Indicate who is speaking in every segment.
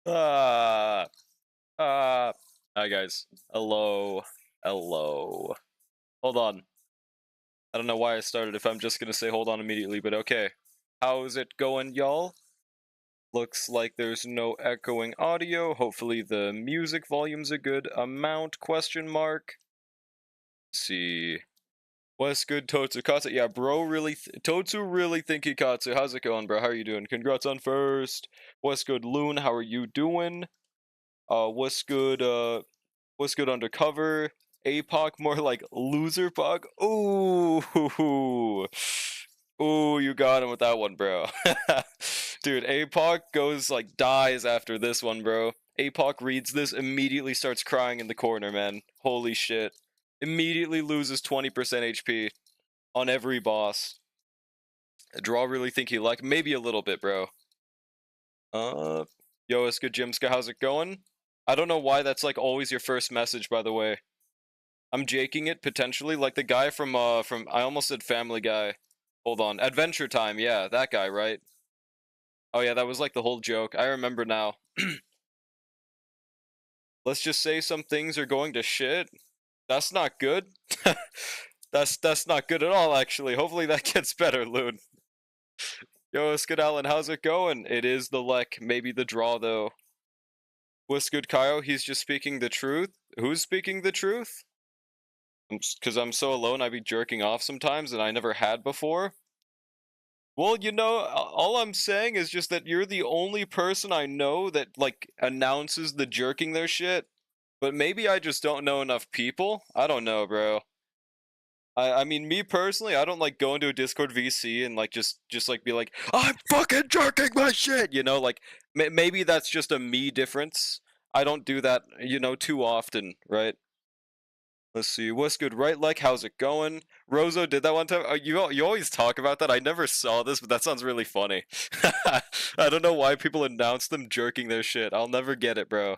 Speaker 1: Ah, Hi guys. Hello. Hello. Hold on. I don't know why I started if I'm just gonna say hold on immediately, but okay. How's it going, y'all? Looks like there's no echoing audio. Hopefully the music volume's a good amount, question mark. Let's see. What's good, Totsu Katsu? Yeah, bro, really, Totsu really thinky Katsu. How's it going, bro? How are you doing? Congrats on first. What's good, Loon? How are you doing? What's good, What's good undercover? Apoc, more like loser puck. Ooh, ooh, you got him with that one, bro. Dude, Apoc goes like dies after this one, bro. Apoc reads this, immediately starts crying in the corner, man. Holy shit. Immediately loses 20% HP on every boss. Draw really think he like maybe a little bit, bro. Uh, Yo, it's good, Jimska. How's it going? I don't know why that's like always your first message, by the way. I'm jaking it potentially, like the guy from I almost said Family Guy. Hold on, Adventure Time. Yeah, that guy, right? Oh yeah, that was like the whole joke. I remember now. Let's just say some things are going to shit. That's not good. That's not good at all, actually. Hopefully that gets better, Loon. Yo, it's good, Alan. How's it going? It is the lek, maybe the draw though. What's good, Kyle? He's just speaking the truth. Who's speaking the truth? Because I'm so alone, I be jerking off sometimes, and I never had before. Well, all I'm saying is just that you're the only person I know that like announces the jerking their shit. But maybe I just don't know enough people. I don't know, bro. I mean, me personally, I don't like go into a Discord VC and like just like be like, I'm fucking jerking my shit. Like maybe that's just a me difference. I don't do that, too often, right? Let's see. What's good, right leg? How's it going? Rozo did that one time. You always talk about that. I never saw this, but that sounds really funny. I don't know why people announce them jerking their shit. I'll never get it, bro.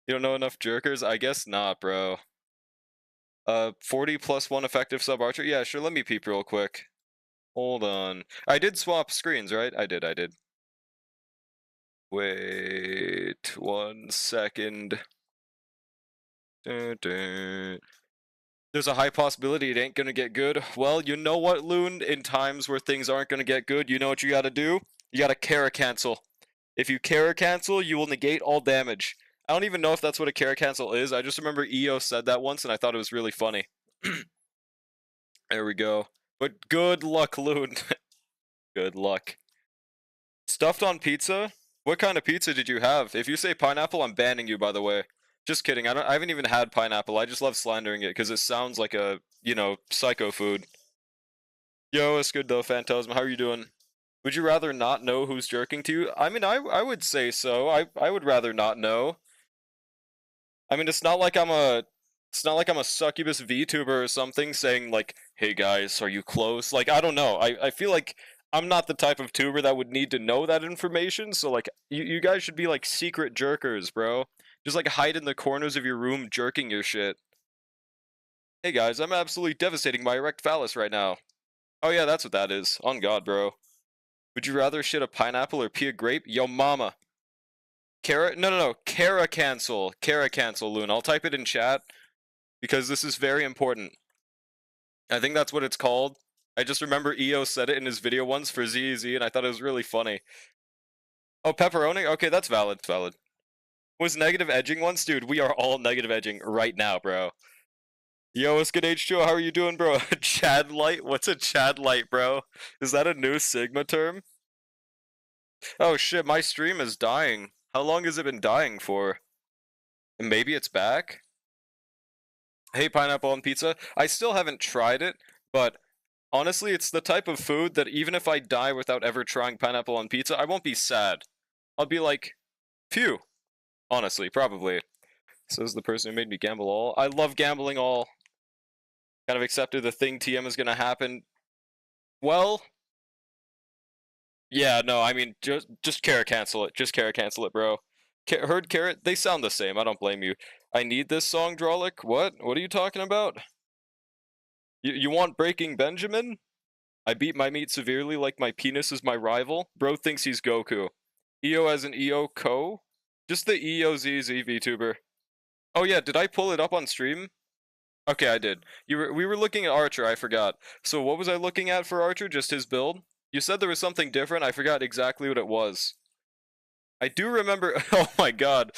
Speaker 1: You don't know enough jerkers? I guess not, bro. 40 plus 1 effective sub archer? Yeah, sure, let me peep real quick. Hold on. I did swap screens, right? I did. Wait 1 second. Dun, dun. There's a high possibility it ain't gonna get good. Well, you know what, Loon? In times where things aren't gonna get good, you know what you gotta do? You gotta Kara cancel. If you Kara cancel, you will negate all damage. I don't even know if that's what a Kara cancel is. I just remember EO said that once and I thought it was really funny. There we go. But good luck, Loon. Good luck. Stuffed on pizza? What kind of pizza did you have? If you say pineapple, I'm banning you, by the way. Just kidding. I haven't even had pineapple. I just love slandering it because it sounds like a, psycho food. Yo, it's good though, Phantasm. How are you doing? Would you rather not know who's jerking to you? I mean, I would say so. I would rather not know. I mean, it's not like I'm a succubus VTuber or something saying like, "Hey guys, are you close?" Like, I don't know. I feel like I'm not the type of tuber that would need to know that information. So like, you guys should be like secret jerkers, bro. Just like hide in the corners of your room jerking your shit. Hey guys, I'm absolutely devastating my erect phallus right now. Oh yeah, that's what that is. On God, bro. Would you rather shit a pineapple or pee a grape? Yo mama. No. Kara cancel. Kara cancel, Loon. I'll type it in chat because this is very important. I think that's what it's called. I just remember EO said it in his video once for ZZ, and I thought it was really funny. Oh, pepperoni? Okay, that's valid. Valid. Was negative edging once? Dude, we are all negative edging right now, bro. Yo, what's good, H2O? How are you doing, bro? Chad light? What's a Chad light, bro? Is that a new Sigma term? Oh shit, my stream is dying. How long has it been dying for? Maybe it's back? Hey, pineapple on pizza. I still haven't tried it, but honestly, it's the type of food that even if I die without ever trying pineapple on pizza, I won't be sad. I'll be like, phew. Honestly, probably. Says the person who made me gamble all. I love gambling all. Kind of accepted the thing TM is gonna happen. Well, yeah, no, I mean, just Carrot cancel it. Just Carrot cancel it, bro. Heard Carrot? They sound the same. I don't blame you. I need this song, Drawlick. What? What are you talking about? You want Breaking Benjamin? I beat my meat severely like my penis is my rival. Bro thinks he's Goku. EO as an EO Ko? Just the EOZZ VTuber. Oh yeah, did I pull it up on stream? Okay, I did. We were looking at Archer, I forgot. So what was I looking at for Archer? Just his build? You said there was something different, I forgot exactly what it was. I do remember, oh my god.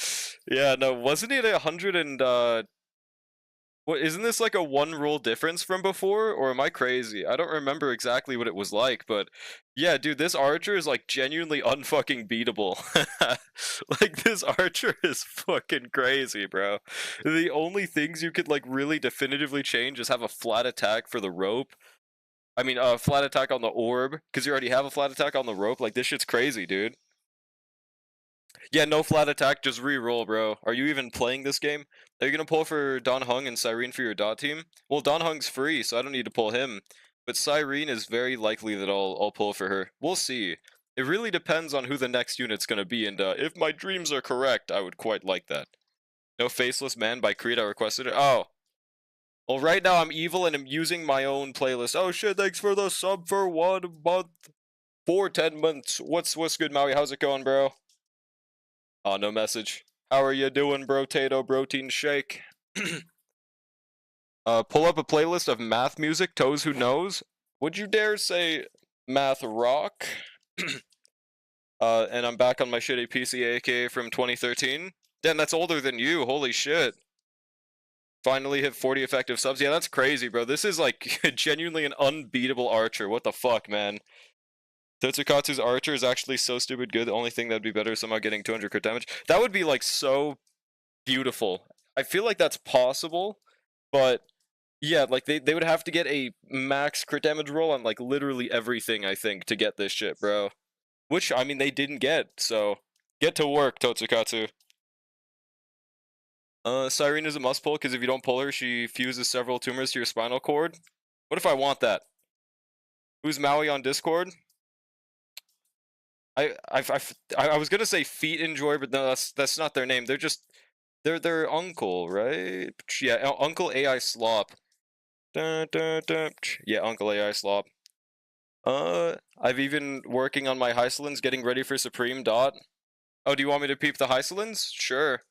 Speaker 1: Yeah, no, wasn't it 100 and, what, isn't this like a one rule difference from before, or am I crazy? I don't remember exactly what it was like, but yeah, dude, this Archer is like genuinely unfucking beatable. Like, this Archer is fucking crazy, bro. The only things you could like really definitively change is have a flat attack for the rope. I mean, a flat attack on the orb, because you already have a flat attack on the rope. Like, this shit's crazy, dude. Yeah, no flat attack, just re-roll, bro. Are you even playing this game? Are you gonna pull for Don Hung and Cyrene for your dot team? Well, Don Hung's free, so I don't need to pull him. But Cyrene is very likely that I'll pull for her. We'll see. It really depends on who the next unit's gonna be, and if my dreams are correct, I would quite like that. No Faceless Man by Creed, I requested it. Oh. Well, right now I'm evil and I'm using my own playlist. Oh shit, thanks for the sub for 1 month. For 10 months. What's good, Maui? How's it going, bro? Oh, no message. How are you doing, Brotato Protein Shake? Pull up a playlist of math music, Toes Who Knows. Would you dare say math rock? And I'm back on my shitty PC, aka from 2013. Damn, that's older than you, holy shit. Finally hit 40 effective subs. Yeah, that's crazy, bro. This is like genuinely an unbeatable Archer. What the fuck, man? Totsukatsu's Archer is actually so stupid good. The only thing that'd be better is somehow getting 200 crit damage. That would be like so beautiful. I feel like that's possible, but yeah, like they would have to get a max crit damage roll on like literally everything, I think, to get this shit, bro. Which, I mean, they didn't get, so get to work, Totsukatsu. Cyrene is a must pull, because if you don't pull her, she fuses several tumors to your spinal cord. What if I want that? Who's Maui on Discord? I was gonna say Feet Enjoy, but no, that's not their name. They're just their uncle, right? Yeah, Uncle AI Slop. Dun, dun, dun. Yeah, Uncle AI Slop. I've even working on my Hysolins, getting ready for Supreme Dot. Oh, do you want me to peep the Hysolins? Sure.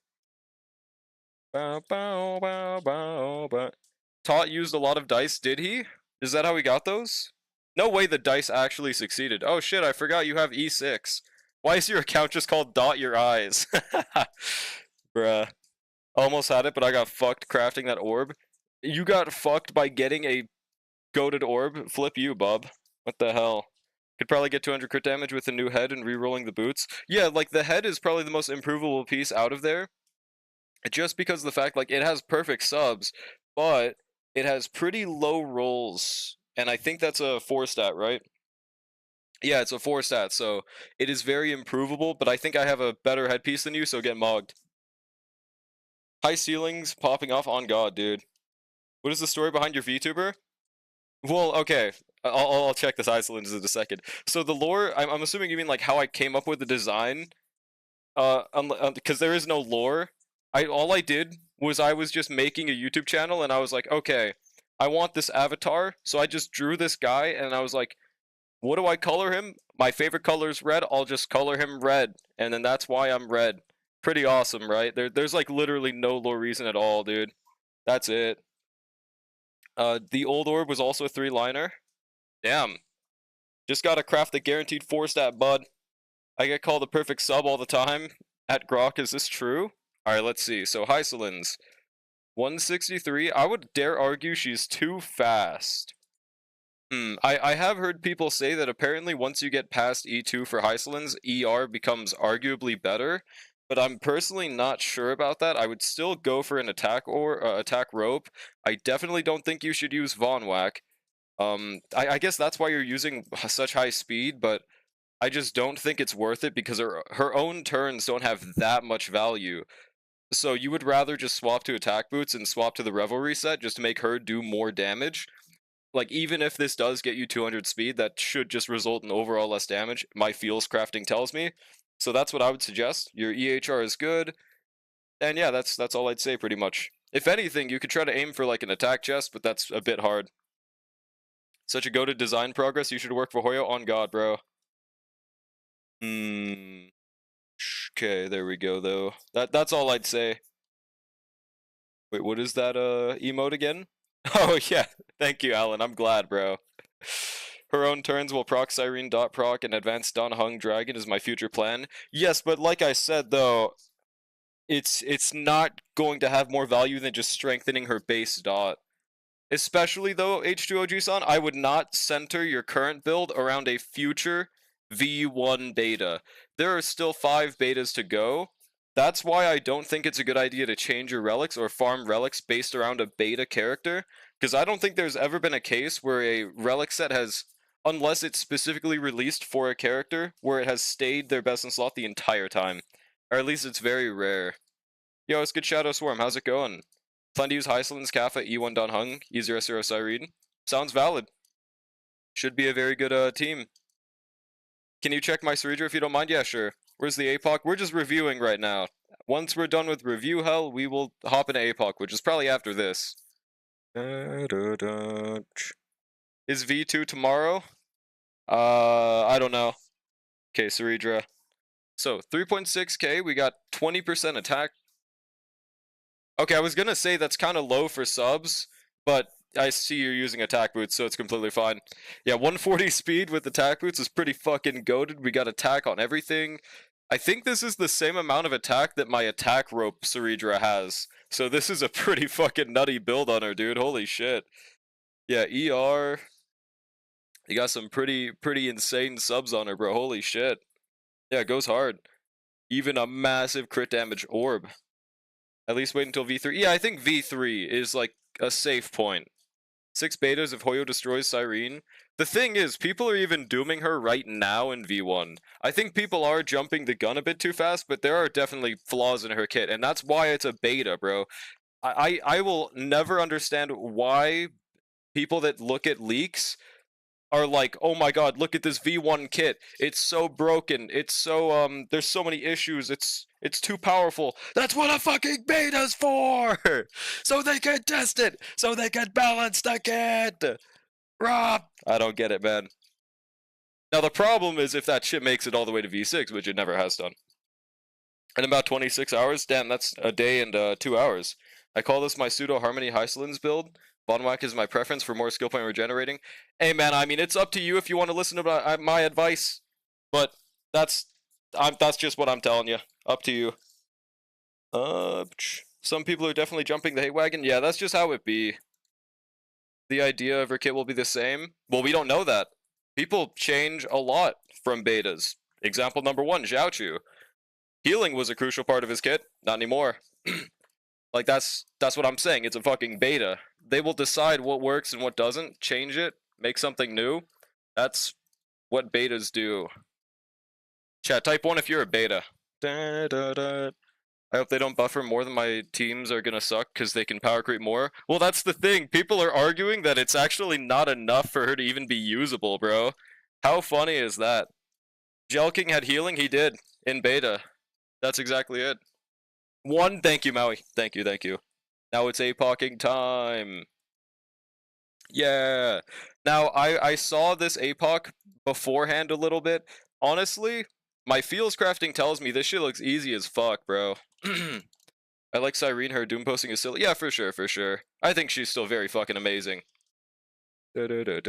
Speaker 1: Bow, bow, bow, bow, bow. Tot used a lot of dice, did he? Is that how he got those? No way the dice actually succeeded. Oh shit, I forgot you have E6. Why is your account just called Dot Your Eyes? Bruh. Almost had it, but I got fucked crafting that orb. You got fucked by getting a goated orb? Flip you, bub. What the hell? Could probably get 200 crit damage with a new head and re-rolling the boots. Yeah, like the head is probably the most improvable piece out of there. Just because of the fact, like, it has perfect subs, but it has pretty low rolls. And I think that's a 4 stat, right? Yeah, it's a 4 stat, so it is very improvable, but I think I have a better headpiece than you, so get mogged. High ceilings popping off on God, dude. What is the story behind your VTuber? Well, okay. I'll check this Iceland in a second. So the lore, I'm assuming you mean like how I came up with the design. Because there is no lore. All I did was I was just making a YouTube channel, and I was like, okay, I want this avatar, so I just drew this guy, and I was like, what do I color him? My favorite color is red. I'll just color him red, and then that's why I'm red. Pretty awesome, right? There's like literally no lore reason at all, dude. That's it. The old orb was also a 3-liner. Damn. Just gotta craft the guaranteed 4-stat, bud. I get called the perfect sub all the time. At Grok, is this true? Alright, let's see. So, Hysolins. 163. I would dare argue she's too fast. I have heard people say that apparently once you get past E2 for Hysolins, ER becomes arguably better. But I'm personally not sure about that. I would still go for an attack or attack rope. I definitely don't think you should use Von Whack. I guess that's why you're using such high speed, but I just don't think it's worth it because her own turns don't have that much value. So you would rather just swap to attack boots and swap to the Revelry set just to make her do more damage. Like, even if this does get you 200 speed, that should just result in overall less damage, my feels crafting tells me. So that's what I would suggest. Your EHR is good. And yeah, that's all I'd say pretty much. If anything, you could try to aim for like an attack chest, but that's a bit hard. Such a go-to design progress, you should work for Hoyo on God, bro. Okay, there we go, though. That's all I'd say. Wait, what is that, emote again? Oh, yeah. Thank you, Alan. I'm glad, bro. Her own turns will proc Cyrene, dot proc, and advanced Don Hung Dragon is my future plan. Yes, but like I said, though, it's not going to have more value than just strengthening her base dot. Especially though, H2OG-san, I would not center your current build around a future V1 beta. There are still 5 betas to go. That's why I don't think it's a good idea to change your relics or farm relics based around a beta character, because I don't think there's ever been a case where a relic set has, unless it's specifically released for a character, where it has stayed their best in slot the entire time. Or at least it's very rare. Yo, it's good Shadow Swarm, how's it going? Plan to use Hyceland's Kappa E1 Don Hung, E00 Cyrene. Sounds valid. Should be a very good team. Can you check my Ceridra if you don't mind? Yeah, sure. Where's the Apoc? We're just reviewing right now. Once we're done with review hell, we will hop into Apoc, which is probably after this. Is V2 tomorrow? I don't know. Okay, Ceridra. So, 3.6k, we got 20% attack. Okay, I was gonna say that's kind of low for subs, but I see you're using attack boots, so it's completely fine. Yeah, 140 speed with attack boots is pretty fucking goated. We got attack on everything. I think this is the same amount of attack that my attack rope Ceridra has. So this is a pretty fucking nutty build on her, dude. Holy shit. Yeah, ER. You got some pretty insane subs on her, bro. Holy shit. Yeah, it goes hard. Even a massive crit damage orb. At least wait until V3. Yeah, I think V3 is like a safe point. 6 betas if Hoyo destroys Cyrene. The thing is, people are even dooming her right now in V1. I think people are jumping the gun a bit too fast, but there are definitely flaws in her kit, and that's why it's a beta, bro. I will never understand why people that look at leaks are like, oh my god, look at this V1 kit. It's so broken. It's so, there's so many issues. It's too powerful. That's what a fucking beta's for! So they can test it! So they can balance the kit! Rob! I don't get it, man. Now the problem is if that shit makes it all the way to V6, which it never has done. In about 26 hours? Damn, that's a day and 2 hours. I call this my pseudo-harmony Hyceland's build. Bottom whack is my preference for more skill point regenerating. Hey man, I mean, it's up to you if you want to listen to my advice, but that's just what I'm telling you. Up to you. Some people are definitely jumping the hay wagon. Yeah, that's just how it be. The idea of her kit will be the same. Well, we don't know that. People change a lot from betas. Example number 1, Xiaochu. Healing was a crucial part of his kit. Not anymore. Like, that's what I'm saying. It's a fucking beta. They will decide what works and what doesn't, change it, make something new. That's what betas do. Chat, type 1 if you're a beta. Da, da, da. I hope they don't buffer more than my teams are gonna suck because they can power creep more. Well, that's the thing. People are arguing that it's actually not enough for her to even be usable, bro. How funny is that? Gel King had healing? He did. In beta. That's exactly it. 1, thank you, Maui. Thank you, thank you. Now it's Apocing time. Yeah. Now, I saw this Apoc beforehand a little bit. Honestly, my feels crafting tells me this shit looks easy as fuck, bro. I like Cyrene, her doom posting is silly. Yeah, for sure, for sure. I think she's still very fucking amazing. Alleged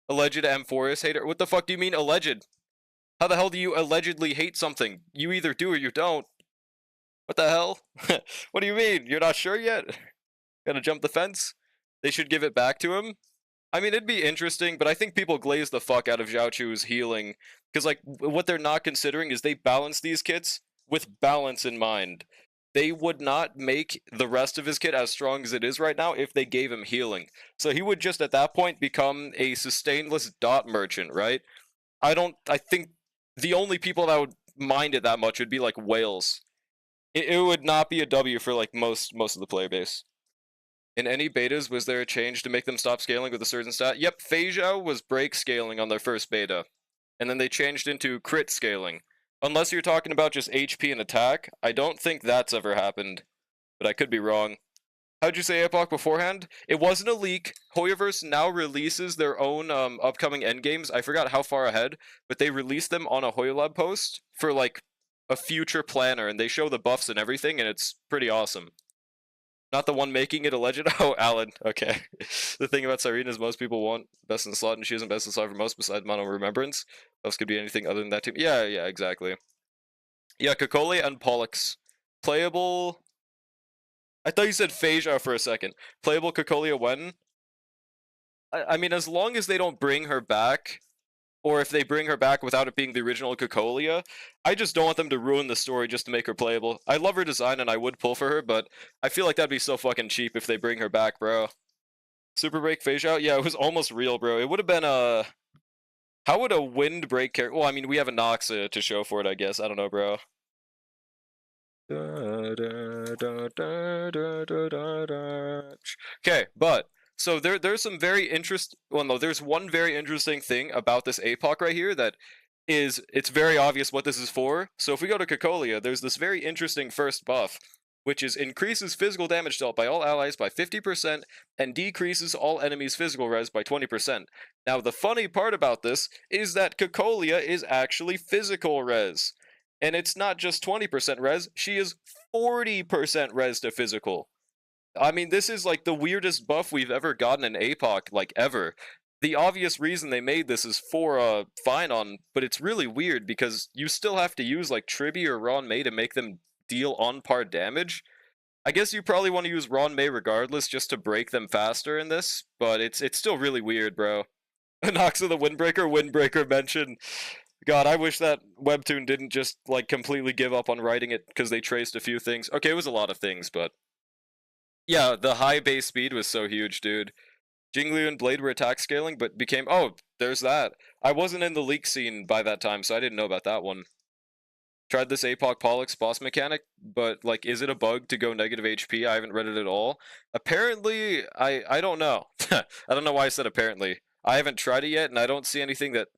Speaker 1: M4S hater. What the fuck do you mean alleged? How the hell do you allegedly hate something? You either do or you don't. What the hell? What do you mean? You're not sure yet? Gonna jump the fence? They should give it back to him? I mean, it'd be interesting, but I think people glaze the fuck out of Xiaochu's healing. Because, like, what they're not considering is they balance these kits with balance in mind. They would not make the rest of his kit as strong as it is right now if they gave him healing. So he would just, at that point, become a sustainless dot merchant, right? I think the only people that would mind it that much would be, like, whales. It would not be a W for, like, most of the player base. In any betas, was there a change to make them stop scaling with a certain stat? Yep, Feijiao was break scaling on their first beta. And then they changed into crit scaling. Unless you're talking about just HP and attack, I don't think that's ever happened. But I could be wrong. How'd you say Apoc beforehand? It wasn't a leak. Hoyoverse now releases their own upcoming endgames. I forgot how far ahead, but they released them on a Hoyolab post for like a future planner, and they show the buffs and everything, and it's pretty awesome. Not the one making it a legend. Oh, Alan. Okay. The thing about Cyrene is most people want best in the slot, and she isn't best in the slot for most besides Mono Remembrance. Buffs could be anything other than that team. Yeah, yeah, exactly. Yeah, Kokole and Pollux. Playable. I thought you said Phasia for a second. Playable Cocolia when? I mean, as long as they don't bring her back, or if they bring her back without it being the original Cocolia, I just don't want them to ruin the story just to make her playable. I love her design and I would pull for her, but I feel like that'd be so fucking cheap if they bring her back, bro. Super Break Phase Out? Yeah, it was almost real, bro. It would have been a... How would a Wind Break character... Well, I mean, we have a Noxa to show for it, I guess. I don't know, bro. Okay, but so there's some very well, no, there's one very interesting thing about this Apoc right here that is it's very obvious what this is for. So if we go to Cocolia, there's this very interesting first buff, which is increases physical damage dealt by all allies by 50% and decreases all enemies' physical res by 20%. Now the funny part about this is that Cocolia is actually physical res. And it's not just 20% res, she is 40% res to physical. I mean, this is like the weirdest buff we've ever gotten in Apoc, like ever. The obvious reason they made this is for Phynon, but it's really weird because you still have to use like Tribi or Ron May to make them deal on par damage. I guess you probably want to use Ron May regardless just to break them faster in this, but it's still really weird, bro. Noxa the Windbreaker mention. God, I wish that webtoon didn't just like completely give up on writing it because they traced a few things. Okay, it was a lot of things, but yeah, the high base speed was so huge, dude. Jingliu and Blade were attack scaling, but became there's that. I wasn't in the leak scene by that time, so I didn't know about that one. Tried this Apoc Pollux boss mechanic, but like, is it a bug to go negative HP? I haven't read it at all. Apparently, I don't know. I don't know why I said apparently. I haven't tried it yet, and I don't see anything that.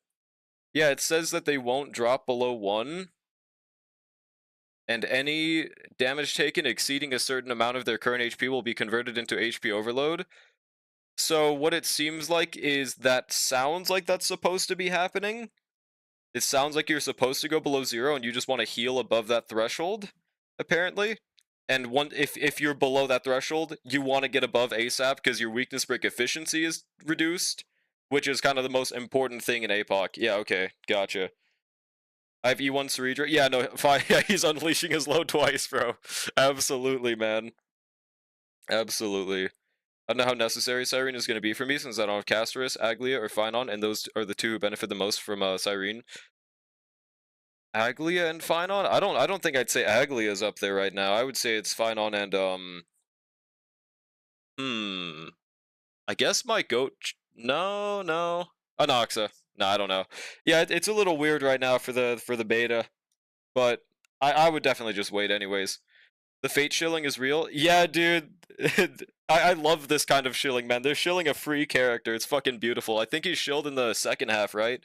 Speaker 1: Yeah, it says that they won't drop below 1, and any damage taken exceeding a certain amount of their current HP will be converted into HP overload. So what it seems like is that sounds like that's supposed to be happening. It sounds like you're supposed to go below 0 and you just want to heal above that threshold, apparently. And if you're below that threshold, you want to get above ASAP because your weakness break efficiency is reduced, which is kind of the most important thing in Apoc. Yeah, okay, gotcha. I have E1 Ceredra. Yeah, no, fine. Yeah, he's unleashing his load twice, bro. Absolutely, man. Absolutely. I don't know how necessary Cyrene is going to be for me since I don't have Casterus, Aglia, or Phynon, and those are the two who benefit the most from Cyrene. Aglia and Phynon? I don't think I'd say Aglia is up there right now. I would say it's Phynon and I guess my goat. No. Anoxa. No, I don't know. Yeah, it's a little weird right now for the beta, but I would definitely just wait anyways. The fate shilling is real? Yeah, dude. I love this kind of shilling, man. They're shilling a free character. It's fucking beautiful. I think he's shilled in the second half, right?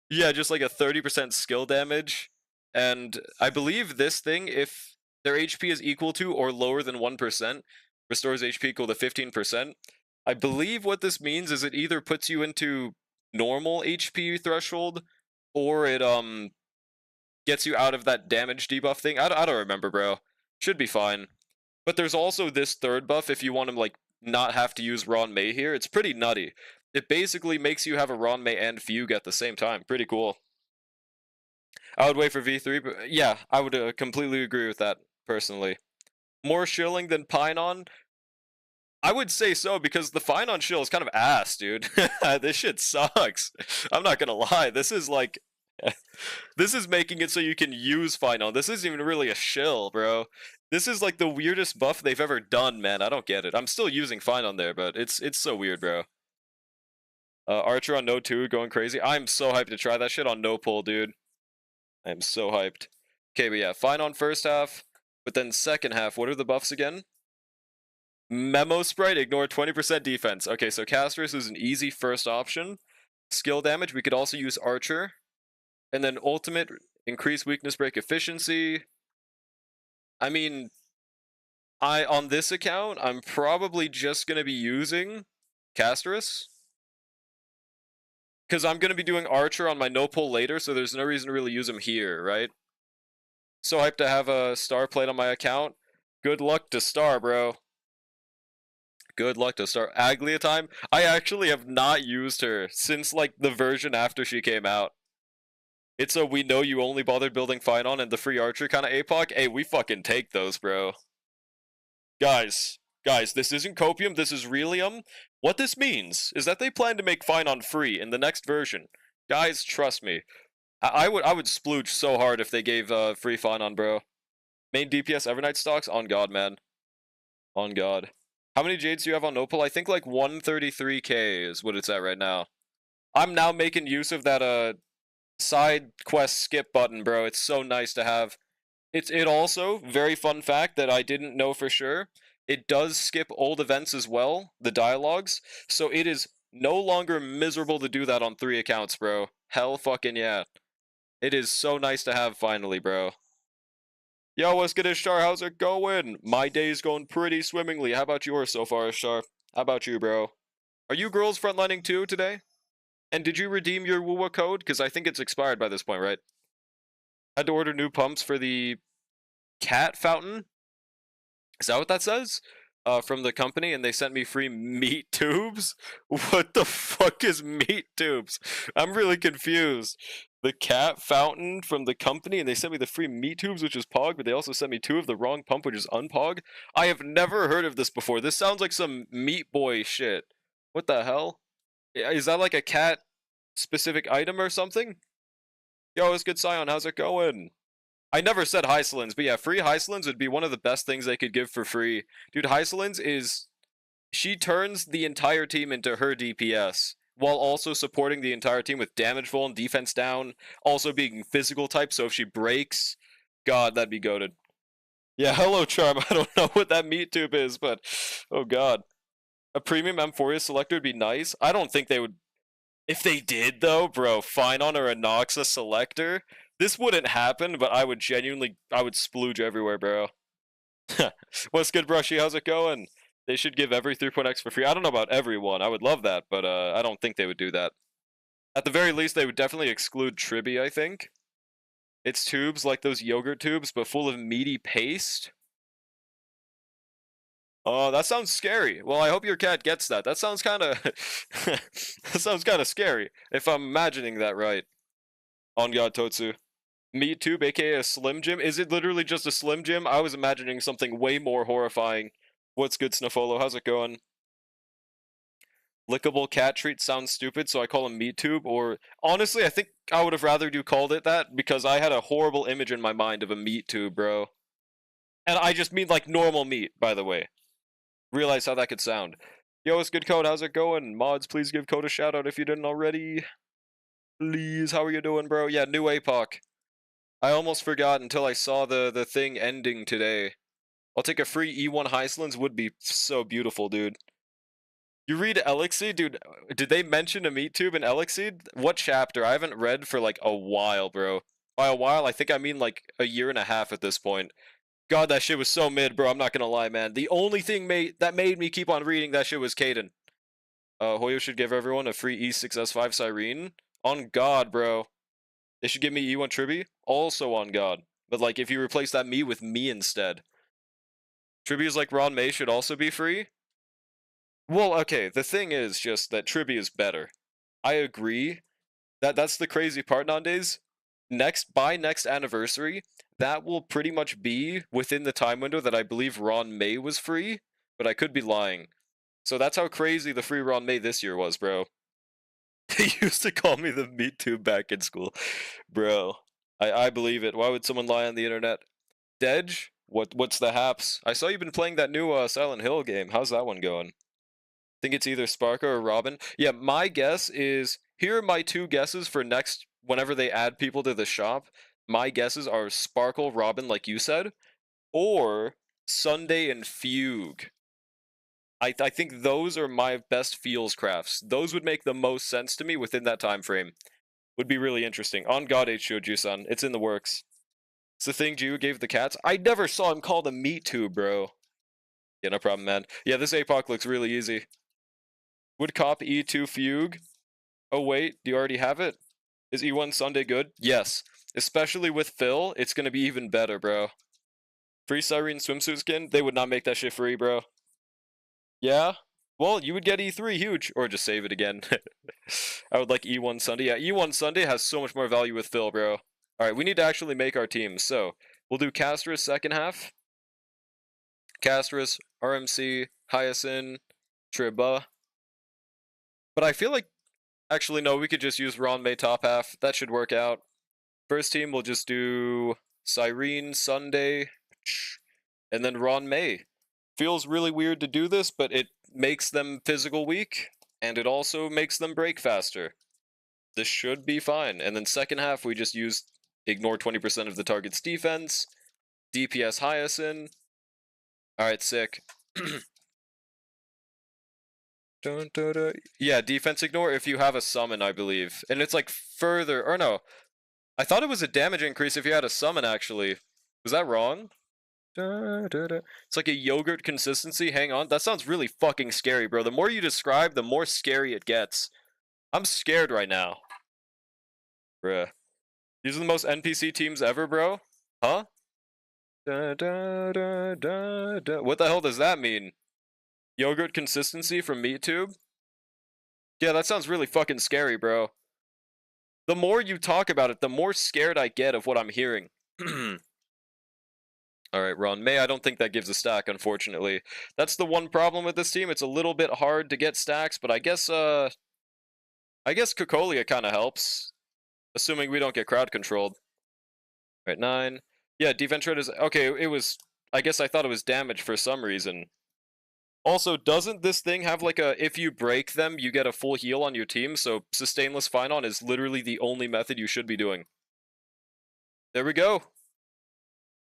Speaker 1: Yeah, just like a 30% skill damage. And I believe this thing, if their HP is equal to or lower than 1%, restores HP equal to 15%. I believe what this means is it either puts you into normal HP threshold, or it gets you out of that damage debuff thing. I don't remember, bro. Should be fine. But there's also this third buff if you want to like not have to use Ron May here. It's pretty nutty. It basically makes you have a Ron May and Fugue at the same time. Pretty cool. I would wait for V3, but yeah, I would completely agree with that, personally. More shilling than Phynon? I would say so, because the Phynon shill is kind of ass, dude. This shit sucks. I'm not gonna lie, this is like... this is making it so you can use Phynon. This isn't even really a shill, bro. This is like the weirdest buff they've ever done, man. I don't get it. I'm still using Phynon there, but it's so weird, bro. Archer on No 2 going crazy. I'm so hyped to try that shit on No Pull, dude. I'm so hyped. Okay, but yeah, Phynon first half, but then second half, what are the buffs again? Memo Sprite, ignore 20% defense. Okay, so Casterus is an easy first option. Skill damage, we could also use Archer. And then ultimate, increase weakness break efficiency. I mean, on this account, I'm probably just going to be using Casterus. Because I'm going to be doing Archer on my no pull later, so there's no reason to really use him here, right? So hyped to have a star played on my account. Good luck to star, bro. Good luck to star. Aglia time? I actually have not used her since, like, the version after she came out. It's a we know you only bothered building Phynon and the free archer kind of Apoc. Hey, we fucking take those, bro. Guys, this isn't copium, this is Relium. What this means is that they plan to make Phynon free in the next version. Guys, trust me. I would splooge so hard if they gave free Phynon, bro. Main DPS Evernight stocks? On God, man. On God. How many Jades do you have on Opal? I think like 133k is what it's at right now. I'm now making use of that side quest skip button, bro. It's so nice to have. It also, very fun fact that I didn't know for sure, it does skip old events as well, the dialogues, so it is no longer miserable to do that on 3 accounts, bro. Hell fucking yeah. It is so nice to have finally, bro. Yo, what's good, Ishtar? How's it going? My day's going pretty swimmingly. How about yours so far, Ishtar? How about you, bro? Are you girls frontlining too today? And did you redeem your WUWA code? Because I think it's expired by this point, right? Had to order new pumps for the cat fountain. Is that what that says? From the company, and they sent me free meat tubes? What the fuck is meat tubes? I'm really confused. The cat fountain from the company, and they sent me the free meat tubes, which is Pog, but they also sent me 2 of the wrong pump, which is Unpog. I have never heard of this before. This sounds like some Meat Boy shit. What the hell? Is that like a cat specific item or something? Yo, it's good, Scion. How's it going? I never said Hysolins, but yeah, free Hysolins would be one of the best things they could give for free. Dude, Hysolins is... She turns the entire team into her DPS, while also supporting the entire team with damage full and defense down, also being physical type, so if she breaks... God, that'd be goated. Yeah, hello, Charm. I don't know what that meat tube is, but... Oh, God. A premium Amphoria selector would be nice. I don't think they would... If they did, though, bro, Phynon or a Noxa selector, this wouldn't happen, but I would splooge everywhere, bro. What's good, Brushy? How's it going? They should give every 3.x for free. I don't know about everyone. I would love that, but I don't think they would do that. At the very least, they would definitely exclude Tribby, I think. It's tubes like those yogurt tubes, but full of meaty paste. Oh, that sounds scary. Well, I hope your cat gets that. That sounds kind of... that sounds kind of scary, if I'm imagining that right. On God, Totsu. Meat tube, aka a Slim Jim? Is it literally just a Slim Jim? I was imagining something way more horrifying. What's good, Snuffolo? How's it going? Lickable cat treat sounds stupid, so I call him meat tube, or... Honestly, I think I would have rather you called it that, because I had a horrible image in my mind of a meat tube, bro. And I just mean, like, normal meat, by the way. Realize how that could sound. Yo, it's good, Code. How's it going? Mods, please give Code a shout out if you didn't already. Please, how are you doing, bro? Yeah, new Apoc. I almost forgot until I saw the thing ending today. I'll take a free E1 Hysolins, would be so beautiful, dude. You read Elixir? Dude, did they mention a meat tube in Elixir? What chapter? I haven't read for like a while, bro. By a while, I think I mean like a year and a half at this point. God, that shit was so mid, bro. I'm not gonna lie, man. The only thing that made me keep on reading that shit was Caden. Hoyo should give everyone a free E6S5 Siren. On God, bro. They should give me E1 Tribby. Also on God. But like, if you replace that me with me instead. Tribby like Ron May should also be free? Well, okay, the thing is just that Tribby is better. I agree. That's the crazy part nowadays. By next anniversary, that will pretty much be within the time window that I believe Ron May was free, but I could be lying. So that's how crazy the free Ron May this year was, bro. They used to call me the meat tube back in school. Bro, I believe it. Why would someone lie on the internet? Dej? What's the haps? I saw you've been playing that new Silent Hill game. How's that one going? Think it's either Sparker or Robin. Yeah, my guess is... Here are my 2 guesses for next... Whenever they add people to the shop. My guesses are Sparkle, Robin, like you said. Or Sunday and Fugue. I think those are my best feels crafts. Those would make the most sense to me within that time frame. Would be really interesting. On God, H-Shoju-san. It's in the works. It's the thing Jiu gave the cats. I never saw him called a meat tube, bro. Yeah, no problem, man. Yeah, this Apoc looks really easy. Would cop E2 Fugue? Oh, wait. Do you already have it? Is E1 Sunday good? Yes. Especially with Phil, it's gonna be even better, bro. Free Cyrene swimsuit skin? They would not make that shit free, bro. Yeah? Well, you would get E3, huge. Or just save it again. I would like E1 Sunday. Yeah, E1 Sunday has so much more value with Phil, bro. Alright, we need to actually make our teams. So, we'll do Castris second half. Castris, RMC, Hyacinth, Triba. But I feel like, actually, no, we could just use Ron May top half. That should work out. First team, we'll just do Cyrene, Sunday, and then Ron May. Feels really weird to do this, but it makes them physical weak, and it also makes them break faster. This should be fine. And then second half, we just use ignore 20% of the target's defense, DPS Hyacinth. Alright, sick. Yeah, defense ignore if you have a summon, I believe. And it's like further, or no. I thought it was a damage increase if you had a summon, actually. Was that wrong? It's like a yogurt consistency. Hang on. That sounds really fucking scary, bro. The more you describe, the more scary it gets. I'm scared right now. Bruh. These are the most NPC teams ever, bro? Huh? What the hell does that mean? Yogurt consistency from MeatTube? Yeah, that sounds really fucking scary, bro. The more you talk about it, the more scared I get of what I'm hearing. Alright, Ron May, I don't think that gives a stack, unfortunately. That's the one problem with this team. It's a little bit hard to get stacks, but I guess Cocolia kind of helps. Assuming we don't get crowd controlled. Alright, 9. Yeah, defense rate is... Okay, it was... I guess I thought it was damage for some reason. Also, doesn't this thing have like a... If you break them, you get a full heal on your team, so Sustainless Finon is literally the only method you should be doing. There we go.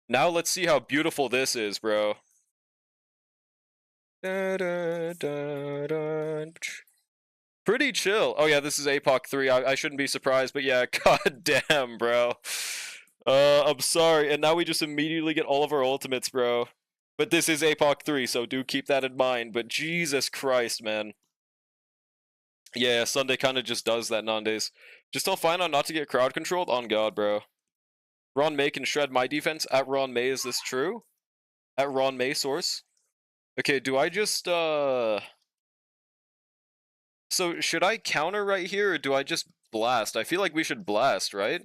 Speaker 1: Now let's see how beautiful this is, bro. Pretty chill. Oh yeah, this is Apoc 3. I shouldn't be surprised, but yeah, god damn, bro. I'm sorry. And now we just immediately get all of our ultimates, bro. But this is Apoc 3, so do keep that in mind. But Jesus Christ, man. Yeah, Sunday kind of just does that nowadays. Just tell Finon not to get crowd controlled? On God, bro. Ron May can shred my defense. At Ron May, is this true? At Ron May source? Okay, do I just, So, should I counter right here, or do I just blast? I feel like we should blast, right?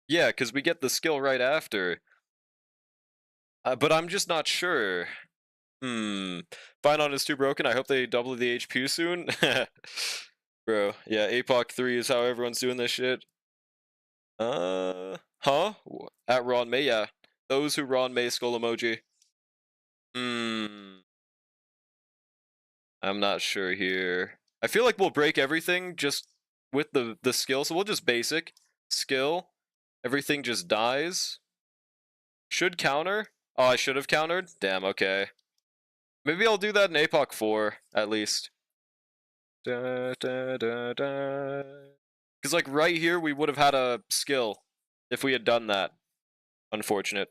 Speaker 1: Yeah, because we get the skill right after. But I'm just not sure. Finon is too broken. I hope they double the HP soon. Bro, yeah, Apoc 3 is how everyone's doing this shit. Huh? At Ron May, yeah. Those who Ron May skull emoji. I'm not sure here. I feel like we'll break everything just with the skill, so we'll just basic. Skill. Everything just dies. Should counter. Oh, I should have countered? Damn, okay. Maybe I'll do that in Apoc 4, at least. Because, like, right here, we would have had a skill if we had done that. Unfortunate.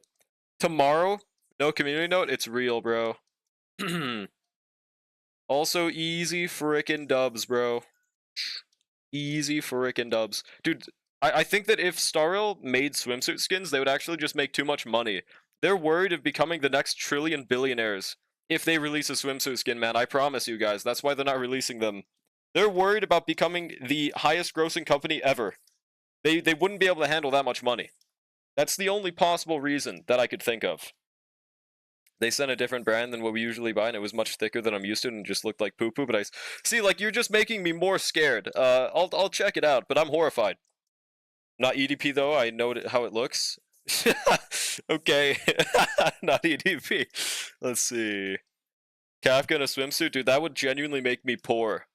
Speaker 1: Tomorrow, no community note, it's real, bro. Also, easy frickin' dubs, bro. Easy frickin' dubs. Dude, I think that if Starrel made swimsuit skins, they would actually just make too much money. They're worried of becoming the next trillion billionaires if they release a swimsuit skin, man. I promise you guys. That's why they're not releasing them. They're worried about becoming the highest grossing company ever. They wouldn't be able to handle that much money. That's the only possible reason that I could think of. They sent a different brand than what we usually buy, and it was much thicker than I'm used to, and just looked like poo-poo. But I see, like, you're just making me more scared. I'll check it out, but I'm horrified. Not EDP though. I know how it looks. Okay, not EDP. Let's see. Kafka in a swimsuit, dude. That would genuinely make me poor.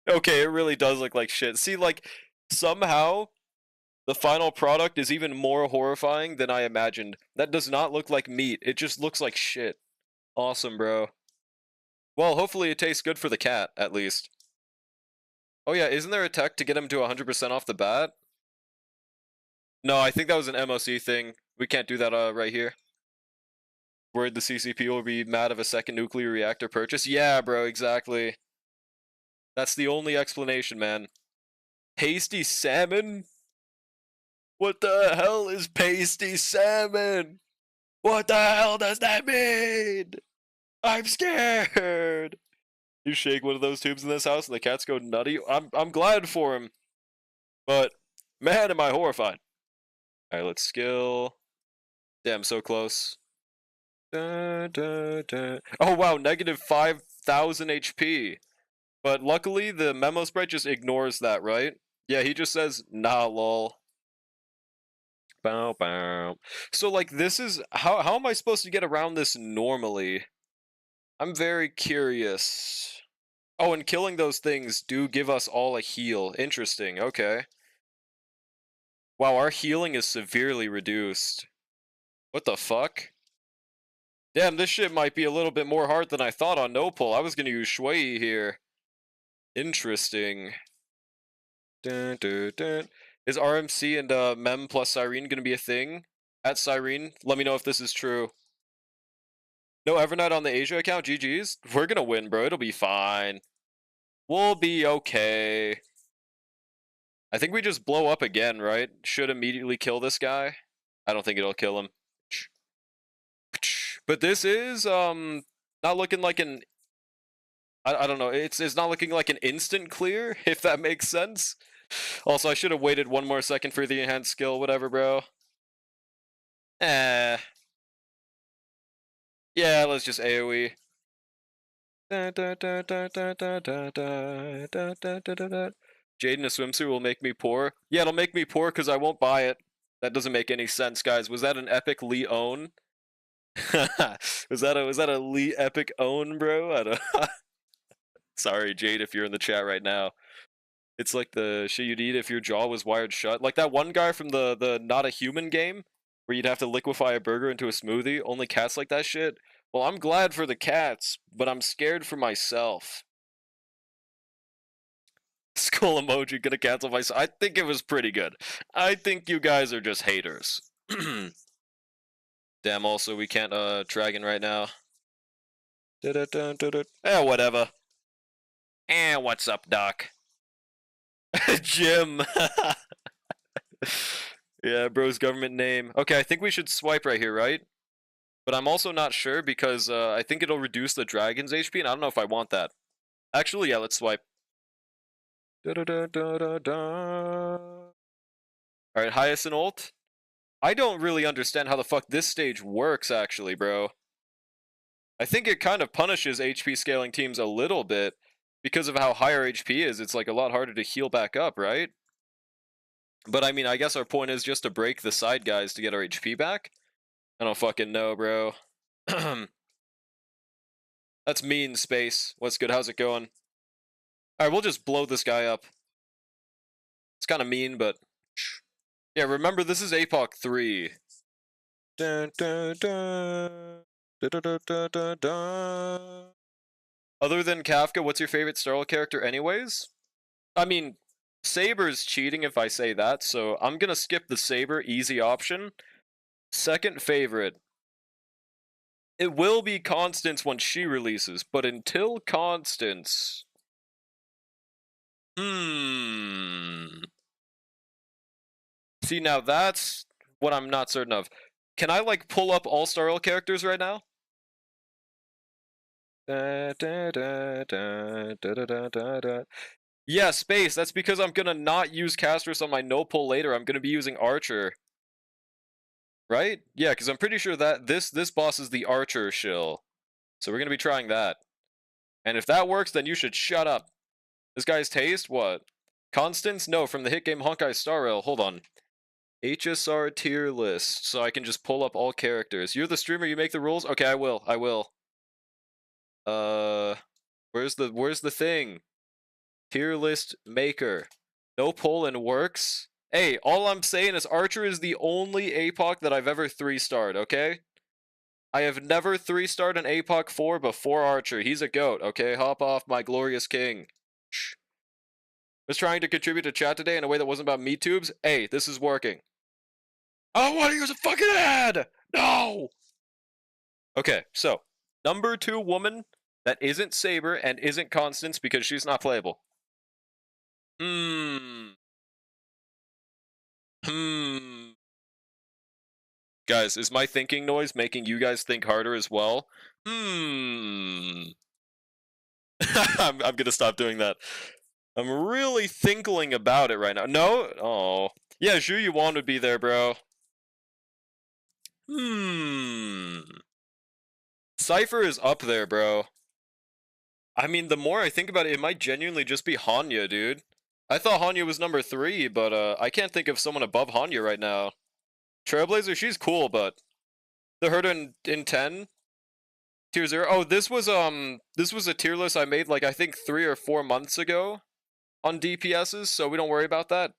Speaker 1: Okay, it really does look like shit. See, like, somehow the final product is even more horrifying than I imagined. That does not look like meat. It just looks like shit. Awesome, bro. Well, hopefully it tastes good for the cat, at least. Oh yeah, isn't there a tech to get him to 100% off the bat? No, I think that was an MOC thing. We can't do that right here. Worried the CCP will be mad of a second nuclear reactor purchase? Yeah, bro, exactly. That's the only explanation, man. Tasty salmon? What the hell is pasty salmon? What the hell does that mean? I'm scared. You shake one of those tubes in this house and the cats go nutty. I'm glad for him, but man, am I horrified. All right, let's skill. Damn, so close. Da, da, da. Oh wow, negative 5,000 HP. But luckily, the memo sprite just ignores that, right? Yeah, he just says, nah, lol. Bow, bow. So, like, this is... How am I supposed to get around this normally? I'm very curious. Oh, and killing those things do give us all a heal. Interesting, okay. Wow, our healing is severely reduced. What the fuck? Damn, this shit might be a little bit more hard than I thought on no pull. I was gonna use Shui here. Interesting. Dun, dun, dun. Is RMC and Mem plus Cyrene gonna be a thing? At Cyrene, let me know if this is true. No Evernight on the Asia account, GG's? We're gonna win, bro. It'll be fine. We'll be okay. I think we just blow up again, right? Should immediately kill this guy. I don't think it'll kill him. But this is not looking like an... I don't know. It's not looking like an instant clear, if that makes sense. Also, I should have waited one more second for the enhanced skill, whatever, bro. Yeah, let's just AoE. Jade in a swimsuit will make me poor. Yeah, it'll make me poor because I won't buy it. That doesn't make any sense, guys. Was that an epic Lee own? was that a Lee epic own, bro? I don't... Sorry, Jade, if you're in the chat right now. It's like the shit you'd eat if your jaw was wired shut. Like that one guy from the Not a Human game, where you'd have to liquefy a burger into a smoothie. Only cats like that shit. Well, I'm glad for the cats, but I'm scared for myself. Skull emoji gonna cancel my... I think it was pretty good. I think you guys are just haters. Damn, also, we can't, dragon right now. Whatever. What's up, Doc? Jim. Yeah, bro's government name. Okay, I think we should swipe right here, right? But I'm also not sure because I think it'll reduce the dragon's HP, and I don't know if I want that. Actually, yeah, let's swipe. Alright, Hyacinth ult. I don't really understand how the fuck this stage works, actually, bro. I think it kind of punishes HP scaling teams a little bit because of how higher HP is. It's like a lot harder to heal back up, right? But I mean, I guess our point is just to break the side guys to get our HP back. I don't fucking know, bro. That's mean, Space. What's good? How's it going? Alright, we'll just blow this guy up. It's kind of mean, but... Yeah, remember, this is Apoc 3. Dun, dun, dun. Dun, dun, dun, dun, dun. Other than Kafka, what's your favorite Star Wars character anyways? I mean, Saber's cheating if I say that, so I'm gonna skip the Saber, easy option. Second favorite. It will be Constance when she releases, but until Constance... See, now that's what I'm not certain of. Can I, like, pull up all Star Rail characters right now? Yeah, Space, that's because I'm gonna not use Castros on my no-pull later. I'm gonna be using Archer. Right? Yeah, because I'm pretty sure that this boss is the Archer shill. So we're gonna be trying that. And if that works, then you should shut up. This guy's taste? What? Constance? No, from the hit game Honkai Star Rail. Hold on. HSR tier list. So I can just pull up all characters. You're the streamer, you make the rules? Okay, I will. Where's the thing? Tier list maker. No pull and works? Hey, all I'm saying is Archer is the only Apoc that I've ever 3-starred, okay? I have never 3-starred an Apoc 4 before Archer. He's a goat, okay? Hop off, my glorious king. Shh. Was trying to contribute to chat today in a way that wasn't about meat tubes. Hey, this is working. I don't want to use a fucking ad! No! Okay, so, number 2 woman that isn't Saber and isn't Constance because she's not playable. Hmm. Guys, is my thinking noise making you guys think harder as well? Hmm. I'm gonna stop doing that. I'm really thinking about it right now. No? Oh. Yeah, Zhu Yuan would be there, bro. Hmm. Cypher is up there, bro. I mean, the more I think about it, it might genuinely just be Hanya, dude. I thought Hanya was number 3, but I can't think of someone above Hanya right now. Trailblazer, she's cool, but the Herda in 10, tier 0. Oh, this was a tier list I made like I think 3 or 4 months ago on DPSs, so we don't worry about that.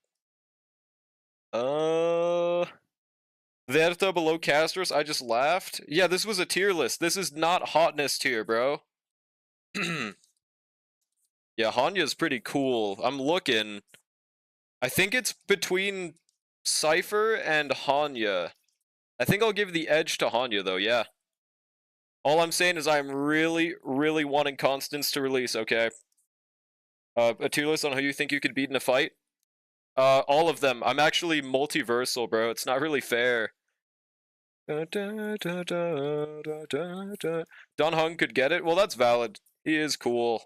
Speaker 1: Verta below Castros, I just laughed. Yeah, this was a tier list. This is not hotness tier, bro. Yeah, Hanya's pretty cool. I'm looking. I think it's between Cypher and Hanya. I think I'll give the edge to Hanya, though, yeah. All I'm saying is I'm really, really wanting Constance to release, okay? A tier list on who you think you could beat in a fight? All of them. I'm actually multiversal, bro. It's not really fair. Don Hung could get it? Well, that's valid. He is cool.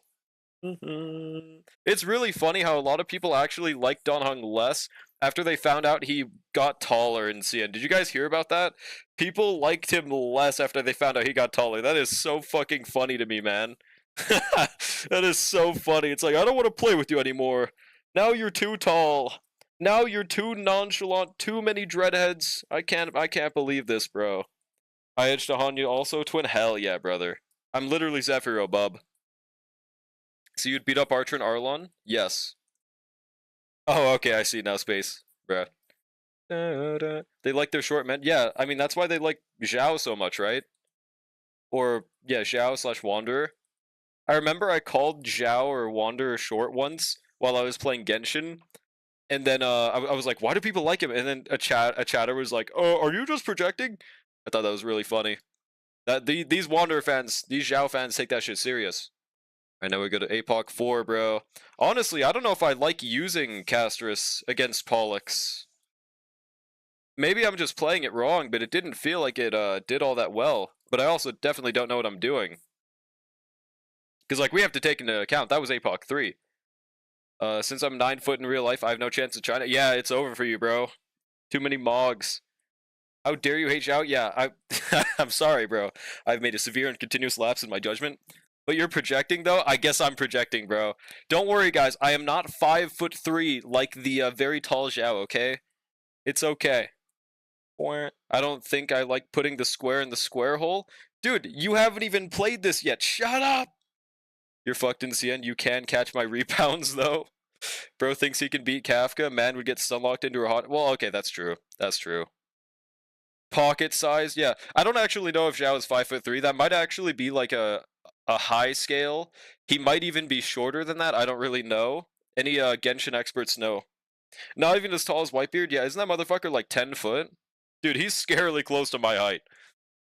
Speaker 1: It's really funny how a lot of people actually like Don Hung less after they found out he got taller in CN. Did you guys hear about that? People liked him less after they found out he got taller. That is so fucking funny to me, man. That is so funny. It's like, I don't want to play with you anymore. Now you're too tall. Now you're too nonchalant. Too many dreadheads. I can't believe this, bro. I edged to Hanya also twin. Hell yeah, brother. I'm literally Zephyro, bub. So you'd beat up Archer and Arlon? Yes. Oh, okay, I see now. Space, bruh. They like their short men. Yeah, I mean that's why they like Zhao so much, right? Or yeah, Zhao slash Wanderer. I remember I called Zhao or Wanderer short once while I was playing Genshin, and then I was like, why do people like him? And then a chatter was like, oh, are you just projecting? I thought that was really funny. That these Wanderer fans, these Zhao fans take that shit serious. I know we go to Apoc 4, bro. Honestly, I don't know if I like using Castris against Pollux. Maybe I'm just playing it wrong, but it didn't feel like it did all that well. But I also definitely don't know what I'm doing. Because, like, we have to take into account, that was Apoc 3. Since I'm 9 foot in real life, I have no chance of China. Yeah, it's over for you, bro. Too many Mogs. How dare you hate Zhao? Yeah, I'm sorry, bro. I've made a severe and continuous lapse in my judgment. But you're projecting, though? I guess I'm projecting, bro. Don't worry, guys. I am not 5'3" like the very tall Zhao, okay? It's okay. I don't think I like putting the square in the square hole. Dude, you haven't even played this yet. Shut up! You're fucked in CN. You can catch my rebounds, though. Bro thinks he can beat Kafka. Man would get stunlocked into a hot... Well, okay, that's true. That's true. Pocket size, yeah. I don't actually know if Zhao is 5'3". That might actually be like a high scale. He might even be shorter than that. I don't really know. Any Genshin experts know. Not even as tall as Whitebeard? Yeah, isn't that motherfucker like 10 foot? Dude, he's scarily close to my height.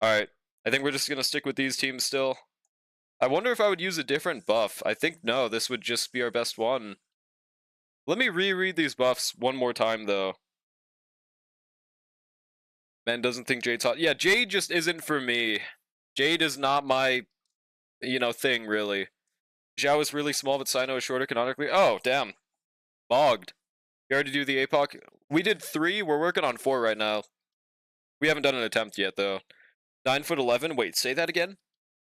Speaker 1: Alright, I think we're just gonna stick with these teams still. I wonder if I would use a different buff. I think no, this would just be our best one. Let me reread these buffs one more time, though. Man doesn't think Jade's hot. Yeah, Jade just isn't for me. Jade is not my, thing, really. Zhao is really small, but Sino is shorter canonically. Oh, damn. Bogged. You already do the Apoc? We did 3. We're working on 4 right now. We haven't done an attempt yet, though. 9'11". Wait, say that again?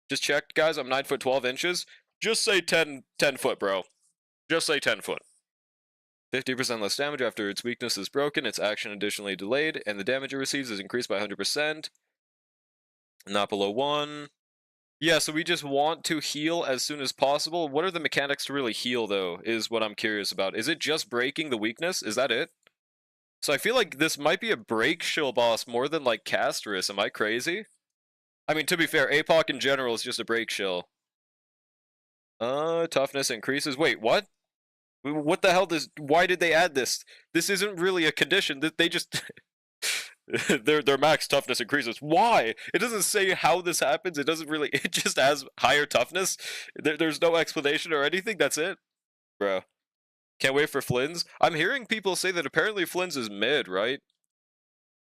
Speaker 1: Just checked, guys. I'm 9'12". Just say 10 foot, bro. Just say 10 foot. 50% less damage after its weakness is broken, its action additionally delayed, and the damage it receives is increased by 100%. Not below 1. Yeah, so we just want to heal as soon as possible. What are the mechanics to really heal, though, is what I'm curious about. Is it just breaking the weakness? Is that it? So I feel like this might be a break shill boss more than, like, Castris. Am I crazy? I mean, to be fair, Apoc in general is just a break shill. Toughness increases. Wait, what? What the hell why did they add this? This isn't really a condition. They just their max toughness increases. Why? It doesn't say how this happens. It doesn't really it just has higher toughness. There's no explanation or anything. That's it. Bro. Can't wait for Flynn's. I'm hearing people say that apparently Flynn's is mid, right?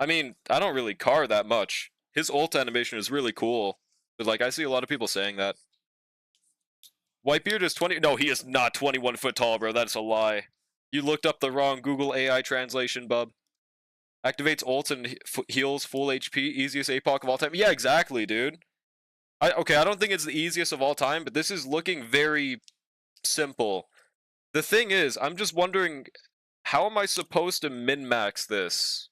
Speaker 1: I mean, I don't really car that much. His ult animation is really cool. But, like, I see a lot of people saying that. Whitebeard is 20... No, he is not 21 foot tall, bro. That's a lie. You looked up the wrong Google AI translation, bub. Activates ults and heals full HP. Easiest Apoc of all time. Yeah, exactly, dude. Okay, I don't think it's the easiest of all time, but this is looking very simple. The thing is, I'm just wondering, how am I supposed to min-max this?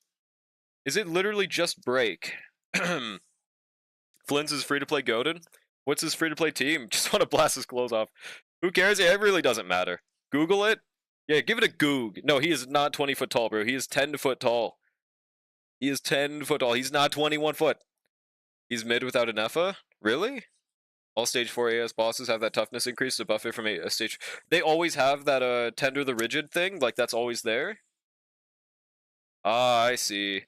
Speaker 1: Is it literally just break? Flynn's is free-to-play Godin? What's his free-to-play team? Just want to blast his clothes off. Who cares? Yeah, it really doesn't matter. Google it. Yeah, give it a goog. No, he is not 20 foot tall, bro. He is 10 foot tall. He is 10 foot tall. He's not 21 foot. He's mid without an Effa? Really? All stage 4 AS bosses have that toughness increase to buff it from a stage... They always have that Tender the Rigid thing? Like, that's always there? Ah, I see.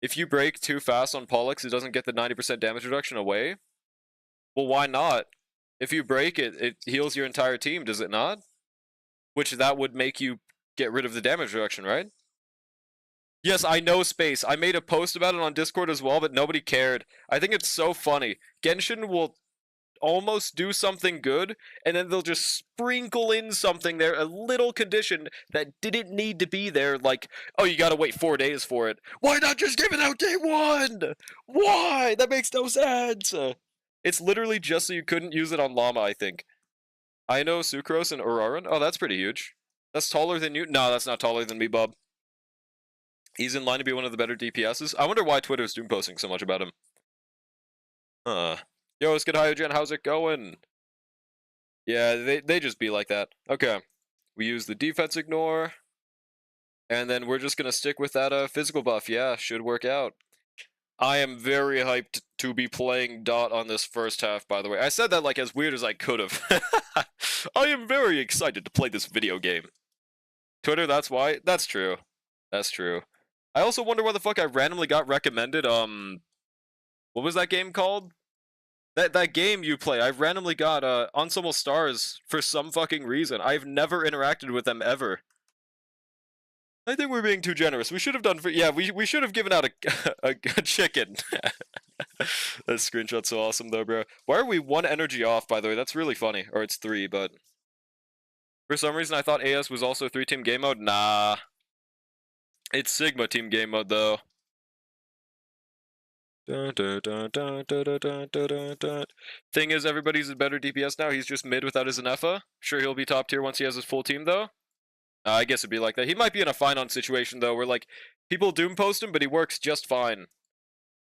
Speaker 1: If you break too fast on Pollux, it doesn't get the 90% damage reduction away? Well, why not? If you break it, it heals your entire team, does it not? Which that would make you get rid of the damage reduction, right? Yes, I know Space. I made a post about it on Discord as well, but nobody cared. I think it's so funny. Genshin will almost do something good, and then they'll just sprinkle in something there, a little condition that didn't need to be there, like, oh, you gotta wait 4 days for it. Why not just give it out day 1? Why? That makes no sense. It's literally just so you couldn't use it on Llama, I think. I know Sucrose and Uraran. Oh, that's pretty huge. That's taller than you? No, that's not taller than me, bub. He's in line to be one of the better DPSs. I wonder why Twitter's doom posting so much about him. Yo, it's good, Hyogen. How's it going? Yeah, they just be like that. Okay. We use the defense ignore. And then we're just going to stick with that physical buff. Yeah, should work out. I am very hyped to be playing Dot on this first half, by the way. I said that like as weird as I could have. I am very excited to play this video game. Twitter, that's why? That's true. That's true. I also wonder why the fuck I randomly got recommended, what was that game called? That game you play, I randomly got, Ensemble Stars for some fucking reason. I've never interacted with them ever. I think we're being too generous. We should have done yeah, we should have given out a chicken. That screenshot's so awesome though, bro. Why are we 1 energy off, by the way? That's really funny. Or it's 3, but... For some reason I thought AS was also 3-team game mode. Nah. It's Sigma team game mode though. Thing is, everybody's a better DPS now. He's just mid without his Anefa. Sure, he'll be top tier once he has his full team though. I guess it'd be like that. He might be in a fine-on situation though, where like people doom post him, but he works just fine.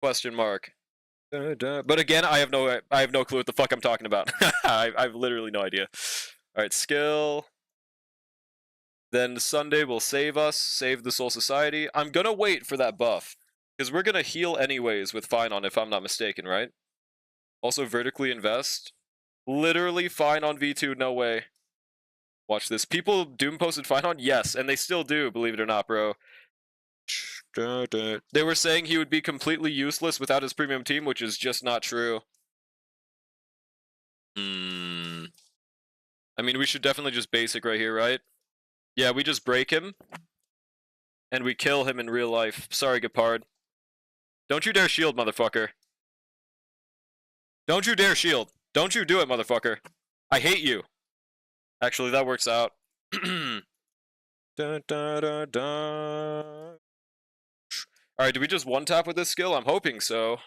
Speaker 1: Question mark. But again, I have no clue what the fuck I'm talking about. I've literally no idea. All right, skill. Then Sunday will save us, save the Soul Society. I'm gonna wait for that buff, because we're gonna heal anyways with Fine-On, if I'm not mistaken, right? Also, vertically invest. Literally Fine-On V2, no way. Watch this. People doom posted Fine-On? Yes, and they still do, believe it or not, bro. They were saying he would be completely useless without his premium team, which is just not true. I mean, we should definitely just basic right here, right? Yeah, we just break him. And we kill him in real life. Sorry, Gepard. Don't you dare shield, motherfucker. Don't you dare shield. Don't you do it, motherfucker. I hate you. Actually, that works out. Dun, dun, dun, dun. Alright, do we just one-tap with this skill? I'm hoping so.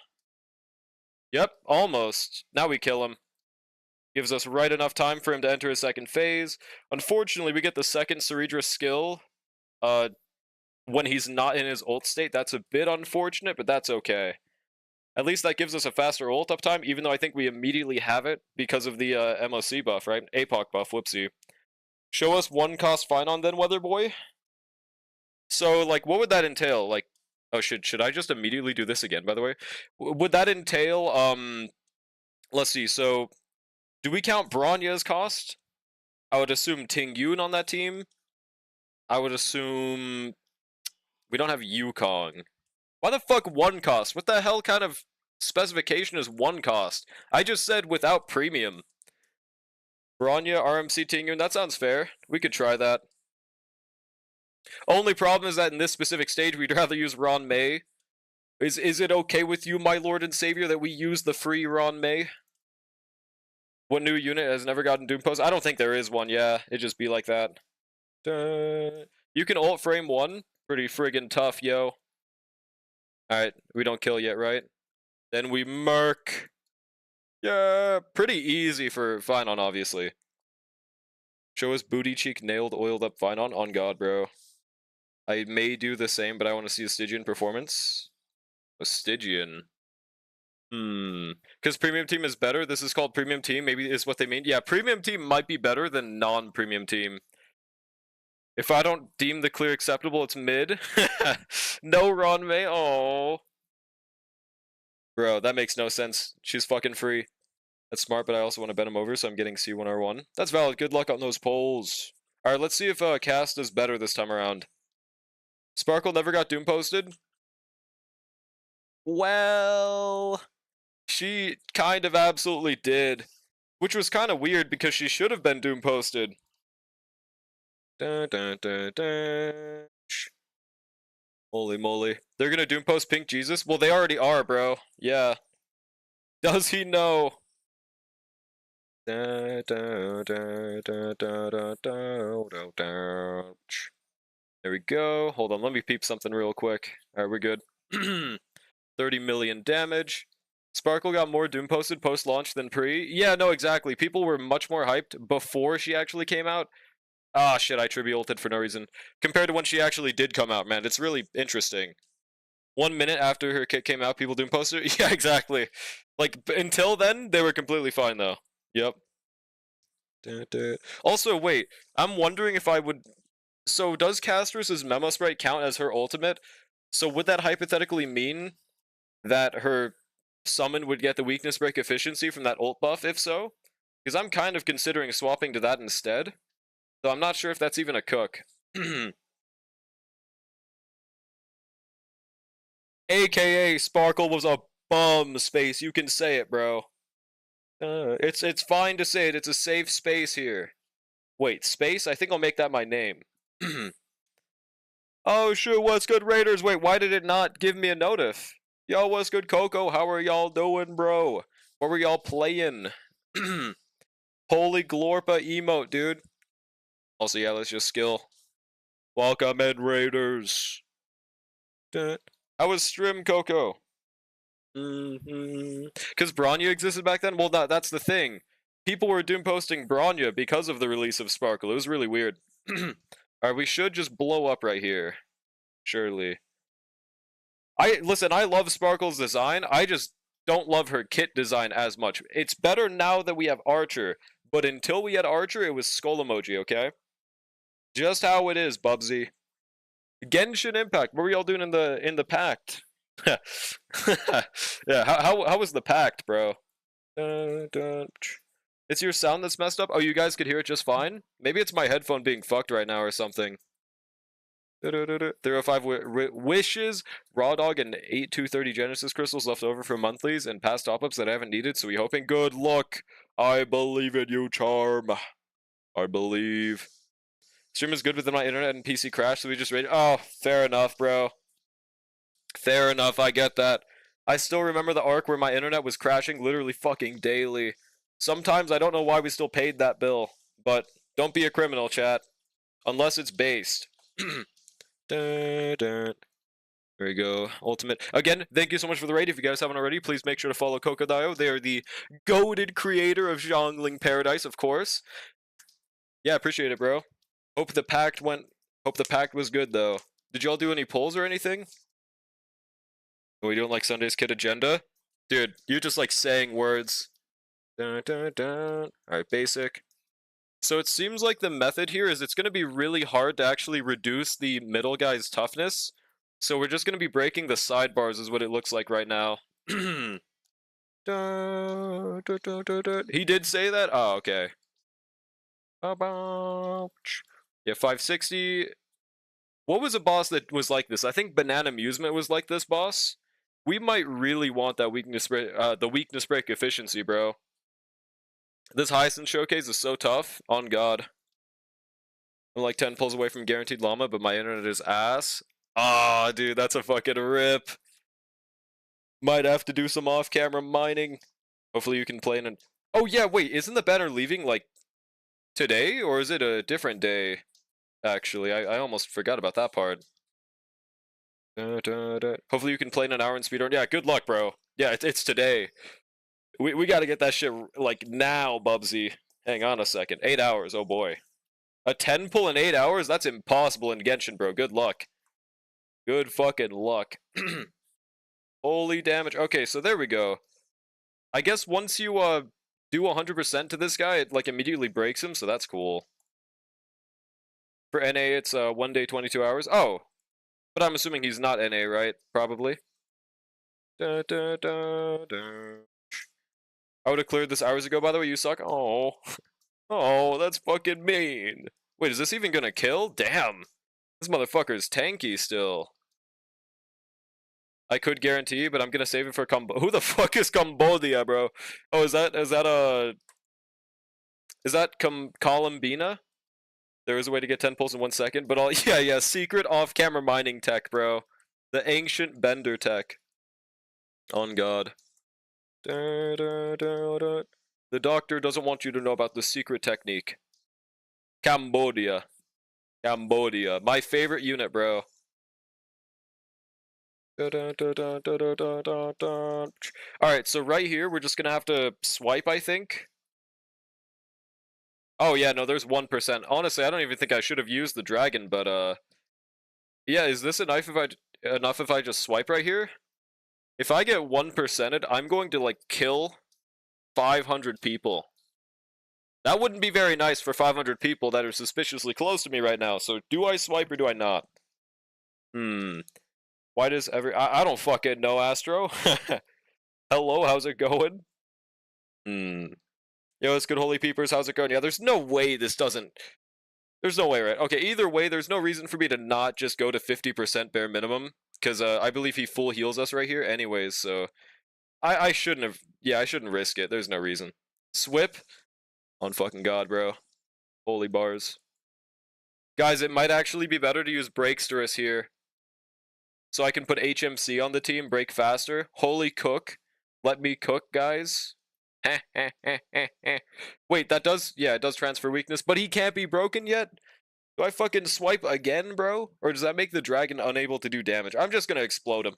Speaker 1: Yep, almost. Now we kill him. Gives us right enough time for him to enter his second phase. Unfortunately, we get the second Ceredra skill when he's not in his ult state. That's a bit unfortunate, but that's okay. At least that gives us a faster ult up time, even though I think we immediately have it because of the MOC buff, right? Apoc buff, whoopsie. Show us 1-cost Fine-On then, Weather Boy? So, like, what would that entail? Like, oh, should I just immediately do this again, by the way? Would that entail, let's see, so... Do we count Bronya's cost? I would assume Ting Yun on that team. I would assume... We don't have Yukong. Why the fuck 1 cost? What the hell kind of specification is 1 cost? I just said without premium. Bronya, RMC Tingyun, that sounds fair. We could try that. Only problem is that in this specific stage, we'd rather use Ron May. Is it okay with you, my lord and savior, that we use the free Ron May? What new unit has never gotten Doom Post? I don't think there is one, yeah. It'd just be like that. You can ult frame one. Pretty friggin' tough, yo. Alright, we don't kill yet, right? Then we murk. Yeah, pretty easy for Finon, obviously. Show us booty cheek nailed oiled up Finon. On God, bro. I may do the same, but I want to see a Stygian performance. A Stygian. Because premium team is better. This is called premium team. Maybe is what they mean. Yeah, premium team might be better than non-premium team. If I don't deem the clear acceptable, it's mid. No Ron May. Oh. Bro, that makes no sense. She's fucking free. That's smart, but I also want to bet him over, so I'm getting C1R1. That's valid. Good luck on those polls. Alright, let's see if Cast is better this time around. Sparkle never got Doom posted? Well, she kind of absolutely did. Which was kind of weird because she should have been Doom posted. Dun, dun, dun, dun. Holy moly. They're gonna Doom post Pink Jesus? Well, they already are, bro. Yeah. Does he know? There we go. Hold on, let me peep something real quick. Alright, we're good. 30 million damage. Sparkle got more Doom posted post-launch than pre. Yeah, no, exactly. People were much more hyped before she actually came out. Ah, shit, I tribute ulted for no reason. Compared to when she actually did come out, man. It's really interesting. 1 minute after her kit came out, people Doom posted. Yeah, exactly. Like, until then, they were completely fine, though. Yep. Also, wait, I'm wondering if I would... So, does Castrus's Memo Sprite count as her ultimate? So, would that hypothetically mean that her summon would get the weakness break efficiency from that ult buff, if so? Because I'm kind of considering swapping to that instead. So I'm not sure if that's even a cook. AKA Sparkle was a bum space. You can say it, bro. It's fine to say it. It's a safe space here. Wait, space? I think I'll make that my name. Oh, shoot, what's good, Raiders? Wait, why did it not give me a notif? Yo, what's good, Coco? How are y'all doing, bro? What were y'all playing? Holy Glorpa emote, dude. Also, yeah, let's just skill. Welcome in, Raiders. How was Strim, Coco? Because Bronya existed back then? Well, that's the thing. People were doom posting Bronya because of the release of Sparkle. It was really weird. Alright, we should just blow up right here. Surely. Listen, I love Sparkle's design. I just don't love her kit design as much. It's better now that we have Archer, but until we had Archer, it was skull emoji, okay? Just how it is, Bubsy. Genshin Impact. What were y'all doing in the pact? Yeah, how was the pact, bro? It's your sound that's messed up? Oh, you guys could hear it just fine? Maybe it's my headphone being fucked right now or something. 305 wishes, Raw Dog, and 8230 Genesis crystals left over from monthlies and past top-ups that I haven't needed, so we hoping. Good luck. I believe in you, Charm. I believe. Stream is good, but then my internet and PC crashed, so we just rated. Oh, fair enough, bro. Fair enough, I get that. I still remember the arc where my internet was crashing literally fucking daily. Sometimes I don't know why we still paid that bill, but don't be a criminal, chat. Unless it's based. There we go. Ultimate. Again, thank you so much for the raid. If you guys haven't already, please make sure to follow Kokodayo. They are the goated creator of Zhongling Paradise, of course. Yeah, appreciate it, bro. Hope the pact was good, though. Did y'all do any polls or anything? Are we doing like Sunday's Kid agenda? Dude, you're just like saying words. Alright, basic. So it seems like the method here is it's going to be really hard to actually reduce the middle guy's toughness. So we're just going to be breaking the sidebars is what it looks like right now. He did say that? Oh, okay. Yeah, 560. What was a boss that was like this? I think Banana Amusement was like this boss. We might really want that weakness break, the weakness break efficiency, bro. This Hyacinth showcase is so tough. On God. I'm like 10 pulls away from guaranteed llama, but my internet is ass. Ah, dude, that's a fucking rip. Might have to do some off-camera mining. Hopefully you can play in an... Oh yeah, wait, isn't the banner leaving, like, today? Or is it a different day? Actually, I almost forgot about that part. Hopefully you can play in an hour in speedrun. Yeah, good luck, bro. Yeah, it's today. We gotta get that shit, like, now, Bubsy. Hang on a second. 8 hours, oh boy. A 10 pull in 8 hours? That's impossible in Genshin, bro. Good luck. Good fucking luck. Holy damage. Okay, so there we go. I guess once you do 100% to this guy, it like immediately breaks him, so that's cool. For NA, it's 1 day, 22 hours. Oh, but I'm assuming he's not NA, right? Probably. Da, da, da, da. I would have cleared this hours ago, by the way. You suck. Oh. Oh, that's fucking mean. Wait, is this even gonna kill? Damn. This motherfucker's tanky still. I could guarantee, but I'm gonna save it for Who the fuck is Cambodia, bro? Oh, is that Columbina? There is a way to get 10 pulls in 1 second, but all yeah, secret off-camera mining tech, bro. The ancient bender tech. On God. The doctor doesn't want you to know about the secret technique. Cambodia. Cambodia. My favorite unit, bro. Alright, so right here, we're just gonna have to swipe, I think. Oh yeah, no, there's 1%. Honestly, I don't even think I should have used the dragon, but yeah, is this enough if I just swipe right here? If I get 1%ed, I'm going to like kill 500 people. That wouldn't be very nice for 500 people that are suspiciously close to me right now. So do I swipe or do I not? Why does I don't fucking know, Astro. Hello, how's it going? Yo, it's good, Holy Peepers. How's it going? Yeah, there's no way this doesn't... There's no way, right? Okay, either way, there's no reason for me to not just go to 50% bare minimum. Because I believe he full heals us right here anyways, so... I shouldn't have... Yeah, I shouldn't risk it. There's no reason. Swip? On fucking God, bro. Holy bars. Guys, it might actually be better to use Breaksterus here. So I can put HMC on the team, break faster. Holy cook. Let me cook, guys. Wait, that does... Yeah, it does transfer weakness, but he can't be broken yet? Do I fucking swipe again, bro? Or does that make the dragon unable to do damage? I'm just gonna explode him.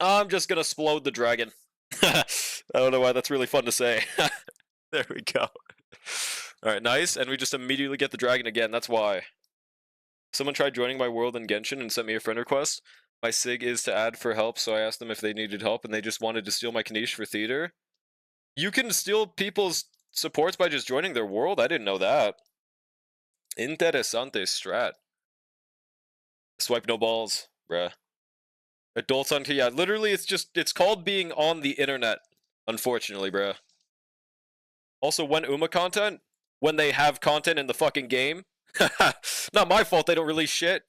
Speaker 1: I'm just gonna explode the dragon. I don't know why that's really fun to say. There we go. Alright, nice. And we just immediately get the dragon again. That's why. Someone tried joining my world in Genshin and sent me a friend request. My SIG is to add for help, so I asked them if they needed help, and they just wanted to steal my Kanish for theater. You can steal people's supports by just joining their world? I didn't know that. Interesante strat. Swipe no balls, bruh. Adults on... Yeah, literally, it's called being on the internet, unfortunately, bruh. Also, when Uma content? When they have content in the fucking game? Not my fault they don't release shit.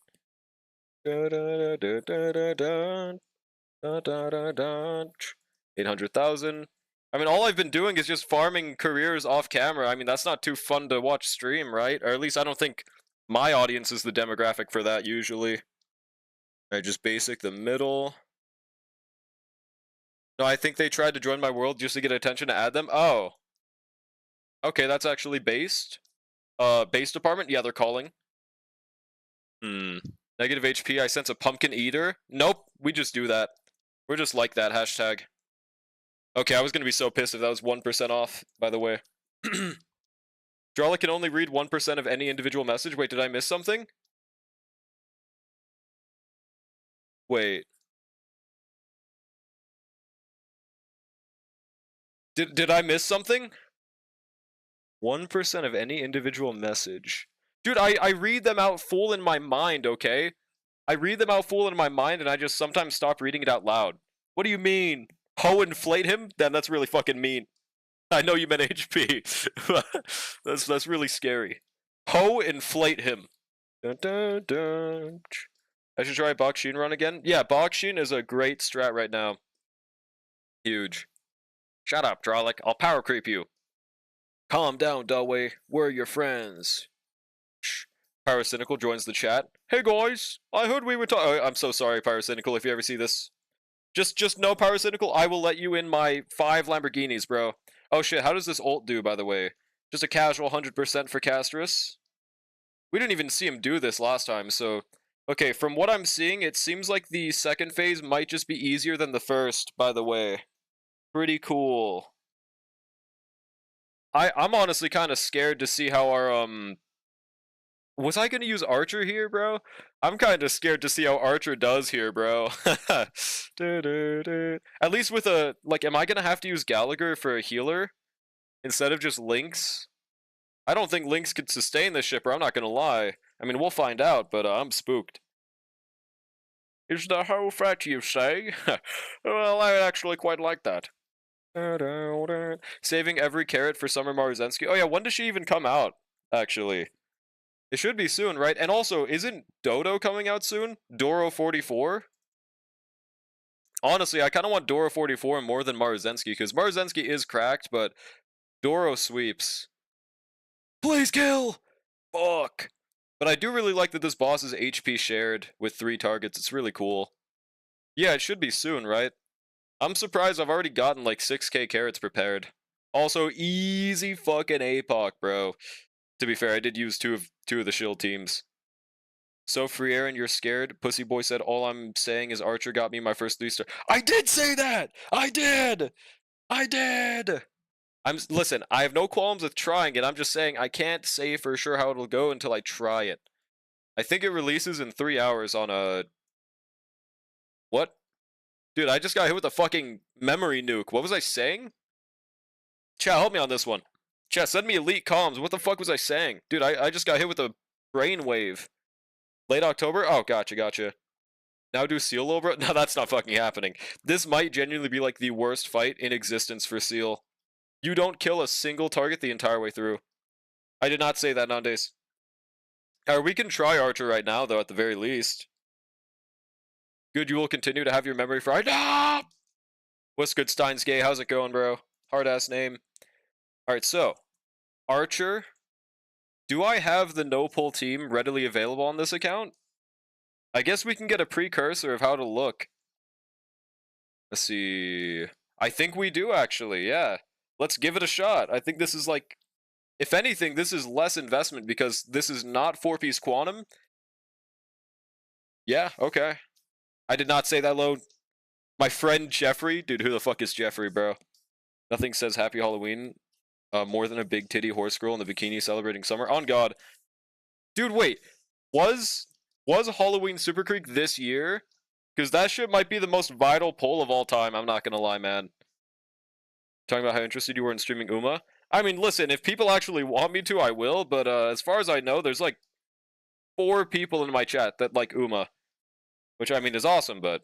Speaker 1: 800,000. I mean, all I've been doing is just farming careers off camera. I mean, that's not too fun to watch stream, right? Or at least I don't think my audience is the demographic for that usually. Alright, just basic the middle. No, I think they tried to join my world just to get attention to add them. Oh. Okay, that's actually based. Base department? Yeah, they're calling. Negative HP, I sense a pumpkin eater. Nope, we just do that. We're just like that, hashtag. Okay, I was gonna be so pissed if that was 1% off, by the way. Drawla can only read 1% of any individual message. Wait, did I miss something? Wait. Did I miss something? 1% of any individual message. Dude, I read them out full in my mind, okay? I read them out full in my mind, and I just sometimes stop reading it out loud. What do you mean? Ho inflate him? Then that's really fucking mean. I know you meant HP. That's really scary. Ho inflate him. Dun, dun, dun. I should try Bakshin run again. Yeah, Bakshin is a great strat right now. Huge. Shut up, Drolic. I'll power creep you. Calm down, Dulway. We're your friends. Shh. Pyrocynical joins the chat. Hey guys, I heard we were talking. Oh, I'm so sorry, Pyrocynical, if you ever see this. Just no Pyrocynical, I will let you in my 5 Lamborghinis, bro. Oh shit, how does this ult do, by the way? Just a casual 100% for Castris? We didn't even see him do this last time, so... Okay, from what I'm seeing, it seems like the second phase might just be easier than the first, by the way. Pretty cool. I'm honestly kind of scared to see how our, Was I gonna use Archer here, bro? I'm kind of scared to see how Archer does here, bro. At least with a... Like, am I gonna have to use Gallagher for a healer? Instead of just Lynx? I don't think Lynx could sustain this ship, or I'm not gonna lie. I mean, we'll find out, but I'm spooked. Is the whole fat, you say? Well, I actually quite like that. Saving every carrot for Summer Marzensky. Oh yeah, when does she even come out, actually? It should be soon, right? And also, isn't Dodo coming out soon? Doro 44? Honestly, I kind of want Doro 44 more than Marzensky, because Marzensky is cracked, but Doro sweeps. Please kill! Fuck! But I do really like that this boss is HP shared with 3 targets. It's really cool. Yeah, it should be soon, right? I'm surprised I've already gotten like 6k carrots prepared. Also, easy fucking Apoc, bro. To be fair, I did use two of the shield teams. So free Aaron, you're scared? Pussy boy said all I'm saying is Archer got me my first 3-star. I did say that! I did! I did! Listen, I have no qualms with trying it. I'm just saying I can't say for sure how it'll go until I try it. I think it releases in 3 hours on a... What? Dude, I just got hit with a fucking memory nuke. What was I saying? Chat, help me on this one. Chat, send me elite comms. What the fuck was I saying? Dude, I just got hit with a brainwave. Late October? Oh, gotcha. Now do Seal over? No, that's not fucking happening. This might genuinely be like the worst fight in existence for Seal. You don't kill a single target the entire way through. I did not say that, Nandes. Alright, we can try Archer right now, though, at the very least. Good, you will continue to have your memory fried. Ah! What's good, Steins Gay? How's it going, bro? Hard-ass name. Alright, so. Archer. Do I have the no-pull team readily available on this account? I guess we can get a precursor of how to look. Let's see. I think we do, actually, yeah. Let's give it a shot. I think this is like... If anything, this is less investment because this is not 4-piece quantum. Yeah, okay. I did not say that low. My friend Jeffrey. Dude, who the fuck is Jeffrey, bro? Nothing says Happy Halloween more than a big titty horse girl in the bikini celebrating summer. On God. Dude, wait. Was Halloween Super Creek this year? Because that shit might be the most vital poll of all time. I'm not gonna lie, man. Talking about how interested you were in streaming Uma. I mean, listen, if people actually want me to, I will, but as far as I know, there's like 4 people in my chat that like Uma. Which, I mean, is awesome, but...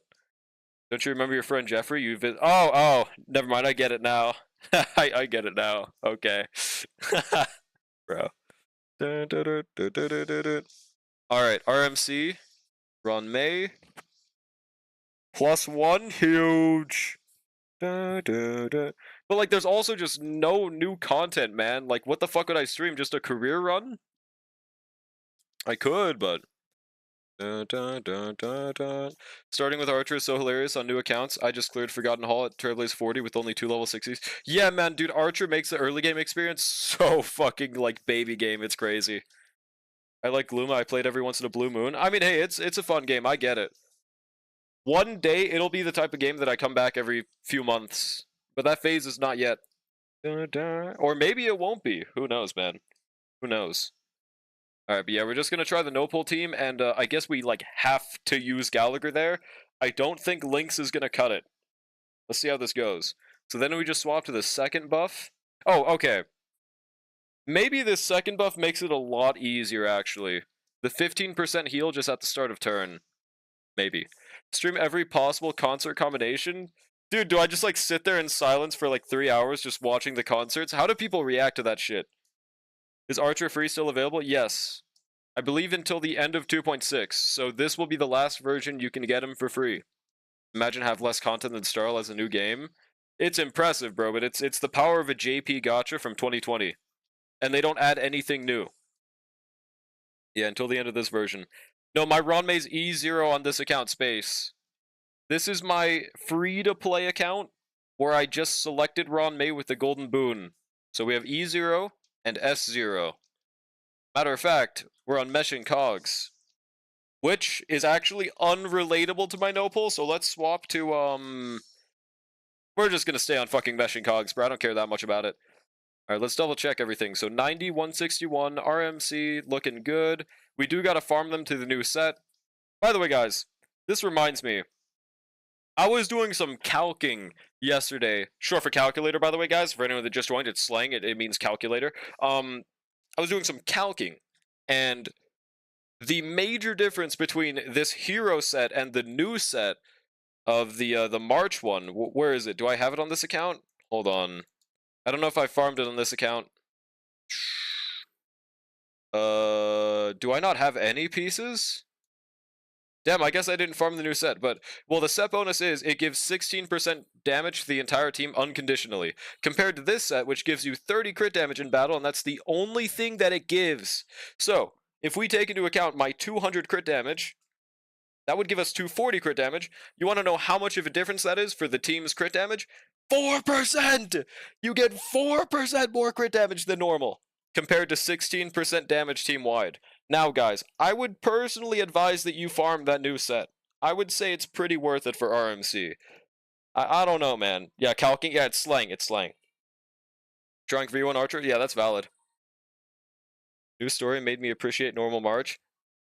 Speaker 1: Don't you remember your friend Jeffrey? Oh, never mind, I get it now. I get it now. Okay. Bro. Alright, RMC. Ron May. +1, huge. But like, there's also just no new content, man. Like, what the fuck would I stream? Just a career run? I could, but... Starting with Archer is so hilarious on new accounts. I just cleared Forgotten Hall at Trailblaze 40 with only 2 level 60s. Yeah, man, dude, Archer makes the early game experience so fucking, like, baby game. It's crazy. I like Gluma. I played every once in a blue moon. I mean, hey, it's a fun game. I get it. One day, it'll be the type of game that I come back every few months. But that phase is not yet. Or maybe it won't be. Who knows, man? Who knows? Alright, but yeah, we're just gonna try the no-pull team, and I guess we, like, have to use Gallagher there. I don't think Lynx is gonna cut it. Let's see how this goes. So then we just swap to the second buff. Oh, okay. Maybe this second buff makes it a lot easier, actually. The 15% heal just at the start of turn. Maybe. Stream every possible concert combination? Dude, do I just, like, sit there in silence for, like, 3 hours just watching the concerts? How do people react to that shit? Is Archer Free still available? Yes. I believe until the end of 2.6, so this will be the last version you can get him for free. Imagine have less content than Starl as a new game. It's impressive, bro, but it's the power of a JP Gotcha from 2020. And they don't add anything new. Yeah, until the end of this version. No, my Ronmay's E0 on this account space. This is my free-to-play account where I just selected Ron May with the golden boon. So we have E0 and S0. Matter of fact, we're on Meshing Cogs, which is actually unrelatable to my no-pull, so let's swap to, we're just gonna stay on fucking Meshing Cogs, bro. I don't care that much about it. Alright, let's double check everything. So 90, 161, RMC, looking good. We do gotta farm them to the new set. By the way, guys, this reminds me. I was doing some calking yesterday. Short for calculator, by the way, guys. For anyone that just joined, it's slang. It means calculator. I was doing some calking, and the major difference between this hero set and the new set of the March one, where is it? Do I have it on this account? Hold on. I don't know if I farmed it on this account. Do I not have any pieces? Damn, I guess I didn't farm the new set, but, well, the set bonus is, it gives 16% damage to the entire team unconditionally, compared to this set, which gives you 30 crit damage in battle, and that's the only thing that it gives. So, if we take into account my 200 crit damage, that would give us 240 crit damage. You want to know how much of a difference that is for the team's crit damage? 4%! You get 4% more crit damage than normal, compared to 16% damage team-wide. Now, guys, I would personally advise that you farm that new set. I would say it's pretty worth it for RMC. I don't know, man. Yeah, calking, yeah, it's slang, it's slang. Drawing V1 Archer? Yeah, that's valid. New story made me appreciate normal March.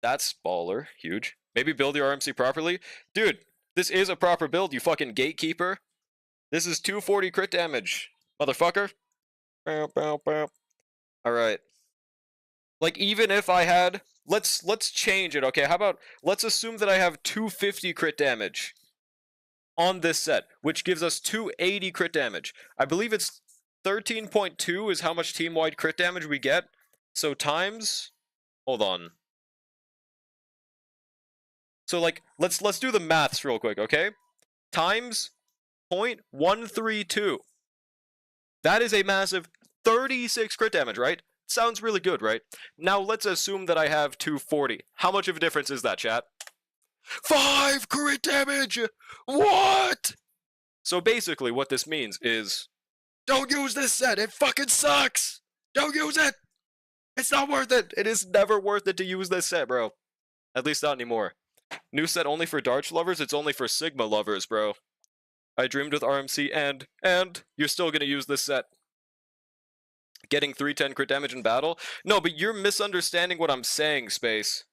Speaker 1: That's baller, huge. Maybe build your RMC properly. Dude, this is a proper build, you fucking gatekeeper. This is 240 crit damage, motherfucker. Alright. Like, even if I had, let's change it, okay? How about, let's assume that I have 250 crit damage on this set, which gives us 280 crit damage. I believe it's 13.2 is how much team-wide crit damage we get. So times, hold on. So, like, let's do the maths real quick, okay? Times 0.132. That is a massive 36 crit damage, right? Sounds really good, right? Now let's assume that I have 240. How much of a difference is that, chat? 5 crit damage! What? So basically what this means is, don't use this set, it fucking sucks! Don't use it! It's not worth it! It is never worth it to use this set, bro. At least not anymore. New set only for Darch lovers, it's only for Sigma lovers, bro. I dreamed with RMC and you're still gonna use this set. Getting 310 crit damage in battle? No, but you're misunderstanding what I'm saying, Space.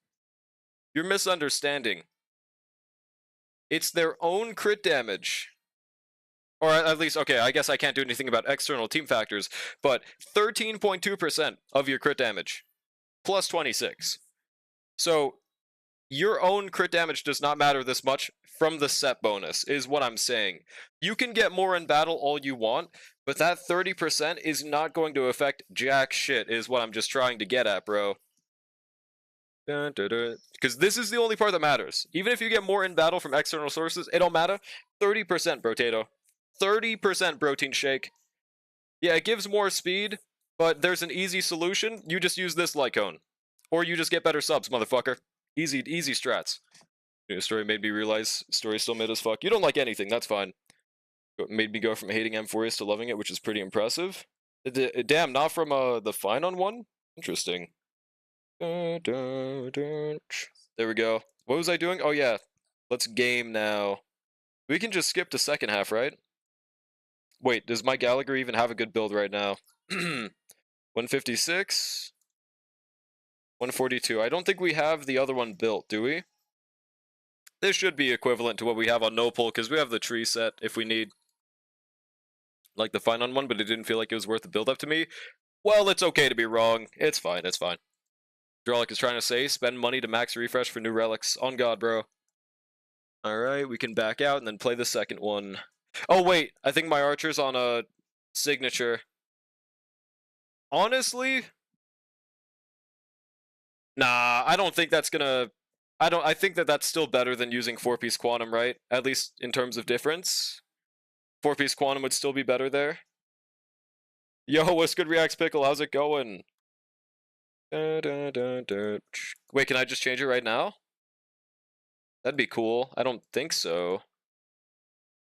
Speaker 1: You're misunderstanding. It's their own crit damage. Or at least, okay, I guess I can't do anything about external team factors, but 13.2% of your crit damage. Plus 26. So, your own crit damage does not matter this much from the set bonus, is what I'm saying. You can get more in battle all you want, but that 30% is not going to affect jack shit, is what I'm just trying to get at, bro. Because this is the only part that matters. Even if you get more in battle from external sources, it don't matter. 30%, Brotato. 30% Protein Shake. Yeah, it gives more speed, but there's an easy solution. You just use this light cone. Or you just get better subs, motherfucker. Easy strats. New story made me realize story still mid as fuck. You don't like anything, that's fine. It made me go from hating Amphorius to loving it, which is pretty impressive. Damn, not from the fine on one? Interesting. There we go. What was I doing? Oh yeah. Let's game now. We can just skip to second half, right? Wait, does my Gallagher even have a good build right now? 156. 142. I don't think we have the other one built, do we? This should be equivalent to what we have on no pull, because we have the tree set if we need. Like the fine on one, but it didn't feel like it was worth the build up to me. Well, it's okay to be wrong. It's fine, it's fine. Drolic is trying to say, spend money to max refresh for new relics. On God, bro. Alright, we can back out and then play the second one. Oh, wait. I think my archer's on a signature. Honestly? Nah, I don't think that's gonna... I think that that's still better than using 4-piece quantum, right? At least in terms of difference. 4-piece quantum would still be better there. Yo, what's good, Reacts Pickle? How's it going? Wait, can I just change it right now? That'd be cool. I don't think so.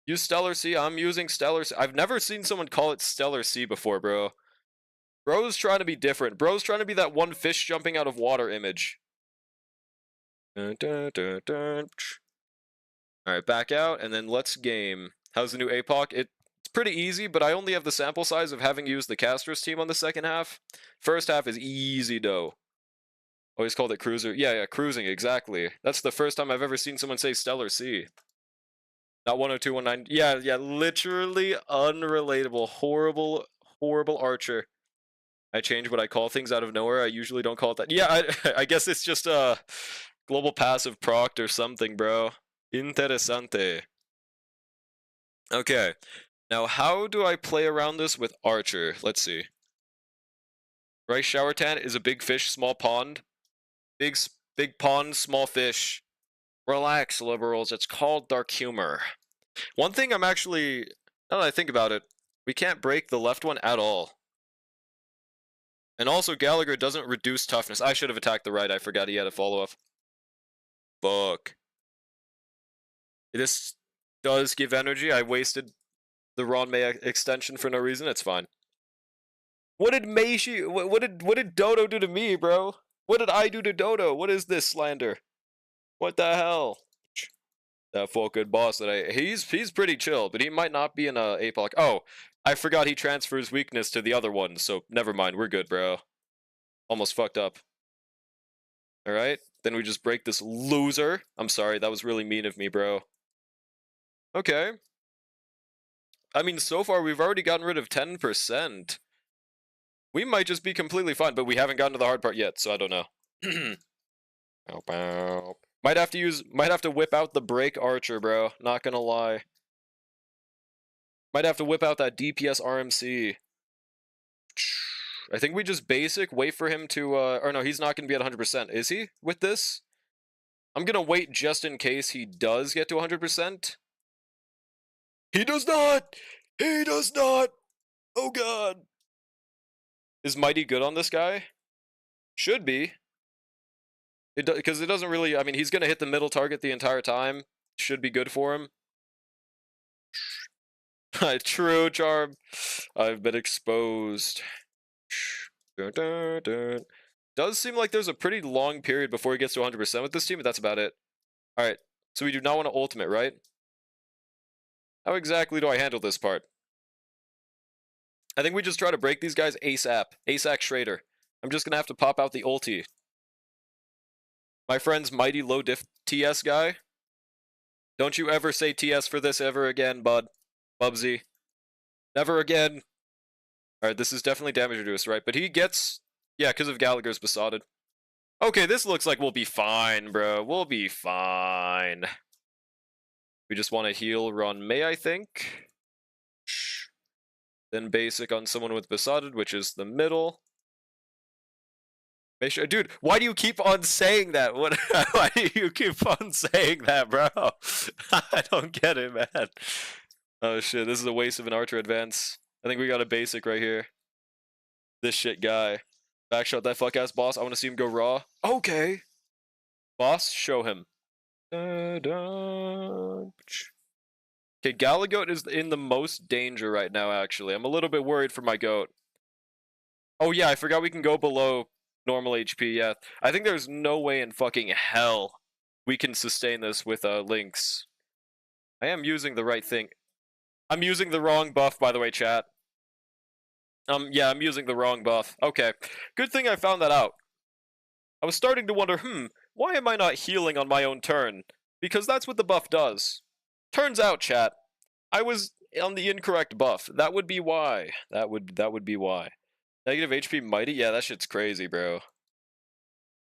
Speaker 1: Use Stellar C. I'm using Stellar C. I've never seen someone call it Stellar C before, bro. Bro's trying to be different. Bro's trying to be that one fish jumping out of water image. Alright, back out, and then let's game. How's the new Apoc? It's pretty easy, but I only have the sample size of having used the Castros team on the second half. First half is easy, though. Always called it cruiser. Yeah, cruising, exactly. That's the first time I've ever seen someone say Stellar C. Not 10219. Yeah, literally unrelatable. Horrible, horrible archer. I change what I call things out of nowhere. I usually don't call it that. Yeah, I guess it's just a global passive proc or something, bro. Interesante. Okay. Now, how do I play around this with archer? Let's see. Rice shower tan is a big fish, small pond. Big pond, small fish. Relax, liberals. It's called dark humor. One thing I'm actually, now that I think about it, we can't break the left one at all. And also, Gallagher doesn't reduce toughness. I should have attacked the right. I forgot he had a follow-up. Fuck. This does give energy. I wasted the Ron May extension for no reason. It's fine. What did Meishi? What did Dodo do to me, bro? What did I do to Dodo? What is this slander? What the hell? That fucking boss that he's pretty chill, but he might not be in a Apoc. Oh, I forgot he transfers weakness to the other one, so never mind. We're good, bro. Almost fucked up. Alright, then we just break this loser. I'm sorry, that was really mean of me, bro. Okay. I mean, so far we've already gotten rid of 10%. We might just be completely fine, but we haven't gotten to the hard part yet, so I don't know. Might have to whip out the break archer, bro. Not gonna lie. Might have to whip out that DPS RMC. I think we just basic, wait for him to, or no, he's not gonna be at 100%, is he, with this? I'm gonna wait just in case he does get to 100%. He does not! He does not! Oh god! Is Mighty good on this guy? Should be. Because it doesn't really, I mean, he's gonna hit the middle target the entire time. Should be good for him. True, Charm. I've been exposed. Does seem like there's a pretty long period before he gets to 100% with this team, but that's about it. Alright, so we do not want to ultimate, right? How exactly do I handle this part? I think we just try to break these guys ASAP. ASAC Schrader. I'm just gonna have to pop out the ulti. My friend's mighty low diff TS guy. Don't you ever say TS for this ever again, bud. Bubsy. Never again. Alright, this is definitely damage reduced, right? But he gets... Yeah, because of Gallagher's Besotted. Okay, this looks like we'll be fine, bro. We'll be fine. We just want to heal Ron May, I think. Then basic on someone with Besotted, which is the middle. Make sure, dude, why do you keep on saying that? What? Why do you keep on saying that, bro? I don't get it, man. Oh shit, this is a waste of an archer advance. I think we got a basic right here. This shit guy. Backshot that fuck ass boss. I want to see him go raw. Okay. Boss, show him. Okay, Galagoat is in the most danger right now, actually. I'm a little bit worried for my goat. Oh yeah, I forgot we can go below normal HP, yeah. I think there's no way in fucking hell we can sustain this with Lynx. I am using the right thing. I'm using the wrong buff, by the way, chat. Yeah, I'm using the wrong buff. Okay, good thing I found that out. I was starting to wonder, why am I not healing on my own turn? Because that's what the buff does. Turns out, chat, I was on the incorrect buff. That would be why. That would be why. Negative HP Mighty? Yeah, that shit's crazy, bro.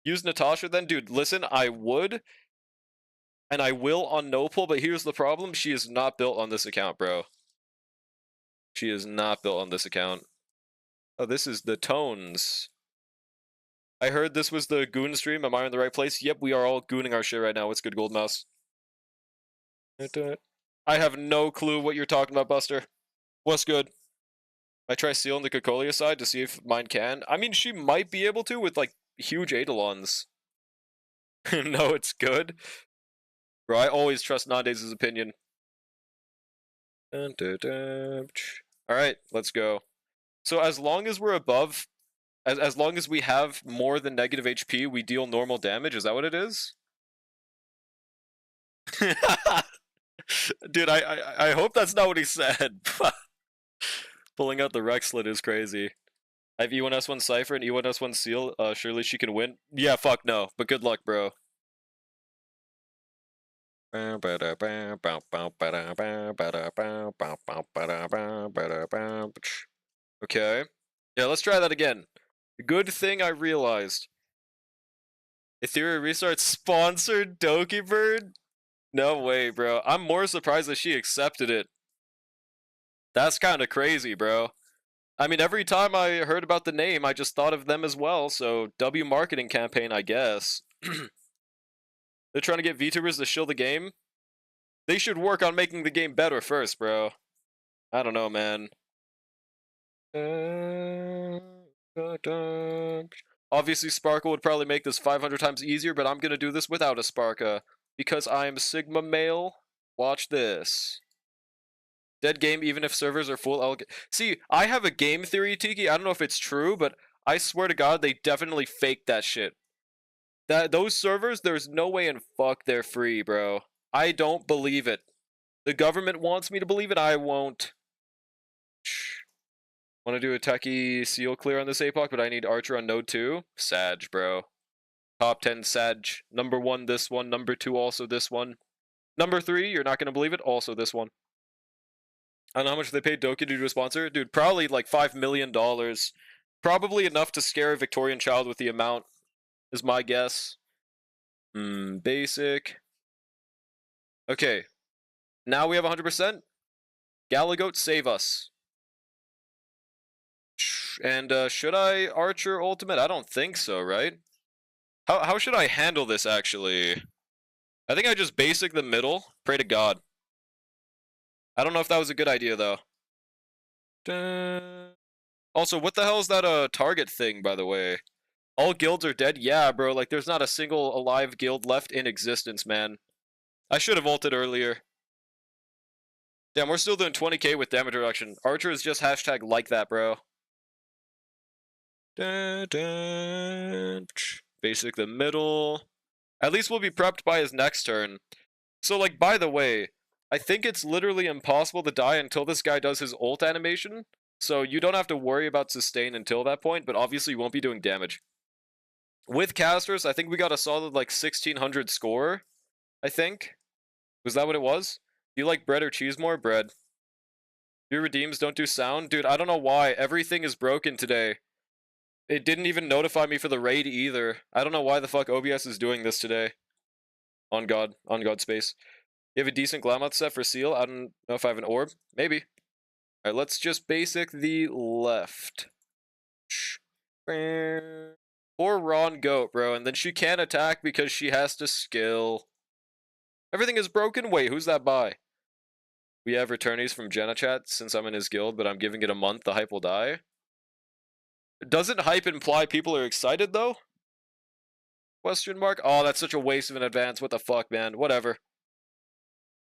Speaker 1: Use Natasha then? Dude, listen, I would. And I will on no pull, but here's the problem. She is not built on this account, bro. She is not built on this account. Oh, this is the tones. I heard this was the goon stream. Am I in the right place? Yep, we are all gooning our shit right now. What's good, Gold Mouse? I have no clue what you're talking about, Buster. What's good? I try sealing the Cocolia side to see if mine can. I mean, she might be able to with, like, huge Eidolons. No, it's good. Bro, I always trust Nande's opinion. Alright, let's go. So as long as we're above, as long as we have more than negative HP, we deal normal damage. Is that what it is? Dude, I hope that's not what he said. Pulling out the Rexlet is crazy. I have E1S1 Cypher and E1S1 Seal. Surely she can win. Yeah, fuck no. But good luck, bro. Okay. Yeah, let's try that again. Good thing I realized. Ethereum Restart sponsored Doki Bird? No way, bro. I'm more surprised that she accepted it. That's kind of crazy, bro. I mean, every time I heard about the name, I just thought of them as well, so W marketing campaign, I guess. They're trying to get VTubers to shill the game? They should work on making the game better first, bro. I don't know, man. Obviously, Sparkle would probably make this 500 times easier, but I'm gonna do this without a Sparka. Because I am Sigma male. Watch this. Dead game even if servers are full. See, I have a game theory, Tiki. I don't know if it's true, but I swear to God, they definitely faked that shit. Those servers, there's no way in fuck they're free, bro. I don't believe it. The government wants me to believe it, I won't. Want to do a techie seal clear on this Apoc, but I need Archer on node 2? Sag, bro. Top 10 Sag. Number 1, this one. Number 2, also this one. Number 3, you're not going to believe it, also this one. I don't know how much they paid Doki to do a sponsor. Dude, probably like $5 million. Probably enough to scare a Victorian child with the amount, is my guess. Basic. Okay. Now we have 100%. Galagoat, save us. And should I Archer Ultimate? I don't think so, right? How should I handle this, actually? I think I just basic the middle. Pray to God. I don't know if that was a good idea, though. Also, what the hell is that target thing, by the way? All guilds are dead? Yeah, bro, like, there's not a single alive guild left in existence, man. I should have ulted earlier. Damn, we're still doing 20k with damage reduction. Archer is just hashtag like that, bro. Basic the middle. At least we'll be prepped by his next turn. So, like, by the way, I think it's literally impossible to die until this guy does his ult animation. So you don't have to worry about sustain until that point, but obviously you won't be doing damage. With casters, I think we got a solid, like, 1600 score, I think. Was that what it was? Do you like bread or cheese more? Bread. Your redeems don't do sound? Dude, I don't know why. Everything is broken today. It didn't even notify me for the raid either. I don't know why the fuck OBS is doing this today. On God space. You have a decent Glamoth set for Seal? I don't know if I have an orb. Maybe. Alright, let's just basic the left. Or Ron Goat, bro. And then she can't attack because she has to skill. Everything is broken? Wait, who's that by? We have returnees from Jenna chat since I'm in his guild, but I'm giving it a month. The hype will die. Doesn't hype imply people are excited, though? Question mark? Oh, that's such a waste of an advance. What the fuck, man? Whatever.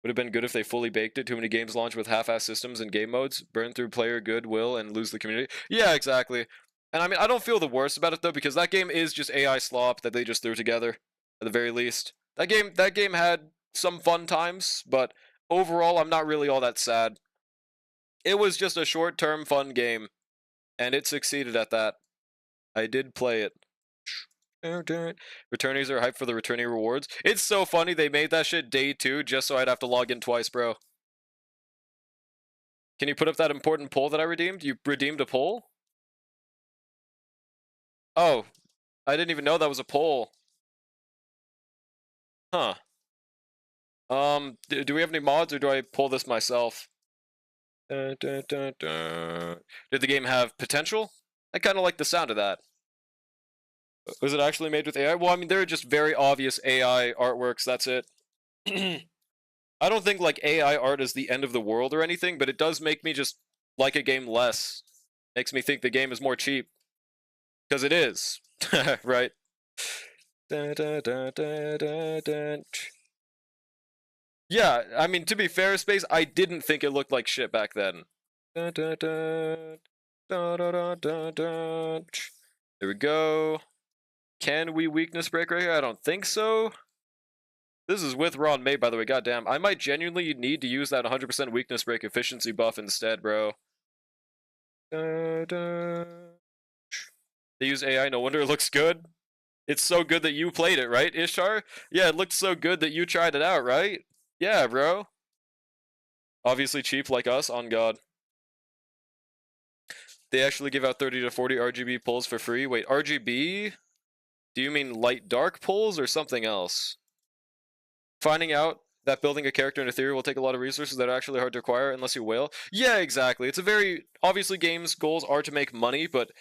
Speaker 1: Would have been good if they fully baked it. Too many games launch with half-ass systems and game modes. Burn through player goodwill and lose the community. Yeah, exactly. And I mean, I don't feel the worst about it, though, because that game is just AI slop that they just threw together, at the very least. That game had some fun times, but overall, I'm not really all that sad. It was just a short-term fun game, and it succeeded at that. I did play it. Returnees are hyped for the returnee rewards. It's so funny they made that shit day 2 just so I'd have to log in twice, bro. Can you put up that important poll that I redeemed? You redeemed a poll? Oh, I didn't even know that was a poll. Huh. Do we have any mods or do I pull this myself? Did the game have potential? I kind of like the sound of that. Was it actually made with AI? Well, I mean, there are just very obvious AI artworks, that's it. I don't think like AI art is the end of the world or anything, but it does make me just like a game less. Makes me think the game is more cheap. Because it is. Right? Yeah, I mean, to be fair, Space, I didn't think it looked like shit back then. There we go. Can we weakness break right here? I don't think so. This is with Ron May, by the way. Goddamn, I might genuinely need to use that 100% weakness break efficiency buff instead, bro. They use AI, no wonder it looks good. It's so good that you played it, right, Ishtar? Yeah, it looked so good that you tried it out, right? Yeah, bro. Obviously cheap like us, on God. They actually give out 30 to 40 RGB pulls for free. Wait, RGB? Do you mean light dark pulls or something else? Finding out that building a character in Ethereum will take a lot of resources that are actually hard to acquire unless you whale. Yeah, exactly. It's a very obviously games goals are to make money, but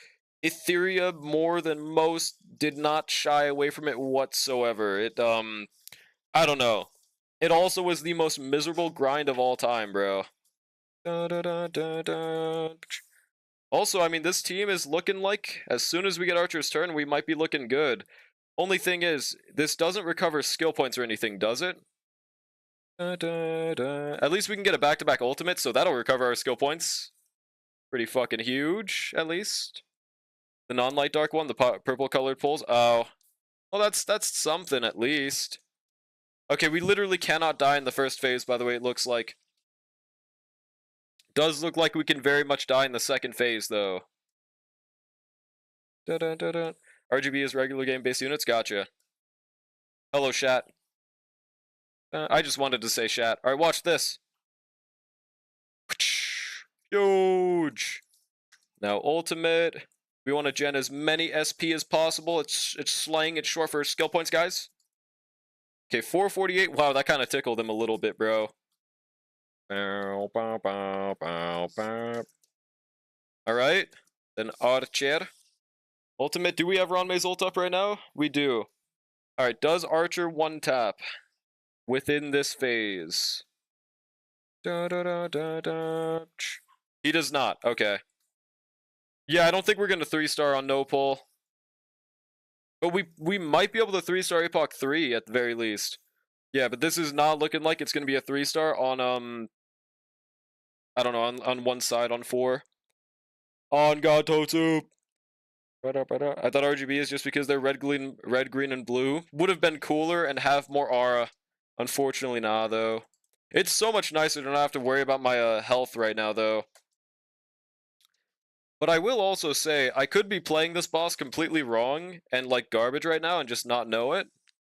Speaker 1: Ethereum more than most did not shy away from it whatsoever. It I don't know. It also was the most miserable grind of all time, bro. Also, I mean, this team is looking like as soon as we get Archer's turn, we might be looking good. Only thing is, this doesn't recover skill points or anything, does it? At least we can get a back-to-back ultimate, so that'll recover our skill points. Pretty fucking huge, at least. The non-light dark one, the purple-colored pulls. Oh, well, that's something at least. Okay, we literally cannot die in the first phase. By the way, it looks like. Does look like we can very much die in the second phase, though. RGB is regular game-based units. Gotcha. Hello, chat. I just wanted to say chat. All right, watch this. Huge. Now ultimate. We want to gen as many SP as possible. It's slang. It's short for skill points, guys. Okay, 448. Wow, that kind of tickled him a little bit, bro. All right. Then Archer. Ultimate. Do we have Ranmei's ult up right now? We do. All right. Does Archer one tap within this phase? He does not. Okay. Yeah, I don't think we're gonna 3-star on no pull. But we might be able to 3-star Apoc 3 at the very least. Yeah, but this is not looking like it's gonna be a 3-star on I don't know, on one side on 4. On God Totsu. I thought RGB is just because they're red, green, and blue. Would have been cooler and have more aura. Unfortunately, nah, though. It's so much nicer to not have to worry about my health right now, though. But I will also say, I could be playing this boss completely wrong and like garbage right now and just not know it.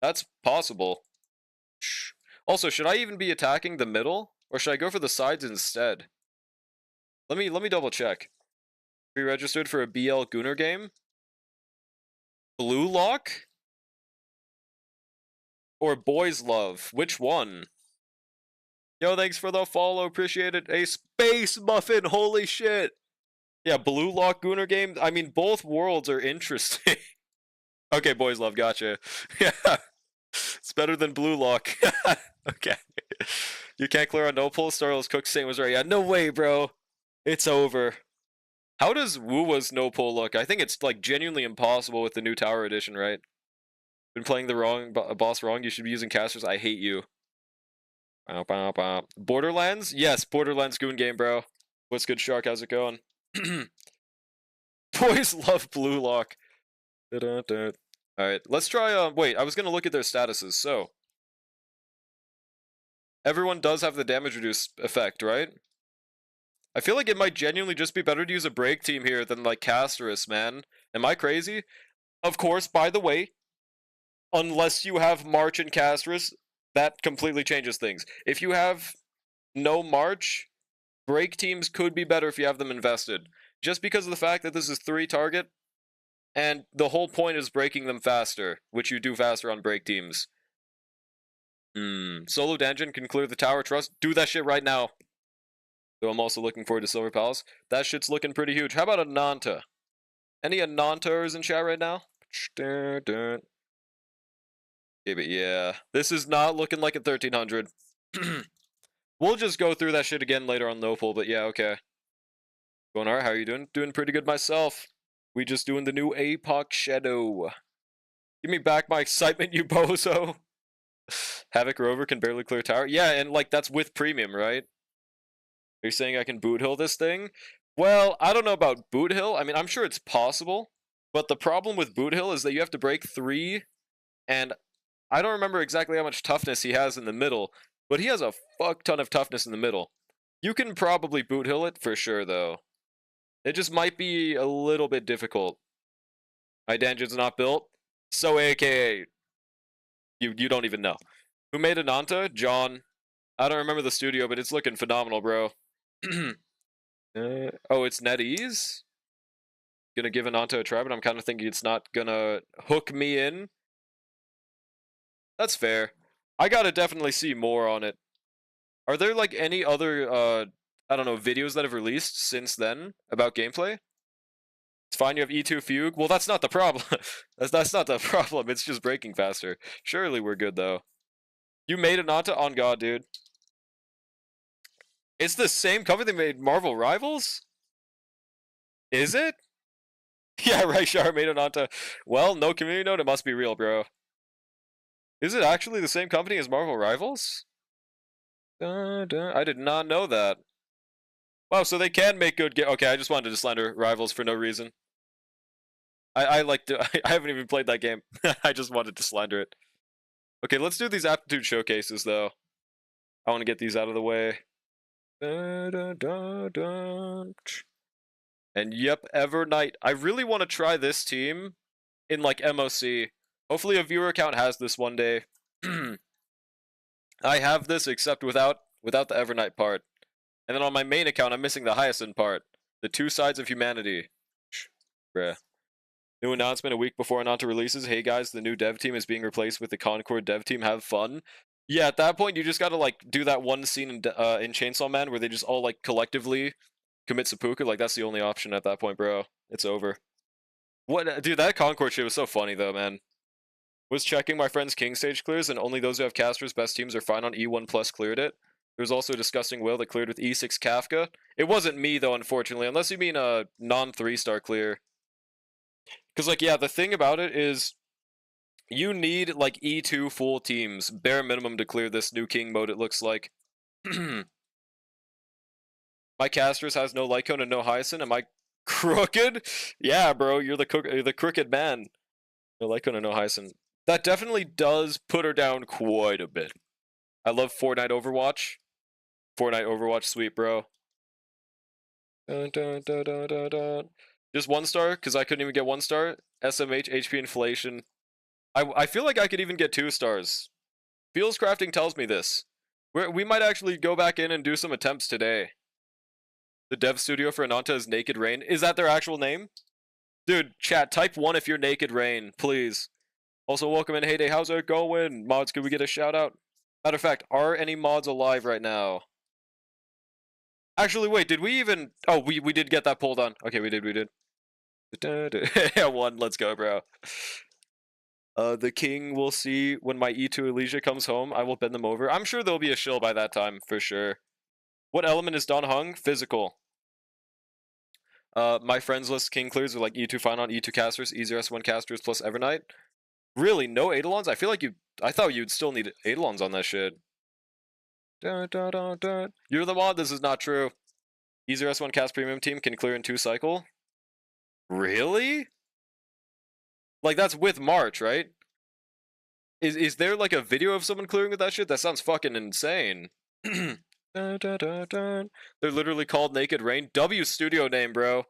Speaker 1: That's possible. Also, should I even be attacking the middle? Or should I go for the sides instead? Let me double check. Pre-registered for a BL Gunner game? Blue Lock? Or Boys Love? Which one? Yo, thanks for the follow. Appreciate it. A Space Muffin. Holy shit. Yeah, Blue Lock Gunner game. I mean, both worlds are interesting. Okay, Boys Love. Gotcha. Yeah. It's better than Blue Lock. Okay. You can't clear on no pull. Starless Cook Saint was right. Yeah, no way, bro. It's over. How does Woowa's no pull look? I think it's like genuinely impossible with the new Tower Edition, right? Been playing the wrong boss wrong. You should be using casters. I hate you. Borderlands? Yes, Borderlands Goon game, bro. What's good, Shark? How's it going? Boys love Blue Lock. Alright, let's try, wait, I was gonna look at their statuses, so. Everyone does have the damage reduce effect, right? I feel like it might genuinely just be better to use a break team here than, like, Casterus, man. Am I crazy? Of course, by the way, unless you have March and Casterus, that completely changes things. If you have no March, break teams could be better if you have them invested. Just because of the fact that this is 3 target, and the whole point is breaking them faster, which you do faster on break teams. Solo Dungeon can clear the tower. Trust. Do that shit right now. Though I'm also looking forward to Silver Palace. That shit's looking pretty huge. How about Ananta? Any Anantars in chat right now? Okay, but yeah. This is not looking like a 1300. We'll just go through that shit again later on Lopal, but yeah, okay. Bonar, how are you doing? Doing pretty good myself. We just doing the new Apoc Shadow. Give me back my excitement, you bozo. Havoc Rover can barely clear tower. Yeah, and like that's with premium, right? Are you saying I can boot hill this thing? Well, I don't know about boot hill. I mean, I'm sure it's possible, but the problem with boot hill is that you have to break 3, and I don't remember exactly how much toughness he has in the middle, but he has a fuck ton of toughness in the middle. You can probably boot hill it for sure, though. It just might be a little bit difficult. My dungeon's not built, so AKA, you don't even know. Who made Ananta? John. I don't remember the studio, but it's looking phenomenal, bro. Oh, it's NetEase? Gonna give Ananta a try, but I'm kind of thinking it's not gonna hook me in. That's fair. I gotta definitely see more on it. Are there like any other I don't know, videos that have released since then about gameplay? It's fine, you have E2 Fugue. Well, that's not the problem. that's not the problem. It's just breaking faster. Surely we're good though. You made Ananta? On God, dude. It's the same company that made Marvel Rivals? Is it? Yeah, right, Shar made Ananta. Well, no community note, it must be real, bro. Is it actually the same company as Marvel Rivals? I did not know that. Wow, so they can make good games. Okay, I just wanted to slander Rivals for no reason. I like to. I haven't even played that game. I just wanted to slander it. Okay, let's do these aptitude showcases though. I want to get these out of the way. And yep, Evernight. I really want to try this team in like MOC. Hopefully a viewer account has this one day. I have this except without the Evernight part. And then on my main account, I'm missing the Hyacinth part. The two sides of humanity. Bruh. New announcement a week before Ananta releases. Hey guys, the new dev team is being replaced with the Concord dev team. Have fun. Yeah, at that point, you just gotta like do that one scene in Chainsaw Man where they just all like collectively commit seppuku. Like that's the only option at that point, bro. It's over. What, dude? That Concord shit was so funny though, man. Was checking my friend's king stage clears, and only those who have casters best teams are fine on E1 plus cleared it. There was also a disgusting whale that cleared with E6 Kafka. It wasn't me though, unfortunately, unless you mean a non 3-star clear. Because like yeah, the thing about it is you need like E2 full teams, bare minimum, to clear this new king mode, it looks like. My casters has no light cone and no hyacinth. Am I crooked? Yeah, bro, you're the crooked man. No light cone and no hyacinth. That definitely does put her down quite a bit. I love Fortnite Overwatch. Fortnite Overwatch, sweet, bro. Dun, dun, dun, dun, dun, dun. Just 1-star, because I couldn't even get 1-star. SMH, HP inflation. I feel like I could even get 2 stars. Feels Crafting tells me this. We might actually go back in and do some attempts today. The dev studio for Ananta is Naked Rain. Is that their actual name? Dude, chat, type 1 if you're Naked Rain, please. Also, welcome in. Hey, how's it going? Mods, could we get a shout out? Matter of fact, are any mods alive right now? Actually, wait, did we even... Oh, we did get that poll done. Okay, we did. Yeah, 1, let's go, bro. The king will see when my E2 Elysia comes home. I will bend them over. I'm sure there'll be a shill by that time, for sure. What element is Don Hung? Physical. My friends list king clears are like E2 Finon, E2 casters, easier S1 casters plus Evernight. Really, no Eidolons? I feel like I thought you'd still need Eidolons on that shit. Dun, dun, dun, dun. You're the mod, this is not true. Easier S1 cast premium team can clear in 2 cycle. Really? Like that's with March, right? Is there like a video of someone clearing with that shit? That sounds fucking insane. Dun, dun, dun, dun. They're literally called Naked Rain. W studio name, bro.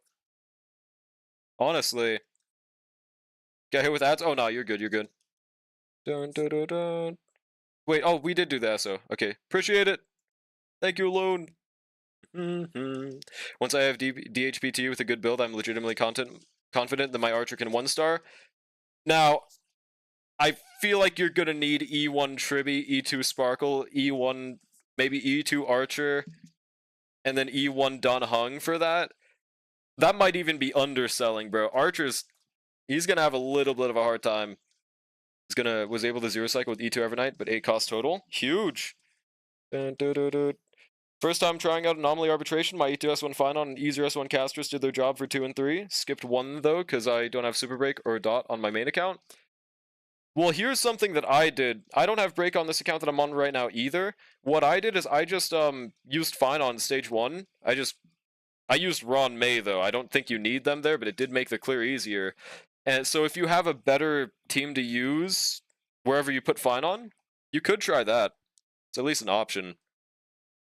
Speaker 1: Honestly. Got hit with ads? Oh no, you're good, you're good. Dun, dun, dun, dun. Wait, oh, we did do the SO. Okay, appreciate it. Thank you, Loon. Once I have DHPT with a good build, I'm legitimately confident that my archer can 1-star. Now, I feel like you're gonna need E1 Tribby, E2 Sparkle, E1, maybe E2 Archer, and then E1 Don Hung for that. That might even be underselling, bro. Archer's, he's gonna have a little bit of a hard time. Was able to 0 cycle with E2 Evernight, but 8 cost total. Huge. Dun, dun, dun, dun. First time trying out Anomaly Arbitration, my E2S1 Final and E0S1 casters did their job for 2 and 3. Skipped 1 though, because I don't have Super Break or Dot on my main account. Well, here's something that I did. I don't have Break on this account that I'm on right now either. What I did is I just used Fine on stage 1. I used Ron May though. I don't think you need them there, but it did make the clear easier. And so if you have a better team to use wherever you put Fine on, you could try that. It's at least an option.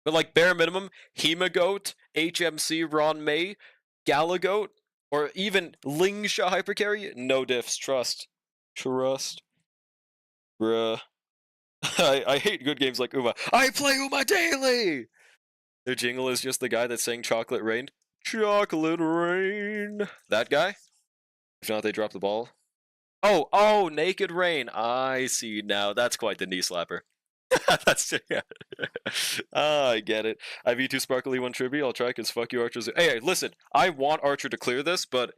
Speaker 1: But like bare minimum, Hemagoat, HMC, Ron May, Galagoat, or even Lingsha Hypercarry, no diffs, trust. Trust. Bruh. I hate good games like Uma. I play Uma daily! Their jingle is just the guy that sang Chocolate Rain. Chocolate Rain. That guy? If not, they drop the ball. Oh, Naked Rain. I see now. That's quite the knee slapper. That's yeah. I get it. I have E2 Sparkle E1 Tribute. I'll try because fuck you, Archers. Hey, listen. I want Archer to clear this, but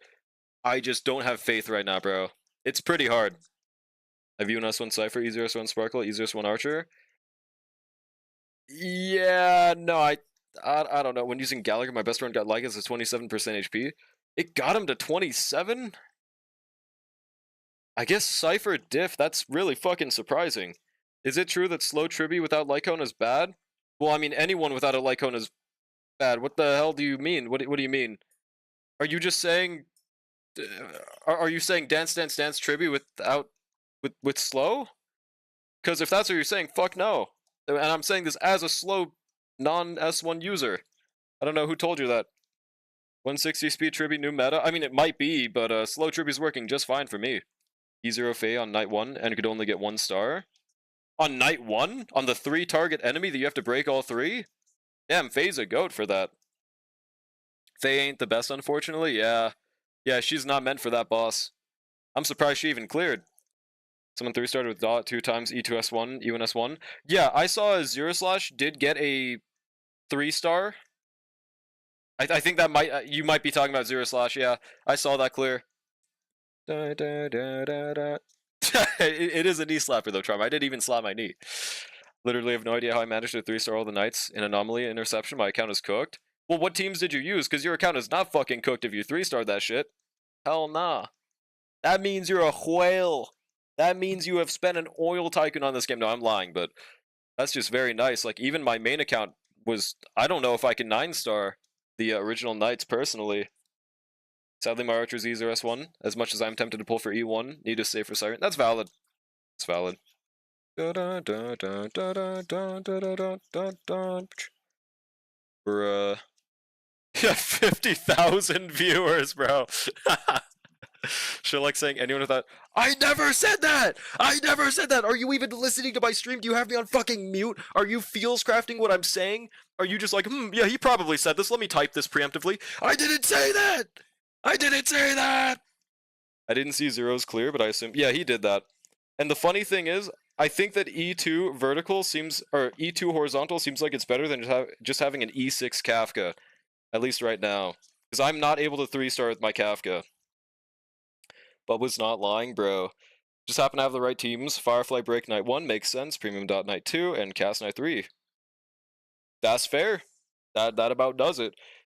Speaker 1: I just don't have faith right now, bro. It's pretty hard. I have E1S1 Cypher, E0S1 Sparkle, E0S1 Archer. Yeah, no, I don't know. When using Gallagher, my best friend got Lycans at 27% HP. It got him to 27? I guess Cypher diff, that's really fucking surprising. Is it true that slow Tribby without Lycone is bad? Well, I mean, anyone without a Lycone is bad. What the hell do you mean? What do you mean? Are you just saying... Are you saying Dance Dance Dance Tribby without... with slow? Because if that's what you're saying, fuck no. And I'm saying this as a slow non-S1 user. I don't know who told you that. 160 speed Tribby new meta? I mean, it might be, but slow Tribby's working just fine for me. E0 Faye on night 1 and could only get 1 star. On night 1? On the 3 target enemy that you have to break all 3? Damn, Faye's a goat for that. Faye ain't the best, unfortunately. Yeah, she's not meant for that boss. I'm surprised she even cleared. Someone 3-starred with Dot 2 times E2S1, E1S1. Yeah, I saw Zero Slash did get a 3-star. I think that might you might be talking about Zero Slash. Yeah, I saw that clear. Da, da, da, da, da. It is a knee slapper though, Charm. I didn't even slap my knee. Literally have no idea how I managed to 3-star all the nights in Anomaly Interception. My account is cooked. Well, what teams did you use? Because your account is not fucking cooked if you 3-starred that shit. Hell nah. That means you're a whale. That means you have spent an oil tycoon on this game. No, I'm lying, but that's just very nice. Like, even my main account was... I don't know if I can 9-star the original Knights personally. Sadly, my Archer's E0S1. As much as I'm tempted to pull for E1, need to save for Siren. That's valid. It's valid. Bruh. Yeah, 50,000 viewers, bro. She'll like saying anyone without. I never said that! I never said that! Are you even listening to my stream? Do you have me on fucking mute? Are you feels crafting what I'm saying? Are you just like, yeah, he probably said this. Let me type this preemptively. I didn't say that! I didn't say that! I didn't see zeros clear, but I assume. Yeah, he did that. And the funny thing is, I think that E2 vertical seems, or E2 horizontal seems like it's better than just having an E6 Kafka. At least right now. Because I'm not able to 3-star with my Kafka. Bubba's not lying, bro. Just happen to have the right teams. Firefly Break Night 1 makes sense. Premium Dot Night 2 and Cast Night 3. That's fair. That about does it.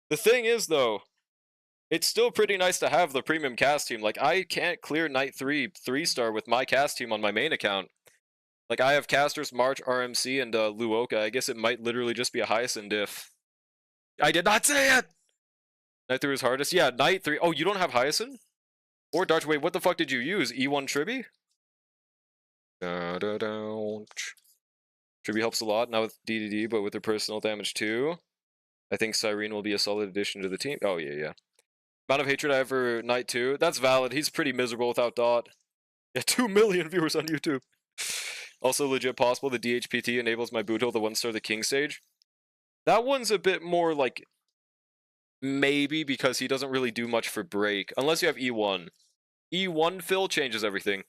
Speaker 1: The thing is, though, it's still pretty nice to have the premium cast team. Like, I can't clear Night 3 3-star with my cast team on my main account. Like, I have Casters, March, RMC, and Luoka. I guess it might literally just be a Hyacinth diff. I did not say it! Night 3 is hardest. Yeah, Night 3. Oh, you don't have Hyacinth? Or Darch, wait, what the fuck did you use? E1 Tribby? Tribby helps a lot, now with DDD, but with her personal damage too. I think Cyrene will be a solid addition to the team. Oh, yeah. Amount of hatred I have for Knight 2. That's valid. He's pretty miserable without Dot. Yeah, 2 million viewers on YouTube. Also legit possible, the DHPT enables my boot hole, the 1-star, the King stage. That one's a bit more like... Maybe, because he doesn't really do much for break. Unless you have E1. E1 fill changes everything.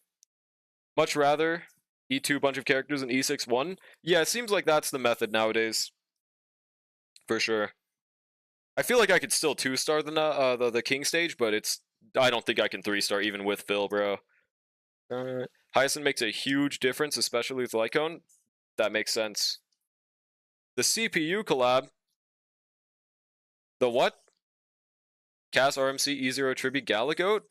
Speaker 1: Much rather E2 bunch of characters and E6 1. Yeah, it seems like that's the method nowadays. For sure. I feel like I could still 2-star the King stage, but I don't think I can 3-star even with Phil, bro. Hyacinth makes a huge difference, especially with Lycone. That makes sense. The CPU collab. The what? Cass RMC E0 Tribute Galagoat?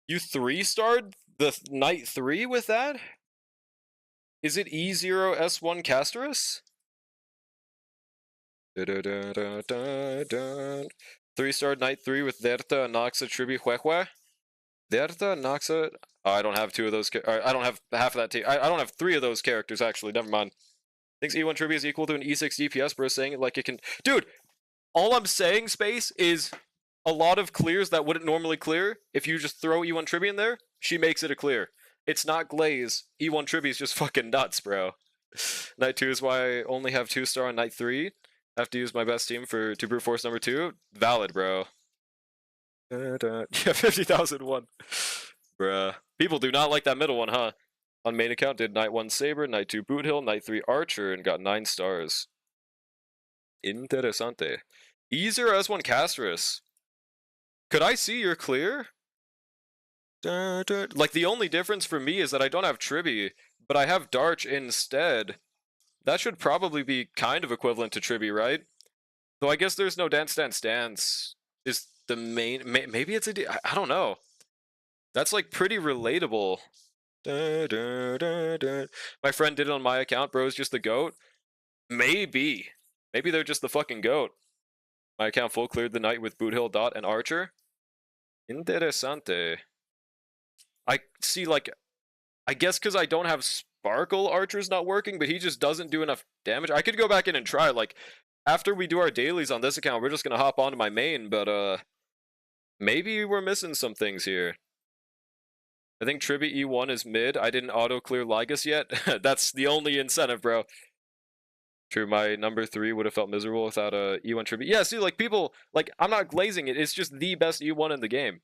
Speaker 1: You 3-starred the Knight 3 with that? Is it E0 S1 Casterus? 3-starred Knight 3 with Derta, Noxa, Tribute, Huehue? Derta, Noxa. Oh, I don't have 2 of those. I don't have half of that team. I don't have 3 of those characters, actually. Never mind. Thinks E1 Tribute is equal to an E6 DPS, bro, saying it like it can. Dude, all I'm saying, Space, is a lot of clears that wouldn't normally clear. If you just throw E1 Tribute in there, she makes it a clear. It's not Glaze. E1 Tribute is just fucking nuts, bro. Knight 2 is why I only have 2-star on Knight 3. I have to use my best team to brute force number 2. Valid, bro. Yeah, 50,001. Bruh. People do not like that middle one, huh? On main account, did Knight 1 Saber, Knight 2 Boot Hill, Knight 3 Archer, and got 9 stars. Interesante. E0 S1 Casterus. Could I see your clear? Like, the only difference for me is that I don't have Tribi, but I have Darch instead. That should probably be kind of equivalent to Tribi, right? Though I guess there's no Dance Dance Dance. Is the main... Maybe it's a... I don't know. That's, like, pretty relatable. My friend did it on my account. Bro's just the GOAT. Maybe. Maybe they're just the fucking GOAT. My account full cleared the Knight with Boot Hill, Dot, and Archer. Interessante. I see, like... I guess because I don't have Sparkle, Archer's not working, but he just doesn't do enough damage. I could go back in and try, like... After we do our dailies on this account, we're just gonna hop onto my main, but, maybe we're missing some things here. I think Tribi E1 is mid. I didn't auto-clear Lygus yet. That's the only incentive, bro. True, my number 3 would have felt miserable without a E1 Tribi. Yeah, see, like, people... Like, I'm not glazing it. It's just the best E1 in the game.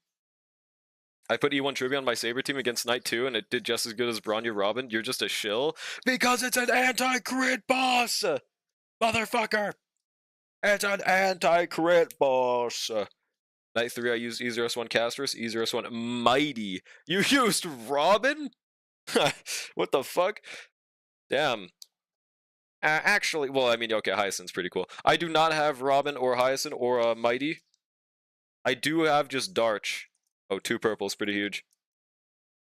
Speaker 1: I put E1 Tribi on my Saber team against Knight 2, and it did just as good as Bronya Robin. You're just a shill. Because it's an anti-crit boss! Motherfucker! It's an anti-crit boss! Knight 3, I used E0S1 Casterus, E0S1 Mighty. You used Robin? What the fuck? Damn. Actually, well, I mean, okay, Hyacinth's pretty cool. I do not have Robin or Hyacinth or Mighty. I do have just Darch. Oh, 2 purples, pretty huge.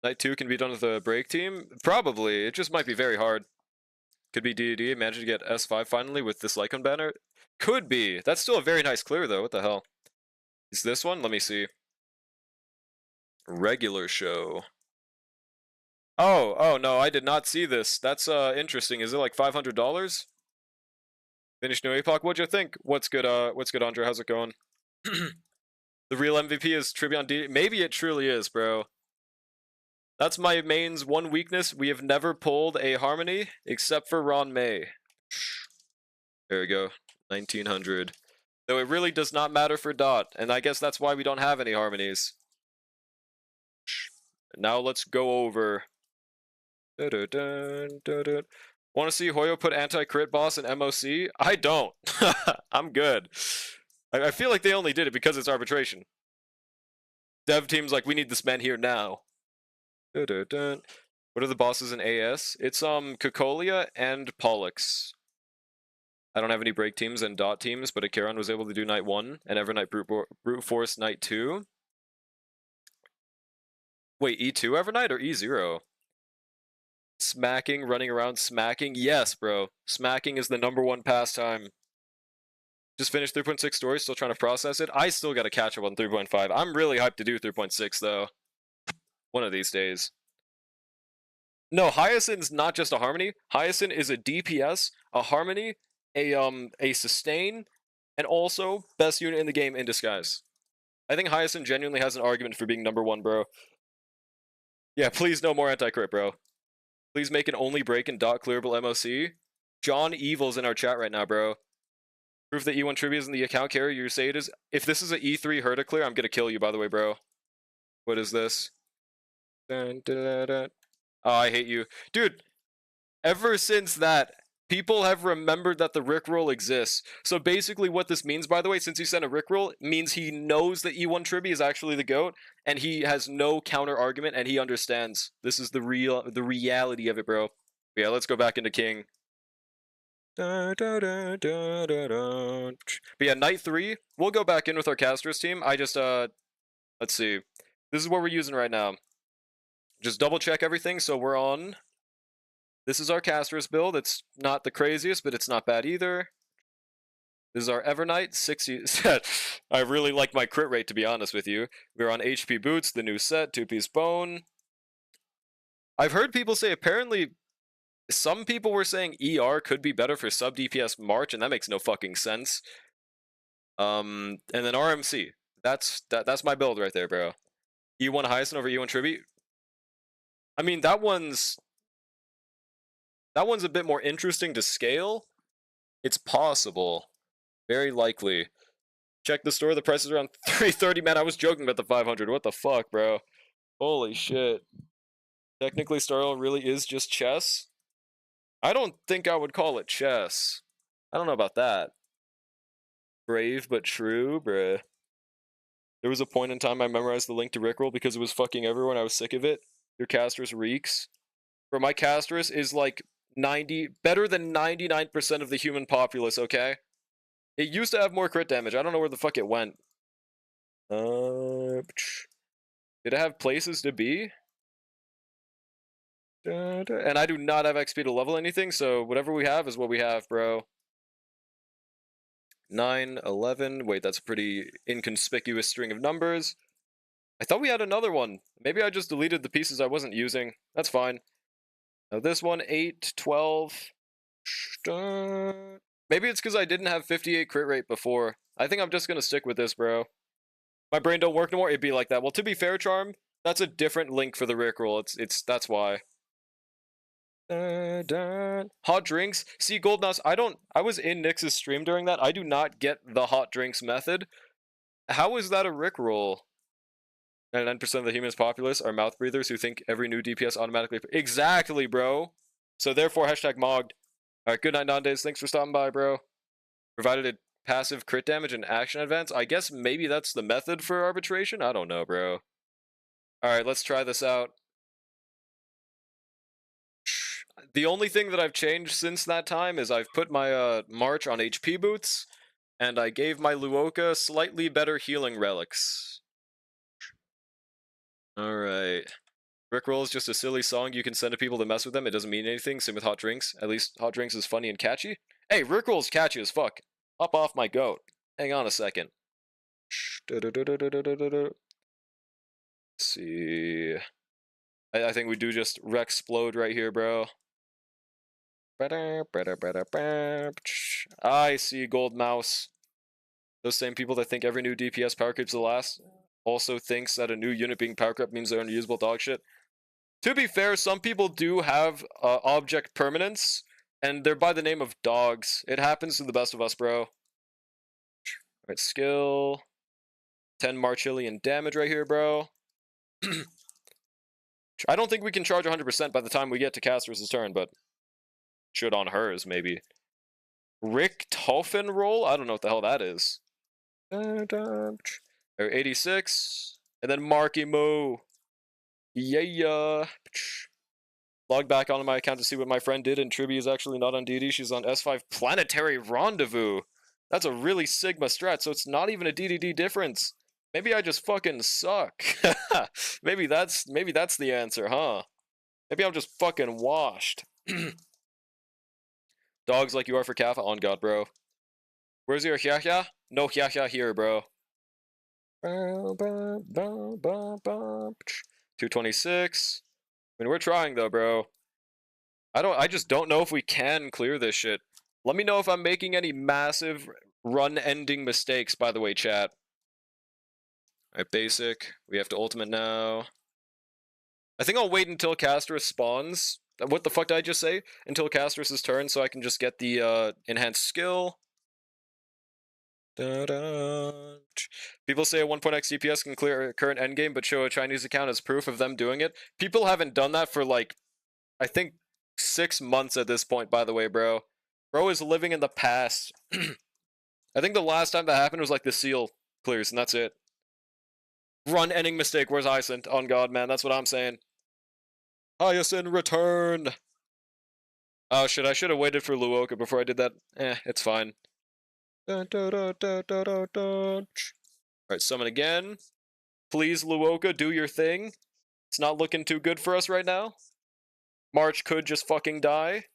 Speaker 1: Knight 2 can be done with a break team? Probably. It just might be very hard. Could be DD. Managed to get S5 finally with this Lycon banner. Could be. That's still a very nice clear, though. What the hell? Is this one? Let me see. Regular show. Oh, no, I did not see this. That's interesting. Is it like $500? Finished new Apoc. What'd you think? What's good, Andre? How's it going? The real MVP is Tribion D. Maybe it truly is, bro. That's my main's one weakness. We have never pulled a Harmony except for Ron May. There we go. 1900. Though it really does not matter for Dot, and I guess that's why we don't have any Harmonies. Now let's go over. Want to see Hoyo put anti-crit boss in MOC? I don't. I'm good. I feel like they only did it because it's arbitration. Dev team's like, we need this man here now. What are the bosses in AS? It's Cocolia and Pollux. I don't have any break teams and Dot teams, but Acheron was able to do Knight 1 and Evernight Brute Force Knight 2. Wait, E2 Evernight or E0? Smacking, running around smacking? Yes, bro. Smacking is the #1 pastime. Just finished 3.6 story, still trying to process it. I still gotta catch up on 3.5. I'm really hyped to do 3.6, though. One of these days. No, Hyacinth's not just a Harmony. Hyacinth is a DPS, a Harmony, a sustain, and also best unit in the game in disguise. I think Hyacinth genuinely has an argument for being #1, bro. Yeah, please no more anti-crit, bro. Please make an only break and Dot clearable MOC. John Evil's in our chat right now, bro. Proof that E1 Trivia is in the account carrier you say it is. If this is an E3 Herta clear, I'm gonna kill you, by the way, bro. What is this? Dun, dun, dun, dun. Oh, I hate you. Dude, ever since that, people have remembered that the Rickroll exists. So basically what this means, by the way, since he sent a Rickroll, means he knows that E1 Trivia is actually the GOAT, and he has no counter argument, and he understands. This is the reality of it, bro. Yeah, let's go back into King. But yeah, night 3, we'll go back in with our casters team. I just, let's see. This is what we're using right now. Just double check everything, so we're on. This is our casters build. It's not the craziest, but it's not bad either. This is our Evernight, 60. I really like my crit rate, to be honest with you. We're on HP Boots, the new set, 2-piece bone. I've heard people say apparently some people were saying ER could be better for sub DPS March, and that makes no fucking sense. And then RMC. That's my build right there, bro. E1 Hyacinth over E1 Tribute. I mean, that one's a bit more interesting to scale. It's possible. Very likely. Check the store, the price is around 330. Man, I was joking about the 500. What the fuck, bro? Holy shit. Technically, Star Rail really is just chess. I don't think I would call it chess. I don't know about that. Brave but true, bruh. There was a point in time I memorized the link to Rickroll because it was fucking everyone. I was sick of it. Your Casterus reeks. Bro, my Casterus is like better than 99% of the human populace, okay? It used to have more crit damage. I don't know where the fuck it went. Did it have places to be? And I do not have XP to level anything, so whatever we have is what we have, bro. 9, 11. Wait, that's a pretty inconspicuous string of numbers. I thought we had another one. Maybe I just deleted the pieces I wasn't using. That's fine. Now this one, 8, 12. Maybe it's because I didn't have 58 crit rate before. I think I'm just going to stick with this, bro. My brain don't work no more. It'd be like that. Well, to be fair, Charm, that's a different link for the Rickroll. That's why. Hot drinks. See, Gold Mouse, I was in Nyx's stream during that. I do not get the hot drinks method. How is that a Rickroll? 99% of the humans populace are mouth breathers who think every new DPS automatically. Exactly, bro. So therefore, hashtag mogged. Alright, good night, Nandes. Thanks for stopping by, bro. Provided a passive crit damage and action advance. I guess maybe that's the method for arbitration? I don't know, bro. Alright, let's try this out. The only thing that I've changed since that time is I've put my March on HP boots, and I gave my Luoka slightly better healing relics. Alright. Rickroll is just a silly song you can send to people to mess with them. It doesn't mean anything. Same with Hot Drinks. At least Hot Drinks is funny and catchy. Hey, Rickroll's catchy as fuck. Hop off my goat. Hang on a second. Let's see. I think we do just Rexplode right here, bro. I see, Gold Mouse. Those same people that think every new DPS power creep's the last also thinks that a new unit being power crept means they're unusable dog shit. To be fair, some people do have object permanence, and they're by the name of dogs. It happens to the best of us, bro. Alright, skill. 10 Marchillian damage right here, bro. I don't think we can charge 100% by the time we get to Caster's turn, but should on hers, maybe. Rick Toffen roll? I don't know what the hell that is. 86. And then Marky Moo. Yeah. Log back onto my account to see what my friend did, and Triby is actually not on DD. She's on S5 Planetary Rendezvous. That's a really Sigma strat, so it's not even a DDD difference. Maybe I just fucking suck. maybe that's the answer, huh? Maybe I'm just fucking washed. Dogs like you are for Kappa? On God, bro. Where's your hya-hya? No hya-hya here, bro. 226. I mean, we're trying though, bro. I just don't know if we can clear this shit. Let me know if I'm making any massive run-ending mistakes, by the way, chat. Alright, basic. We have to ultimate now. I think I'll wait until Casterus spawns. What the fuck did I just say? Until Casterus' turn, so I can just get the enhanced skill. People say a 1.x DPS can clear a current endgame, but show a Chinese account as proof of them doing it. People haven't done that for like, I think 6 months at this point, by the way, bro. Bro is living in the past. I think the last time that happened was like the seal clears, and that's it. Run ending mistake. Where's Hyacinth? On God, man. That's what I'm saying. Hyacinth, return! Oh shit, I should have waited for Luoka before I did that. It's fine. Dun, dun, dun, dun, dun, dun, dun. Alright, summon again. Please, Luoka, do your thing. It's not looking too good for us right now. March could just fucking die.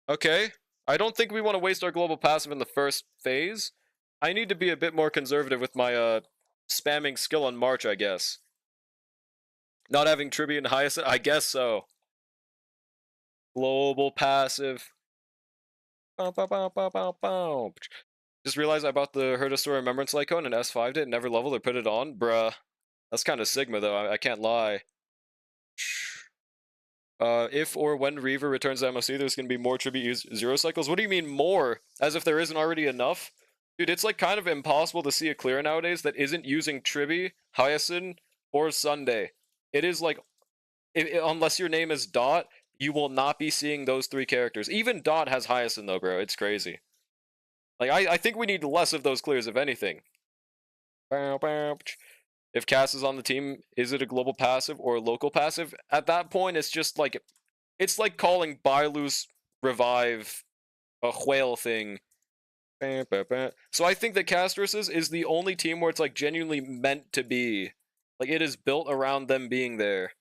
Speaker 1: Okay. I don't think we want to waste our global passive in the first phase. I need to be a bit more conservative with my, spamming skill on March, I guess. Not having Tribute and Hyacinth? I guess so. Global passive. Bow, bow, bow, bow, bow, bow. Just realized I bought the Herdosaur Remembrance Lycone and S5'd it, never leveled or put it on. Bruh. That's kind of Sigma, though. I can't lie. If or when Reaver returns to MOC, there's going to be more Tribute Zero cycles. What do you mean more? As if there isn't already enough? Dude, it's like kind of impossible to see a clear nowadays that isn't using Tribi, Hyacinth, or Sunday. It is like, unless your name is Dot, you will not be seeing those three characters. Even Dot has Hyacinth though, bro. It's crazy. Like, I think we need less of those clears, if anything. If Cass is on the team, is it a global passive or a local passive? At that point, it's just like, it's like calling Bailu's revive a whale thing. So I think that Castresses is the only team where it's like genuinely meant to be. Like, it is built around them being there.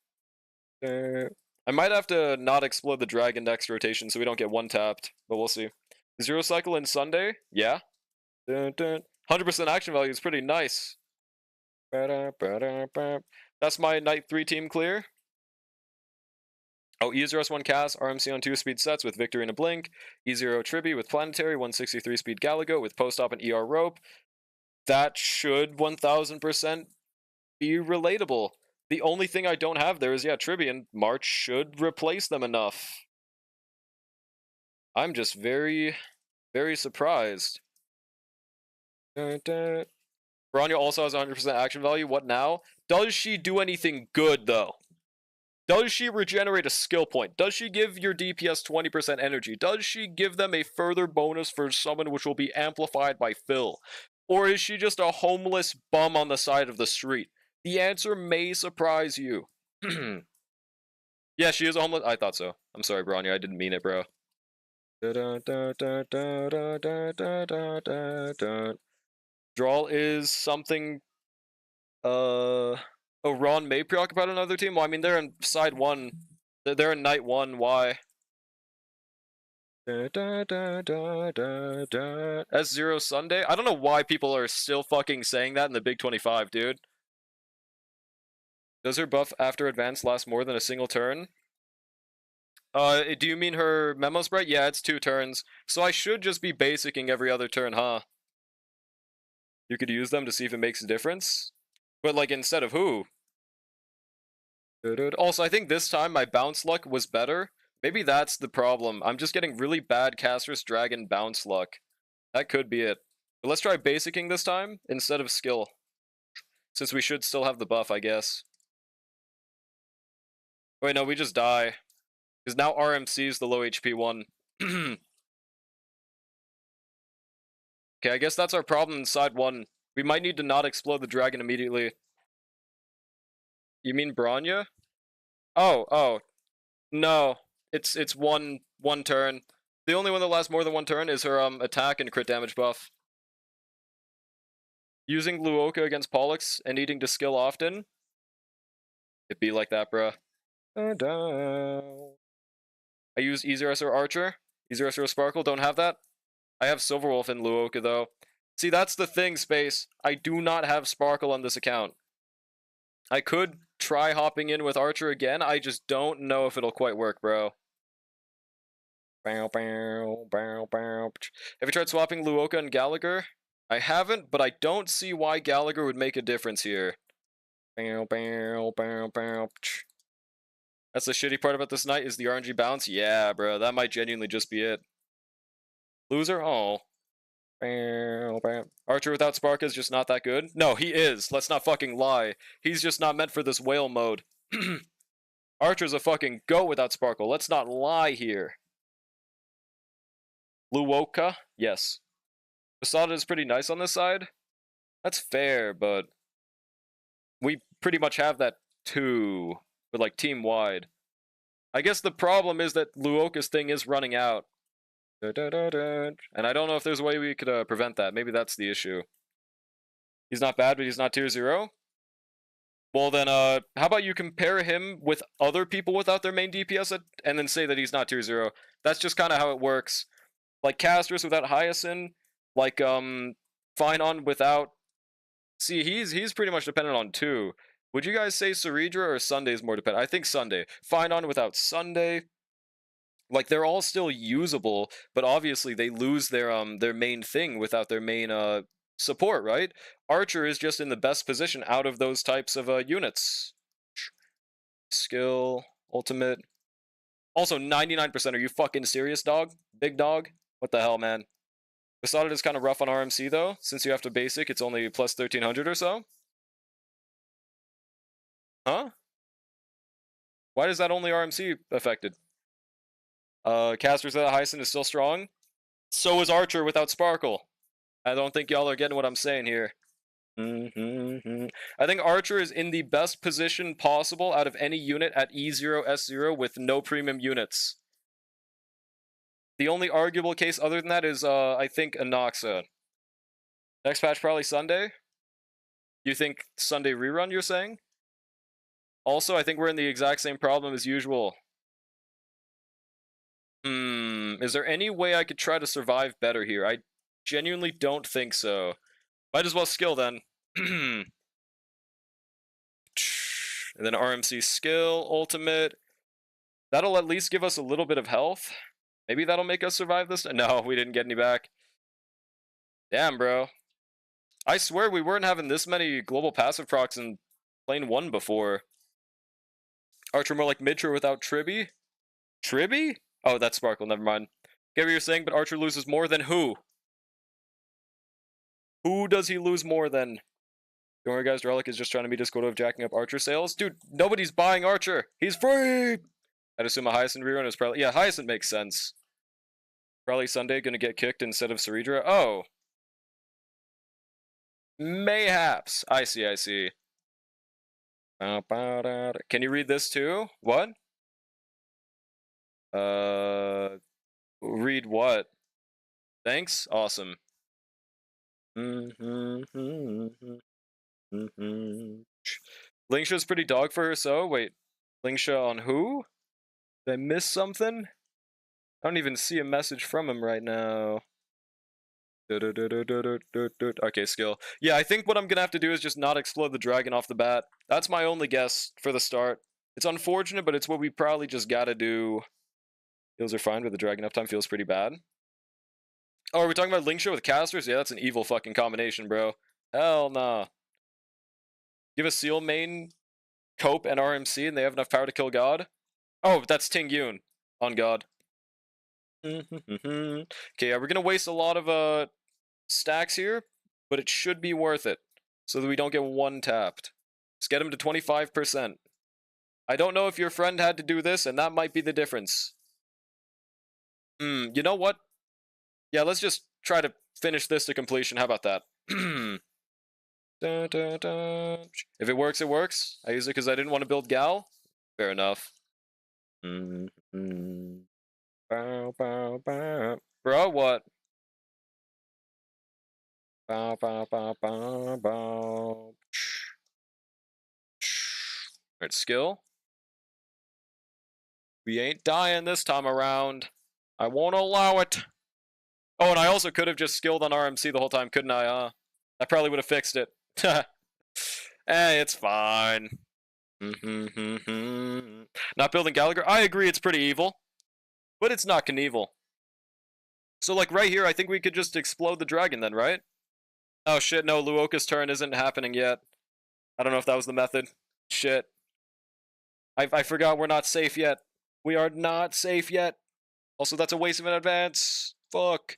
Speaker 1: I might have to not explode the dragon next rotation so we don't get one tapped, but we'll see. Zero cycle in Sunday? Yeah. 100% action value is pretty nice. That's my Night 3 team clear. Oh, E0S1 Cass, RMC on 2 speed sets with Victory and a Blink. E0 Tribi with Planetary, 163 speed Galago with Post-Op and ER Rope. That should 1000% be relatable. The only thing I don't have there is, yeah, Tribi, and March should replace them enough. I'm just very, very surprised. Bronya also has 100% action value. What now? Does she do anything good, though? Does she regenerate a skill point? Does she give your DPS 20% energy? Does she give them a further bonus for summon which will be amplified by Phil? Or is she just a homeless bum on the side of the street? The answer may surprise you. Yeah, she is a homeless. I thought so. I'm sorry, Bronya. I didn't mean it, bro. Drawl is something. Oh, Ron may preoccupy another team. Well, I mean, they're in side 1. They're in night 1. Why? S0 Sunday? I don't know why people are still fucking saying that in the Big 25, dude. Does her buff after advance last more than a single turn? Do you mean her memo sprite? Yeah, it's 2 turns. So I should just be basicing every other turn, huh? You could use them to see if it makes a difference. But, like, instead of who? Also, I think this time my bounce luck was better. Maybe that's the problem. I'm just getting really bad Castress Dragon bounce luck. That could be it. But let's try basicing this time instead of skill. Since we should still have the buff, I guess. Wait, no, we just die. Because now RMC is the low HP one. Okay, I guess that's our problem in side 1. We might need to not explode the dragon immediately. You mean Bronya? Oh. No. It's one turn. The only one that lasts more than 1 turn is her attack and crit damage buff. Using Luoka against Pollux and needing to skill often. It'd be like that, bruh. I use Ezreus or Archer. Ezreus or Sparkle, don't have that. I have Silverwolf and Luoka, though. See, that's the thing, Space. I do not have Sparkle on this account. I could try hopping in with Archer again, I just don't know if it'll quite work, bro. Have you tried swapping Luoka and Gallagher? I haven't, but I don't see why Gallagher would make a difference here. That's the shitty part about this night, is the RNG bounce. Yeah, bro, that might genuinely just be it. Loser? Oh. Archer without Spark is just not that good? No, he is. Let's not fucking lie. He's just not meant for this whale mode. Archer's a fucking goat without Sparkle. Let's not lie here. Luoka? Yes. Posada is pretty nice on this side. That's fair, but we pretty much have that too, but like team-wide. I guess the problem is that Luoka's thing is running out. And I don't know if there's a way we could prevent that. Maybe that's the issue. He's not bad, but he's not tier 0? Well then, how about you compare him with other people without their main DPS and then say that he's not tier 0. That's just kind of how it works. Like casters without Hyacinth, like, Finon without... See, he's pretty much dependent on 2. Would you guys say Ceridra or Sunday is more dependent? I think Sunday. Finon without Sunday... Like, they're all still usable, but obviously they lose their main thing without their main, support, right? Archer is just in the best position out of those types of, units. Skill, ultimate. Also, 99%. Are you fucking serious, dog? Big dog? What the hell, man? Besotted is kind of rough on RMC, though. Since you have to basic, it's only plus 1300 or so. Huh? Why is that only RMC affected? Casters without Hyacinth is still strong. So is Archer without Sparkle. I don't think y'all are getting what I'm saying here. I think Archer is in the best position possible out of any unit at E0, S0 with no premium units. The only arguable case other than that is, I think, Anoxa. Next patch probably Sunday? You think Sunday rerun, you're saying? Also, I think we're in the exact same problem as usual. Is there any way I could try to survive better here? I genuinely don't think so. Might as well skill then. And then RMC skill, ultimate. That'll at least give us a little bit of health. Maybe that'll make us survive this. No, we didn't get any back. Damn, bro. I swear we weren't having this many global passive procs in lane 1 before. Archer more like Mitra without Tribby? Tribby? Oh, that's Sparkle, never mind. Get what you're saying, but Archer loses more than who? Who does he lose more than? Don't worry, guys, Relic is just trying to meet his quota of jacking up Archer sales. Dude, nobody's buying Archer. He's free! I'd assume a Hyacinth rerun is probably... Yeah, Hyacinth makes sense. Probably Sunday gonna get kicked instead of Ceridra. Oh. Mayhaps. I see, I see. Can you read this too? What? Read what? Thanks? Awesome. Lingsha's pretty dog for her, so wait. Lingsha on who? Did I miss something? I don't even see a message from him right now. Okay, skill. Yeah, I think what I'm gonna have to do is just not explode the dragon off the bat. That's my only guess for the start. It's unfortunate, but it's what we probably just gotta do. Heals are fine, but the dragon uptime feels pretty bad. Oh, are we talking about Lingsha with casters? Yeah, that's an evil fucking combination, bro. Hell nah. Give a seal main, Cope, and RMC, and they have enough power to kill God? Oh, that's Ting Yun on God. Okay, we're gonna waste a lot of stacks here, but it should be worth it, so that we don't get one tapped. Let's get him to 25%. I don't know if your friend had to do this, and that might be the difference. You know what? Yeah, let's just try to finish this to completion. How about that? If it works, it works. I use it because I didn't want to build Gal. Fair enough. Bow, bow, bow. Bro, what? Bow, bow, bow, bow, bow. Alright, skill. We ain't dying this time around. I won't allow it. Oh, and I also could have just skilled on RMC the whole time, couldn't I? That probably would have fixed it. Hey, it's fine. Not building Gallagher. I agree it's pretty evil. But it's not Knievel. So, like, right here, I think we could just explode the dragon then, right? Oh, shit, no, Luoka's turn isn't happening yet. I don't know if that was the method. Shit. I forgot we're not safe yet. We are not safe yet. Also, that's a waste of an advance. Fuck.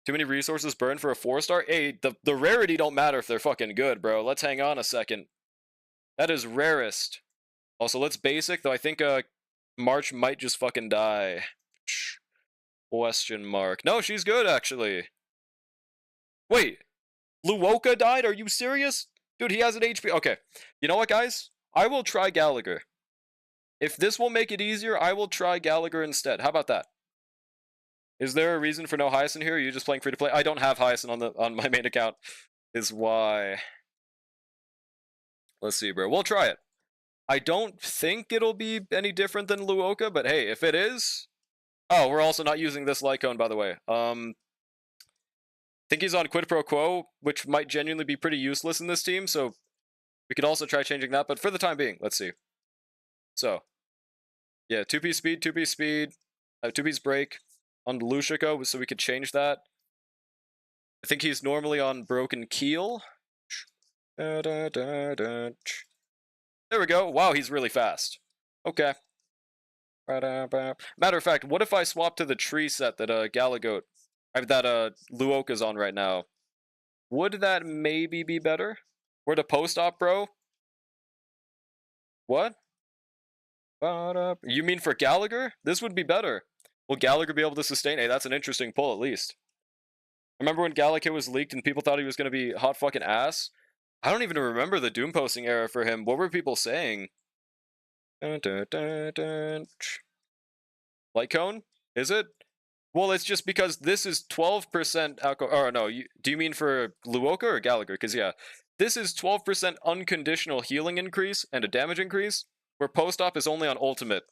Speaker 1: Too many resources burned for a 4-star? Hey, the rarity don't matter if they're fucking good, bro. Let's hang on a second. That is rarest. Also, let's basic, though I think March might just fucking die. Question mark. No, she's good, actually. Wait. Luoka died? Are you serious? Dude, he has an HP. Okay. You know what, guys? I will try Gallagher. If this will make it easier, I will try Gallagher instead. How about that? Is there a reason for no Hyacinth here? Or are you just playing free to play? I don't have Hyacinth on my main account. Is why. Let's see, bro. We'll try it. I don't think it'll be any different than Luoka, but hey, if it is. Oh, we're also not using this Lycone, by the way. I think he's on Quid Pro Quo, which might genuinely be pretty useless in this team, so we could also try changing that, but for the time being, let's see. So, yeah, 2-piece speed, 2-piece speed, 2-piece break on Lushiko, so we could change that. I think he's normally on Broken Keel. There we go. Wow, he's really fast. Okay. Matter of fact, what if I swap to the tree set that Galagoat, that Luoka's on right now? Would that maybe be better? We're the post-op, bro? What? You mean for Gallagher? This would be better. Will Gallagher be able to sustain? Hey, that's an interesting pull, at least. Remember when Gallagher was leaked and people thought he was going to be hot fucking ass? I don't even remember the Doom posting era for him. What were people saying? Light cone? Is it? Well, it's just because this is 12% alcohol. Or no, do you mean for Luoka or Gallagher? Because yeah, this is 12% unconditional healing increase and a damage increase, where post-op is only on ultimate.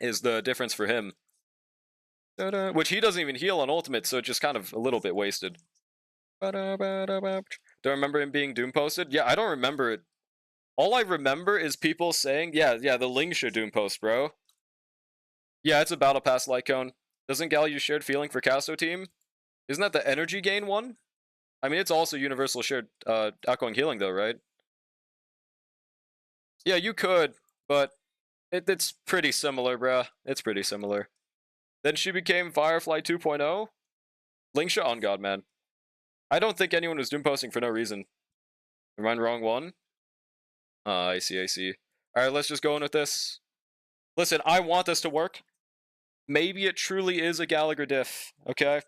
Speaker 1: Is the difference for him. Which he doesn't even heal on ultimate, so it's just kind of a little bit wasted. Do I remember him being Doom posted? Yeah, I don't remember it. All I remember is people saying, yeah, the Ling should Doom post, bro. Yeah, it's a Battle Pass Lycone. Doesn't Gal use Shared Feeling for Casto team? Isn't that the energy gain one? I mean, it's also universal shared outgoing healing, though, right? Yeah, you could, but it's pretty similar, bruh. It's pretty similar. Then she became Firefly 2.0. Lingsha on God, man. I don't think anyone was Doom posting for no reason. Am I wrong one? I see. Alright, let's just go in with this. Listen, I want this to work. Maybe it truly is a Gallagher diff, okay?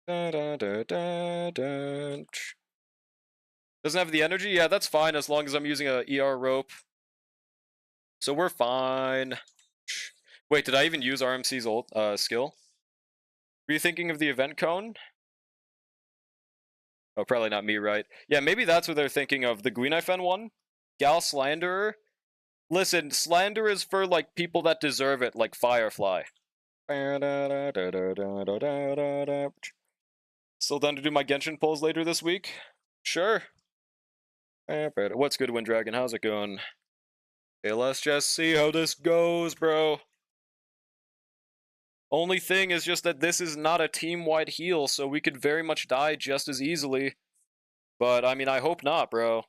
Speaker 1: Doesn't have the energy? Yeah, that's fine as long as I'm using a ER rope. So we're fine. Wait, did I even use RMC's ult skill? Were you thinking of the event cone? Oh, probably not me, right? Yeah, maybe that's what they're thinking of. The Guinaifen one? Gal Slanderer? Listen, slander is for, like, people that deserve it, like Firefly. Still done to do my Genshin pulls later this week? Sure. What's good, Wind Dragon? How's it going? Okay, let's just see how this goes, bro. Only thing is just that this is not a team-wide heal, so we could very much die just as easily. But, I mean, I hope not, bro.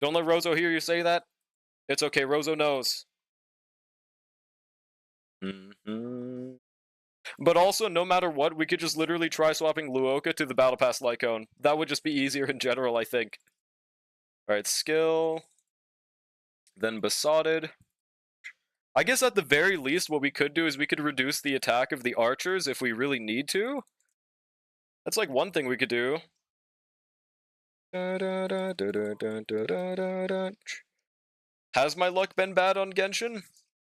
Speaker 1: Don't let Rozo hear you say that. It's okay, Rozo knows. But also, no matter what, we could just literally try swapping Luoka to the Battle Pass Lycone. That would just be easier in general, I think. Alright, skill. Then Besotted. I guess at the very least, what we could do is we could reduce the attack of the archers if we really need to. That's like one thing we could do. Has my luck been bad on Genshin?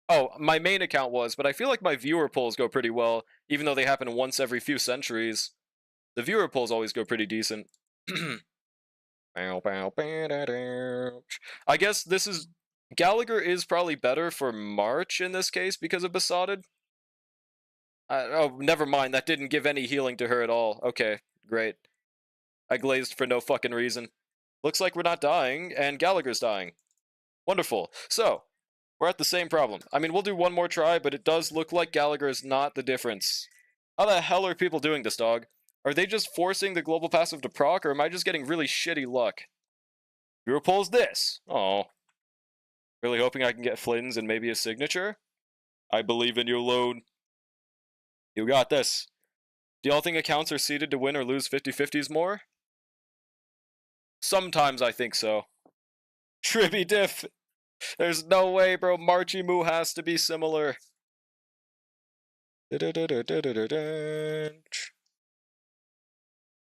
Speaker 1: Oh, my main account was, but I feel like my viewer polls go pretty well, even though they happen once every few centuries. The viewer polls always go pretty decent. I guess this is... Gallagher is probably better for March in this case because of Besotted. Oh, never mind. That didn't give any healing to her at all. Okay, great. I glazed for no fucking reason. Looks like we're not dying, and Gallagher's dying. Wonderful. So, we're at the same problem. I mean, we'll do one more try, but it does look like Gallagher is not the difference. How the hell are people doing this, dog? Are they just forcing the global passive to proc, or am I just getting really shitty luck? Viewer pulls this. Oh. Really hoping I can get Flynn's and maybe a signature? I believe in you alone. You got this. Do y'all think accounts are seeded to win or lose 50-50s more? Sometimes I think so. Tribby diff. There's no way, bro. Marchy Moo has to be similar. I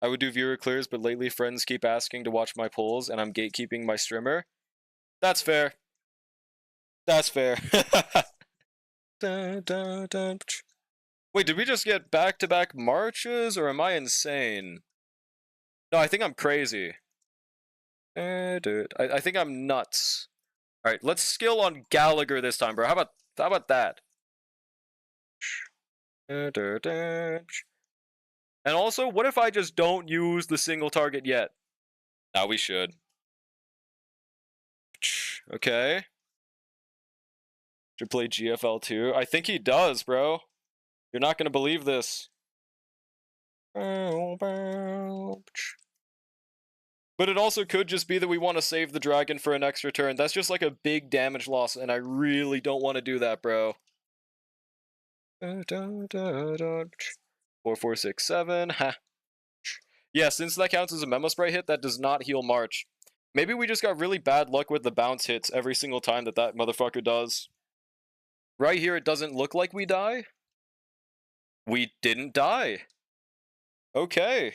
Speaker 1: would do viewer clears, but lately friends keep asking to watch my polls, and I'm gatekeeping my streamer. That's fair. That's fair. Dun, dun, dun. Wait, did we just get back-to-back marches, or am I insane? No, I think I'm crazy. Dude, I think I'm nuts. All right, let's skill on Gallagher this time, bro. How about that? And also, what if I just don't use the single target yet? Now we should. Okay. Should play GFL 2. I think he does, bro. You're not gonna believe this. But it also could just be that we want to save the dragon for an extra turn. That's just like a big damage loss, and I really don't want to do that, bro. 4, 4, 6, 7. Ha. Yeah, since that counts as a Memo Spray hit, that does not heal March. Maybe we just got really bad luck with the bounce hits every single time that motherfucker does. Right here, it doesn't look like we die. We didn't die. Okay.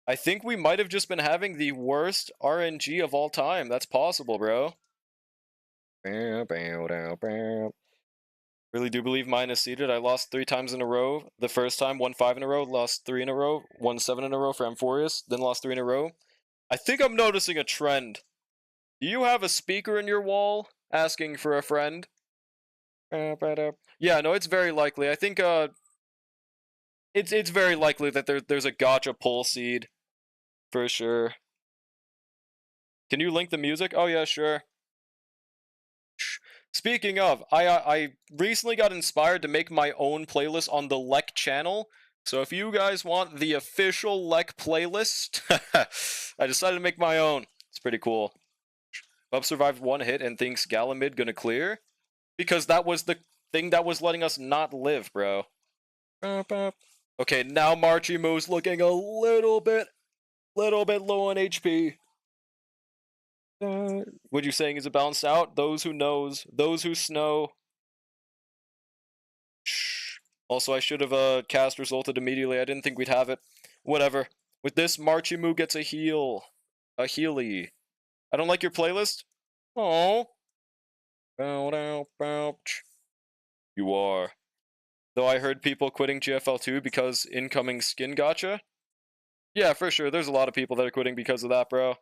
Speaker 1: I think we might have just been having the worst RNG of all time. That's possible, bro. Really do believe mine is seeded. I lost 3 times in a row. The first time, won 5 in a row, lost 3 in a row, won 7 in a row for Amphorius, then lost 3 in a row. I think I'm noticing a trend. Do you have a speaker in your wall asking for a friend? Yeah, no, it's very likely. I think it's very likely that there's a gotcha pull seed for sure. Can you link the music? Oh yeah, sure. Speaking of, I recently got inspired to make my own playlist on the Lek channel. So if you guys want the official Lek playlist, I decided to make my own. It's pretty cool. Bub survived 1 hit and thinks Galamid gonna clear. Because that was the thing that was letting us not live, bro. Okay, now Marchimu's looking a little bit low on HP. What you saying is it balanced out? Those who knows, those who snow. Shh. Also, I should have cast resulted immediately. I didn't think we'd have it. Whatever. With this, Marchimu gets a heal. A healy. I don't like your playlist? Oh. You are. Though I heard people quitting GFL2 because incoming skin gotcha. Yeah, for sure. There's a lot of people that are quitting because of that, bro.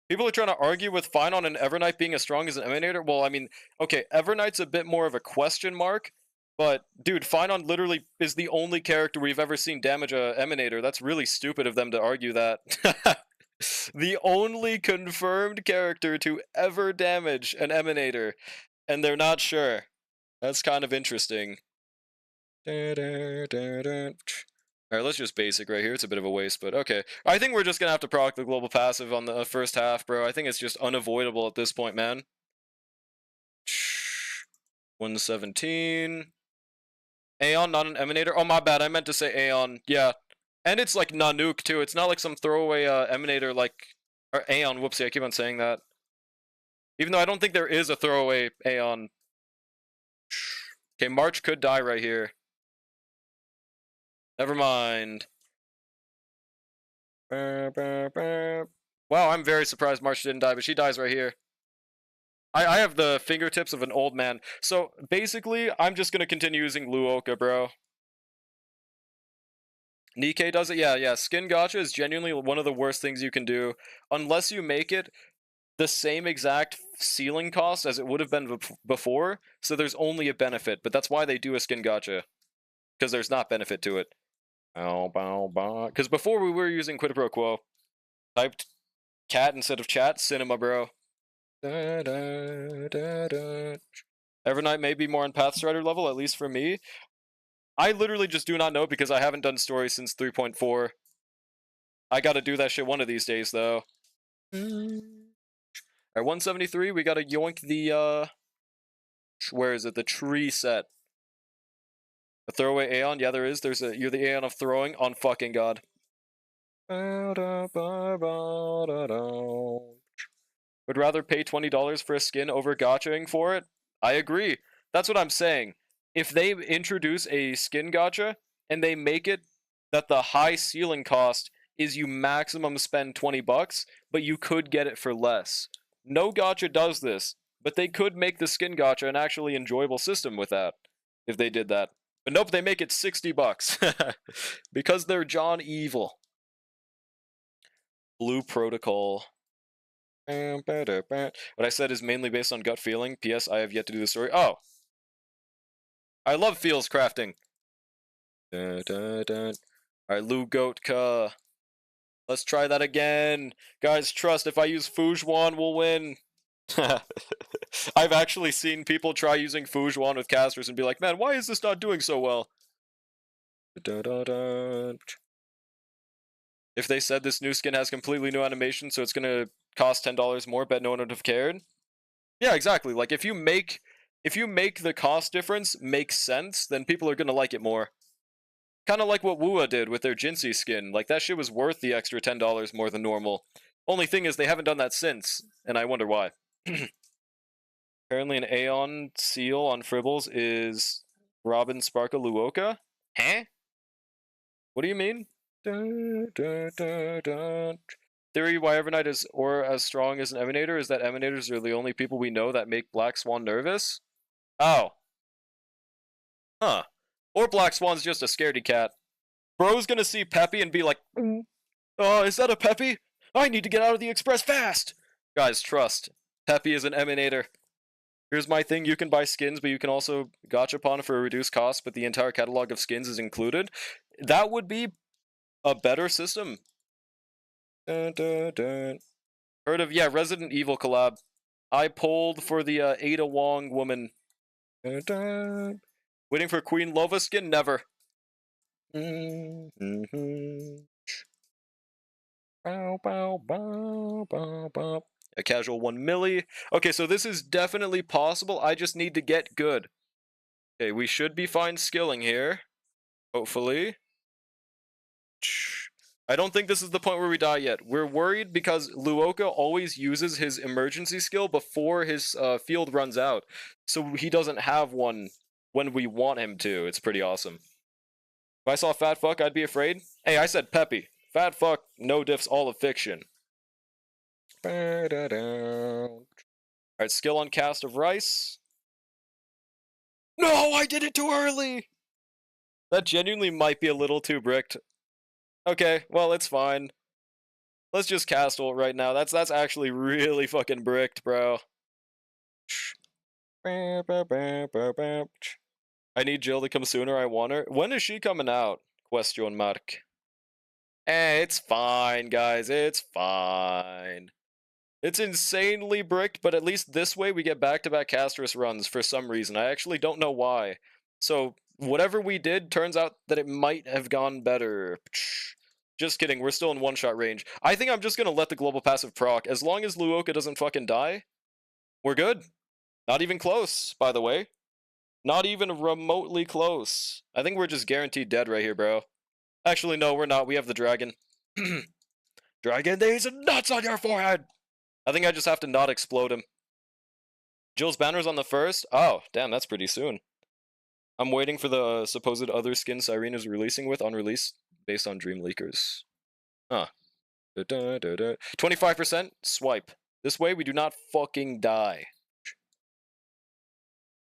Speaker 1: People are trying to argue with Finon and Evernight being as strong as an Emanator. Well, I mean, okay, Evernight's a bit more of a question mark, but dude, Finon literally is the only character we've ever seen damage a Emanator. That's really stupid of them to argue that. The only confirmed character to ever damage an Emanator, and they're not sure. That's kind of interesting. Alright, let's just basic right here. It's a bit of a waste, but okay. I think we're just gonna have to proc the global passive on the first half, bro. I think it's just unavoidable at this point, man. 117. Aeon, not an Emanator. Oh, my bad. I meant to say Aeon. Yeah. And it's like Nanook, too. It's not like some throwaway Emanator like... Or Aeon. Whoopsie, I keep on saying that. Even though I don't think there is a throwaway Aeon. Okay, March could die right here. Never mind. Wow, I'm very surprised March didn't die, but she dies right here. I have the fingertips of an old man. So, basically, I'm just gonna continue using Luoka, bro. Nikkei does it? Yeah. Skin Gotcha is genuinely one of the worst things you can do. Unless you make it the same exact ceiling cost as it would have been before, so there's only a benefit. But that's why they do a Skin Gotcha. Because there's not benefit to it. Because before we were using Quid Pro Quo. Typed cat instead of chat. Cinema, bro. Evernight may be more on Pathstrider level, at least for me. I literally just do not know because I haven't done stories since 3.4. I gotta do that shit one of these days, though. Alright, 173, we gotta yoink the, where is it? The tree set. A throwaway Aeon? Yeah, there is. You're the Aeon of throwing on fucking God. Would rather pay $20 for a skin over gotchaing for it? I agree. That's what I'm saying. If they introduce a skin gotcha and they make it that the high ceiling cost is you maximum spend $20, but you could get it for less. No gacha does this, but they could make the skin gacha an actually enjoyable system with that, if they did that. But nope, they make it $60. Because they're John Evil. Blue Protocol. What I said is mainly based on gut feeling. P.S. I have yet to do the story. Oh! I love feels crafting. Alright, Lu Goatka. Let's try that again. Guys, trust, if I use Fujuan, we'll win. I've actually seen people try using Fujuan with casters and be like, man, why is this not doing so well? If they said this new skin has completely new animation, so it's gonna cost $10 more, bet no one would have cared. Yeah, exactly. Like, if you make the cost difference make sense, then people are gonna like it more. Kind of like what Wua did with their Jinsei skin. Like, that shit was worth the extra $10 more than normal. Only thing is, they haven't done that since, and I wonder why. Apparently an Aeon seal on Fribbles is Robin Sparka Luoka? Huh? What do you mean? Theory why Evernight is or as strong as an Emanator is that Emanators are the only people we know that make Black Swan nervous? Oh. Huh. Or Black Swan's just a scaredy cat. Bro's gonna see Peppy and be like, is that a Peppy? I need to get out of the Express fast! Guys, trust. Peppy is an Emanator. Here's my thing, you can buy skins, but you can also gachapon for a reduced cost, but the entire catalog of skins is included. That would be a better system. Dun, dun, dun. Heard of, yeah, Resident Evil collab. I pulled for the Ada Wong woman. Dun, dun. Waiting for Queen Lova skin? Never. Bow, bow, bow, bow, bow. A casual 1 milli. Okay, so this is definitely possible. I just need to get good. Okay, we should be fine skilling here. Hopefully. I don't think this is the point where we die yet. We're worried because Luoka always uses his emergency skill before his field runs out. So he doesn't have one when we want him to. It's pretty awesome. If I saw Fat Fuck, I'd be afraid. Hey, I said Peppy. Fat Fuck, no diffs, all of fiction. Alright, skill on Cast of Rice. No, I did it too early! That genuinely might be a little too bricked. Okay, well, it's fine. Let's just cast ult right now. That's actually really fucking bricked, bro. I need Jill to come sooner, I want her. When is she coming out? Question mark. It's fine, guys. It's fine. It's insanely bricked, but at least this way we get back-to-back Casterus runs for some reason. I actually don't know why. So, whatever we did, turns out that it might have gone better. Just kidding, we're still in one-shot range. I think I'm just gonna let the global passive proc. As long as Luoka doesn't fucking die, we're good. Not even close, by the way. Not even remotely close. I think we're just guaranteed dead right here, bro. Actually, no, we're not. We have the dragon. Dragon, these nuts on your forehead! I think I just have to not explode him. Jill's banner's on the first? Oh, damn, that's pretty soon. I'm waiting for the supposed other skin Cyrene is releasing with on release based on Dream Leakers. Huh. 25% swipe. This way we do not fucking die.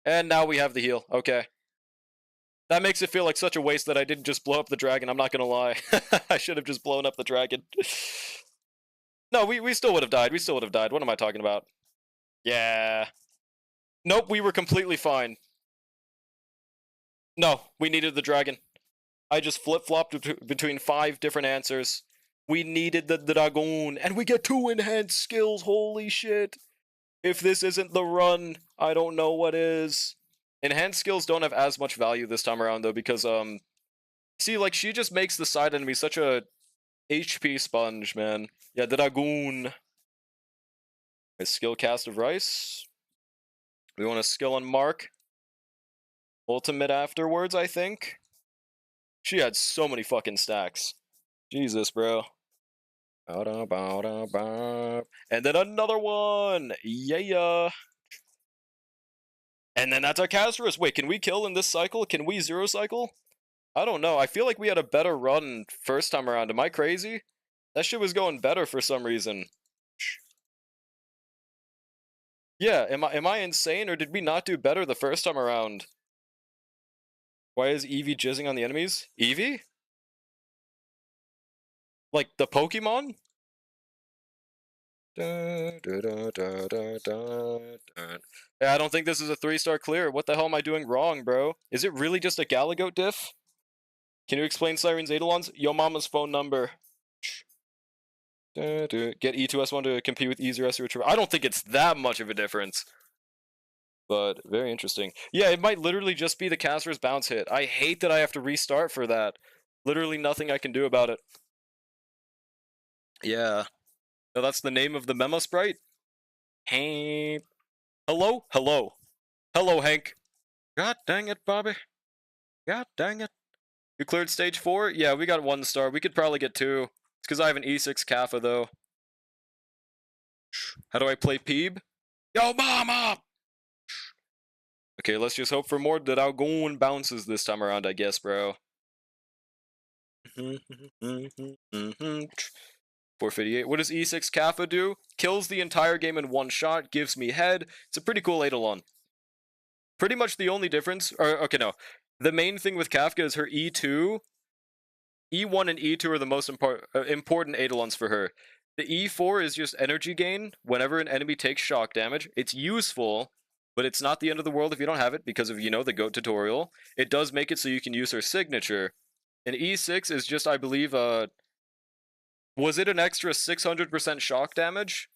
Speaker 1: And now we have the heal. Okay. That makes it feel like such a waste that I didn't just blow up the dragon, I'm not gonna lie. I should have just blown up the dragon. No, we still would have died. We still would have died. What am I talking about? Yeah. Nope, we were completely fine. No, we needed the dragon. I just flip-flopped between 5 different answers. We needed the dragon, and we get 2 enhanced skills. Holy shit. If this isn't the run, I don't know what is. Enhanced skills don't have as much value this time around, though, because, see, like, she just makes the side enemy such a HP sponge, man. Yeah, the dragoon. A skill Cast of Rice. We want a skill on Mark. Ultimate afterwards, I think. She had so many fucking stacks. Jesus, bro. And then another one! Yeah! And then that's our Casterus. Wait, can we kill in this cycle? Can we zero cycle? I don't know. I feel like we had a better run first time around. Am I crazy? That shit was going better for some reason. Yeah, am I insane, or did we not do better the first time around? Why is Eevee jizzing on the enemies? Eevee? Like the Pokemon? Yeah, I don't think this is a 3-star clear. What the hell am I doing wrong, bro? Is it really just a Galagoat diff? Can you explain Siren's Eidolons? Yo mama's phone number. Get E2S1 to compete with easier S Retriever. I don't think it's that much of a difference. But very interesting. Yeah, it might literally just be the caster's bounce hit. I hate that I have to restart for that. Literally nothing I can do about it. Yeah. No, that's the name of the memo sprite? Hank. Hello? Hello. Hello, Hank. God dang it, Bobby. God dang it. You cleared stage 4? Yeah, we got 1 star. We could probably get 2. It's because I have an E6 Kappa, though. How do I play Peeb? Yo, mama! Okay, let's just hope for more that outgoing bounces this time around, I guess, bro. 458. What does E6 Kappa do? Kills the entire game in 1 shot, gives me head. It's a pretty cool Eidolon. Pretty much the only difference, or okay, no. The main thing with Kafka is her E2. E1 and E2 are the most important Eidolons for her. The E4 is just energy gain whenever an enemy takes shock damage. It's useful, but it's not the end of the world if you don't have it because of, the GOAT tutorial. It does make it so you can use her signature. And E6 is just, I believe, was it an extra 600% shock damage?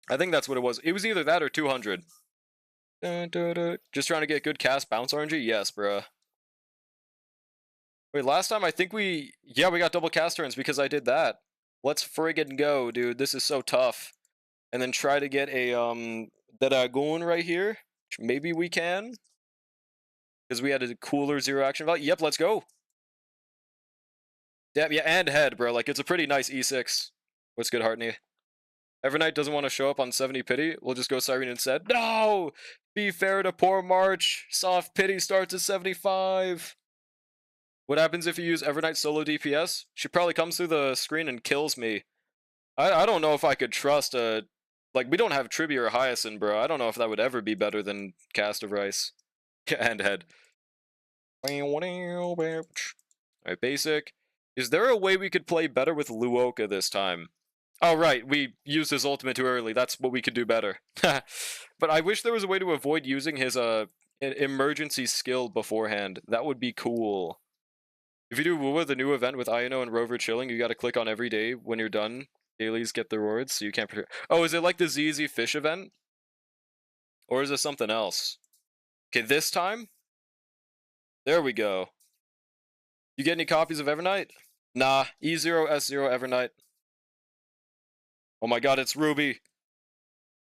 Speaker 1: I think that's what it was. It was either that or 200. Just trying to get good cast bounce RNG? Yes, bruh. Wait, last time I think we got double cast turns because I did that. Let's friggin' go, dude. This is so tough. And then try to get a, that goon right here. Which maybe we can. Because we had a cooler 0 action value. Yep, let's go. Damn, yeah, and head, bro. Like, it's a pretty nice E6. What's good, Hartney? Evernight doesn't want to show up on 70 pity. We'll just go Siren instead. No! Be fair to poor March. Soft pity starts at 75. What happens if you use Evernight solo DPS? She probably comes through the screen and kills me. I don't know if I could trust a... Like, we don't have Tribute or Hyacinth, bro. I don't know if that would ever be better than Cast of Rice. And head. Alright, basic. Is there a way we could play better with Luoka this time? Oh, right. We used his ultimate too early. That's what we could do better. But I wish there was a way to avoid using his emergency skill beforehand. That would be cool. If you do Wuwa, the new event with Ino and Rover chilling, you gotta click on every day when you're done. Dailies get the rewards, so you can't... Oh, is it like the ZZ Fish event? Or is it something else? Okay, this time? There we go. You get any copies of Evernight? Nah, E0, S0, Evernight. Oh my god, it's Ruby.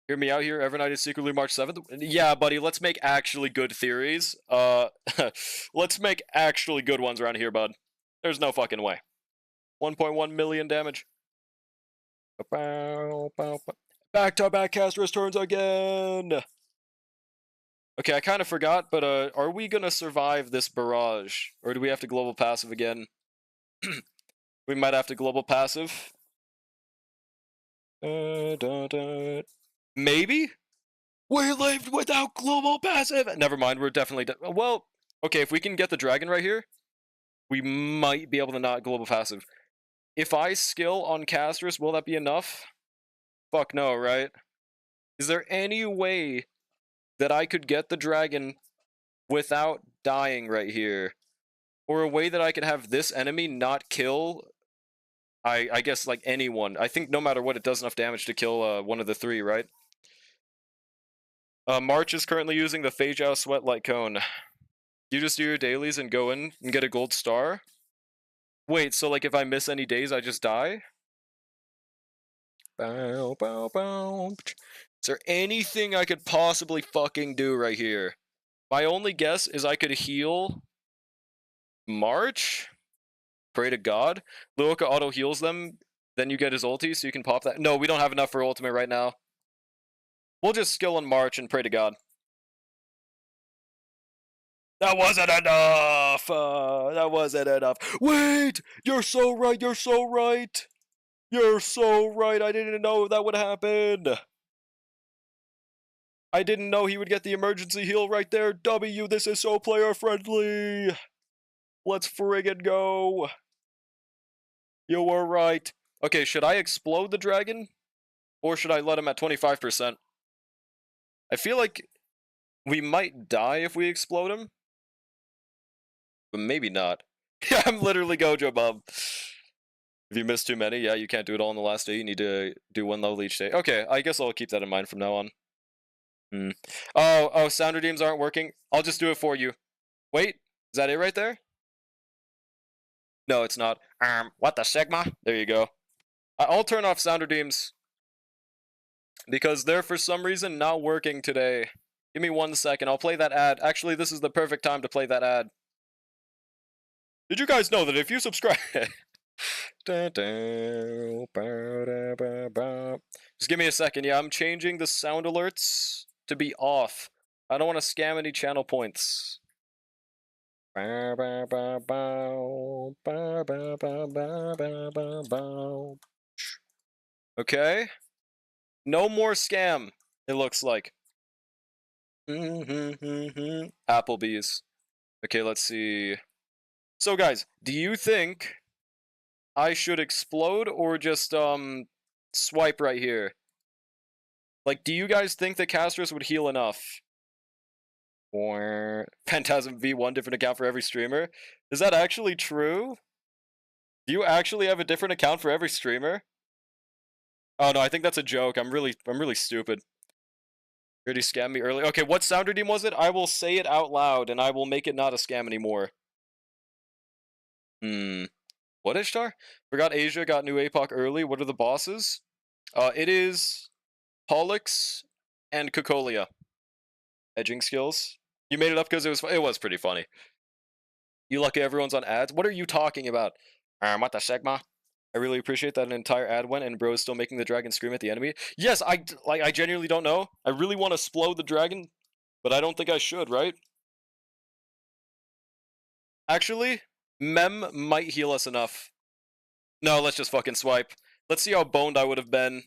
Speaker 1: Hear me out here, Evernight is secretly March 7th? Yeah, buddy, let's make actually good theories. Let's make actually good ones around here, bud. There's no fucking way. 1.1 million damage. Back-to-back caster's turns again! Okay, I kind of forgot, but are we gonna survive this barrage? Or do we have to global passive again? We might have to global passive. Maybe? We lived without global passive! Never mind, we're definitely... well, okay, if we can get the dragon right here, we might be able to not global passive. If I skill on casters, will that be enough? Fuck no, right? Is there any way that I could get the dragon without dying right here? Or a way that I could have this enemy not kill, I guess, like, anyone. I think no matter what, it does enough damage to kill one of the 3, right? March is currently using the Feijiao Sweat Light Cone. You just do your dailies and go in and get a gold star? Wait, so, like, if I miss any days, I just die? Bow, bow, bow. Is there anything I could possibly fucking do right here? My only guess is I could heal March? Pray to God? Luoka auto heals them, then you get his ulti, so you can pop that. No, we don't have enough for ultimate right now. We'll just skill on March and pray to God. That wasn't enough! That wasn't enough. Wait! You're so right, you're so right! You're so right, I didn't know that would happen! I didn't know he would get the emergency heal right there. W, this is so player friendly. Let's friggin' go. You were right. Okay, should I explode the dragon? Or should I let him at 25%? I feel like we might die if we explode him. But maybe not. Yeah, I'm literally Gojo Bob. If you miss too many, yeah, you can't do it all in the last day. You need to do one level each day. Okay, I guess I'll keep that in mind from now on. Oh, sound redeems aren't working. I'll just do it for you. Wait, is that it right there? No, it's not. What the Sigma? There you go. I'll turn off sound redeems. Because they're for some reason not working today. Give me 1 second, I'll play that ad. Actually, this is the perfect time to play that ad. Did you guys know that if you subscribe... Just give me a second, yeah, I'm changing the sound alerts to be off. I don't want to scam any channel points. Okay. No more scam, it looks like. Applebee's. Okay, let's see. So guys, do you think I should explode or just swipe right here? Like, do you guys think that Castros would heal enough? Or Phantasm V1 different account for every streamer? Is that actually true? Do you actually have a different account for every streamer? Oh no, I think that's a joke. I'm really stupid. You already scammed me earlier. Okay, what sound redeem was it? I will say it out loud and I will make it not a scam anymore. What Ishtar? Forgot Asia got new Apoc early. What are the bosses? It is Pollux and Cocolia. Edging skills. You made it up because it was pretty funny. You lucky everyone's on ads. What are you talking about? What the Sigma? I really appreciate that an entire ad went and bro is still making the dragon scream at the enemy. Yes, I genuinely don't know. I really want to explode the dragon, but I don't think I should, right? Actually, Mem might heal us enough. No, let's just fucking swipe. Let's see how boned I would have been.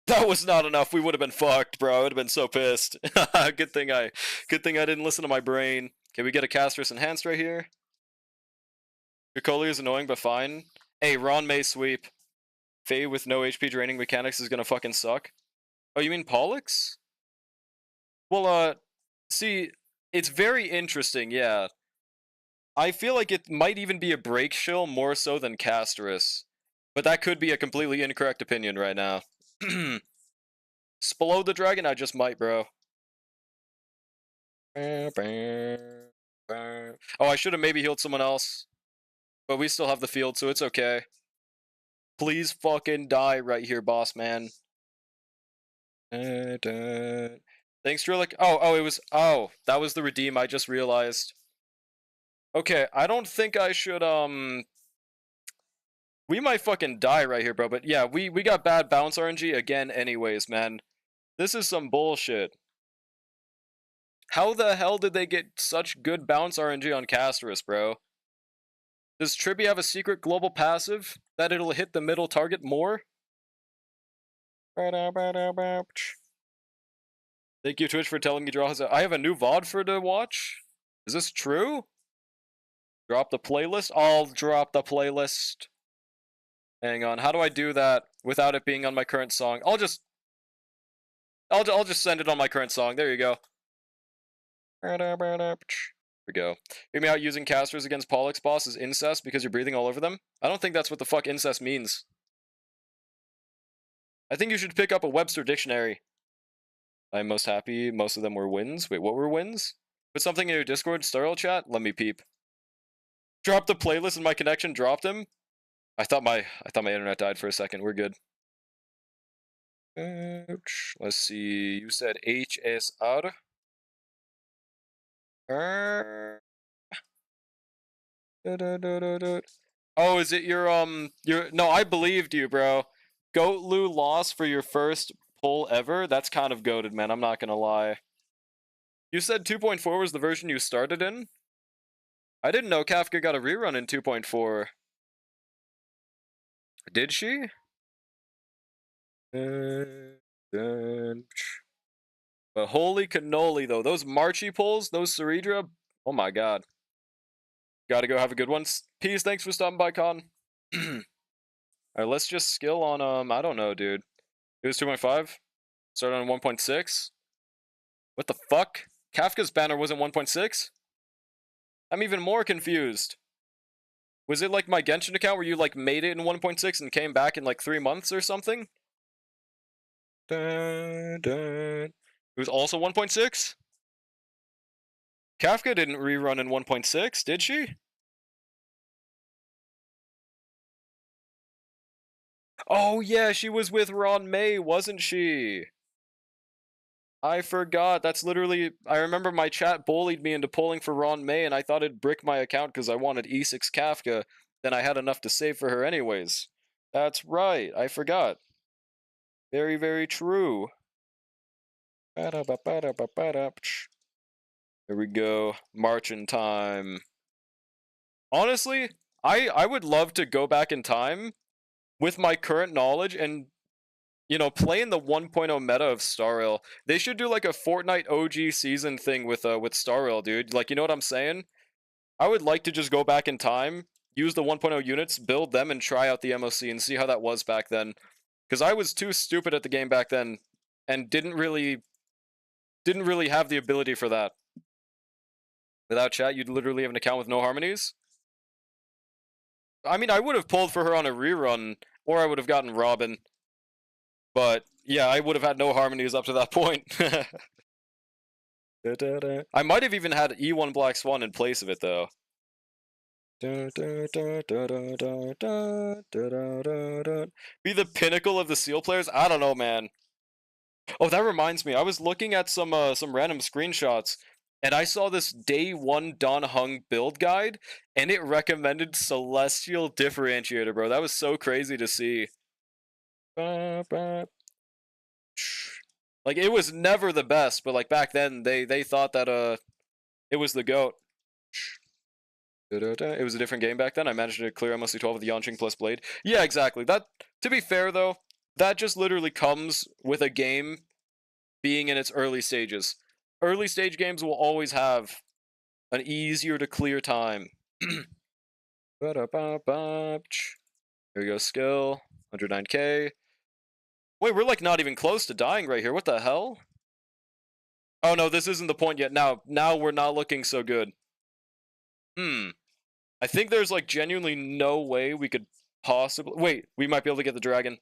Speaker 1: That was not enough. We would have been fucked, bro. I would have been so pissed. Good thing I didn't listen to my brain. Can we get a Castrus enhanced right here? Cocolia is annoying, but fine. Hey, Ron may sweep. Faye with no HP draining mechanics is gonna fucking suck. Oh, you mean Pollux? Well, see, it's very interesting, yeah. I feel like it might even be a break shill more so than Castrus. But that could be a completely incorrect opinion right now. Explode the dragon? I just might, bro. Oh, I should have maybe healed someone else. But we still have the field, so it's okay. Please fucking die right here, boss man. Thanks, Drillick. Oh, that was the redeem, I just realized. Okay, I don't think I should, we might fucking die right here, bro, but yeah, we got bad bounce RNG again anyways, man. This is some bullshit. How the hell did they get such good bounce RNG on Castrus, bro? Does Trippy have a secret global passive that it'll hit the middle target more? Thank you, Twitch, for telling me Draw has I have a new VOD for to watch? Is this true? Drop the playlist? I'll drop the playlist. Hang on, how do I do that without it being on my current song? I'll just send it on my current song. There you go. Here we go. Hear me out, using casters against Pollux boss is incest because you're breathing all over them? I don't think that's what the fuck incest means. I think you should pick up a Webster dictionary. I'm most happy most of them were wins. Wait, what were wins? Put something in your Discord sterile chat? Let me peep. Drop the playlist and my connection dropped him? I thought my internet died for a second. We're good. Let's see. You said HSR. Oh, is it your no, I believed you, bro. Goat Lou lost for your first pull ever? That's kind of goated, man. I'm not gonna lie. You said 2.4 was the version you started in? I didn't know Kafka got a rerun in 2.4. Did she? But holy cannoli, though. Those Marchi pulls, those Ceredra, oh my god. Gotta go have a good one. Peace, thanks for stopping by, Con. Alright, let's just skill on, I don't know, dude. It was 2.5? Started on 1.6? What the fuck? Kafka's banner wasn't 1.6? I'm even more confused. Was it like my Genshin account where you like made it in 1.6 and came back in like 3 months or something? Dun, dun. It was also 1.6? Kafka didn't rerun in 1.6, did she? Oh yeah, she was with Ron May, wasn't she? I forgot. That's literally. I remember my chat bullied me into pulling for Ron May, and I thought it'd brick my account because I wanted E6 Kafka. Then I had enough to save for her anyways. That's right. I forgot. Very, very true. Here we go. Marching time. Honestly, I would love to go back in time with my current knowledge and play in the 1.0 meta of Star Rail. They should do like a Fortnite OG season thing with Star Rail, dude. Like, you know what I'm saying? I would like to just go back in time, use the 1.0 units, build them, and try out the MOC and see how that was back then. Because I was too stupid at the game back then, and didn't really have the ability for that. Without chat, you'd literally have an account with no harmonies. I mean, I would have pulled for her on a rerun, or I would have gotten Robin. But yeah, I would have had no harmonies up to that point. I might have even had E1 Black Swan in place of it, though. Be the pinnacle of the Seal players? I don't know, man. Oh, that reminds me. I was looking at some random screenshots, and I saw this day 1 Don Hung build guide, and it recommended Celestial Differentiator, bro. That was so crazy to see. Like, it was never the best, but like back then they thought that it was the GOAT. It was a different game back then. I managed to clear MSC 12 with the Yanqing plus Blade. Yeah, exactly. That, to be fair though, that just literally comes with a game being in its early stages. Early stage games will always have an easier to clear time. There we go, skill, 109k. Wait, we're like not even close to dying right here. What the hell? Oh no, this isn't the point yet. Now we're not looking so good. I think there's like genuinely no way we could possibly. Wait, we might be able to get the dragon.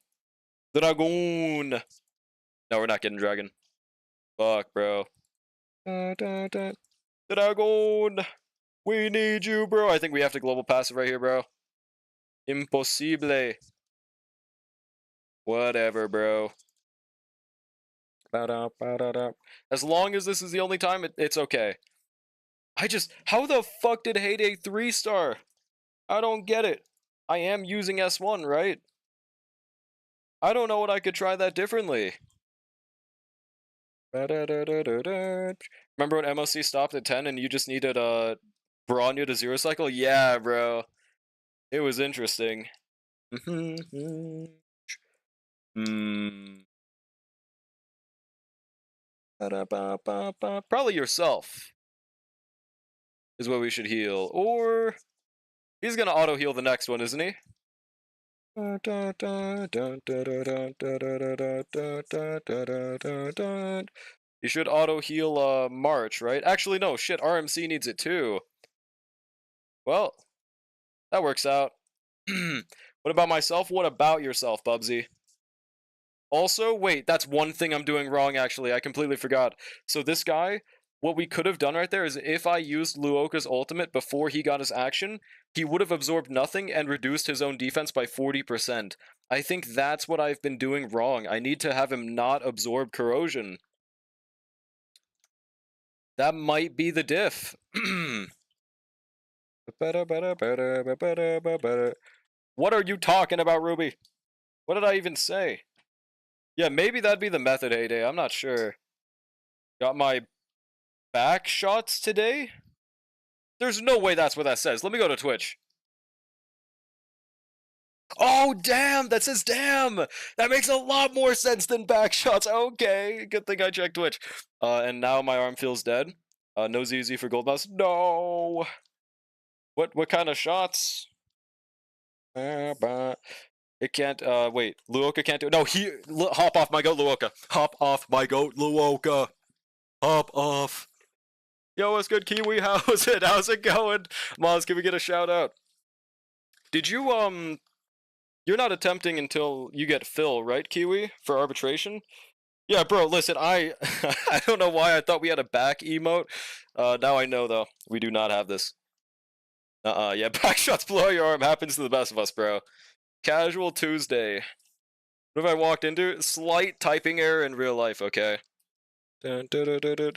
Speaker 1: Dragon. No, we're not getting dragon. Fuck, bro. Dragon. We need you, bro. I think we have to global passive right here, bro. Impossible. Whatever, bro. As long as this is the only time, it's okay. How the fuck did Heyday 3-star? I don't get it. I am using S1, right? I don't know what I could try that differently. Remember when MOC stopped at 10 and you just needed Bronya to 0 cycle? Yeah, bro. It was interesting. Probably yourself is what we should heal. Or he's gonna auto heal the next one, isn't he? You should auto heal March, right? Actually, no, shit, RMC needs it too. Well, that works out. What about myself? What about yourself, Bubsy? Also, wait, that's one thing I'm doing wrong, actually. I completely forgot. So this guy, what we could have done right there is if I used Luoka's ultimate before he got his action, he would have absorbed nothing and reduced his own defense by 40%. I think that's what I've been doing wrong. I need to have him not absorb corrosion. That might be the diff. What are you talking about, Ruby? What did I even say? Yeah, maybe that'd be the method, Heyday. I'm not sure. Got my back shots today? There's no way that's what that says. Let me go to Twitch. Oh, damn! That says damn! That makes a lot more sense than back shots. Okay, good thing I checked Twitch. And now my arm feels dead. No ZZ for gold mouse. No! What kind of shots? It can't, wait. Luoka can't do it. No, hop off my goat, Luoka. Hop off my goat, Luoka. Hop off. Yo, what's good, Kiwi? How's it? How's it going? Moz, can we get a shout out? Did you, you're not attempting until you get Phil, right, Kiwi, for arbitration? Yeah, bro, listen, I I don't know why I thought we had a back emote. Now I know, though. We do not have this. Yeah, back shots below your arm happens to the best of us, bro. Casual Tuesday. What have I walked into? Slight typing error in real life, okay. Dun, dun, dun, dun, dun.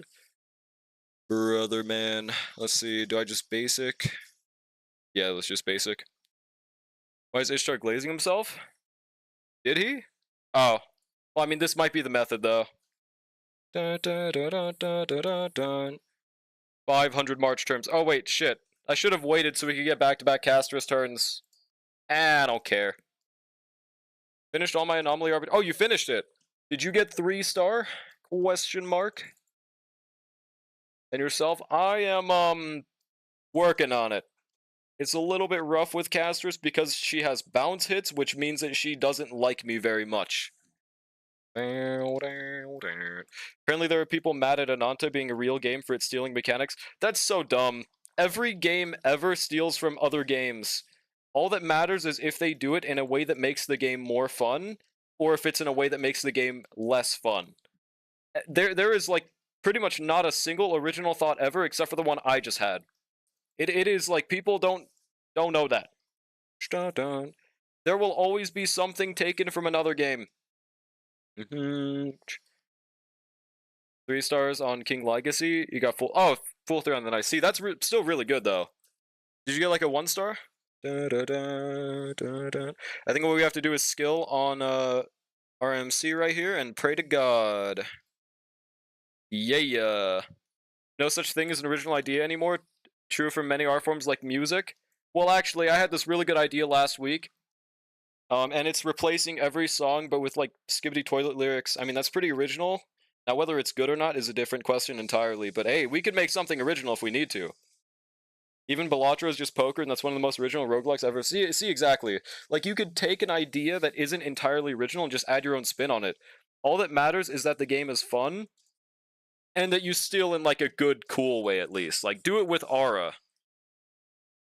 Speaker 1: Brother, man. Let's see, do I just basic? Yeah, let's just basic. Why is Ishtar glazing himself? Did he? Oh. Well, I mean, this might be the method, though. Dun, dun, dun, dun, dun, dun, dun. 500 March terms. Oh, wait, shit. I should have waited so we could get back-to-back Casterus turns. I don't care. Finished all my anomaly arbit. Oh, you finished it. Did you get 3-star? Question mark. And yourself? I am, working on it. It's a little bit rough with Casterus because she has bounce hits, which means that she doesn't like me very much. Apparently there are people mad at Ananta being a real game for its stealing mechanics. That's so dumb. Every game ever steals from other games. All that matters is if they do it in a way that makes the game more fun, or if it's in a way that makes the game less fun. There is, like, pretty much not a single original thought ever, except for the one I just had. It is, like, people don't know that. There will always be something taken from another game. 3 stars on King Legacy. You got full 3 on the night. See, that's still really good, though. Did you get, like, a 1-star? I think what we have to do is skill on RMC right here and pray to God. Yeah. No such thing as an original idea anymore. True for many art forms like music. Well, actually, I had this really good idea last week. And it's replacing every song, but with, like, skibbity toilet lyrics. I mean, that's pretty original. Now, whether it's good or not is a different question entirely. But hey, we could make something original if we need to. Even Bellatra is just poker, and that's one of the most original roguelikes ever. See, exactly. Like, you could take an idea that isn't entirely original and just add your own spin on it. All that matters is that the game is fun, and that you steal in, like, a good, cool way, at least. Like, do it with aura.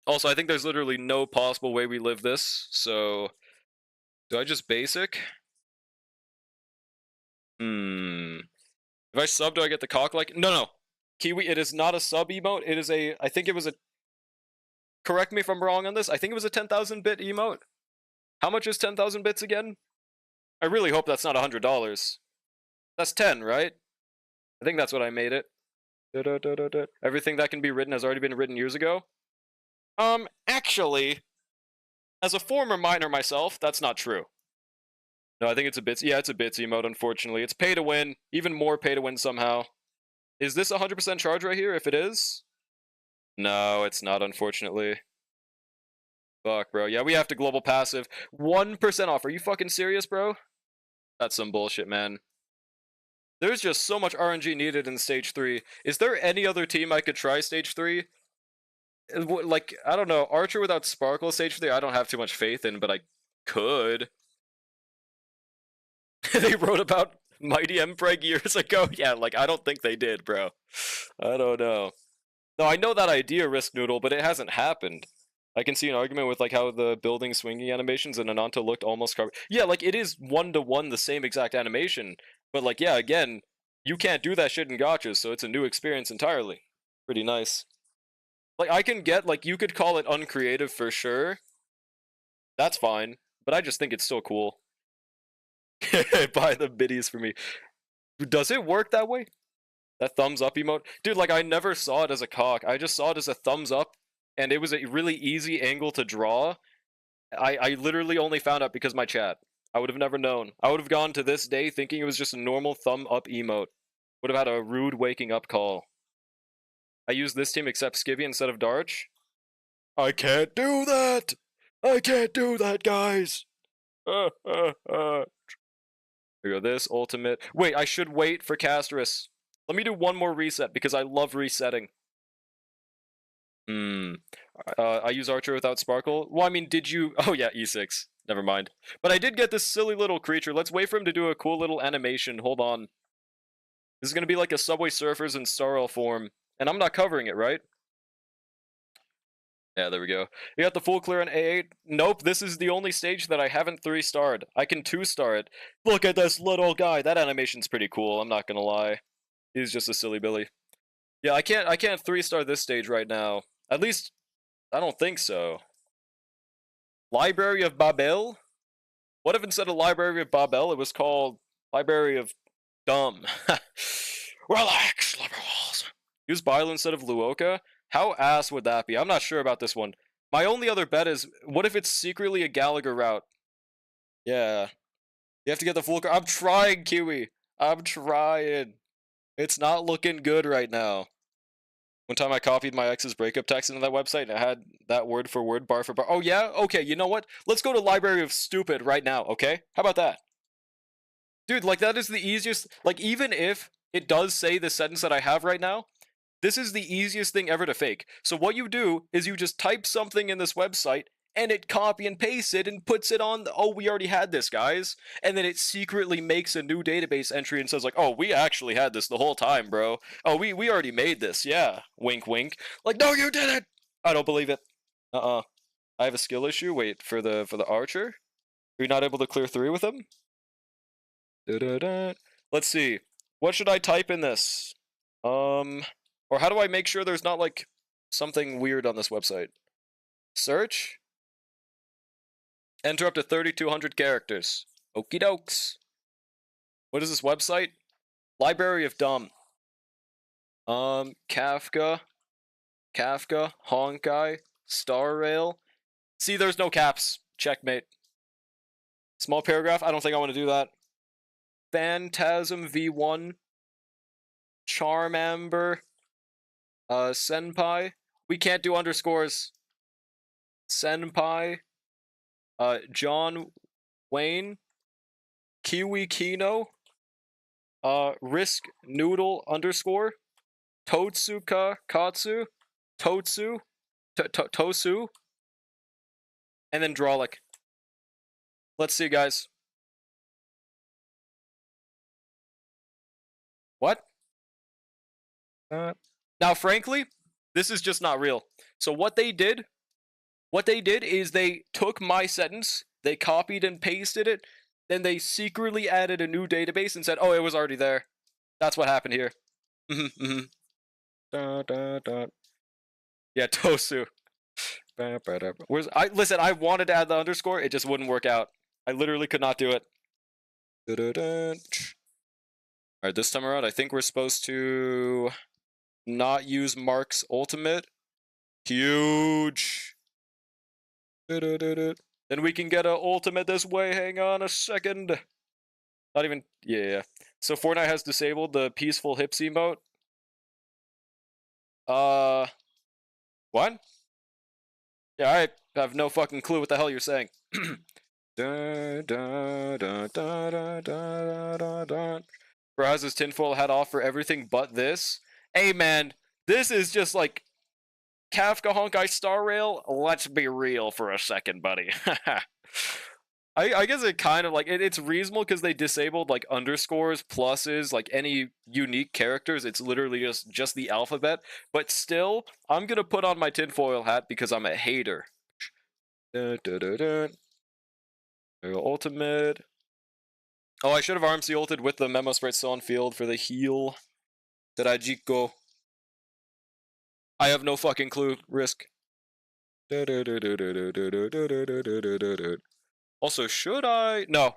Speaker 1: Also, I think there's literally no possible way we live this, so... Do I just basic? If I sub, do I get the cock like? No. Kiwi, it is not a sub emote. It is a... I think it was a... Correct me if I'm wrong on this. I think it was a 10,000 bit emote. How much is 10,000 bits again? I really hope that's not $100. That's 10, right? I think that's what I made it. Everything that can be written has already been written years ago. Actually, as a former miner myself, that's not true. No, I think it's a bits. Yeah, it's a bits emote, unfortunately. It's pay to win. Even more pay to win somehow. Is this 100% charge right here? If it is? No, it's not, unfortunately. Fuck, bro. Yeah, we have to global passive. 1% off. Are you fucking serious, bro? That's some bullshit, man. There's just so much RNG needed in Stage 3. Is there any other team I could try Stage 3? Like, I don't know. Archer without Sparkle Stage 3, I don't have too much faith in, but I could. They wrote about Mighty Mpreg years ago? Yeah, like, I don't think they did, bro. I don't know. No, I know that idea, Risk Noodle, but it hasn't happened. I can see an argument with, like, how the building swinging animations in Ananta looked almost yeah, like, it is 1-to-1 the same exact animation. But, like, yeah, again, you can't do that shit in gachas, so it's a new experience entirely. Pretty nice. Like, I can get, like, you could call it uncreative for sure. That's fine. But I just think it's still cool. Buy the biddies for me. Does it work that way? That thumbs up emote? Dude, like, I never saw it as a cock. I just saw it as a thumbs up, and it was a really easy angle to draw. I literally only found out because my chat. I would have never known. I would have gone to this day thinking it was just a normal thumb up emote. Would have had a rude waking up call. I used this team except Skivvy instead of Darch. I can't do that! I can't do that, guys! Here we go, this, ultimate. Wait, I should wait for Casterus. Let me do one more reset, because I love resetting. I use Archer without Sparkle. Well, I mean, did you... Oh yeah, E6. Never mind. But I did get this silly little creature. Let's wait for him to do a cool little animation. Hold on. This is going to be like a Subway Surfers in Starl form. And I'm not covering it, right? Yeah, there we go. You got the full clear on A8. Nope, this is the only stage that I haven't 3-starred. I can 2-star it. Look at this little guy. That animation's pretty cool, I'm not gonna lie. He's just a silly Billy. Yeah, I can't 3-star this stage right now. At least, I don't think so. Library of Babel? What if instead of Library of Babel, it was called Library of Dumb? Relax, liberals. Use Bile instead of Luoka? How ass would that be? I'm not sure about this one. My only other bet is, what if it's secretly a Gallagher route? Yeah. You have to get the full... I'm trying, Kiwi. I'm trying. It's not looking good right now. One time I copied my ex's breakup text into that website and it had that word for word, bar for bar. Oh yeah? Okay, you know what? Let's go to Library of Stupid right now, okay? How about that? Dude, like that is the easiest... Like even if it does say the sentence that I have right now, this is the easiest thing ever to fake. So what you do is you just type something in this website and it copy and pastes it and puts it on, oh, we already had this, guys. And then it secretly makes a new database entry and says like, oh, we actually had this the whole time, bro. Oh, we already made this, yeah. Wink, wink. Like, no, you didn't! I don't believe it. I have a skill issue. Wait, for the archer? Are you not able to clear 3 with him? Let's see. What should I type in this? Or how do I make sure there's not, like, something weird on this website? Search? Enter up to 3,200 characters. Okie dokes. What is this website? Library of Dumb. Kafka, Honkai, Star Rail. See, there's no caps. Checkmate. Small paragraph? I don't think I want to do that. Phantasm V1. Charmamber. Senpai. We can't do underscores. Senpai. John Wayne. Kiwi Kino. Risk Noodle underscore. Totsuka Katsu. Tosu. And then Drawlick. Let's see, guys. What? Now, frankly, this is just not real. So what they did is they took my sentence, they copied and pasted it, then they secretly added a new database and said, oh, it was already there. That's what happened here. Yeah, Tosu. Listen, I wanted to add the underscore, it just wouldn't work out. I literally could not do it. Alright, this time around, I think we're supposed to not use Mark's ultimate. Huge. Then we can get an ultimate this way. Hang on a second. Not even... Yeah. So Fortnite has disabled the peaceful hips emote. What? Yeah, I have no fucking clue what the hell you're saying. Bro has his tinfoil hat off for everything but this. Hey man, this is just like Kafka Honkai Star Rail. Let's be real for a second, buddy. I guess it kind of like it's reasonable because they disabled like underscores, pluses, like any unique characters. It's literally just the alphabet. But still, I'm gonna put on my tinfoil hat because I'm a hater. Ultimate. Oh, I should have RMC ulted with the Memo Sprite still on field for the heal. Terajiko. I have no fucking clue. Risk. Also, should I? No.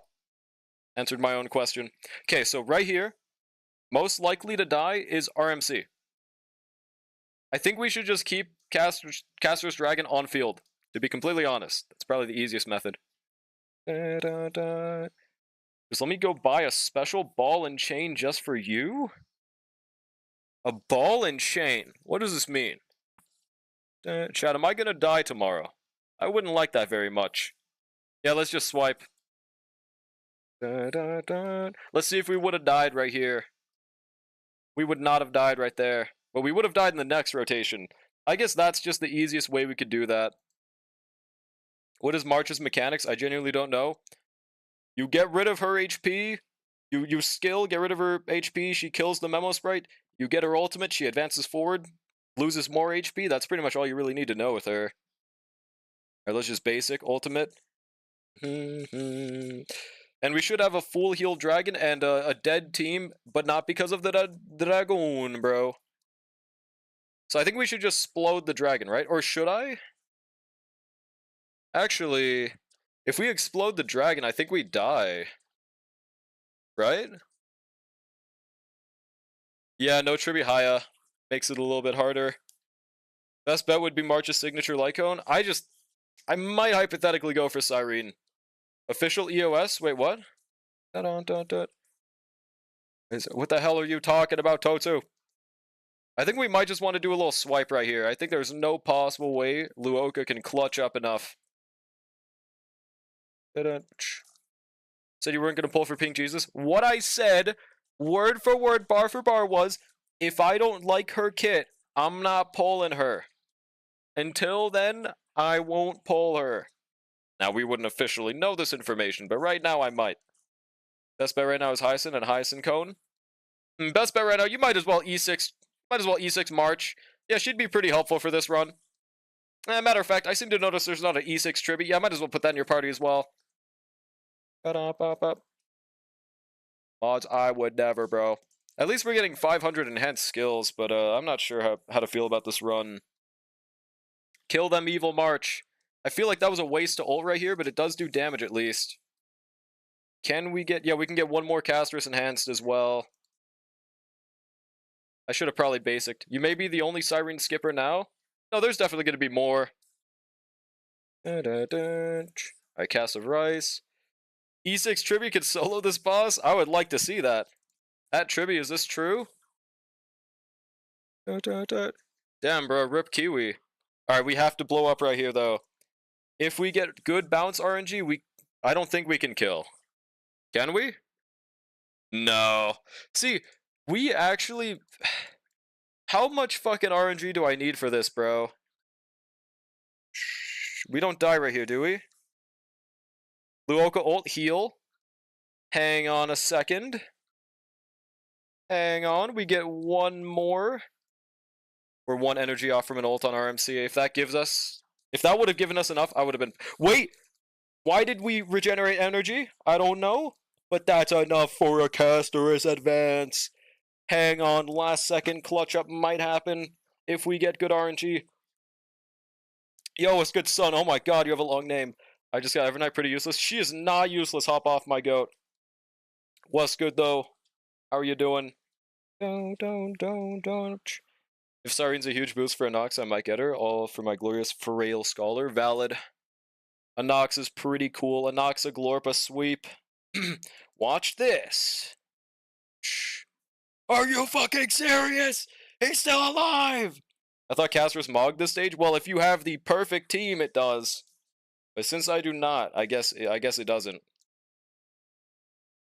Speaker 1: Answered my own question. Okay, so right here, most likely to die is RMC. I think we should just keep Caster's Dragon on field, to be completely honest. That's probably the easiest method. Just let me go buy a special ball and chain just for you? A ball and chain? What does this mean? Chad, am I gonna die tomorrow? I wouldn't like that very much. Yeah, let's just swipe. Let's see if we would have died right here. We would not have died right there. But we would have died in the next rotation. I guess that's just the easiest way we could do that. What is March's mechanics? I genuinely don't know. You get rid of her HP. You skill, get rid of her HP. She kills the Memo Sprite. You get her ultimate. She advances forward. Loses more HP. That's pretty much all you really need to know with her. Alright, let's just basic. Ultimate. And we should have a full heal dragon and a dead team, but not because of the dragon, bro. So I think we should just explode the dragon, right? Or should I? Actually, if we explode the dragon, I think we die. Right? Yeah, no Tribihaya. Makes it a little bit harder. Best bet would be March's signature Lycone. I might hypothetically go for Cyrene. Official EOS? Wait, what? What the hell are you talking about, Totu? I think we might just want to do a little swipe right here. I think there's no possible way Luoka can clutch up enough. Said you weren't going to pull for Pink Jesus? What I said, word for word, bar for bar, was, if I don't like her kit, I'm not pulling her. Until then, I won't pull her. Now, we wouldn't officially know this information, but right now I might. Best bet right now is Hyacin and Hyacin Cone. Best bet right now, you might as well E6 March. Yeah, she'd be pretty helpful for this run. Matter of fact, I seem to notice there's not an E6 tribute. Yeah, I might as well put that in your party as well. Mods, I would never, bro. At least we're getting 500 enhanced skills, but I'm not sure how to feel about this run. Kill them, Evil March. I feel like that was a waste to ult right here, but it does do damage at least. Can we get... Yeah, we can get one more Castress enhanced as well. I should have probably basicked. You may be the only Cyrene skipper now. No, there's definitely going to be more. Alright, Cast of Rice. E6 Tribby could solo this boss? I would like to see that. At Tribby, is this true? Damn, bro, rip Kiwi. Alright, we have to blow up right here, though. If we get good bounce RNG, I don't think we can kill. Can we? No. See, we actually... How much fucking RNG do I need for this, bro? We don't die right here, do we? Luoka ult heal. Hang on a second. Hang on, we get one more. We're one energy off from an ult on RMC. If that gives us... If that would have given us enough, I would have been... Wait! Why did we regenerate energy? I don't know. But that's enough for a Casterus advance. Hang on, last second clutch up might happen if we get good RNG. Yo, what's good, son? Oh my god, you have a long name. I just got Evernight pretty useless. She is not useless. Hop off my goat. What's good, though? How are you doing? Don't. If Cyrene's a huge boost for Anox, I might get her. All for my glorious Frail Scholar. Valid. Anox is pretty cool. Anox a Glorpa sweep. Watch this. Shh. Are you fucking serious? He's still alive! I thought Casterus mogged this stage. Well, if you have the perfect team, it does. But since I do not, I guess it doesn't.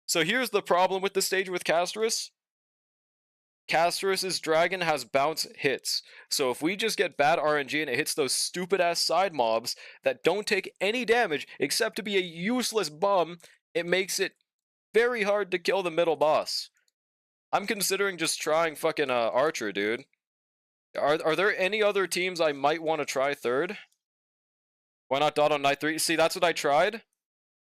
Speaker 1: So here's the problem with the stage with Casterus. Casterus's dragon has bounce hits. So if we just get bad RNG and it hits those stupid-ass side mobs that don't take any damage except to be a useless bum, it makes it very hard to kill the middle boss. I'm considering just trying fucking Archer, dude. Are there any other teams I might want to try third? Why not Dot on Night 3? See, that's what I tried.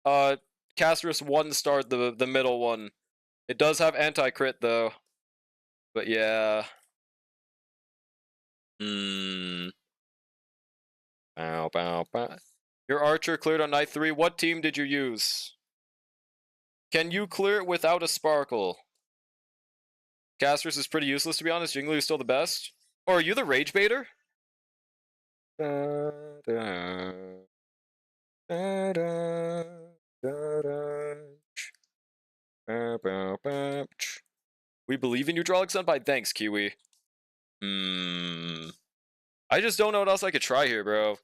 Speaker 1: Casterus 1-starred the middle one. It does have anti-crit, though. But yeah. Bow, bow, bow. Your Archer cleared on Night 3. What team did you use? Can you clear it without a sparkle? Casterus is pretty useless, to be honest. Jinglu is still the best. Or are you the Rage Baiter? We believe in you, Drolic Sunbite. Thanks, Kiwi. I just don't know what else I could try here, bro.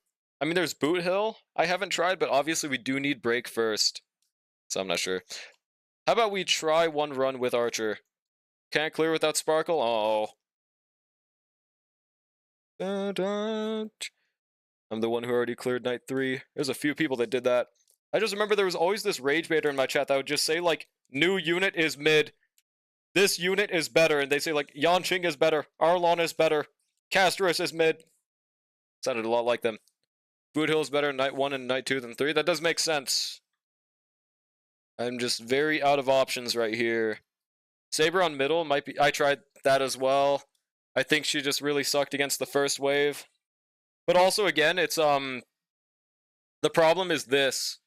Speaker 1: I mean, there's Boot Hill. I haven't tried, but obviously we do need Break first. So I'm not sure. How about we try one run with Archer? Can't clear without Sparkle? Oh. I'm the one who already cleared night 3. There's a few people that did that. I just remember there was always this rage baiter in my chat that would just say, like, new unit is mid. This unit is better. And they say, like, Yanqing is better. Arlon is better. Castros is mid. Sounded a lot like them. Boot Hill is better in night 1 and night 2 than 3. That does make sense. I'm just very out of options right here. Saber on middle might be... I tried that as well. I think she just really sucked against the first wave. But also, again, it's, the problem is this.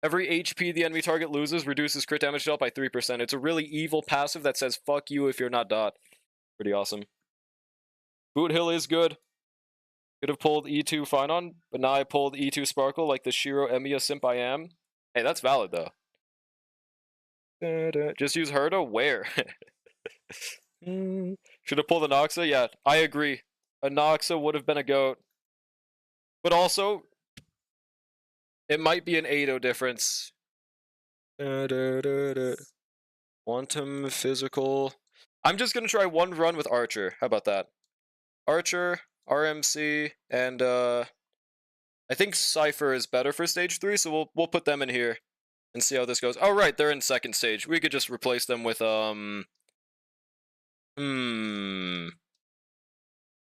Speaker 1: Every HP the enemy target loses reduces crit damage dealt by 3%. It's a really evil passive that says, fuck you if you're not dot. Pretty awesome. Boot Hill is good. Could have pulled E2 Finon, but now I pulled E2 Sparkle like the Shiro Emiya simp I am. Hey, that's valid, though. Just use Herda? Where? Should have pulled a Noxa? Yeah, I agree. A Noxa would have been a goat. But also, it might be an 8-0 difference. Quantum, physical. I'm just going to try one run with Archer. How about that? Archer, RMC, and I think Cypher is better for stage 3, so we'll put them in here and see how this goes. Oh, right, they're in second stage. We could just replace them with, we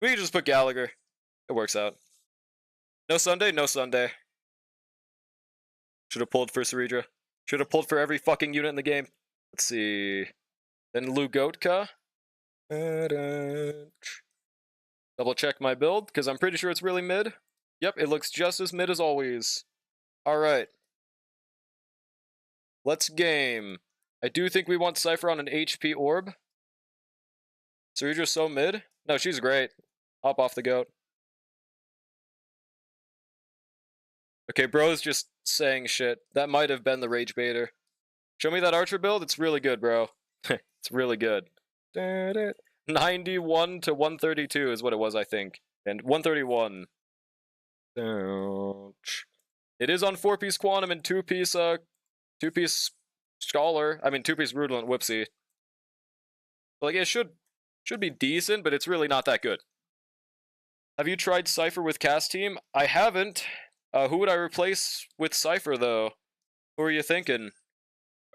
Speaker 1: could just put Gallagher. It works out. No Sunday? No Sunday. Should have pulled for Ceredra. Should have pulled for every fucking unit in the game. Let's see. Then Lugotka. Double check my build, because I'm pretty sure it's really mid. Yep, it looks just as mid as always. Alright. Let's game. I do think we want Cypher on an HP orb. Ceredra's so mid? No, she's great. Hop off the goat. Okay, bro's just saying shit. That might have been the rage baiter. Show me that Archer build? It's really good, bro. It's really good. 91 to 132 is what it was, I think. And 131. It is on 4-piece Quantum and 2-piece, 2-piece Scholar. I mean, 2-piece Rudolent. Whoopsie. Like, it should be decent, but it's really not that good. Have you tried Cypher with Cast Team? I haven't. Who would I replace with Cypher, though? Who are you thinking?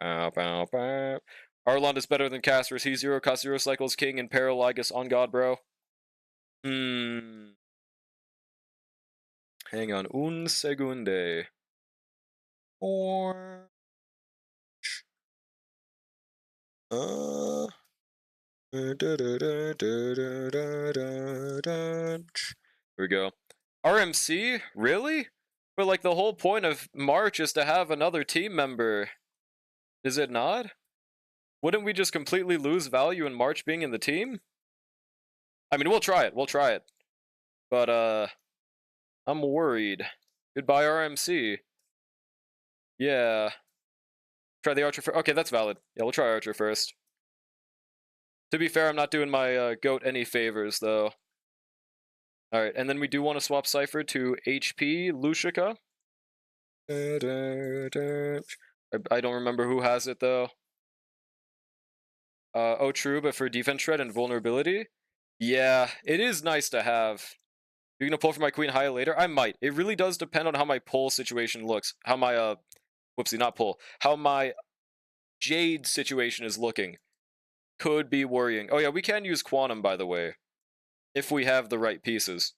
Speaker 1: Arlon is better than Casters. He's 0 cost 0 cycles king and Paralygus on God, bro. Hang on. Un segunde. Or... Here we go. RMC? Really? But like the whole point of March is to have another team member. Is it not? Wouldn't we just completely lose value in March being in the team? I mean, we'll try it. We'll try it. But, I'm worried. Goodbye, RMC. Yeah. Try the Archer first. Okay, that's valid. Yeah, we'll try Archer first. To be fair, I'm not doing my goat any favors, though. Alright, and then we do want to swap Cypher to HP Lushika. I don't remember who has it, though. Oh, true, but for defense shred and vulnerability? Yeah, it is nice to have. You're gonna pull for my Queen Haya later? I might. It really does depend on how my pull situation looks. How my, whoopsie, not pull. How my Jade situation is looking. Could be worrying. Oh yeah, we can use Quantum, by the way. If we have the right pieces.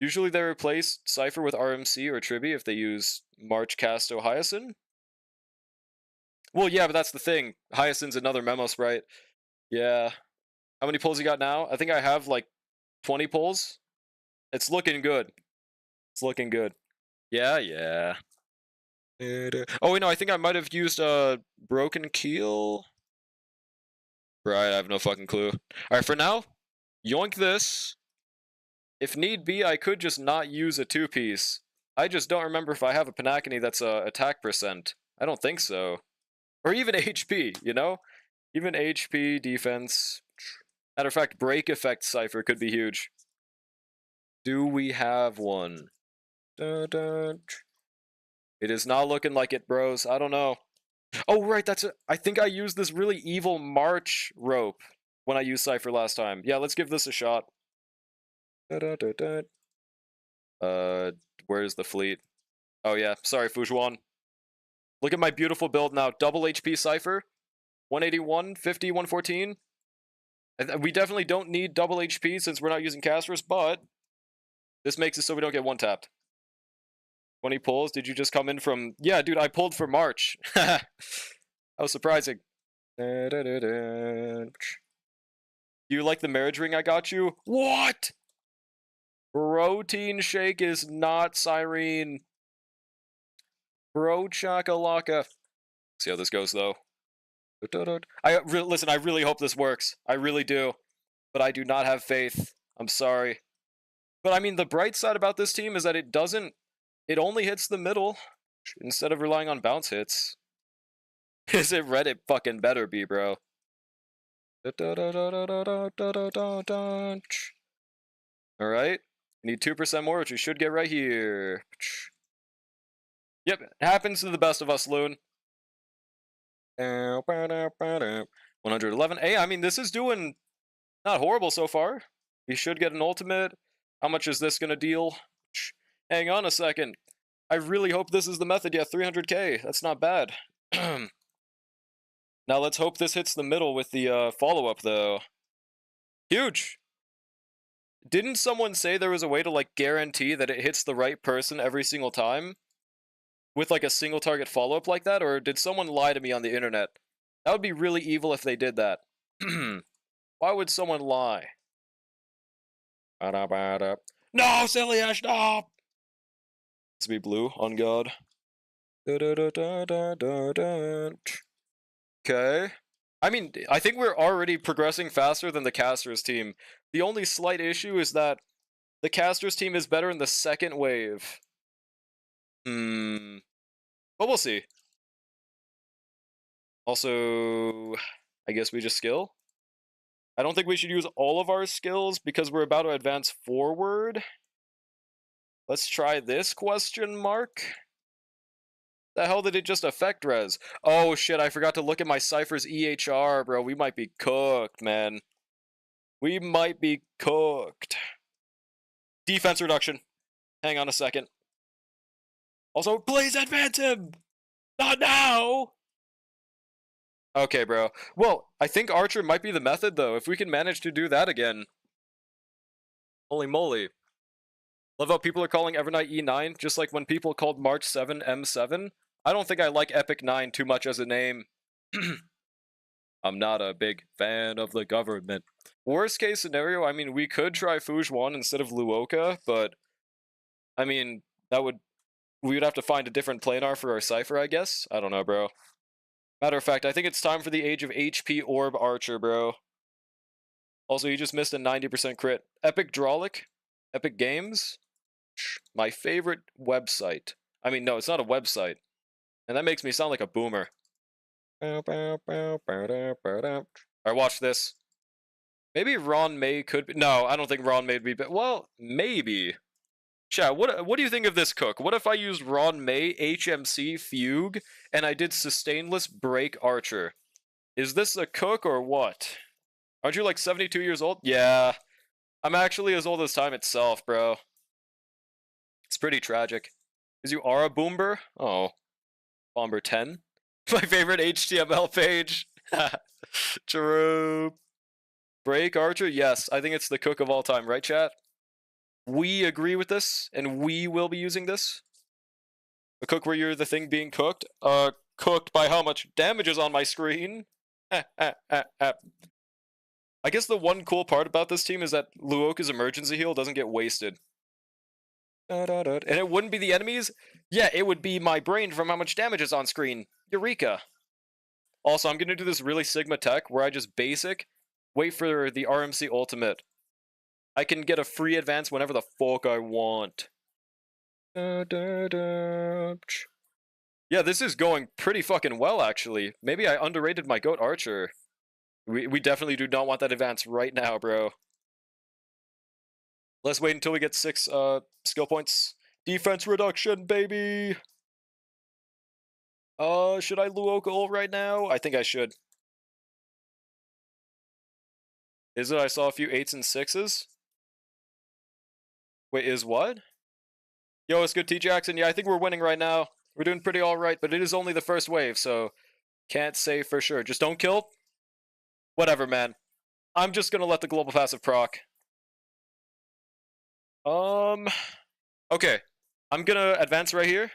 Speaker 1: Usually they replace Cypher with RMC or Tribi if they use March Casto Hyacinth. Well, yeah, but that's the thing. Hyacinth's another Memo Sprite. Yeah. How many pulls you got now? I think I have like 20 pulls. It's looking good. It's looking good. Yeah, yeah. Oh, wait, no, I think I might have used Broken Keel. Right, I have no fucking clue. Alright, for now, yoink this. If need be, I could just not use a 2-piece. I just don't remember if I have a Panacony that's attack percent. I don't think so. Or even HP, you know? Even HP, defense. Matter of fact, break effect Cypher could be huge. Do we have one? It is not looking like it, bros. I don't know. Oh, right, that's it. I think I used this really evil March rope when I used Cypher last time. Yeah, let's give this a shot. Where's the fleet? Oh, yeah. Sorry, Fujuan. Look at my beautiful build now. Double HP Cypher. 181, 50, 114. We definitely don't need double HP since we're not using casters, but this makes it so we don't get one-tapped. 20 pulls. Did you just come in from... Yeah, dude, I pulled for March. That was surprising. Do you like the marriage ring I got you? What? Protein shake is not Cyrene. Bro chakalaka. See how this goes, though. Listen, I really hope this works. I really do. But I do not have faith. I'm sorry. But I mean, the bright side about this team is that it doesn't... It only hits the middle instead of relying on bounce hits. Is it red? It fucking better be, bro. Alright. We need 2% more, which we should get right here. Yep, it happens to the best of us, Loon. 111. Hey, I mean, this is doing not horrible so far. We should get an ultimate. How much is this gonna deal? Hang on a second. I really hope this is the method. Yeah, 300k. That's not bad. Now let's hope this hits the middle with the follow-up, though. Huge! Didn't someone say there was a way to, like, guarantee that it hits the right person every single time? With, like, a single target follow-up like that? Or did someone lie to me on the internet? That would be really evil if they did that. Why would someone lie? No, silly Ash, no! Let's be blue, on God. Okay. I mean, I think we're already progressing faster than the casters team. The only slight issue is that the casters team is better in the second wave. But we'll see. Also, I guess we just skill. I don't think we should use all of our skills because we're about to advance forward. Let's try this question mark. The hell did it just affect res? Oh shit, I forgot to look at my Cypher's EHR, bro. We might be cooked, man. We might be cooked. Defense reduction. Hang on a second. Also, please advance him! Not now! Okay, bro. Well, I think Archer might be the method, though, if we can manage to do that again. Holy moly. Love how people are calling Evernight E9, just like when people called March 7 M7. I don't think I like Epic 9 too much as a name. I'm not a big fan of the government. Worst case scenario, I mean, we could try Fujuan instead of Luoka, but... I mean, that would... We would have to find a different planar for our Cypher, I guess? I don't know, bro. Matter of fact, I think it's time for the Age of HP Orb Archer, bro. Also, you just missed a 90% crit. Epic Drawlic? Epic Games? My favorite website. I mean, no, it's not a website. And that makes me sound like a boomer. Alright, watch this. Maybe Ron May could be... No, I don't think Ron May would be... Well, maybe. Chat, what do you think of this cook? What if I used Ron May, HMC, Fugue, and I did Sustainless Break Archer? Is this a cook or what? Aren't you like 72 years old? Yeah. I'm actually as old as time itself, bro. It's pretty tragic. Because you are a boomer? Oh. Bomber 10? My favorite HTML page. True. Break Archer? Yes, I think it's the cook of all time, right, chat? We agree with this, and we will be using this. A cook where you're the thing being cooked? Cooked by how much damage is on my screen? I guess the one cool part about this team is that Luoka's emergency heal doesn't get wasted. And it wouldn't be the enemies? Yeah, it would be my brain from how much damage is on screen. Eureka. Also, I'm gonna do this really Sigma tech where I just basic, wait for the RMC ultimate. I can get a free advance whenever the fuck I want. Yeah, this is going pretty fucking well, actually. Maybe I underrated my goat Archer. We definitely do not want that advance right now, bro. Let's wait until we get 6 skill points. Defense reduction, baby! Should I Luoka ult right now? I think I should. Is it? I saw a few 8s and 6s. Wait, is what? Yo, it's good, T Jackson. Yeah, I think we're winning right now. We're doing pretty alright, but it is only the first wave, so can't say for sure. Just don't kill. Whatever, man. I'm just gonna let the global passive proc. Okay. I'm gonna advance right here.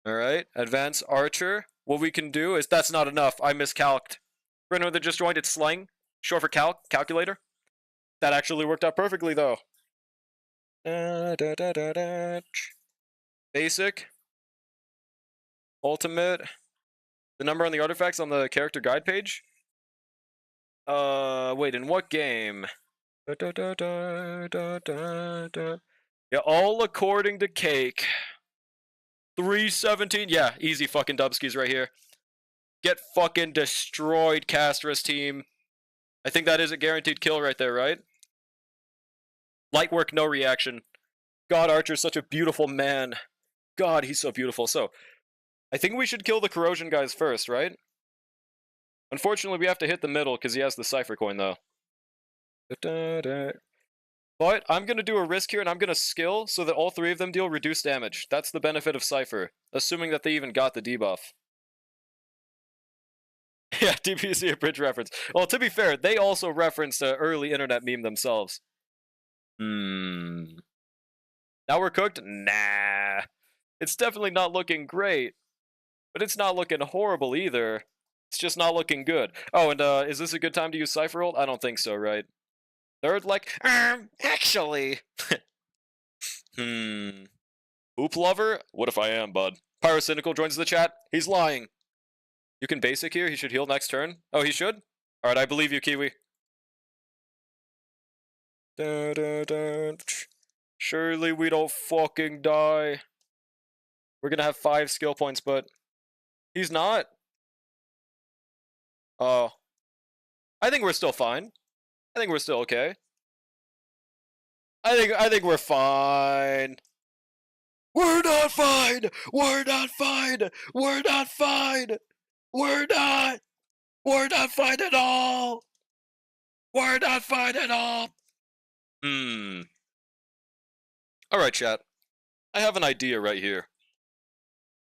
Speaker 1: Alright, advance archer. What we can do is, that's not enough. I miscalced. For anyone that just joined, it's slang. Short for calculator. That actually worked out perfectly, though. Basic. Ultimate. The number on the artifacts on the character guide page. Wait, in what game? Yeah, all according to Cake. 317. Yeah, easy fucking dubskis right here. Get fucking destroyed, Castris team. I think that is a guaranteed kill right there, right? Light work, no reaction. God, Archer's such a beautiful man. God, he's so beautiful. So, I think we should kill the corrosion guys first, right? Unfortunately, we have to hit the middle because he has the Cypher coin, though. But I'm going to do a risk here, and I'm going to skill so that all three of them deal reduced damage. That's the benefit of Cypher, assuming that they even got the debuff. Yeah, DPC a bridge reference. Well, to be fair, they also referenced an early internet meme themselves. Now we're cooked? Nah. It's definitely not looking great. But it's not looking horrible either. It's just not looking good. Oh, and is this a good time to use Cypher ult? I don't think so, right? Third, like, actually. Hoop lover? What if I am, bud? Pyrocynical joins the chat. He's lying. You can basic here. He should heal next turn. Oh, he should? Alright, I believe you, Kiwi. Surely we don't fucking die. We're gonna have 5 skill points, but he's not. Oh. I think we're still fine. I think we're still okay. I think we're fine. We're not fine! We're not fine! We're not fine! We're not! We're not fine at all! We're not fine at all! Alright, chat. I have an idea right here.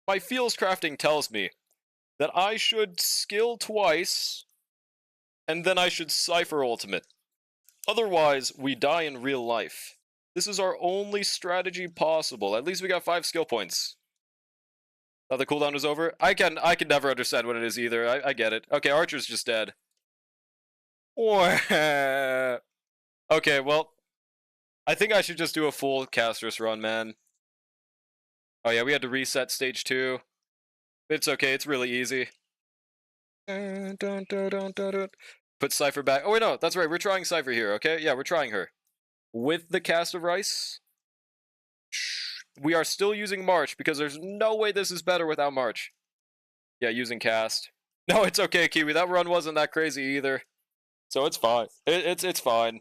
Speaker 1: My feels crafting tells me that I should skill twice, and then I should Cypher ultimate. Otherwise, we die in real life. This is our only strategy possible. At least we got 5 skill points. Now the cooldown is over. I can never understand what it is either. I get it. Okay, Archer's just dead. Okay, well, I think I should just do a full Castris run, man. Oh yeah, we had to reset stage 2. It's okay, it's really easy. Put Cypher back. Oh wait, no, that's right, we're trying Cypher here, okay? Yeah, we're trying her. With the cast of Rice. We are still using March, because there's no way this is better without March. Yeah, using cast. No, it's okay, Kiwi, that run wasn't that crazy either. So it's fine. It's fine.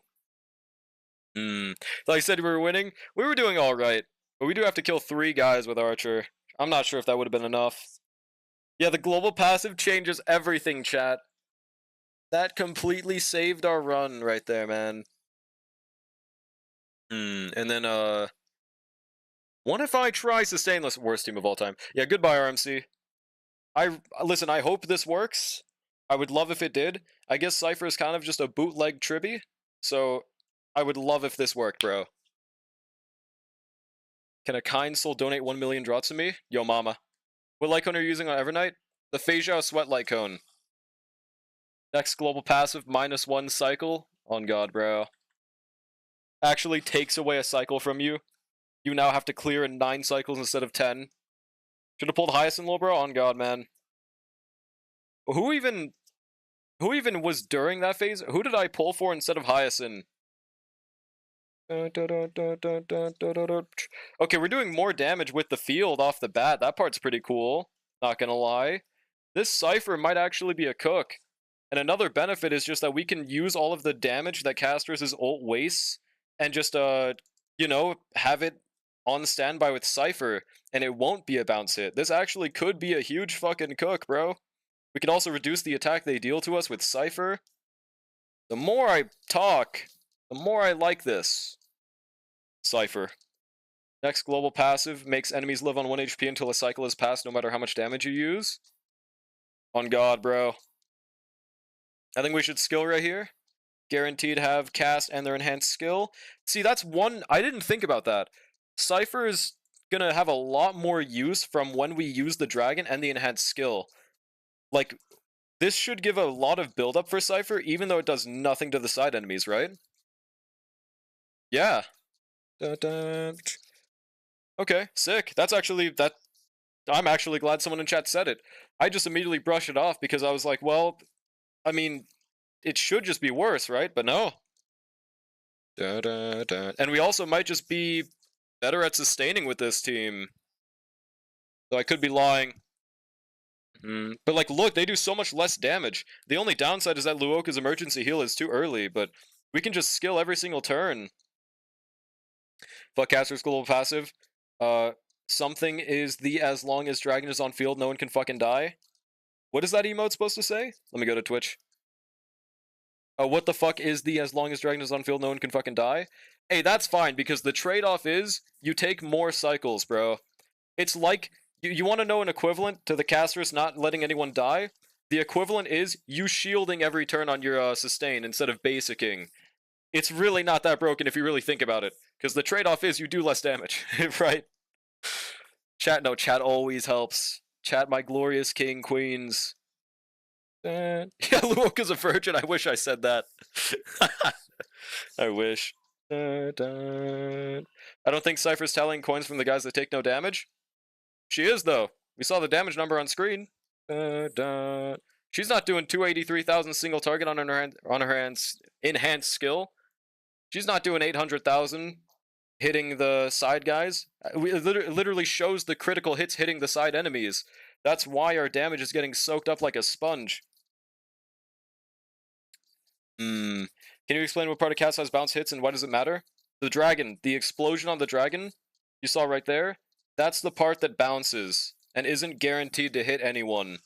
Speaker 1: Like I said, we were winning. We were doing alright. But we do have to kill 3 guys with Archer. I'm not sure if that would have been enough. Yeah, the global passive changes everything, chat. That completely saved our run right there, man. And then, what if I try Sustainless? Worst team of all time. Yeah, goodbye, RMC. Listen, I hope this works. I would love if it did. I guess Cypher is kind of just a bootleg tribby. So, I would love if this worked, bro. Can a kind soul donate 1 million drops to me? Yo, mama. What light cone are you using on Evernight? The Phaseo Sweat light cone. Next global passive, -1 cycle. On God, bro. Actually takes away a cycle from you. You now have to clear in 9 cycles instead of 10. Should have pulled Hyacinth, little bro. On God, man. Who even was during that phase? Who did I pull for instead of Hyacinth? Okay, we're doing more damage with the field off the bat. That part's pretty cool. Not gonna lie. This Cypher might actually be a cook. And another benefit is just that we can use all of the damage that casters' ult wastes and just, you know, have it on standby with Cypher, and it won't be a bounce hit. This actually could be a huge fucking cook, bro. We can also reduce the attack they deal to us with Cypher. The more I talk, the more I like this. Cypher. Next global passive makes enemies live on 1 HP until a cycle is passed, no matter how much damage you use. On God, bro. I think we should skill right here. Guaranteed have cast and their enhanced skill. See, that's one... I didn't think about that. Cypher is gonna have a lot more use from when we use the dragon and the enhanced skill. Like, this should give a lot of build-up for Cypher, even though it does nothing to the side enemies, right? Yeah. Okay, sick. That's actually... I'm actually glad someone in chat said it. I just immediately brushed it off because I was like, well, I mean, it should just be worse, right? But no. And we also might just be better at sustaining with this team. So I could be lying. But like, look, they do so much less damage. The only downside is that Luoka's emergency heal is too early, but we can just skill every single turn. Fuck caster's global passive. Something is the as long as dragon is on field, no one can fucking die. What is that emote supposed to say? Let me go to Twitch. What the fuck is the as long as dragon is on field, no one can fucking die? Hey, that's fine, because the trade-off is you take more cycles, bro. It's like, you want to know an equivalent to the casters not letting anyone die? The equivalent is you shielding every turn on your sustain instead of basicking. It's really not that broken if you really think about it, because the trade-off is you do less damage, right? Chat always helps. Chat, my glorious king, queens. Yeah, Luoka's a virgin. I wish I said that. I wish. I don't think Cypher's tallying coins from the guys that take no damage. She is, though. We saw the damage number on screen. She's not doing 283,000 single target on her enhanced skill. She's not doing 800,000 hitting the side guys. It literally shows the critical hits hitting the side enemies. That's why our damage is getting soaked up like a sponge. Can you explain what part of cast has bounce hits and why does it matter? The dragon, the explosion on the dragon, you saw right there, that's the part that bounces and isn't guaranteed to hit anyone.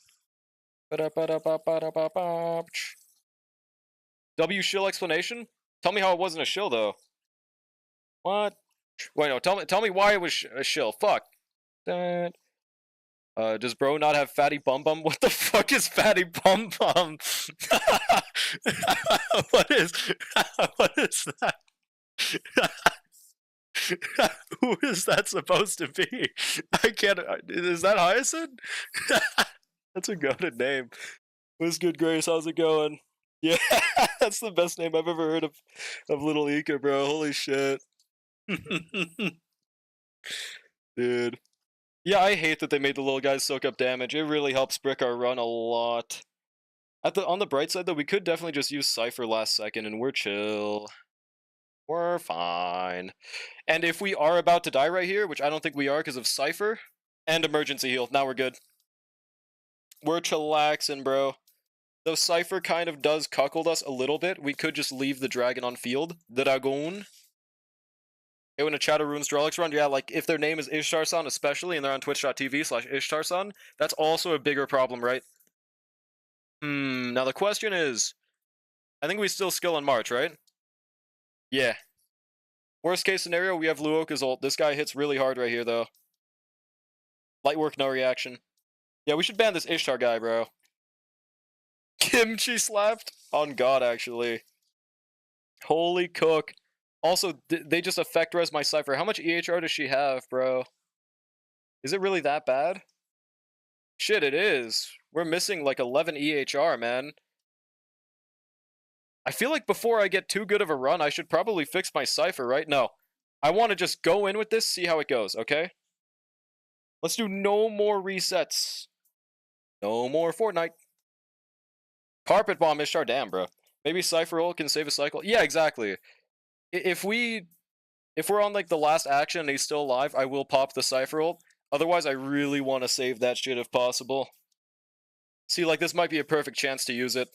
Speaker 1: W shill explanation? Tell me how it wasn't a shill though. What? Wait, no, tell me why it was a shill. Fuck. Does bro not have fatty bum bum? What the fuck is fatty bum bum? what is that? Who is that supposed to be? I can't. Is that Hyacinth? That's a goated name. What's good, Grace? How's it going? Yeah, that's the best name I've ever heard of Little Ika, bro. Holy shit. Dude. Yeah, I hate that they made the little guys soak up damage. It really helps brick our run a lot. On the bright side, though, we could definitely just use Cypher last second, and we're chill. We're fine. And if we are about to die right here, which I don't think we are because of Cypher, and emergency heal, now we're good. We're chillaxing, bro. Though Cypher kind of does cuckold us a little bit, we could just leave the dragon on field. The dragon. Hey, when a chat runes Drolix run, yeah, like, if their name is Ishtar-san especially, and they're on twitch.tv/Ishtar-san, that's also a bigger problem, right? Now the question is, I think we still skill in March, right? Yeah. Worst case scenario, we have Luoka's ult. This guy hits really hard right here, though. Light work, no reaction. Yeah, we should ban this Ishtar guy, bro. Kimchi slapped? On God, actually. Holy cook. Also, they just effect res my Cypher. How much EHR does she have, bro? Is it really that bad? Shit, it is. We're missing like 11 EHR, man. I feel like before I get too good of a run, I should probably fix my Cypher, right? No. I want to just go in with this, see how it goes, okay? Let's do no more resets. No more Fortnite. Carpet bomb Ishtar, damn, bro. Maybe Cypher ult can save a cycle. Yeah, exactly. If we're on like the last action and he's still alive, I will pop the Cypher ult. Otherwise, I really want to save that shit if possible. See, like, this might be a perfect chance to use it.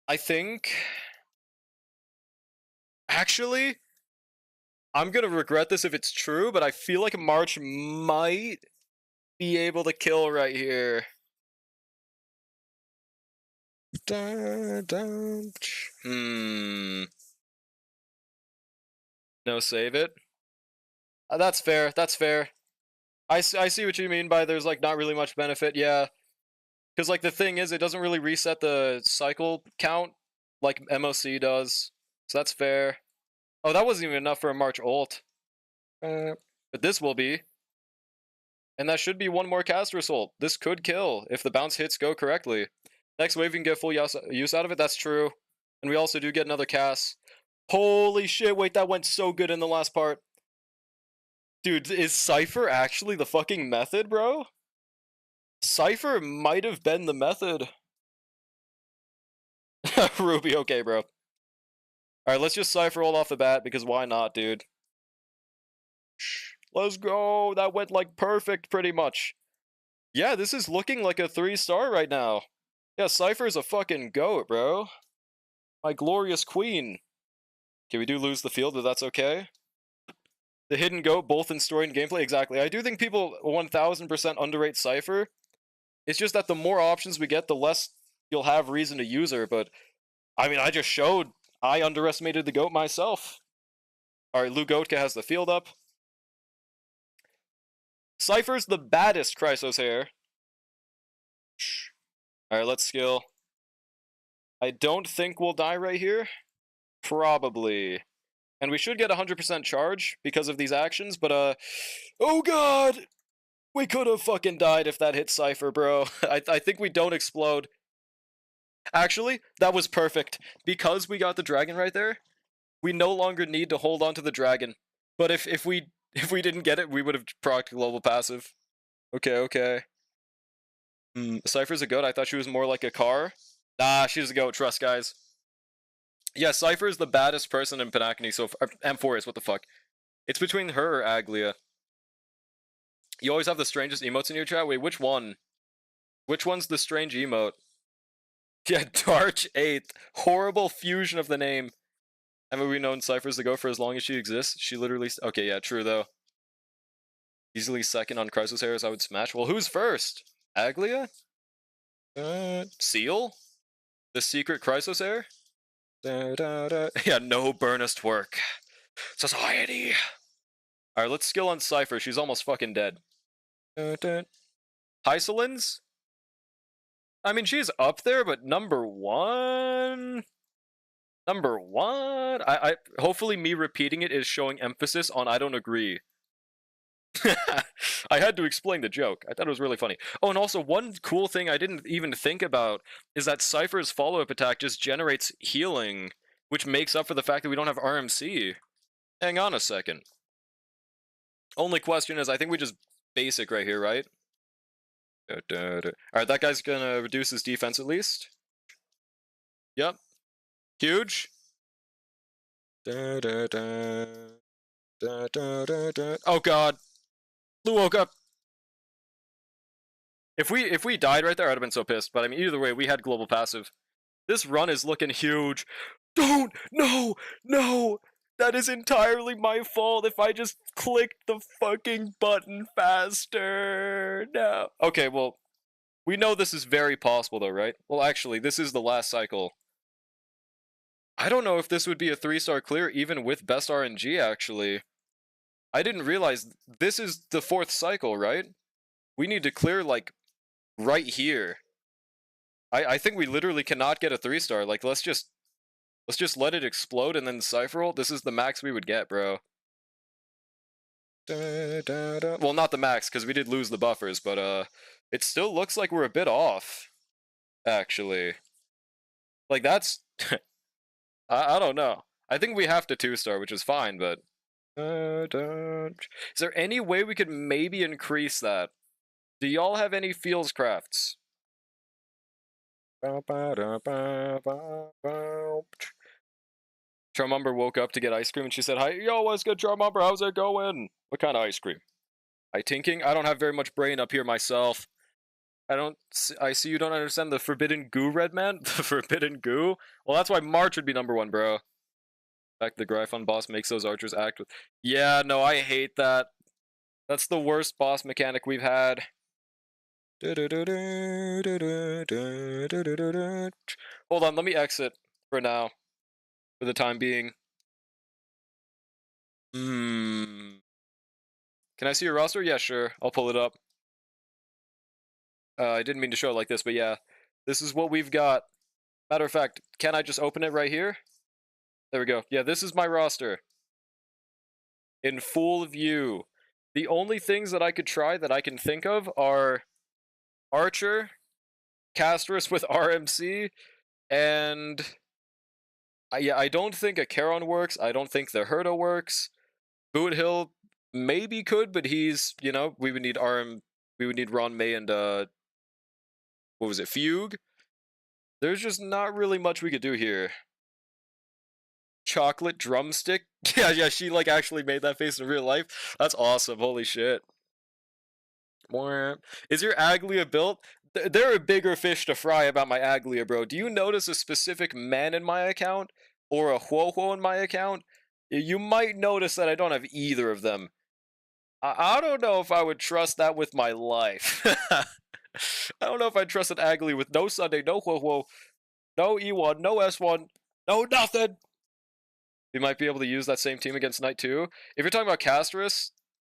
Speaker 1: I think... Actually, I'm gonna regret this if it's true, but I feel like March might be able to kill right here. No, save it. That's fair. That's fair. I see what you mean by there's like not really much benefit. Yeah, because like the thing is, it doesn't really reset the cycle count like MOC does. So that's fair. Oh, that wasn't even enough for a March ult. But this will be. And that should be one more caster assault. This could kill if the bounce hits go correctly. Next wave, we can get full use out of it. That's true. And we also do get another cast. Holy shit, wait, that went so good in the last part. Dude, is Cypher actually the fucking method, bro? Cypher might have been the method. Ruby, okay, bro. Alright, let's just Cypher all off the bat, because why not, dude? Let's go! That went, like, perfect, pretty much. Yeah, this is looking like a 3-star right now. Yeah, Cypher's a fucking goat, bro. My glorious queen. Okay, we do lose the field, but that's okay. The hidden goat, both in story and gameplay, exactly. I do think people 1000% underrate Cypher. It's just that the more options we get, the less you'll have reason to use her, but... I mean, I just showed I underestimated the goat myself. Alright, Lou Goatka has the field up. Cypher's the baddest Chrysos hair. Alright, let's skill. I don't think we'll die right here. Probably. And we should get 100% charge because of these actions, but oh god! We could have fucking died if that hit Cypher, bro. I think we don't explode. Actually, that was perfect. Because we got the dragon right there, we no longer need to hold on to the dragon. But if we didn't get it, we would have procced global passive. Okay. Cypher's a goat. I thought she was more like a car. Nah, she's a goat. Trust, guys. Yeah, Cypher is the baddest person in Panacony so far. Amphoreus, what the fuck? It's between her or Aglia. You always have the strangest emotes in your chat? Wait, which one? Which one's the strange emote? Yeah, Darch 8th. Horrible fusion of the name. Haven't we known Cypher's the goat for as long as she exists? She literally... Okay, yeah, true, though. Easily second on Chrysos Harris, I would smash. Well, who's first? Aglia? Seal? The secret Chrysos heir? Yeah, no burnest work. Society! Alright, let's skill on Cypher. She's almost fucking dead. Hysolins? I mean, she's up there, but number one? Number one? Hopefully me repeating it is showing emphasis on I don't agree. I had to explain the joke. I thought it was really funny. Oh, and also one cool thing I didn't even think about is that Cypher's follow-up attack just generates healing, which makes up for the fact that we don't have RMC. Hang on a second. Only question is, I think we just basic right here, right? Alright, that guy's gonna reduce his defense at least. Yep. Huge. Oh god. Lou woke up. If we died right there, I'd have been so pissed. But I mean, either way, we had global passive. This run is looking huge. Don't! No! No! That is entirely my fault if I just clicked the fucking button faster. No. Okay, well, we know this is very possible though, right? Well, actually, this is the last cycle. I don't know if this would be a 3-star clear even with best RNG, actually. I didn't realize this is the 4th cycle, right? We need to clear, like, right here. I think we literally cannot get a 3-star. Like, let's just let it explode and then Cypher ult. This is the max we would get, bro. Well, not the max, because we did lose the buffers, but it still looks like we're a bit off, actually. Like, that's... I don't know. I think we have to 2-star, which is fine, but... Is there any way we could maybe increase that? Do y'all have any feels crafts? Charmumber woke up to get ice cream and she said, "Hi, yo, what's good, Charmumber? How's it going? What kind of ice cream? I tinking? I don't have very much brain up here myself. I see you don't understand the forbidden goo, red man. The forbidden goo. Well, that's why March would be #1, bro. In fact, the Gryphon boss makes those archers act with. Yeah, no, I hate that. That's the worst boss mechanic we've had. Hold on, let me exit for now, for the time being. Hmm. Can I see your roster? Yeah, sure. I'll pull it up. I didn't mean to show it like this, but yeah. This is what we've got. Matter of fact, can I just open it right here? There we go. Yeah, this is my roster. In full view. The only things that I could try that I can think of are Archer, Castrus with RMC, and yeah, I don't think a Charon works. I don't think the Herta works. Boot Hill maybe could, but he's, you know, we would need Ron May and what was it, Fugue? There's just not really much we could do here. Chocolate drumstick? Yeah, she like actually made that face in real life. That's awesome. Holy shit. Is your Aglia built? There are bigger fish to fry about my Aglia, bro. Do you notice a specific man in my account or a Huohuo in my account? You might notice that I don't have either of them. I don't know if I would trust that with my life. I don't know if I'd trust an Aglia with no Sunday, no Huohuo, no E1, no S1, no nothing. We might be able to use that same team against Knight 2. If you're talking about Castrus,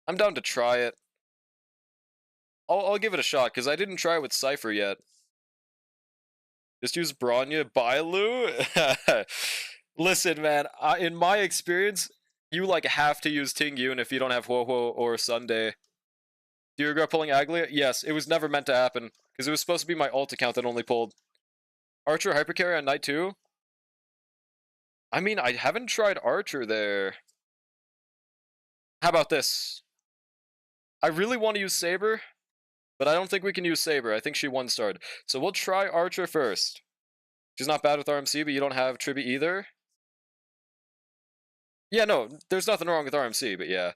Speaker 1: I'm down to try it. I'll give it a shot, because I didn't try it with Cypher yet. Just use Bronya, Bailu? Listen, man, in my experience, you like have to use Ting Yun if you don't have Huohuo or Sunday. Do you regret pulling Aglia? Yes, it was never meant to happen, because it was supposed to be my alt account that only pulled. Archer Hypercarry on Knight 2? I mean, I haven't tried Archer there. How about this? I really want to use Saber, but I don't think we can use Saber. I think she one-starred. So we'll try Archer first. She's not bad with RMC, but you don't have Tribute either. Yeah, no, there's nothing wrong with RMC, but yeah.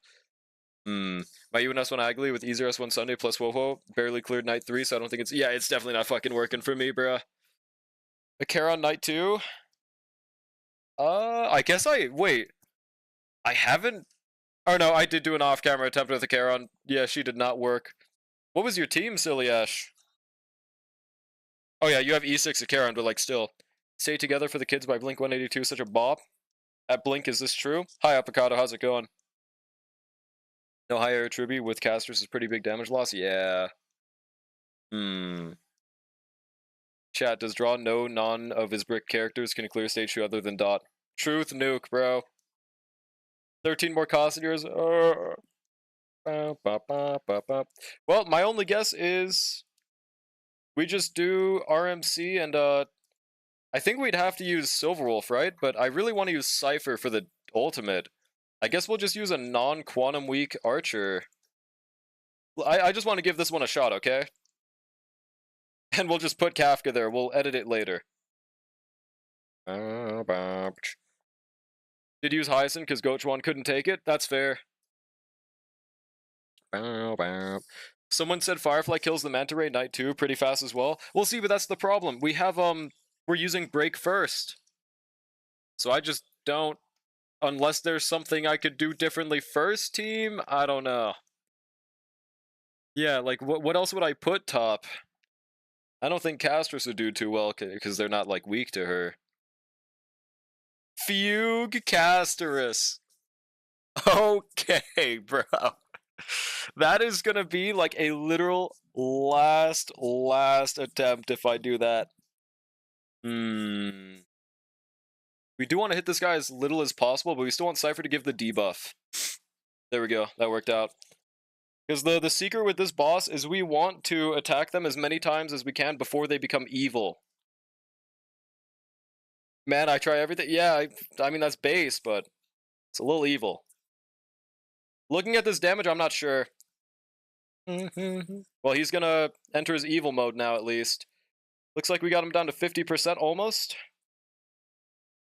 Speaker 1: My UNS1 Agli with easier S1 Sunday plus Woho barely cleared Knight 3, so I don't think it's... Yeah, it's definitely not fucking working for me, bruh. A Charon Knight 2? I guess Wait. I haven't... Oh no, I did do an off-camera attempt with a Charon. Yeah, she did not work. What was your team, Silly Ash? Oh yeah, you have E6 a Charon, but like still. Stay Together for the Kids by Blink-182, such a bop. At Blink, is this true? Hi, Avocado, how's it going? No high air tribute with casters is pretty big damage loss? Yeah. Chat, does Draw know none of his brick characters can clear stage 2 other than Dot? Truth nuke, bro. 13 more costumes. Well, my only guess is we just do RMC and I think we'd have to use Silverwolf, right? But I really want to use Cypher for the ultimate. I guess we'll just use a non-quantum weak archer. I just want to give this one a shot, okay? And we'll just put Kafka there. We'll edit it later. Did use Hyacinth because Gochuan couldn't take it? That's fair. Someone said Firefly kills the Manta Ray Knight 2 pretty fast as well. We'll see, but that's the problem. We have, we're using Break first. So I just don't... Unless there's something I could do differently first, team? I don't know. Yeah, like, what else would I put top? I don't think Castrus would do too well, because they're not, like, weak to her. Fugue Castrus. Okay, bro. That is gonna be, like, a literal last attempt if I do that. We do want to hit this guy as little as possible, but we still want Cypher to give the debuff. There we go. That worked out. Because the secret with this boss is we want to attack them as many times as we can before they become evil. Man, I try everything. Yeah, I mean, that's base, but it's a little evil. Looking at this damage, I'm not sure. Well, he's gonna enter his evil mode now, at least. Looks like we got him down to 50% almost.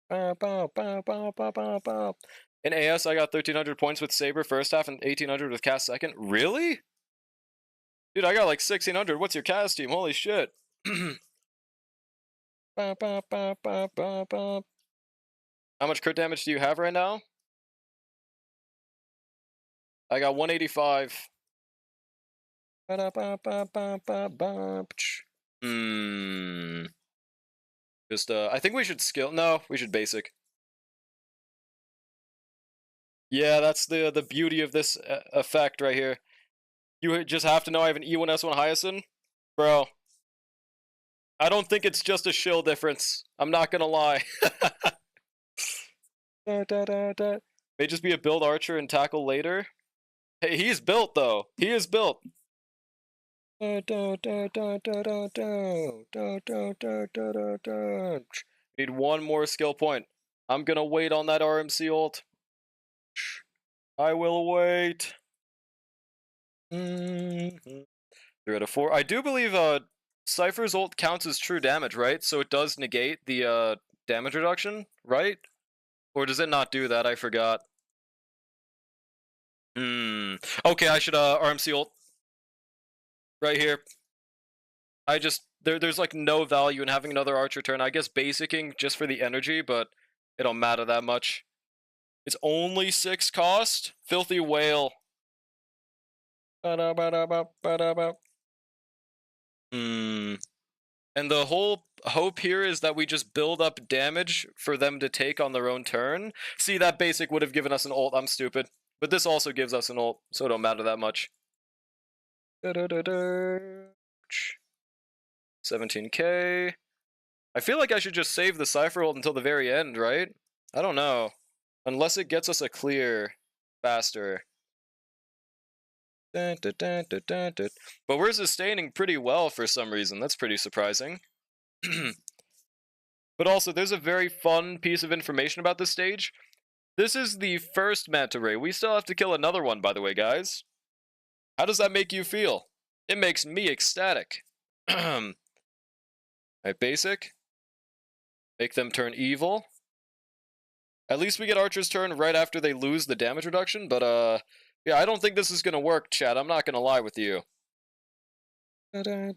Speaker 1: In AS, I got 1,300 points with Saber first half and 1,800 with Cast second. Really? Dude, I got like 1600. What's your cast team? Holy shit. How much crit damage do you have right now? I got 185. Hmm. Just, I think we should skill. No, we should basic. Yeah, that's the beauty of this effect right here. You just have to know I have an E1S1 Hyacinth. Bro, I don't think it's just a shill difference. I'm not gonna lie. May just be a build archer and tackle later. Hey, he's built though. He is built. Need one more skill point. I'm gonna wait on that RMC ult. I will wait. 3 out of 4. I do believe Cypher's ult counts as true damage, right? So it does negate the damage reduction, right? Or does it not do that? I forgot. Okay, I should RMC ult. Right here. I just there's like no value in having another archer turn. I guess basicing just for the energy, but it don't matter that much. It's only 6 cost. Filthy whale. And the whole hope here is that we just build up damage for them to take on their own turn. See, that basic would have given us an ult. I'm stupid. But this also gives us an ult, so it don't matter that much. 17k. I feel like I should just save the Cypher ult until the very end, right? I don't know. Unless it gets us a clear faster. But we're sustaining pretty well for some reason. That's pretty surprising. But also, there's a very fun piece of information about this stage. This is the first manta ray. We still have to kill another one, by the way, guys. How does that make you feel? It makes me ecstatic. Alright, basic. Make them turn evil. At least we get Archer's turn right after they lose the damage reduction, but yeah, I don't think this is gonna work, chat. I'm not gonna lie with you. There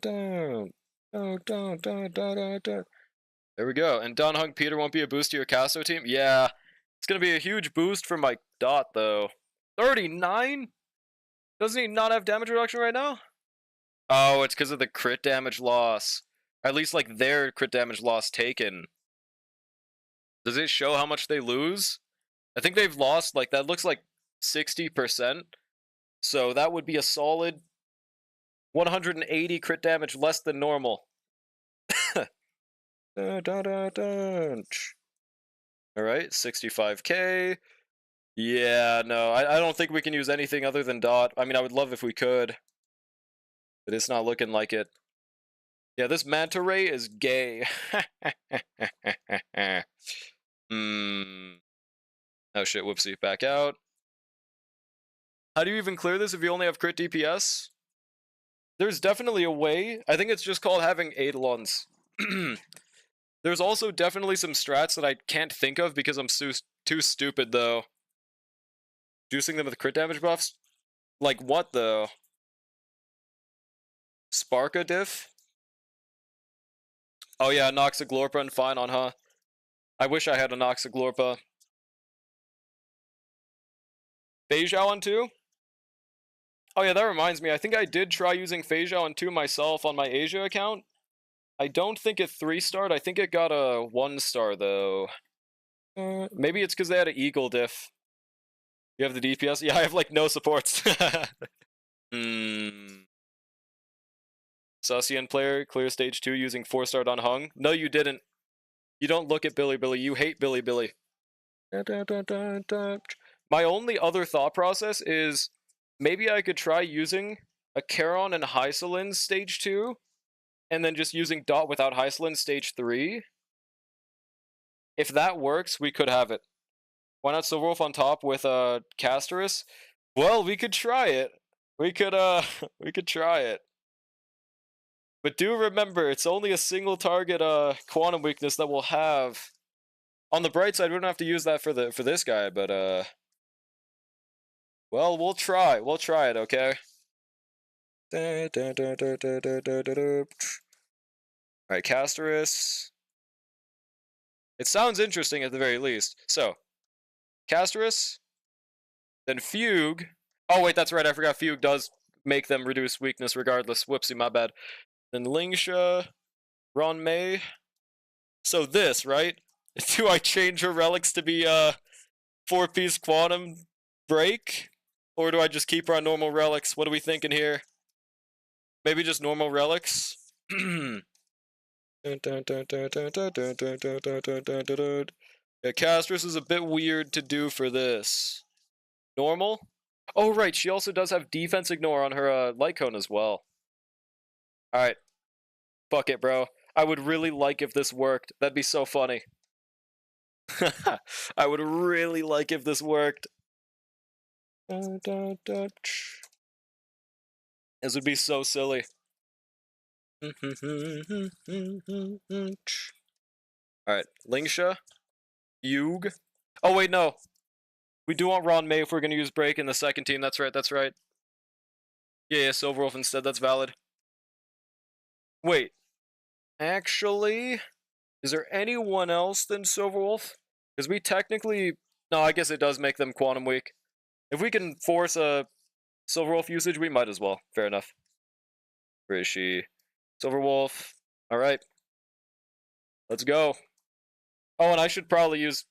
Speaker 1: we go. And Don Hung Peter won't be a boost to your Casto team? Yeah. It's gonna be a huge boost for my Dot, though. 39? Doesn't he not have damage reduction right now? Oh, it's because of the crit damage loss. At least, like, their crit damage loss taken. Does it show how much they lose? I think they've lost, like, that looks like 60%. So that would be a solid 180 crit damage less than normal. Alright, 65k. Yeah, no, I don't think we can use anything other than Dot. I mean, I would love if we could. But it's not looking like it. Yeah, this Manta Ray is gay. Oh shit, whoopsie. Back out. How do you even clear this if you only have crit DPS? There's definitely a way. I think it's just called having Eidolons. There's also definitely some strats that I can't think of because I'm too stupid, though. Juicing them with crit damage buffs? Like what, though? Sparka diff? Oh yeah, Noxaglorpa and fine on, huh? I wish I had a Noxaglorpa. Phasiao on 2? Oh yeah, that reminds me. I think I did try using Phasiao on 2 myself on my Asia account. I don't think it 3-starred. I think it got a 1-star, though. Maybe it's because they had an Eagle diff. You have the DPS? Yeah, I have, like, no supports. Sussian player, clear stage 2 using 4-starred on Hung. No, you didn't. You don't look at Billy Billy. You hate Billy Billy. My only other thought process is maybe I could try using a Charon and Hyselin stage 2, and then just using Dot without Hyselin stage 3. If that works, we could have it. Why not Silverwolf on top with Casterus? Well, we could try it. We could we could try it. But do remember, it's only a single target quantum weakness that we'll have. On the bright side, we don't have to use that for this guy, but well, we'll try. We'll try it, okay? Alright, Casterus. It sounds interesting at the very least. So, Casterus, then Fugue. Oh, wait, that's right. I forgot Fugue does make them reduce weakness regardless. Whoopsie, my bad. Then Lingsha, Ron May. So this, right? Do I change her relics to be 4-piece quantum break? Or do I just keep her on normal relics? What are we thinking here? Maybe just normal relics? Yeah, Castrus is a bit weird to do for this. Normal? Oh, right, she also does have defense ignore on her light cone as well. Alright. Fuck it, bro. I would really like if this worked. That'd be so funny. I would really like if this worked. This would be so silly. Alright, Lingsha. Fugue. Oh, wait, no. We do want Ron May if we're going to use Break in the second team. That's right, that's right. Yeah, Silverwolf instead. That's valid. Wait. Actually, is there anyone else than Silverwolf? Because we technically... No, I guess it does make them quantum weak. If we can force a Silverwolf usage, we might as well. Fair enough. Where is she? Silverwolf. Alright. Let's go. Oh, and I should probably use...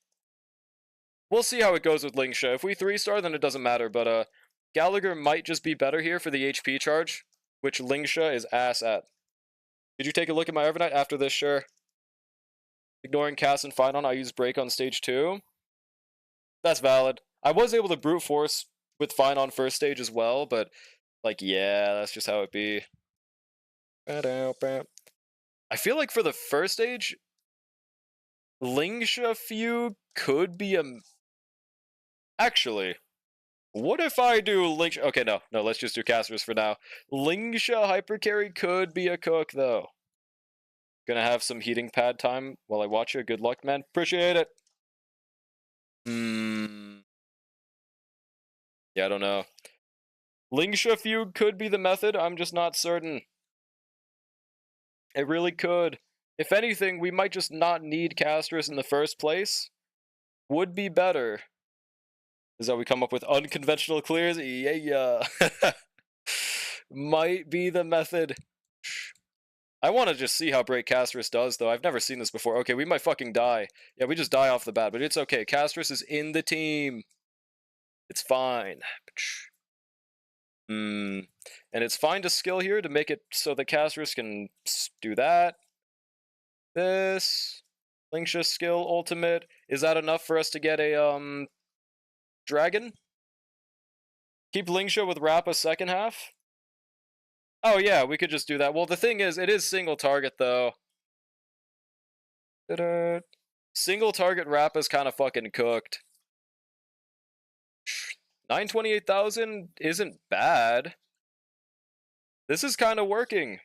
Speaker 1: We'll see how it goes with Lingsha. If we 3-star, then it doesn't matter, but Gallagher might just be better here for the HP charge, which Lingsha is ass at. Did you take a look at my Evernight after this? Sure. Ignoring Cass and Finon, I use Break on stage 2. That's valid. I was able to brute force with Finon first stage as well, but, like, yeah, that's just how it be. I feel like for the first stage, Lingsha Fugue could be a... Actually, what if I do Lingsha... Okay, no, let's just do Casterus for now. Lingsha Hypercarry could be a cook, though. Gonna have some heating pad time while I watch you. Good luck, man. Appreciate it. Yeah, I don't know. Lingsha Fugue could be the method. I'm just not certain. It really could. If anything, we might just not need Casterus in the first place. Would be better. Is that we come up with unconventional clears? Yeah. Might be the method. I want to just see how Break Casterus does, though. I've never seen this before. Okay, we might fucking die. Yeah, we just die off the bat, but it's okay. Casterus is in the team. It's fine. And it's fine to skill here to make it so that Casterus can do that. This. Lingsha skill ultimate. Is that enough for us to get a, dragon? Keep Lingsha with Rappa second half? Oh yeah, we could just do that. Well, the thing is, it is single target, though. Ta-da. Single target Rappa's kind of fucking cooked. 928,000 isn't bad. This is kind of working.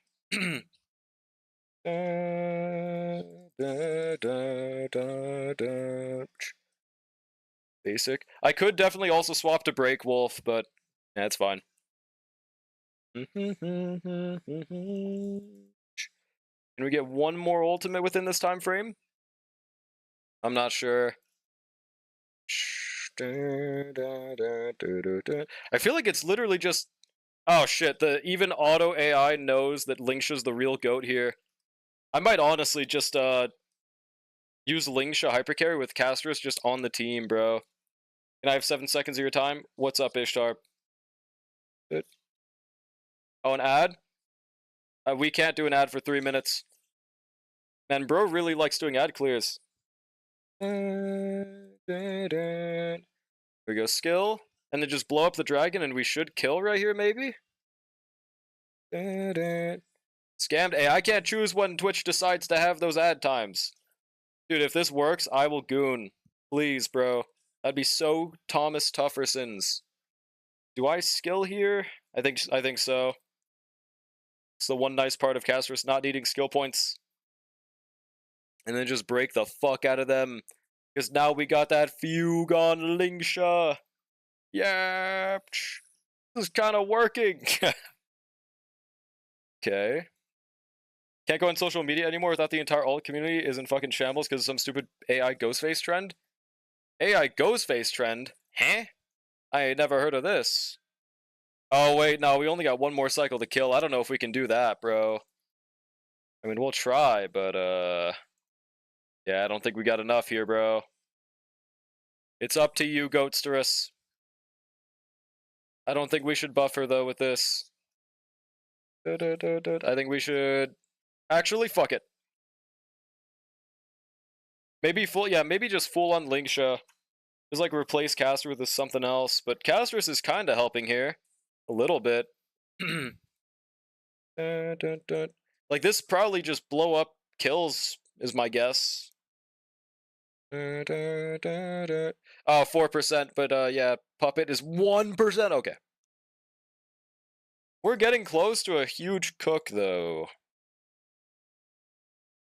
Speaker 1: Basic. I could definitely also swap to Break Wolf, but that's fine. Can we get one more ultimate within this time frame? I'm not sure. I feel like it's literally just... Oh shit, the even auto AI knows that Lingsha's the real GOAT here. I might honestly just use Lingsha Hypercarry with Casterus just on the team, bro. Can I have 7 seconds of your time? What's up, Ishtar? Good. Oh, an ad? We can't do an ad for 3 minutes. Man, bro really likes doing ad clears. Here we go, skill. And then just blow up the dragon and we should kill right here, maybe? Scammed. Hey, I can't choose when Twitch decides to have those ad times. Dude, if this works, I will goon. Please, bro. That'd be so Thomas Tuffersons. Do I skill here? I think so. It's the one nice part of Casterus not needing skill points. And then just break the fuck out of them. Because now we got that Fugue on Lingsha. Yeah. This is kind of working. Okay. Can't go on social media anymore without the entire alt community is in fucking shambles because of some stupid AI Ghostface trend. AI Ghostface trend? Huh? I ain't never heard of this. Oh, wait, no, we only got one more cycle to kill. I don't know if we can do that, bro. I mean, we'll try, but, yeah, I don't think we got enough here, bro. It's up to you, Goatsterus. I don't think we should buffer, though, with this. I think we should... Actually, fuck it. Maybe maybe just full on Linksha. Just like replace Caster with something else. But Casterus is kind of helping here. A little bit. Like this probably just blow up kills is my guess. Oh, 4%, but yeah, Puppet is 1%. Okay. We're getting close to a huge cook, though.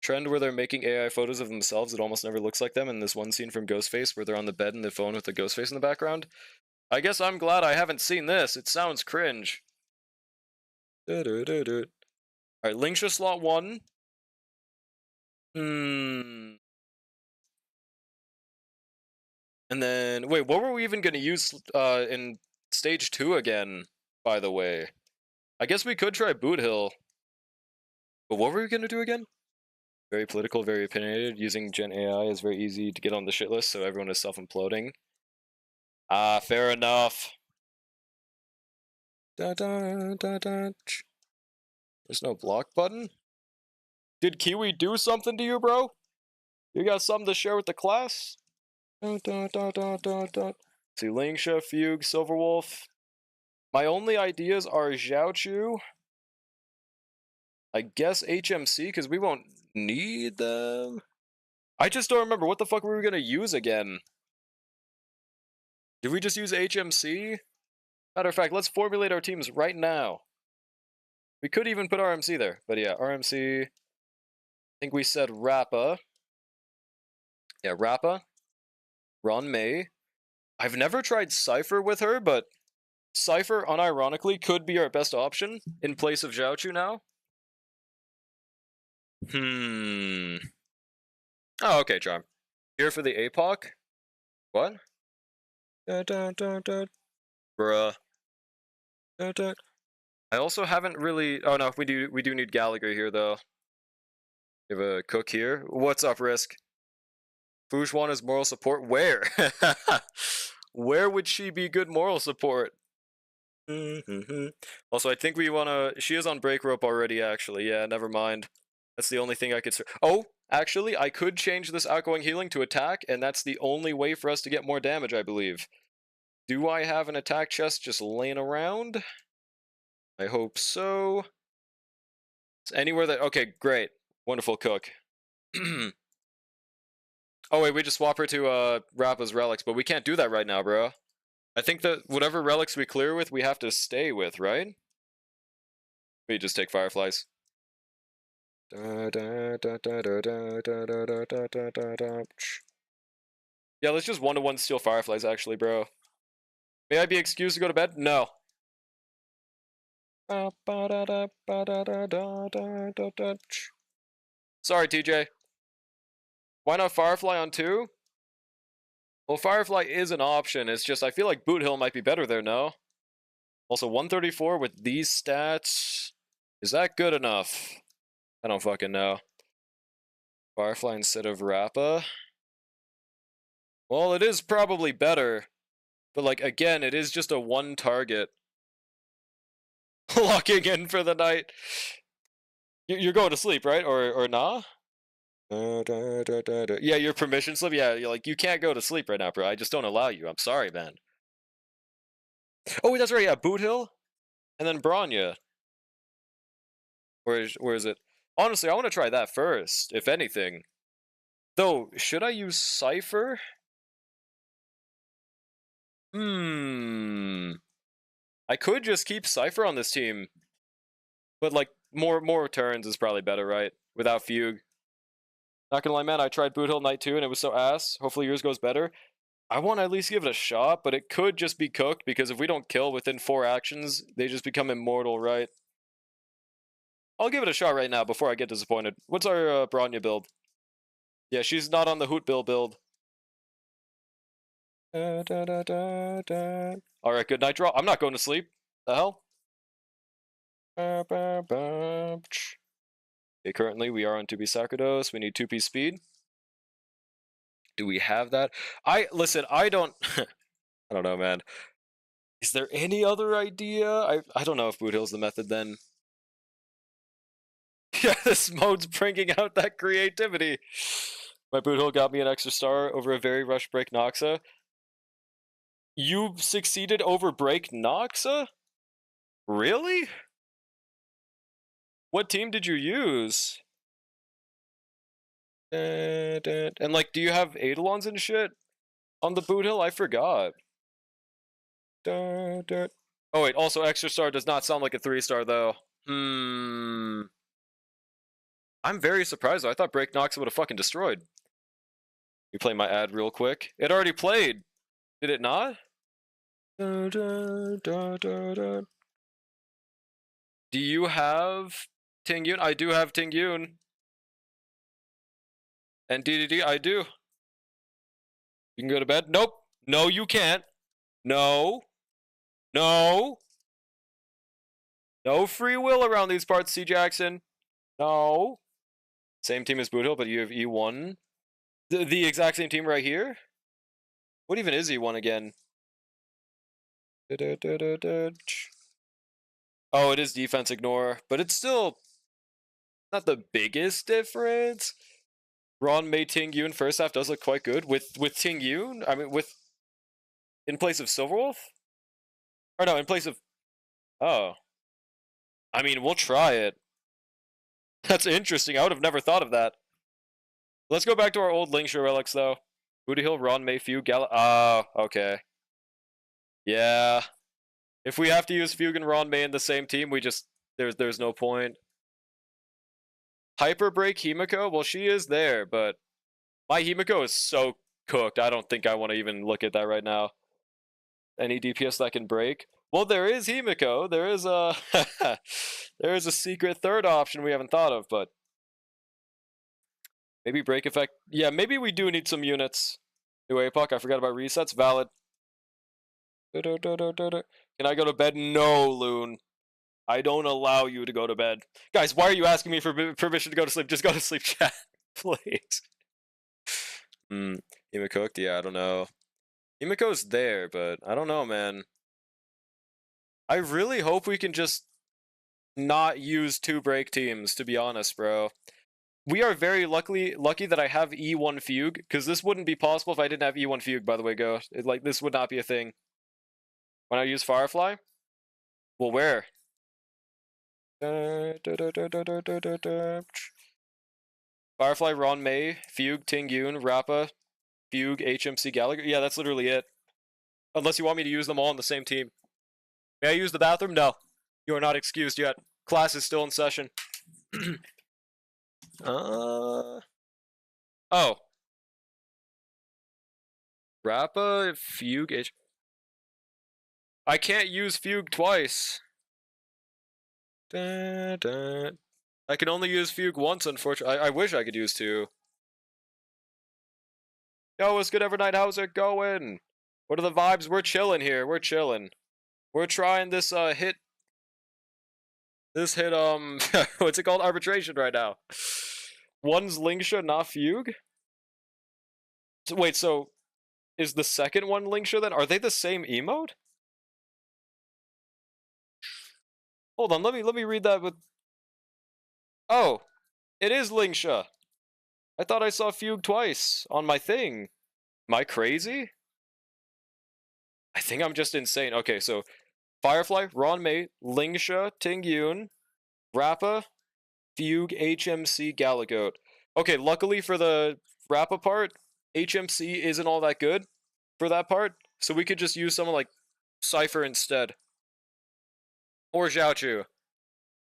Speaker 1: Trend where they're making AI photos of themselves, it almost never looks like them, and this one scene from Ghostface where they're on the bed in the phone with the Ghostface in the background. I guess I'm glad I haven't seen this. It sounds cringe. Alright, Linksha slot 1. And then, wait, what were we even going to use in stage 2 again, by the way? I guess we could try Boot Hill. But what were we going to do again? Very political, very opinionated. Using Gen AI is very easy to get on the shit list, so everyone is self-imploding. Ah, fair enough. There's no block button? Did Kiwi do something to you, bro? You got something to share with the class? See, Lingsha, Fugue, Silverwolf. My only ideas are Xiaochu. I guess HMC, because we won't need them. I just don't remember what the fuck we were going to use again. Did we just use HMC? Matter of fact, let's formulate our teams right now. We could even put RMC there, but yeah, RMC. I think we said Rappa. Yeah, Rappa. Ron May. I've never tried Cypher with her, but Cypher, unironically, could be our best option in place of Xiaochu now. Oh, okay, Charm. Here for the Apoc? What? Bruh. I also haven't really... Oh, no, we do need Gallagher here, though. We have a cook here. What's up, Risk? Fujwan is moral support? Where? Where would she be good moral support? Also, I think we want to... She is on break rope already, actually. Yeah, never mind. That's the only thing I could... Oh, actually, I could change this outgoing healing to attack, and that's the only way for us to get more damage, I believe. Do I have an attack chest just laying around? I hope so. It's anywhere that... Okay, great. Wonderful cook. Oh, wait, we just swap her to Rappa's relics, but we can't do that right now, bro. I think that whatever relics we clear with, we have to stay with, right? We just take Fireflies. Yeah, let's just one-to-one steal Fireflies, actually, bro. May I be excused to go to bed? No. Sorry, TJ. Why not Firefly on 2? Well, Firefly is an option. It's just, I feel like Boot Hill might be better there, no? Also, 134 with these stats. Is that good enough? I don't fucking know. Firefly instead of Rappa. Well, it is probably better. But, like, again, it is just a one target. Locking in for the night. You're going to sleep, right? Or nah? Yeah, your permission slip? Yeah, you're like, you can't go to sleep right now, bro. I just don't allow you. I'm sorry, man. Oh, that's right, yeah, Boot Hill. And then Bronya. Where is it? Honestly, I want to try that first, if anything. Though, should I use Cypher? I could just keep Cypher on this team. But, like, more turns is probably better, right? Without Fugue. Not gonna lie, man, I tried Boot Hill Night 2 and it was so ass. Hopefully yours goes better. I want to at least give it a shot, but it could just be cooked, because if we don't kill within 4 actions, they just become immortal, right? I'll give it a shot right now before I get disappointed. What's our Bronya build? Yeah, she's not on the Hoot Bill build. Alright, good night draw. I'm not going to sleep. The hell? Okay, currently we are on 2P Sacerdos. We need 2P speed. Do we have that? Listen, I don't I don't know, man. Is there any other idea? I don't know if Boot Hill's the method then. Yeah, this mode's bringing out that creativity. My Boot Hill got me an extra star over a very rush break Noxa. You succeeded over break Noxa? Really? What team did you use? And like, do you have Eidolons and shit on the Boot Hill? I forgot. Oh wait, also extra star does not sound like a 3-star though. I'm very surprised though. I thought Break Nox would have fucking destroyed. You play my ad real quick. It already played. Did it not? Do you have Tingyun? I do have Tingyun. And DDD, I do. You can go to bed? Nope. No, you can't. No. No. No free will around these parts, C. Jackson. No. Same team as Boot Hill, but you have E1. The exact same team right here? What even is E1 again? Oh, it is defense ignore, but it's still not the biggest difference. Ron Mei Tingyun first half does look quite good with Tingyun. I mean, in place of Silverwolf, or no, in place of. Oh, I mean, we'll try it. That's interesting. I would have never thought of that. Let's go back to our old Linkshire relics though. Booty Hill, Ron Mei, Fugue, oh, okay. Yeah. If we have to use Fugue and Ron Mei in the same team, we just there's no point. Hyper Break Himiko, well, she is there, but my Himiko is so cooked. I don't think I want to even look at that right now. Any DPS that can break? Well, there is Himiko. There is a there is a secret third option we haven't thought of, but maybe break effect. Yeah, maybe we do need some units. New Apoc. I forgot about resets. Valid. Can I go to bed? No, Loon. I don't allow you to go to bed. Guys, why are you asking me for permission to go to sleep? Just go to sleep, chat. Please. Hima cooked? Yeah, I don't know. Himiko's there, but I don't know, man. I really hope we can just not use 2 break teams, to be honest, bro. We are very lucky that I have E1 Fugue, because this wouldn't be possible if I didn't have E1 Fugue, by the way, Go. Like, this would not be a thing. When I use Firefly? Well, where? Firefly, Ron Mei, Fugue, Tingyun, Rappa, Fugue, HMC, Gallagher. Yeah, that's literally it. Unless you want me to use them all on the same team. May I use the bathroom? No. You are not excused yet. Class is still in session. Oh. Rappa, Fugue, I can't use Fugue twice. I can only use Fugue once, unfortunately. I wish I could use 2. Yo, what's good, Evernight? How's it going? What are the vibes? We're chilling here. We're chilling. We're trying this hit. This hit what's it called? Arbitration right now. One's Lingsha, not Fugue. So, wait, so is the second one Lingsha then? Are they the same emote? Hold on, let me read that with. Oh, it is Lingsha. I thought I saw Fugue twice on my thing. Am I crazy? I think I'm just insane. Okay, so Firefly, Ron Mei, Lingsha, Tingyun, Rappa, Fugue, HMC, Galagoat. Okay, luckily for the Rappa part, HMC isn't all that good for that part, so we could just use someone like Cypher instead. Or Xiaochu.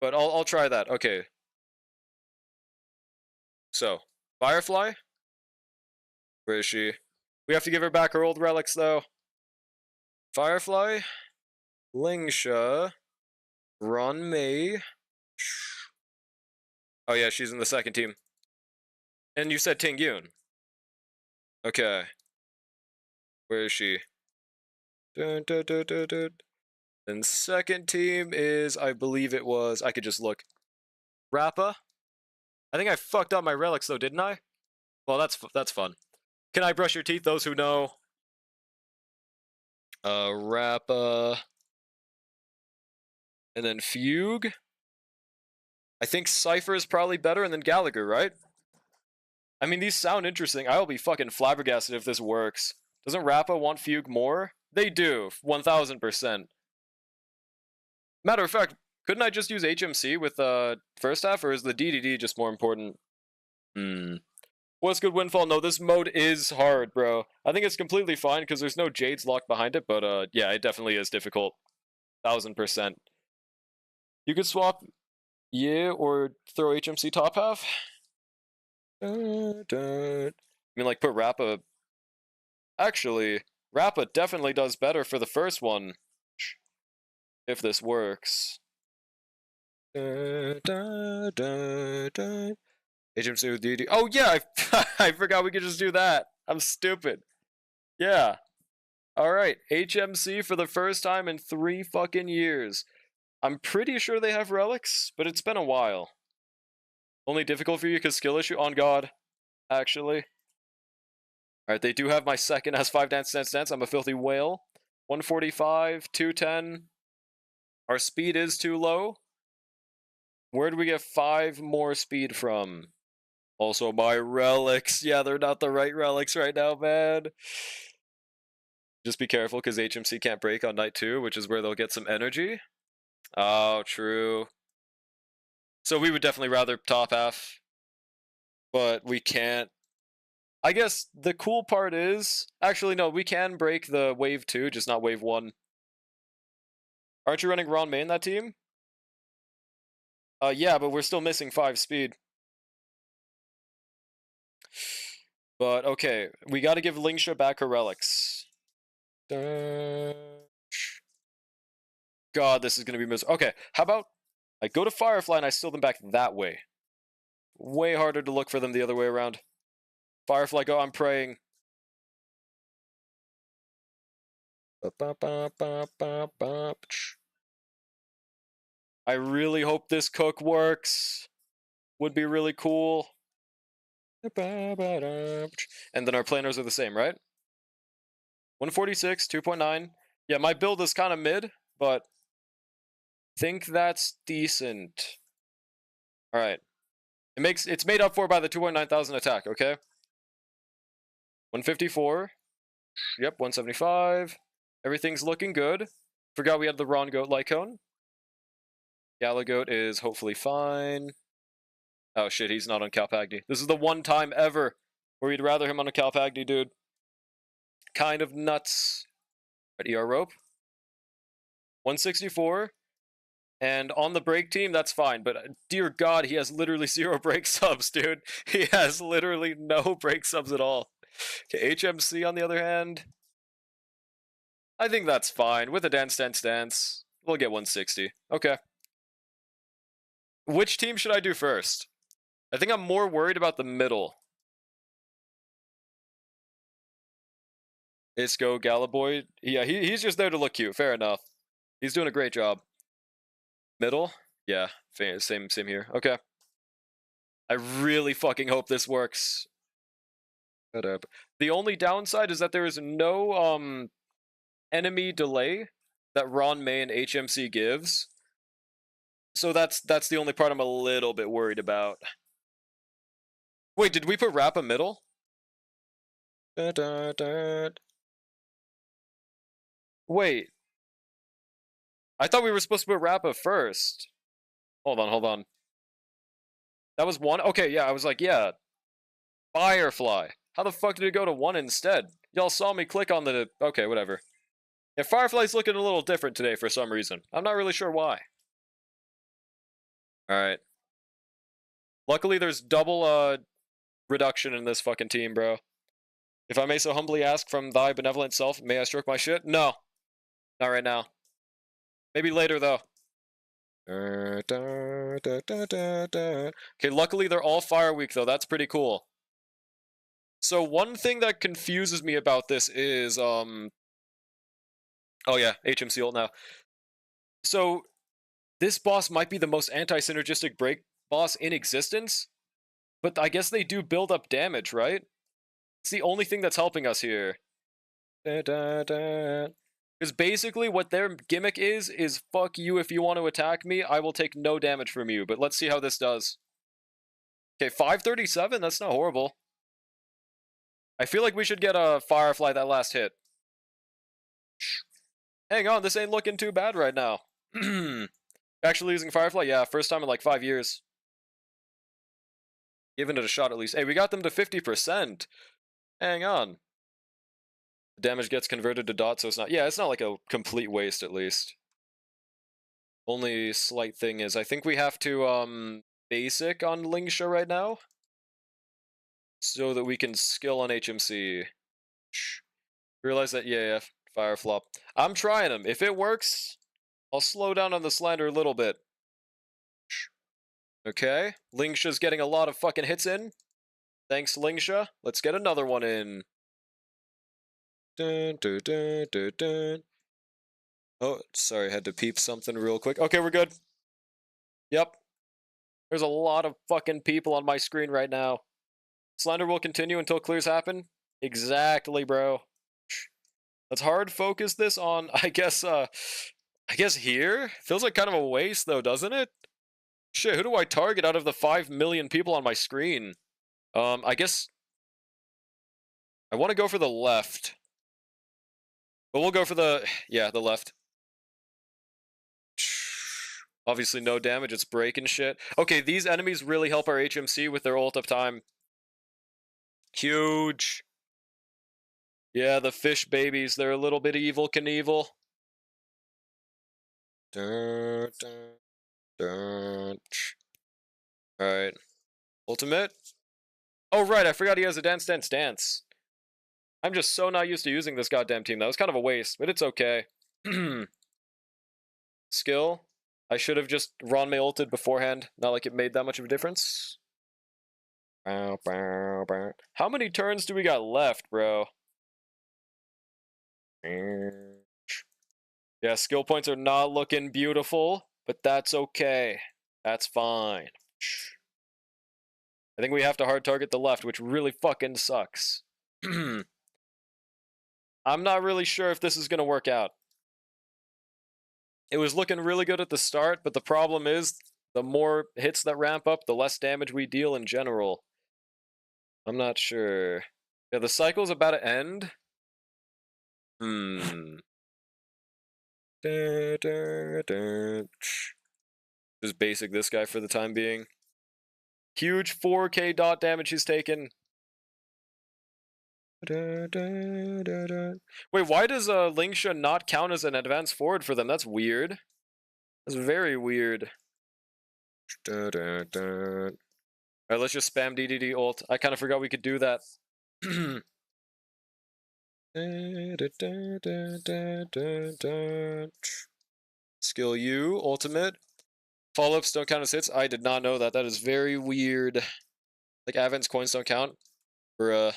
Speaker 1: But I'll try that. Okay. So, Firefly? Where is she? We have to give her back her old relics, though. Firefly, Lingsha, Ron Mei, Oh yeah, she's in the second team. And you said Ting Yun. Okay. Where is she? Dun, dun, dun, dun, dun. And second team is, I believe it was, I could just look. Rappa? I think I fucked up my relics though, didn't I? Well, that's fun. Can I brush your teeth? Those who know. Rappa. And then Fugue. I think Cypher is probably better, and then Gallagher, right? I mean, these sound interesting. I'll be fucking flabbergasted if this works. Doesn't Rappa want Fugue more? They do, 1000%. Matter of fact, couldn't I just use HMC with first half, or is the DDD just more important? What's good, Windfall? No, this mode is hard, bro. I think it's completely fine because there's no Jades locked behind it, but yeah, it definitely is difficult. 1000%. You could swap yeah, or throw HMC top half? I mean, like, put Rappa... Actually, Rappa definitely does better for the first one. If this works. HMC with DD. Oh, yeah, I forgot we could just do that. I'm stupid. Yeah. Alright, HMC for the first time in 3 fucking years. I'm pretty sure they have relics, but it's been a while. Only difficult for you because skill issue? On God, actually. Alright, they do have my second as 5 dance. I'm a filthy whale. 145, 210. Our speed is too low. Where do we get 5 more speed from? Also, my relics. Yeah, they're not the right relics right now, man. Just be careful, because HMC can't break on night 2, which is where they'll get some energy. Oh, true. So we would definitely rather top half. But we can't. I guess the cool part is... Actually, no, we can break the wave 2, just not wave 1. Aren't you running Ron main that team? Yeah, but we're still missing 5 speed. But, okay, we gotta give Lingsha back her relics. God, this is gonna be miserable. Okay, how about I go to Firefly and I steal them back that way? Way harder to look for them the other way around. Firefly, go, I'm praying. I really hope this cook works. Would be really cool. And then our planners are the same, right? 146, 2.9. Yeah, my build is kind of mid, but think that's decent. Alright. It's made up for by the 2.9,000 attack, okay? 154. Yep, 175. Everything's looking good. Forgot we had the Ron Goat Lycone. Galagoat is hopefully fine. Oh shit, he's not on Calpagni. This is the one time ever where you'd rather him on a Calpagni, dude. Kind of nuts. Right, ER rope. 164. And on the break team, that's fine. But dear God, he has literally 0 break subs, dude. He has literally no break subs at all. Okay, HMC on the other hand. I think that's fine. With a dance, we'll get 160. Okay. Which team should I do first? I think I'm more worried about the middle. Isco, Galaboy. Yeah, he's just there to look cute. Fair enough. He's doing a great job. Middle? Yeah, same here. Okay. I really fucking hope this works. The only downside is that there is no enemy delay that Ron May and HMC gives. So that's the only part I'm a little bit worried about. Wait, did we put Rappa middle? Wait. I thought we were supposed to put Rappa first. Hold on. That was 1? Okay, yeah, I was like, yeah. Firefly. How the fuck did it go to 1 instead? Y'all saw me click on the... Okay, whatever. Yeah, Firefly's looking a little different today for some reason. I'm not really sure why. Alright. Luckily, there's double, reduction in this fucking team, bro. If I may so humbly ask from thy benevolent self, may I stroke my shit? No. Not right now. Maybe later, though. Okay, luckily they're all fire weak though. That's pretty cool. So one thing that confuses me about this is oh yeah, HMC ult now. So this boss might be the most anti-synergistic break boss in existence, but I guess they do build up damage, right? It's the only thing that's helping us here. Because basically what their gimmick is fuck you if you want to attack me, I will take no damage from you. But let's see how this does. Okay, 537, that's not horrible. I feel like we should get a Firefly that last hit. Hang on, this ain't looking too bad right now. Actually using Firefly? Yeah, first time in like 5 years. Giving it a shot at least. Hey, we got them to 50%. Hang on. Damage gets converted to dots, so it's not... Yeah, it's not like a complete waste, at least. Only slight thing is, I think we have to, basic on Lingsha right now. So that we can skill on HMC. Realize that, yeah, fire flop. I'm trying them. If it works, I'll slow down on the slander a little bit. Okay, Lingsha's getting a lot of fucking hits in. Thanks, Lingsha. Let's get another one in. Dun, dun, dun, dun, dun. Oh, sorry, had to peep something real quick. Okay, we're good. Yep. There's a lot of fucking people on my screen right now. Slender will continue until clears happen. Exactly, bro. Let's hard focus this on, I guess here? Feels like kind of a waste, though, doesn't it? Shit, who do I target out of the 5 million people on my screen? I guess... I want to go for the left. But we'll go for the... Yeah, the left. Obviously no damage, it's breaking shit. Okay, these enemies really help our HMC with their ult up time. Huge. Yeah, the fish babies, they're a little bit evil Knievel. Alright. Ultimate? Oh, right, I forgot he has a dance, dance, dance. I'm just so not used to using this goddamn team. That was kind of a waste, but it's okay. Skill? I should have just Ronmei ulted beforehand. Not like it made that much of a difference. How many turns do we got left, bro? Yeah, skill points are not looking beautiful, but that's okay. That's fine. I think we have to hard target the left, which really fucking sucks. I'm not really sure if this is going to work out. It was looking really good at the start, but the problem is, the more hits that ramp up, the less damage we deal in general. I'm not sure. Yeah, the cycle's about to end. Just basic this guy for the time being. Huge 4k dot damage he's taken. Wait, why does Lingsha not count as an advance forward for them? That's weird. That's very weird. Alright, let's just spam DDD ult. I kind of forgot we could do that. Skill U, ultimate. Follow-ups don't count as hits. I did not know that. That is very weird. Like, Avon's coins don't count. Bruh.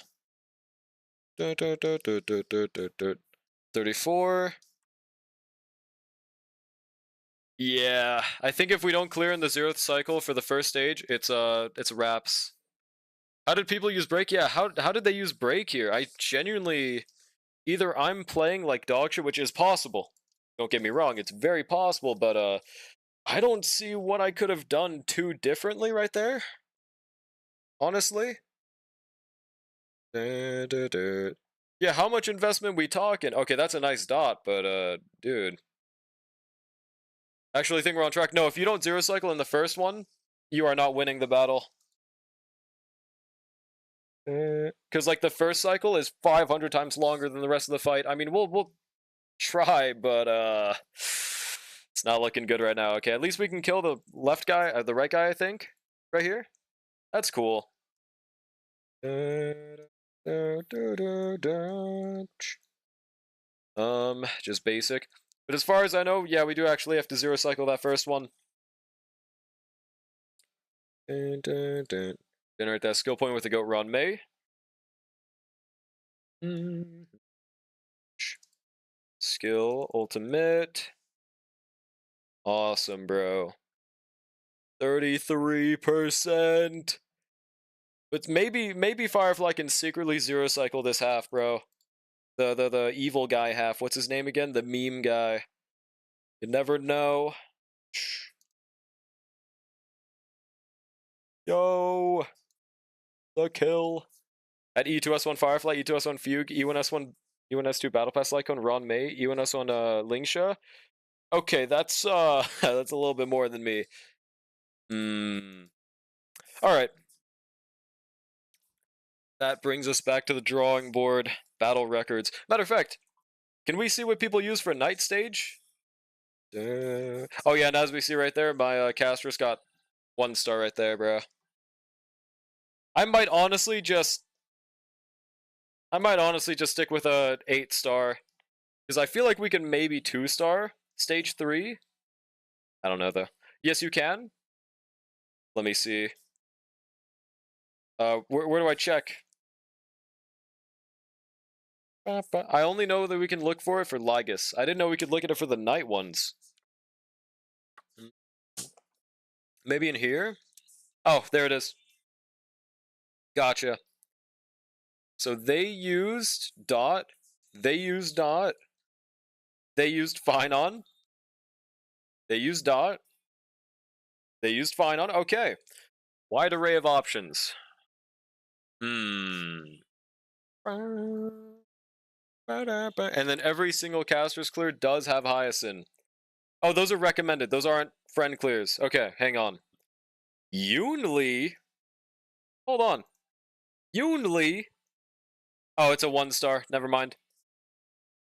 Speaker 1: 34. Yeah, I think if we don't clear in the 0th cycle for the first stage, it's wraps. How did people use break? Yeah, how did they use break here? I genuinely... Either I'm playing like dog shit, which is possible. Don't get me wrong, it's very possible, but I don't see what I could have done too differently right there. Honestly. Yeah, how much investment we talking? Okay, that's a nice dot, but dude. Actually, I think we're on track. No, if you don't 0 cycle in the first one, you are not winning the battle. Because like the first cycle is 500 times longer than the rest of the fight. I mean, we'll try, but it's not looking good right now. Okay, at least we can kill the left guy, the right guy, I think, right here. That's cool. Just basic. But as far as I know, yeah, we do actually have to 0 cycle that first one. Dun, dun, dun. Generate that skill point with the goat Ron May. Skill ultimate. Awesome, bro. 33%. But maybe Firefly can secretly zero cycle this half, bro. The evil guy half. What's his name again? The meme guy. You never know. Yo, the kill. At E2S1 Firefly, E2S1 Fugue, E1S1, E1S2 Battle Pass Lycone, Ron May, E1S1 Lingsha. Okay, that's that's a little bit more than me. Alright. That brings us back to the drawing board. Battle records. Matter of fact, can we see what people use for night stage? Oh yeah, and as we see right there, my caster's got 1 star right there, bro. I might honestly just stick with a 8 star. Because I feel like we can maybe 2 star stage 3. I don't know though. Yes, you can. Let me see. Where do I check? I only know that we can look for it for Lygus. I didn't know we could look at it for the night ones. Maybe in here? Oh, there it is. Gotcha. So they used Dot. They used Dot. They used Finon. They used Dot. They used Finon. Okay. Wide array of options. And then every single caster's clear does have Hyacinth. Oh, those are recommended. Those aren't friend clears. Okay, hang on. Yunli? Hold on. Yunli? Oh, it's a 1 star. Never mind.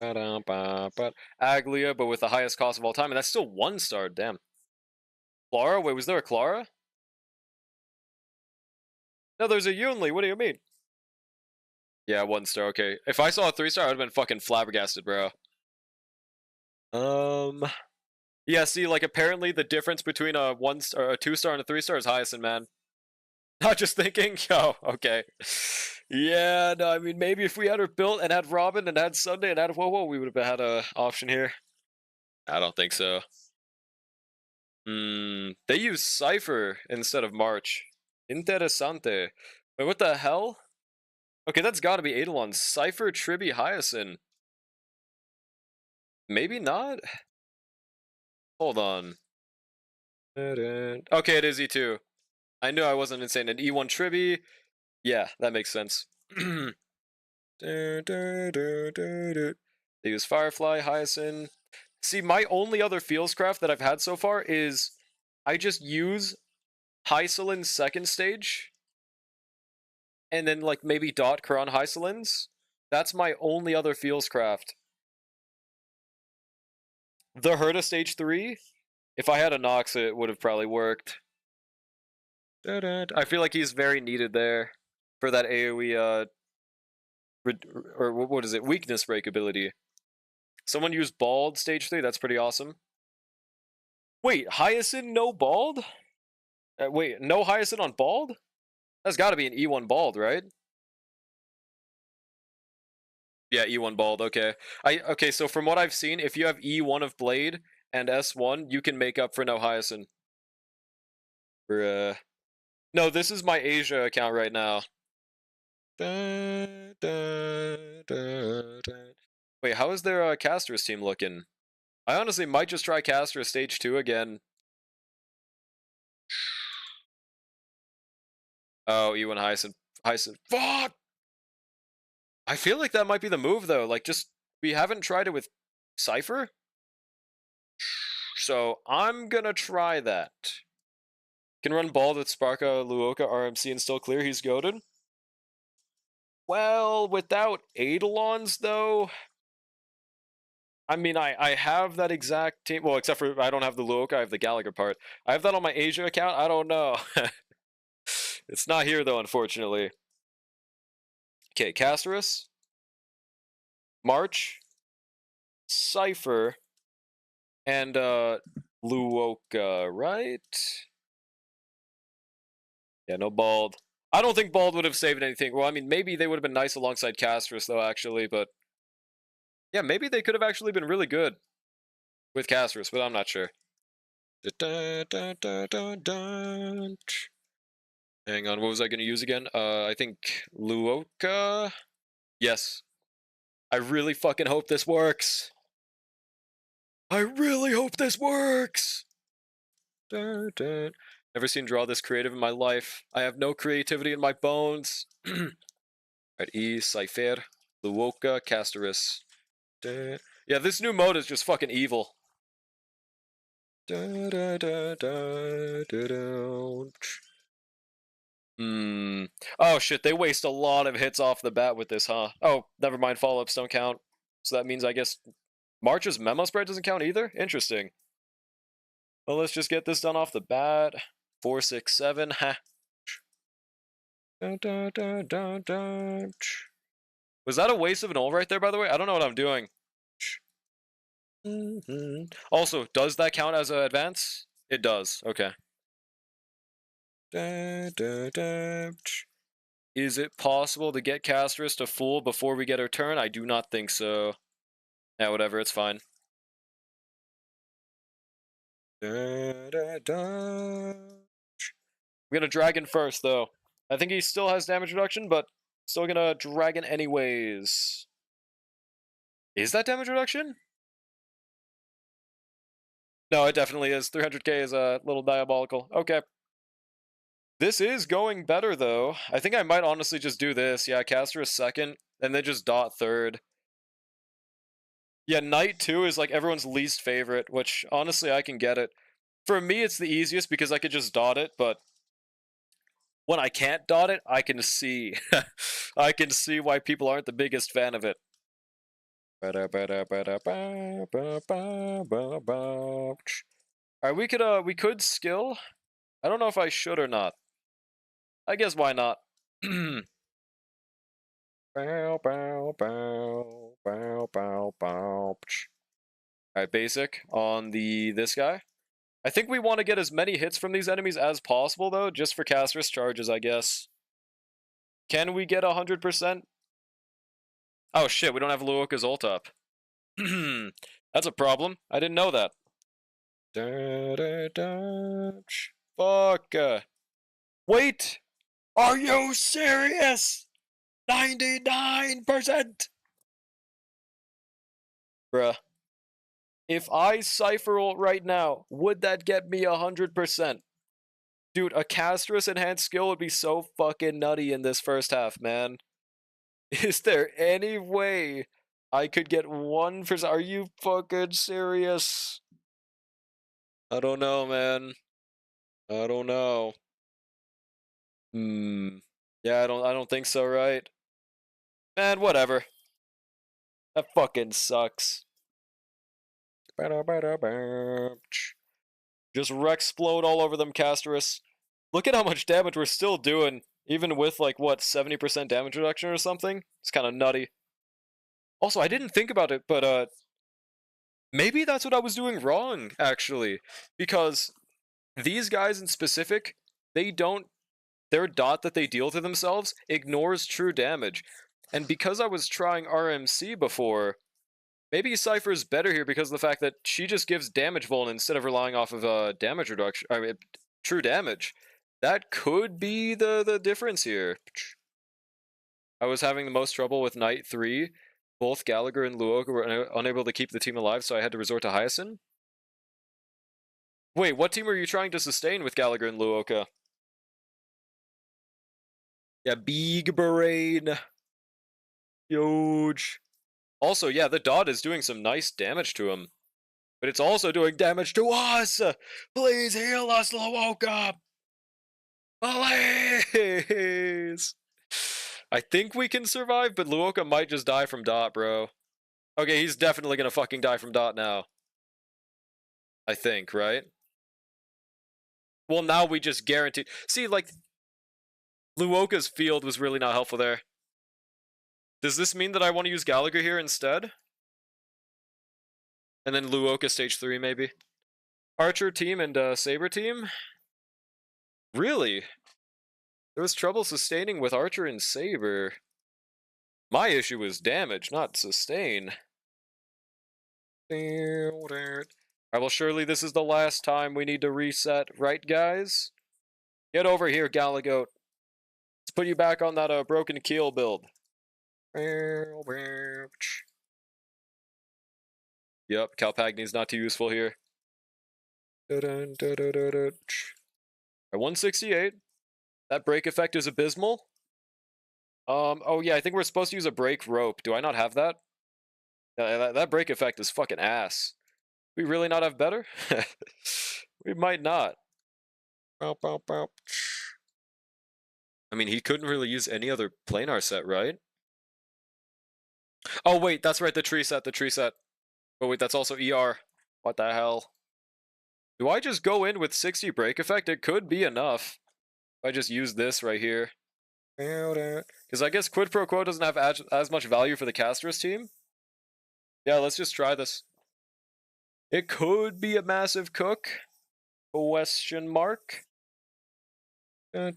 Speaker 1: Aglia, but with the highest cost of all time. And that's still 1 star. Damn. Clara? Wait, was there a Clara? No, there's a Yunli. What do you mean? Yeah, 1 star. Okay. If I saw a 3 star, I would have been fucking flabbergasted, bro. Yeah, see, like, apparently the difference between a 1 star, a 2 star, and a 3 star is Hyacinth, man. Not just thinking, oh, okay. Yeah, no, I mean, maybe if we had her built and had Robin and had Sunday and had Wowo, we would have had a option here. I don't think so. They use Cypher instead of March. Interessante. Wait, what the hell? Okay, that's gotta be Eidolon. Cypher, Tribi, Hyacinth. Maybe not? Hold on. Okay, it is E2. I knew I wasn't insane. An E1 Tribi. Yeah, that makes sense. They use Firefly, Hyacinth. See, my only other Fieldscraft that I've had so far is I just use Hycelin's 2nd stage, and then like maybe Dot Kron Hycelin's. That's my only other Fieldscraft. The Herta stage 3, if I had a Nox, it would have probably worked. I feel like he's very needed there for that AoE, or what is it, weakness break ability. Someone used Bald stage 3, that's pretty awesome. Wait, Hyacinth no Bald? Wait, no Hyacinth on Bald? That's gotta be an E1 Bald, right? Yeah, E1 Bald, okay. Okay, so from what I've seen, if you have E1 of Blade and S1, you can make up for no Hyacinth. Bruh. No, this is my Asia account right now. Wait, how is their Caster's team looking? I honestly might just try Caster stage 2 again. Oh, E1 Hyacinth. Fuck! I feel like that might be the move, though. Like, just, we haven't tried it with Cypher. So, I'm gonna try that. Can run Bald with Sparka, Luoka, RMC, and still clear. He's goated. Well, without Eidolons, though... I mean, I have that exact team. Well, except for I don't have the Luoka, I have the Gallagher part. I have that on my Asia account. I don't know. It's not here, though, unfortunately. Okay, Casterus. March. Cypher. And, Luoka, right? Yeah, no Bald. I don't think Bald would have saved anything. Well, I mean, maybe they would have been nice alongside Castris, though, actually, but... Yeah, maybe they could have actually been really good with Castris, but I'm not sure. Hang on, what was I going to use again? I think Luoka? Yes. I really fucking hope this works. I really hope this works! Never seen draw this creative in my life. I have no creativity in my bones. Right, E, Cypher, Luoka, Casterus. Yeah, this new mode is just fucking evil. Oh shit, they waste a lot of hits off the bat with this, huh? Oh, never mind, follow-ups don't count. So that means, I guess, March's memo spread doesn't count either? Interesting. Well, let's just get this done off the bat. 4, 6, 7, ha. Was that a waste of an ult right there, by the way? I don't know what I'm doing. Also, does that count as an advance? It does, okay. Is it possible to get Castris to full before we get our turn? I do not think so. Yeah, whatever, it's fine. I'm gonna Dragon first, though. I think he still has damage reduction, but still gonna Dragon anyways. Is that damage reduction? No, it definitely is. 300k is a little diabolical. Okay. This is going better, though. I think I might honestly just do this. Yeah, Caster is second, and then just Dot third. Yeah, Knight 2 is like everyone's least favorite, which honestly I can get it. For me, it's the easiest because I could just Dot it, but when I can't Dot it, I can see. I can see why people aren't the biggest fan of it. Alright, we could skill. I don't know if I should or not. I guess why not? Alright, basic on this guy. I think we want to get as many hits from these enemies as possible, though, just for Caster's charges, I guess. Can we get 100%? Oh shit, we don't have Luoka's ult up. That's a problem. I didn't know that. Fuck. Wait! Are you serious? 99%! Bruh. If I Cypher ult right now, would that get me 100%? Dude, a Caster's enhanced skill would be so fucking nutty in this first half, man. Is there any way I could get 1%? Are you fucking serious? I don't know, man. I don't know. Yeah, I don't think so, right? Man, whatever. That fucking sucks. Just Rexplode all over them, Casterus. Look at how much damage we're still doing, even with, like, what, 70% damage reduction or something? It's kind of nutty. Also, I didn't think about it, but, maybe that's what I was doing wrong, actually. Because these guys in specific, their dot that they deal to themselves ignores true damage. And because I was trying RMC before, maybe Cypher's better here because of the fact that she just gives damage vuln instead of relying off of damage reduction. I mean, true damage. That could be the difference here. I was having the most trouble with Knight 3. Both Gallagher and Luoka were unable to keep the team alive, so I had to resort to Hyacinth. Wait, what team were you trying to sustain with Gallagher and Luoka? Yeah, big brain. Huge. Also, yeah, the dot is doing some nice damage to him. But it's also doing damage to us! Please heal us, Luoka! Please! I think we can survive, but Luoka might just die from dot, bro. Okay, he's definitely gonna fucking die from dot now. I think, right? Well, now we just guarantee... See, like... Luoka's field was really not helpful there. Does this mean that I want to use Gallagher here instead? And then Luoka stage 3, maybe? Archer team and Saber team? Really? There was trouble sustaining with Archer and Saber. My issue was damage, not sustain. Alright, well, surely this is the last time we need to reset, right, guys? Get over here, Galagoat. Let's put you back on that broken keel build. Yep, Calpagni's not too useful here. At 168. That break effect is abysmal. Oh yeah, I think we're supposed to use a break rope. Do I not have that? That break effect is fucking ass. We really not have better? We might not. I mean, he couldn't really use any other planar set, right? Oh wait, that's right, the tree set. Oh wait, that's also ER. What the hell? Do I just go in with 60 break effect? It could be enough. If I just use this right here. Because I guess Quid Pro Quo doesn't have as much value for the Castris team. Yeah, let's just try this. It could be a massive cook. Question mark. Alright,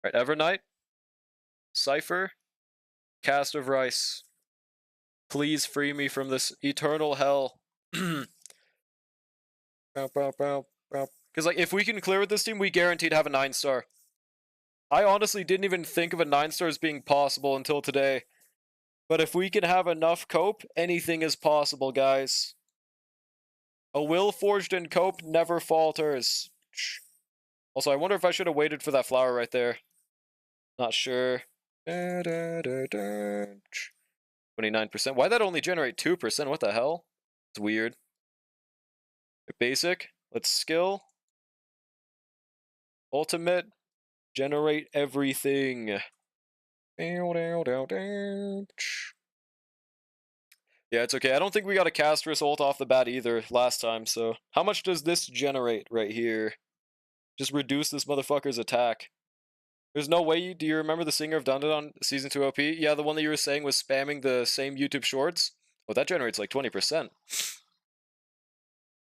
Speaker 1: Evernight. Cypher. Cast of Rice. Please free me from this eternal hell. Because, like, if we can clear with this team, we guaranteed have a 9-star. I honestly didn't even think of a 9-star as being possible until today. But if we can have enough cope, anything is possible, guys. A will forged in cope never falters. Also, I wonder if I should have waited for that flower right there. Not sure. 29%. Why'd that only generate 2%? What the hell? It's weird. Basic. Let's skill. Ultimate. Generate everything. Yeah, it's okay. I don't think we got a Castris ult off the bat either last time, so... How much does this generate right here? Just reduce this motherfucker's attack. There's no way do you remember the singer of Dun Dun on Season 2 OP? Yeah, the one that you were saying was spamming the same YouTube shorts? Oh, that generates like 20%.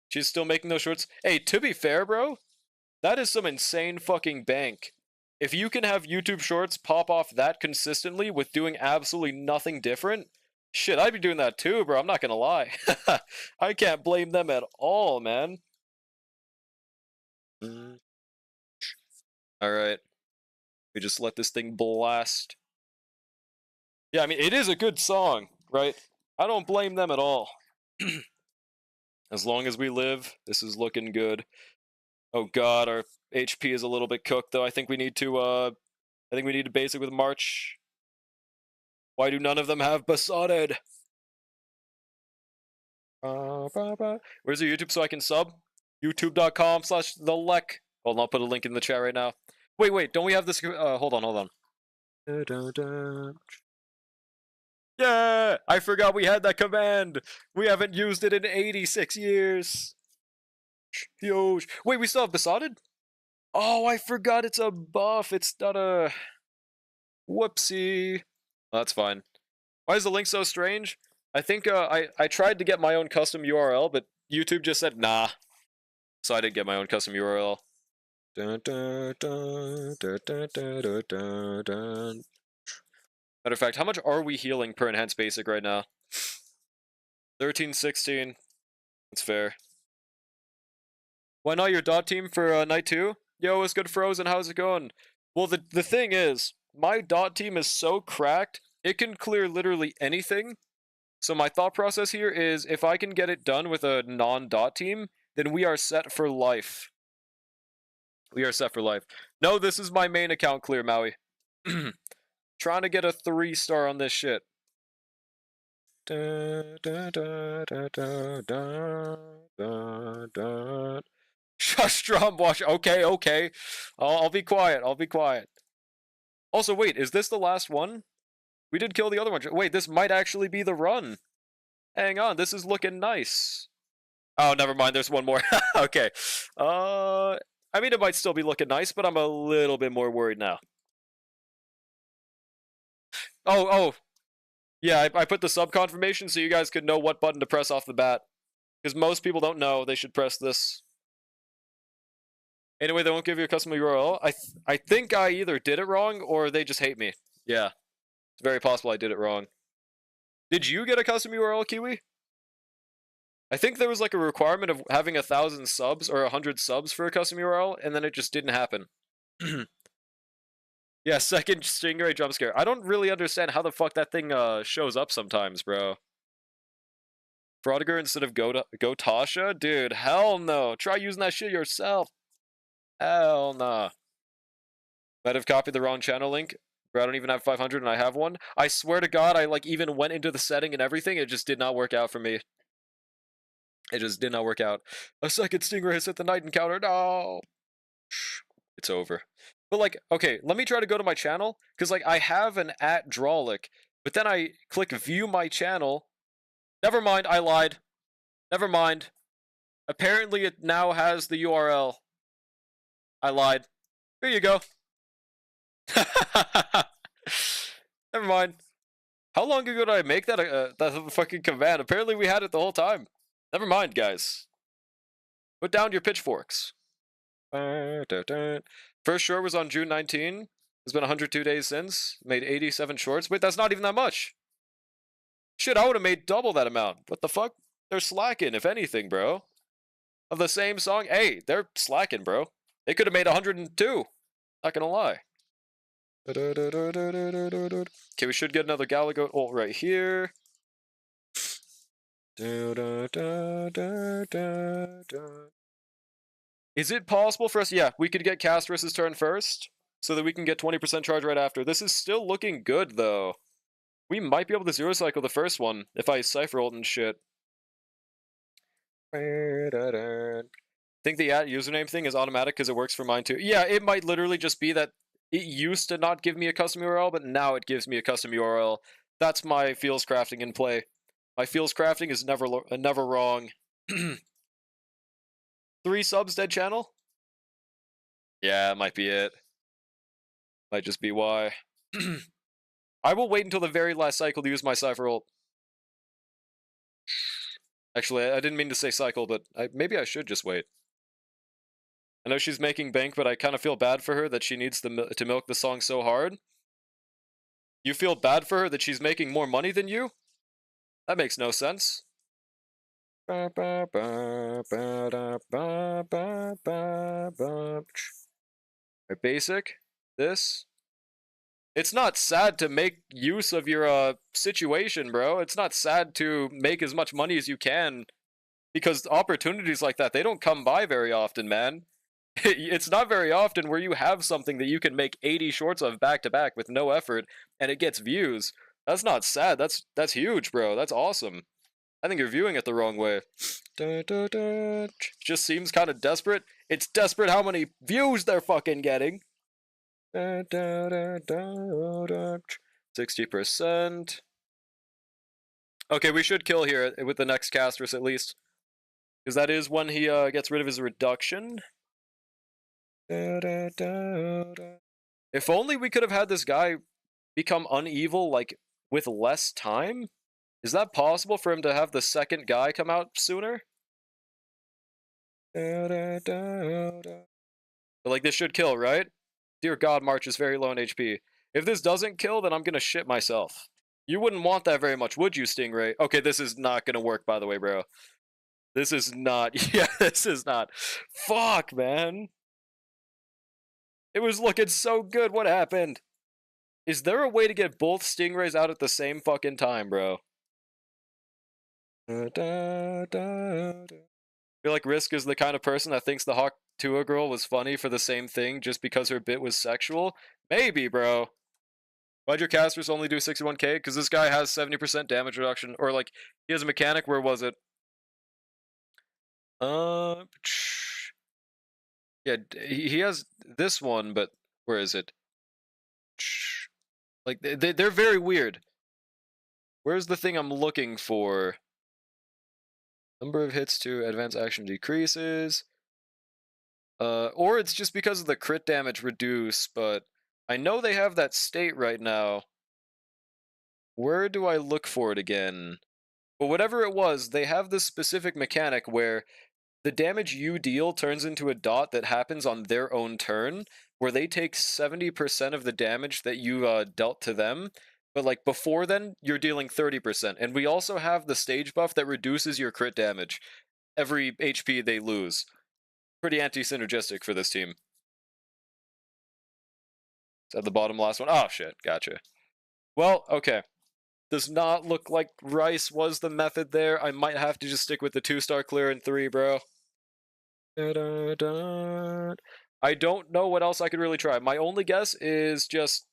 Speaker 1: She's still making those shorts. Hey, to be fair, bro, that is some insane fucking bank. If you can have YouTube shorts pop off that consistently with doing absolutely nothing different, shit, I'd be doing that too, bro. I'm not gonna lie. I can't blame them at all, man. Alright. We just let this thing blast. Yeah, I mean, it is a good song, right? I don't blame them at all. As long as we live, this is looking good. Oh god, our HP is a little bit cooked, though. I think we need to basic with March. Why do none of them have Besotted? Where's your YouTube so I can sub? youtube.com/thelek. Hold on, I'll put a link in the chat right now. Wait, don't we have this? Hold on. Yeah, I forgot we had that command. We haven't used it in 86 years. Huge. Wait, we still have Besotted? Oh, I forgot it's a buff. It's not a... Whoopsie. Oh, that's fine. Why is the link so strange? I think I tried to get my own custom URL, but YouTube just said nah. So I didn't get my own custom URL. Matter of fact, how much are we healing per enhanced basic right now? 1316. That's fair. Why not your dot team for night 2? Yo, what's good, Frozen? How's it going? Well, the thing is, my dot team is so cracked, it can clear literally anything. So my thought process here is, if I can get it done with a non-dot team, then we are set for life. We are set for life. No, this is my main account clear, Maui. Trying to get a 3-star on this shit. Shush, drum wash. Okay. I'll be quiet. Also, wait, is this the last one? We did kill the other one. Wait, this might actually be the run. Hang on, this is looking nice. Oh, never mind, there's one more. Okay. I mean, it might still be looking nice, but I'm a little bit more worried now. Oh. Yeah, I put the sub confirmation so you guys could know what button to press off the bat. Because most people don't know they should press this. Anyway, they won't give you a custom URL. I think I either did it wrong or they just hate me. Yeah, it's very possible I did it wrong. Did you get a custom URL, Kiwi? I think there was like a requirement of having 1,000 subs or 100 subs for a custom URL, and then it just didn't happen. Yeah, second Stingray jump scare. I don't really understand how the fuck that thing shows up sometimes, bro. Frodiger instead of Gotasha? Dude, hell no. Try using that shit yourself. Hell nah. Might have copied the wrong channel link. Bro, I don't even have 500 and I have one. I swear to God, I like even went into the setting and everything. It just did not work out for me. It just did not work out. A second Stingray has hit the night encounter. No. It's over. But like, okay, let me try to go to my channel. Because like I have an @Drawlick. But then I click view my channel. Never mind, I lied. Never mind. Apparently it now has the URL. I lied. Here you go. Never mind. How long ago did I make that that fucking command? Apparently we had it the whole time. Never mind, guys. Put down your pitchforks. First short was on June 19. It's been 102 days since. Made 87 shorts. Wait, that's not even that much. Shit, I would have made double that amount. What the fuck? They're slacking, if anything, bro. Of the same song? Hey, they're slacking, bro. They could have made 102. Not gonna lie. Okay, we should get another Galagoat ult right here. Is it possible for us? Yeah, we could get Castrus's turn first, so that we can get 20% charge right after. This is still looking good, though. We might be able to zero cycle the first one if I Cypher ult and shit. Think the @username thing is automatic because it works for mine too. Yeah, it might literally just be that it used to not give me a custom URL, but now it gives me a custom URL. That's my feels crafting in play. My feels crafting is never wrong. 3 subs dead channel? Yeah, it might be it. Might just be why. I will wait until the very last cycle to use my Cypher ult. Actually, I didn't mean to say cycle, but maybe I should just wait. I know she's making bank, but I kind of feel bad for her that she needs to milk the song so hard. You feel bad for her that she's making more money than you? That makes no sense. Basic. This. It's not sad to make use of your situation, bro. It's not sad to make as much money as you can, because opportunities like that, they don't come by very often, man. It's not very often where you have something that you can make 80 shorts of back to back with no effort and it gets views. That's not sad. That's huge, bro. That's awesome. I think you're viewing it the wrong way. Just seems kind of desperate. It's desperate how many views they're fucking getting. 60%. Okay, we should kill here with the next Castrus at least, because that is when he gets rid of his reduction. If only we could have had this guy become unevil, like, with less time? Is that possible for him to have the second guy come out sooner? But, like, this should kill, right? Dear God, March is very low in HP. If this doesn't kill, then I'm gonna shit myself. You wouldn't want that very much, would you, Stingray? Okay, this is not gonna work, by the way, bro. This is not... Yeah, this is not... Fuck, man. It was looking so good. What happened? Is there a way to get both Stingrays out at the same fucking time, bro? I feel like Risk is the kind of person that thinks the Hawk Tua girl was funny for the same thing just because her bit was sexual. Maybe, bro. Why'd your casters only do 61k? Because this guy has 70% damage reduction. Or, like, he has a mechanic. Where was it? Yeah, he has this one, but where is it? Like, they're very weird. Where's the thing I'm looking for? Number of hits to advanced action decreases. Or it's just because of the crit damage reduce, but I know they have that state right now. Where do I look for it again? But whatever it was, they have this specific mechanic where the damage you deal turns into a dot that happens on their own turn, where they take 70% of the damage that you dealt to them. But like before then, you're dealing 30%. And we also have the stage buff that reduces your crit damage every HP they lose. Pretty anti-synergistic for this team. Is that the bottom last one? Oh shit, gotcha. Well, okay. Does not look like Rice was the method there. I might have to just stick with the 2-star clear in 3, bro. Da, da, da. I don't know what else I could really try. My only guess is just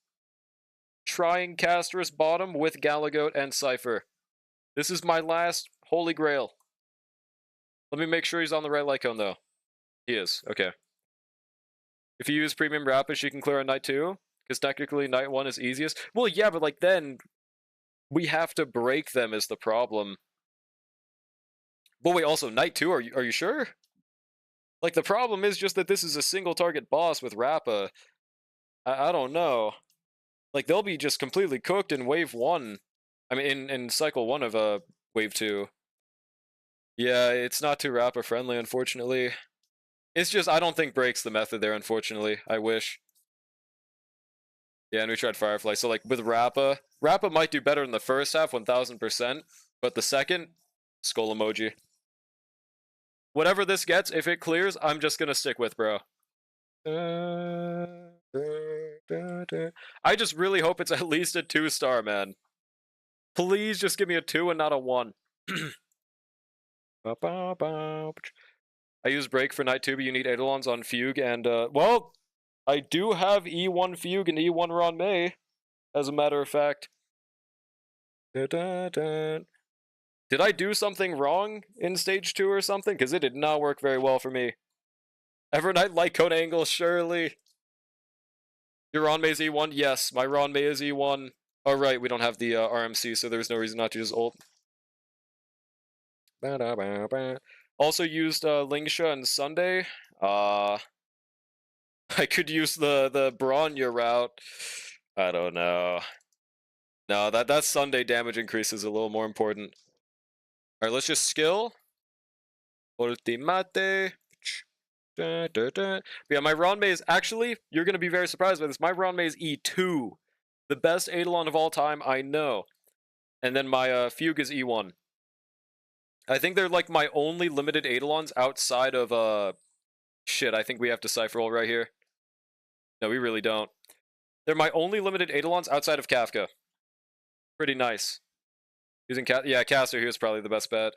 Speaker 1: trying Casterus bottom with Galagoat and Cypher. This is my last holy grail. Let me make sure he's on the right light cone, though. He is. Okay. If you use Premium Rapish, you can clear on Night 2? Because technically Night 1 is easiest? Well, yeah, but like then we have to break them is the problem. But wait, also Night 2, are you sure? Like, the problem is just that this is a single target boss with Rappa. I don't know. Like, they'll be just completely cooked in Wave 1. I mean, in Cycle 1 of Wave 2. Yeah, it's not too Rappa friendly, unfortunately. It's just, I don't think breaks the method there, unfortunately. I wish. Yeah, and we tried Firefly. So, like, with Rappa might do better in the first half, 1000%. But the second, skull emoji. Whatever this gets, if it clears, I'm just gonna stick with, bro. I just really hope it's at least a 2-star, man. Please just give me a 2 and not a 1. I use Break for Night 2, but you need Eidolons on Fugue, and, well, I do have E1 Fugue and E1 Ron May, as a matter of fact. Did I do something wrong in Stage 2 or something? Because it did not work very well for me. Evernight Light Cone Angle, surely. Your Ron May's E1? Yes, my Ron May is E1. Oh, right, we don't have the RMC, so there's no reason not to use ult. Also used Lingsha and Sunday. I could use the Bronya route. I don't know. No, that Sunday damage increase is a little more important. Alright, let's just skill. Ultimate. But yeah, my Ron May is actually, you're going to be very surprised by this, my Ron May is E2. The best Eidolon of all time, I know. And then my Fugue is E1. I think they're like my only limited Eidolons outside of, shit, I think we have to Cypher ult right here. No, we really don't. They're my only limited Eidolons outside of Kafka. Pretty nice. Using yeah, Caster here is probably the best bet.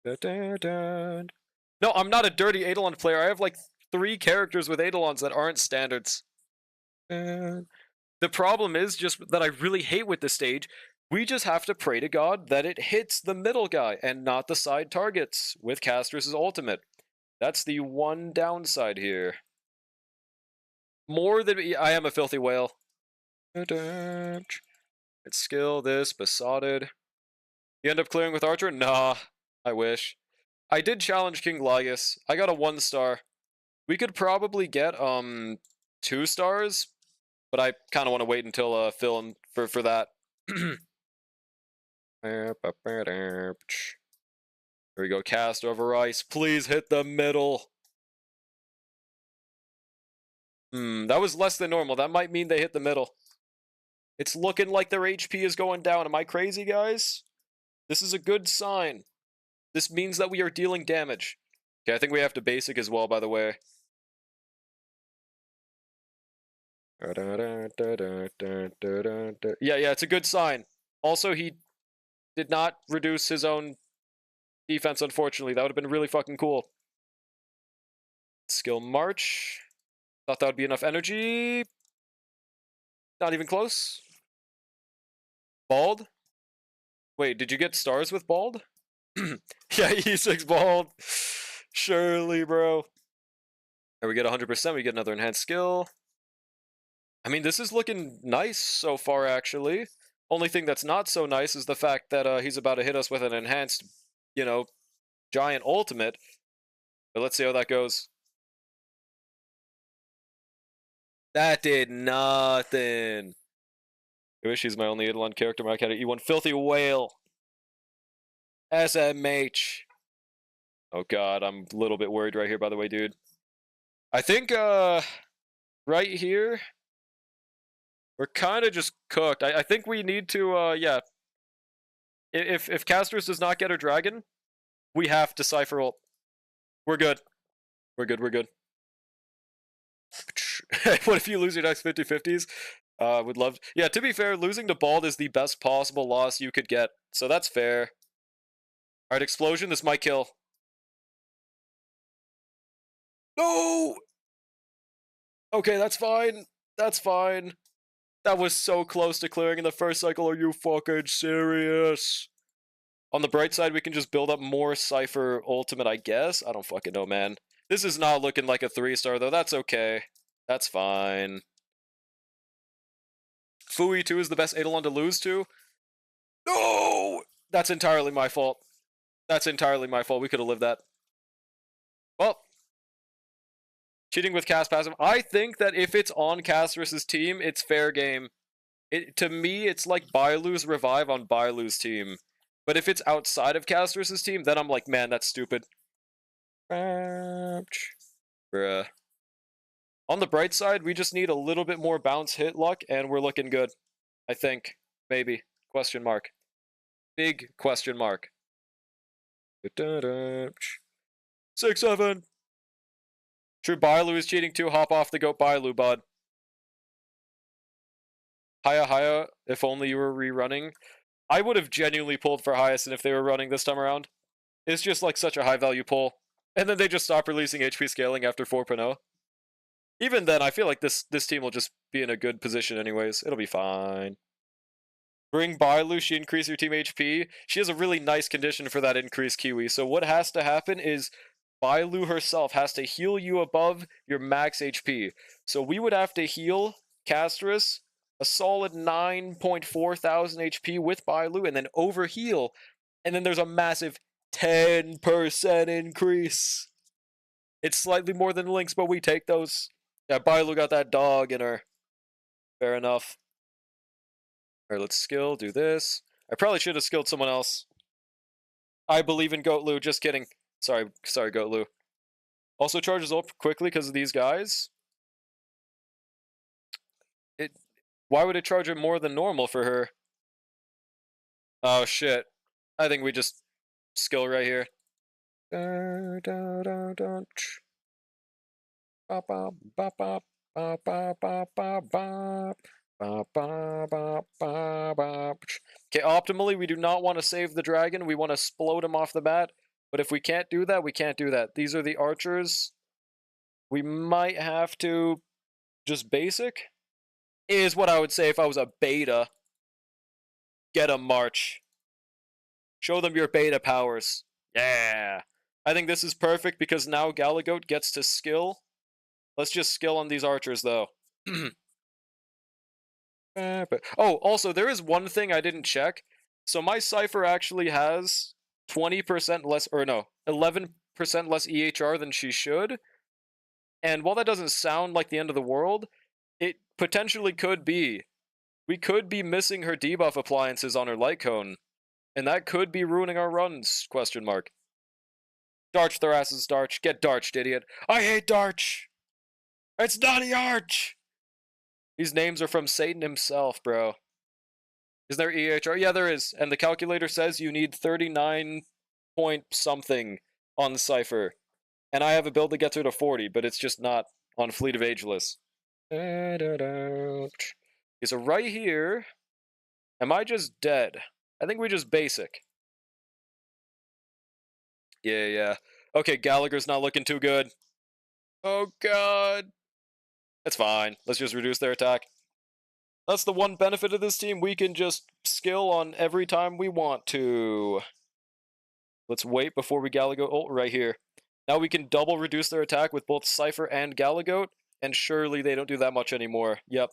Speaker 1: No, I'm not a dirty Eidolon player. I have like 3 characters with Eidolons that aren't standards. The problem is just that I really hate with this stage. We just have to pray to God that it hits the middle guy and not the side targets with Casterus' ultimate. That's the one downside here. More than I am a filthy whale. It's skill this, besotted. You end up clearing with Archer? Nah, I wish. I did challenge King Lygus. I got a 1-star. We could probably get 2 stars, but I kind of want to wait until Phil for that. There we go, cast over ice. Please hit the middle. That was less than normal. That might mean they hit the middle. It's looking like their HP is going down. Am I crazy, guys? This is a good sign. This means that we are dealing damage. Okay, I think we have to basic as well, by the way. Yeah, it's a good sign. Also, he did not reduce his own defense, unfortunately. That would have been really fucking cool. Skill March. Thought that would be enough energy. Not even close. Bald? Wait, did you get stars with Bald? Yeah, E6 Bald. Surely, bro. There we get 100%. We get another enhanced skill. I mean, this is looking nice so far, actually. Only thing that's not so nice is the fact that he's about to hit us with an enhanced, you know, giant ultimate. But let's see how that goes. That did nothing. I wish he's my only Eidolon character. My cat E1 filthy whale. SMH. Oh god, I'm a little bit worried right here, by the way, dude. I think, right here, we're kind of just cooked. I think we need to, yeah. If Casters does not get her dragon, we have to Cypher ult. We're good. We're good, we're good. What if you lose your next 50-50s? Would love... Yeah, to be fair, losing to Bald is the best possible loss you could get. So that's fair. Alright, Explosion, this might kill. No! Okay, that's fine. That's fine. That was so close to clearing in the first cycle. Are you fucking serious? On the bright side, we can just build up more Cypher ultimate, I guess. I don't fucking know, man. This is not looking like a 3-star, though. That's okay. That's fine. Fui 2 is the best Eidolon to lose to? No! That's entirely my fault. That's entirely my fault. We could have lived that. Well, cheating with cast passive. I think that if it's on Casterus' team, it's fair game. To me, it's like Bailu's revive on Bailu's team. But if it's outside of Casterus' team, then I'm like, man, that's stupid. Bruh. On the bright side, we just need a little bit more bounce hit luck, and we're looking good. I think. Maybe. Question mark. Big question mark. 6-7. True, Bailu is cheating too. Hop off the goat Bailu, bud. Haya, if only you were rerunning. I would have genuinely pulled for Hyacinth if they were running this time around. It's just like such a high value pull. And then they just stop releasing HP scaling after 4.0. Even then, I feel like this team will just be in a good position anyways. It'll be fine. Bring Bailu, she increase your team HP. She has a really nice condition for that increased Kiwi. So what has to happen is Bailu herself has to heal you above your max HP. So we would have to heal Casterus a solid 9.4 thousand HP with Bailu and then overheal. And then there's a massive 10% increase. It's slightly more than Lynx, but we take those. Yeah, Bailu got that dog in her. Fair enough. Alright, let's skill, do this. I probably should have skilled someone else. I believe in Goat Lu, just kidding. Sorry, Goat Lu. Also charges up quickly because of these guys. Why would it charge it more than normal for her? Oh shit. I think we just skill right here. Okay, optimally, we do not want to save the dragon. We want to explode him off the bat. But if we can't do that, we can't do that. These are the archers. We might have to just basic, is what I would say if I was a beta. Get a march. Show them your beta powers. Yeah. I think this is perfect because now Galagoat gets to skill. Let's just skill on these archers, though. Oh, also, there is one thing I didn't check. So my Cypher actually has 20% less, or no, 11% less EHR than she should. And while that doesn't sound like the end of the world, it potentially could be. We could be missing her debuff appliances on her light cone. And that could be ruining our runs, question mark. Darch their asses, Darch. Get Darched, idiot. I hate Darch! It's not the Arch! These names are from Satan himself, bro. Is there EHR? Yeah, there is. And the calculator says you need 39 point something on the Cypher. And I have a build that gets her to 40, but it's just not on Fleet of Ageless. Okay, so right here, am I just dead? I think we just basic. Yeah. Okay, Gallagher's not looking too good. Oh god. That's fine. Let's just reduce their attack. That's the one benefit of this team. We can just skill on every time we want to. Let's wait before we Galagoat ult right here. Now we can double reduce their attack with both Cypher and Galagoat, and surely they don't do that much anymore. Yep.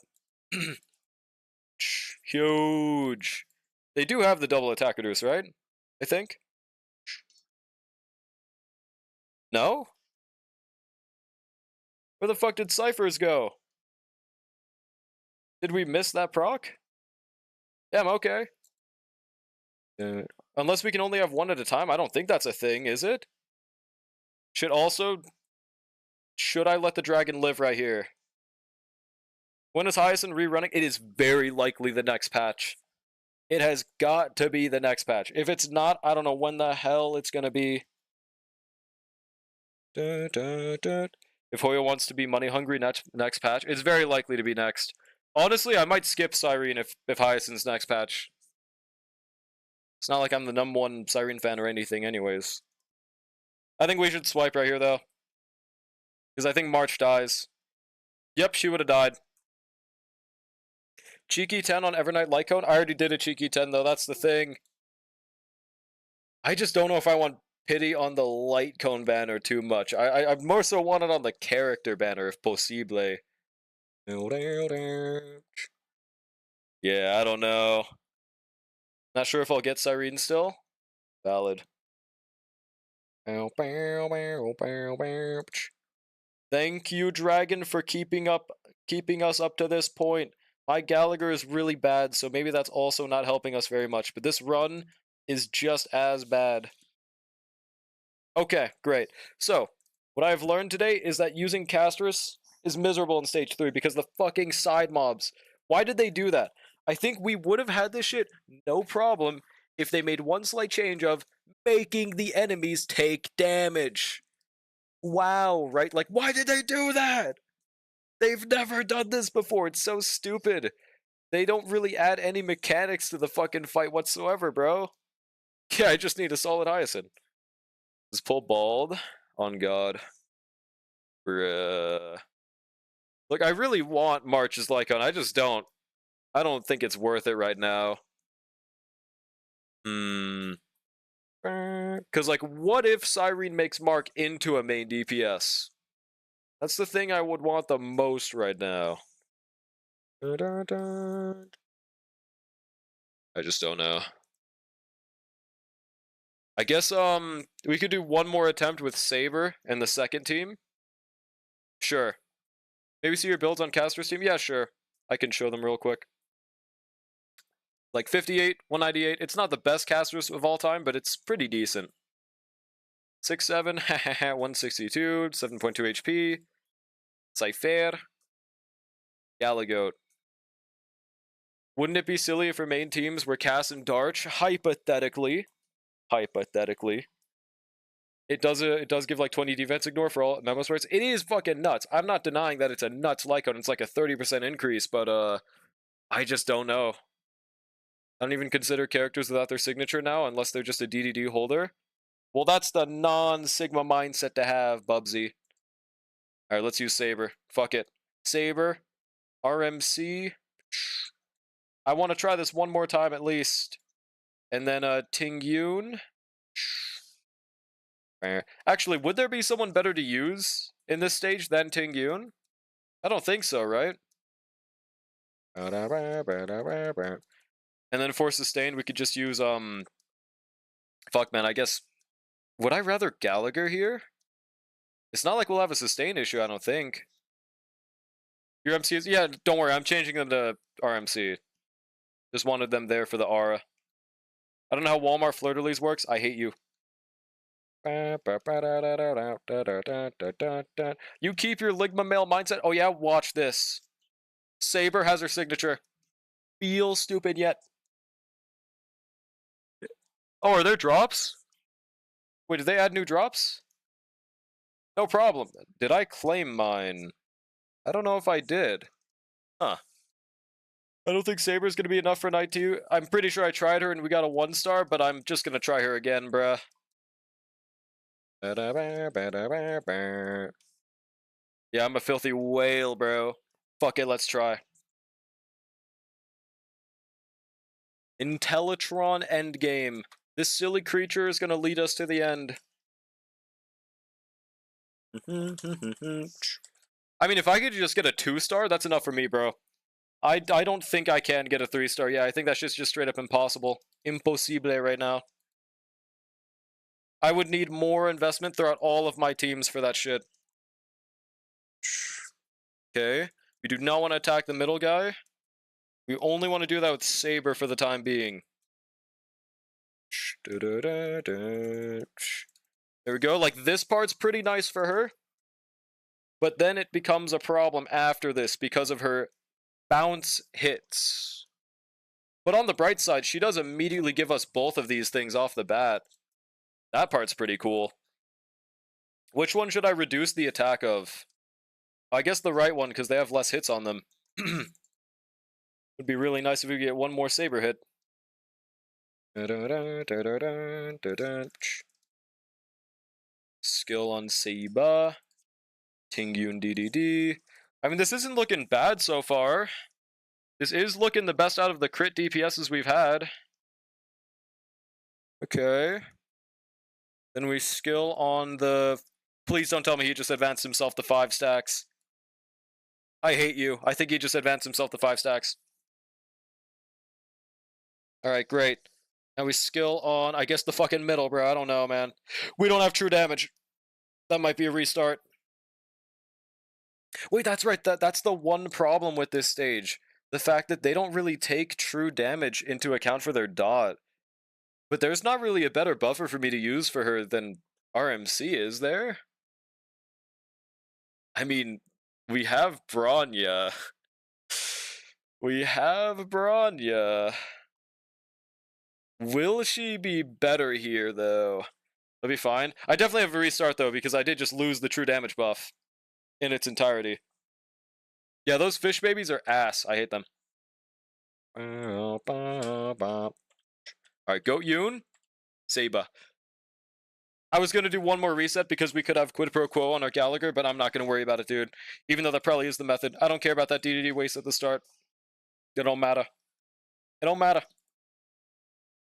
Speaker 1: Huge. They do have the double attack reduce, right? I think. No? Where the fuck did Cyphers go? Did we miss that proc? Yeah, I'm okay. Unless we can only have one at a time, I don't think that's a thing, is it? Should I let the dragon live right here? When is Hyacinth rerunning? It is very likely the next patch. It has got to be the next patch. If it's not, I don't know when the hell it's gonna be. If Hoyo wants to be money hungry next patch, it's very likely to be next. Honestly, I might skip Cyrene if Hyacinth's next patch. It's not like I'm the #1 Cyrene fan or anything anyways. I think we should swipe right here though. Because I think March dies. Yep, she would have died. Cheeky 10 on Evernight Lycone? I already did a Cheeky 10 though, that's the thing. I just don't know if I want pity on the light cone banner too much. I more so want it on the character banner if possible. Yeah, I don't know. Not sure if I'll get Cyrene still. Valid. Thank you, Dragon, for keeping us up to this point. My Gallagher is really bad, so maybe that's also not helping us very much. But this run is just as bad. Okay, great. So, what I've learned today is that using Castris is miserable in Stage 3 because the fucking side mobs. Why did they do that? I think we would have had this shit no problem if they made one slight change of making the enemies take damage. Wow, right? Like, why did they do that? They've never done this before. It's so stupid. They don't really add any mechanics to the fucking fight whatsoever, bro. Yeah, I just need a solid Hyacinth. Let's pull Bald. On God. Bruh. Look, I really want March's Lycon. I just don't. I don't think it's worth it right now. Because, like, what if Cyrene makes Mark into a main DPS? That's the thing I would want the most right now. I just don't know. I guess, we could do one more attempt with Saber and the second team. Sure. Maybe see your builds on Castor's team? Yeah, sure. I can show them real quick. Like 58, 198. It's not the best Castor's of all time, but it's pretty decent. 6'7", 162, 7.2 HP. Cypher. Galagoat. Wouldn't it be silly if our main teams were Cass and Darch? Hypothetically. It does give like 20 defense ignore for all memo sprites. It is fucking nuts. I'm not denying that it's a nuts Lycon. It's like a 30% increase, but I just don't know. I don't even consider characters without their signature now, unless they're just a DDD holder. Well, that's the non-Sigma mindset to have, Bubsy. Alright, let's use Saber. Fuck it. Saber. RMC. I want to try this one more time at least. And then Ting Yun. Actually, would there be someone better to use in this stage than Ting Yun? I don't think so, right? And then for Sustained, we could just use, fuck, man, I guess... Would I rather Gallagher here? It's not like we'll have a Sustain issue, I don't think. Your MCs? Yeah, don't worry, I'm changing them to RMC. Just wanted them there for the aura. I don't know how Walmart Fleur-de-Lis works. I hate you. You keep your Ligma male mindset? Oh yeah, watch this. Saber has her signature. Feel stupid yet. Oh, are there drops? Wait, did they add new drops? No problem. Did I claim mine? I don't know if I did. Huh. I don't think Saber's gonna be enough for Night 2. I'm pretty sure I tried her and we got a 1-star, but I'm just gonna try her again, bruh. Yeah, I'm a filthy whale, bro. Fuck it, let's try. Intellitron endgame. This silly creature is gonna lead us to the end. I mean, if I could just get a 2-star, that's enough for me, bro. I don't think I can get a 3-star. Yeah, I think that's just straight up impossible. Impossible right now. I would need more investment throughout all of my teams for that shit. Okay. We do not want to attack the middle guy. We only want to do that with Saber for the time being. There we go. Like, this part's pretty nice for her. But then it becomes a problem after this because of her bounce hits. But on the bright side, she does immediately give us both of these things off the bat. That part's pretty cool. Which one should I reduce the attack of? I guess the right one, because they have less hits on them. Would be really nice if we could get one more saber hit. Skill on Saber. Tingyun DDD. I mean, this isn't looking bad so far. This is looking the best out of the crit DPSs we've had. Okay. Then we skill on the... Please don't tell me he just advanced himself to 5 stacks. I hate you. I think he just advanced himself to 5 stacks. Alright, great. Now we skill on, I guess, the fucking middle, bro. I don't know, man. We don't have true damage. That might be a restart. Wait, that's right. That's the one problem with this stage. The fact that they don't really take true damage into account for their dot. But there's not really a better buffer for me to use for her than RMC, is there? I mean, we have Bronya. We have Bronya. Will she be better here, though? That'll be fine. I definitely have a restart, though, because I did just lose the true damage buff in its entirety. Yeah, those fish babies are ass. I hate them. Alright, go Yoon. Saber. I was going to do one more reset because we could have quid pro quo on our Gallagher, but I'm not going to worry about it, dude. Even though that probably is the method. I don't care about that DDD waste at the start. It don't matter. It don't matter.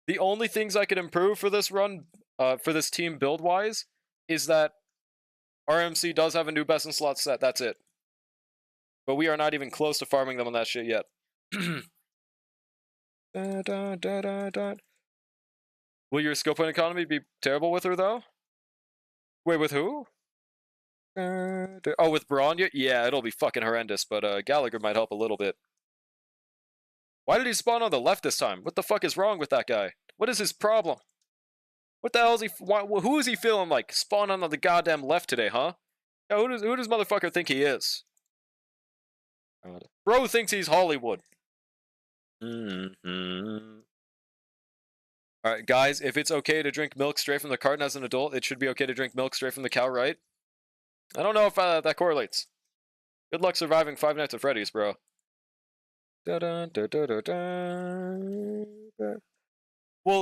Speaker 1: The only things I could improve for this run, for this team build-wise, is that RMC does have a new best in slot set. That's it. But we are not even close to farming them on that shit yet. Will your skill point economy be terrible with her, though? Wait, with who? Oh, with Bronya? Yeah, it'll be fucking horrendous, but Gallagher might help a little bit. Why did he spawn on the left this time? What the fuck is wrong with that guy? What is his problem? What the hell is he... who is he feeling like spawning on the goddamn left today, huh? Yeah, who does motherfucker think he is? Bro thinks he's Hollywood. Alright, guys, if it's okay to drink milk straight from the carton as an adult, it should be okay to drink milk straight from the cow, right? I don't know if that correlates. Good luck surviving 5 Nights at Freddy's, bro. Well,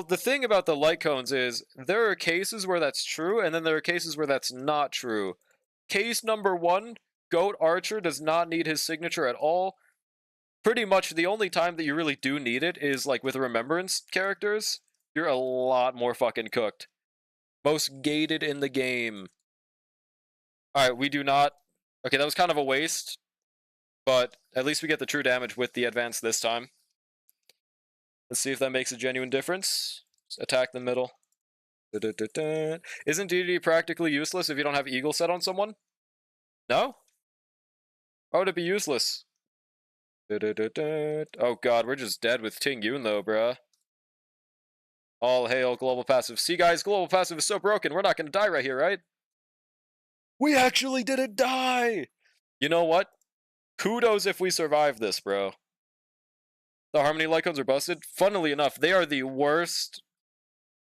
Speaker 1: the thing about the light cones is, there are cases where that's true, and then there are cases where that's not true. Case number 1, Goat Archer does not need his signature at all. Pretty much the only time that you really do need it is like with Remembrance characters. You're a lot more fucking cooked. Most gated in the game. Alright, we do not... Okay, that was kind of a waste. But at least we get the true damage with the advance this time. Let's see if that makes a genuine difference. Just attack the middle. Isn't DDD practically useless if you don't have Eagle set on someone? No? Why would it be useless? Oh god, we're just dead with Ting Yun though, bruh. All hail global passive. See guys, global passive is so broken, we're not gonna die right here, right? We actually didn't die! You know what? Kudos if we survive this, bro. The Harmony Lycons are busted. Funnily enough, they are the worst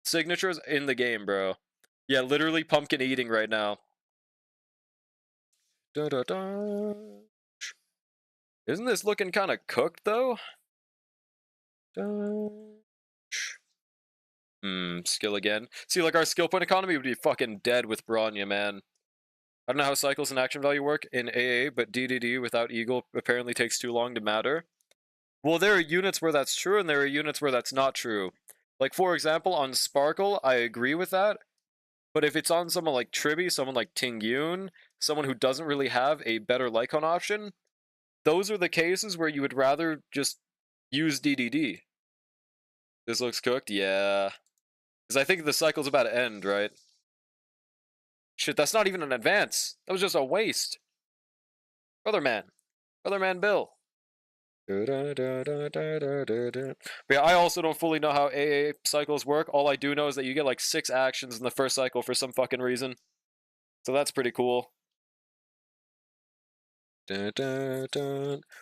Speaker 1: signatures in the game, bro. Yeah, literally pumpkin eating right now. Isn't this looking kind of cooked, though? Skill again. See, like, our skill point economy would be fucking dead with Bronya, man. I don't know how cycles and action value work in AA, but DDD without Eagle apparently takes too long to matter. Well, there are units where that's true, and there are units where that's not true. Like, for example, on Sparkle, I agree with that. But if it's on someone like Tribby, someone like Ting Yun, someone who doesn't really have a better Lycon option, those are the cases where you would rather just use DDD. This looks cooked? Yeah. Because I think the cycle's about to end, right? Shit, that's not even an advance. That was just a waste. Brother man. Brother man Bill. But yeah, I also don't fully know how AA cycles work. All I do know is that you get like 6 actions in the first cycle for some fucking reason. So that's pretty cool. But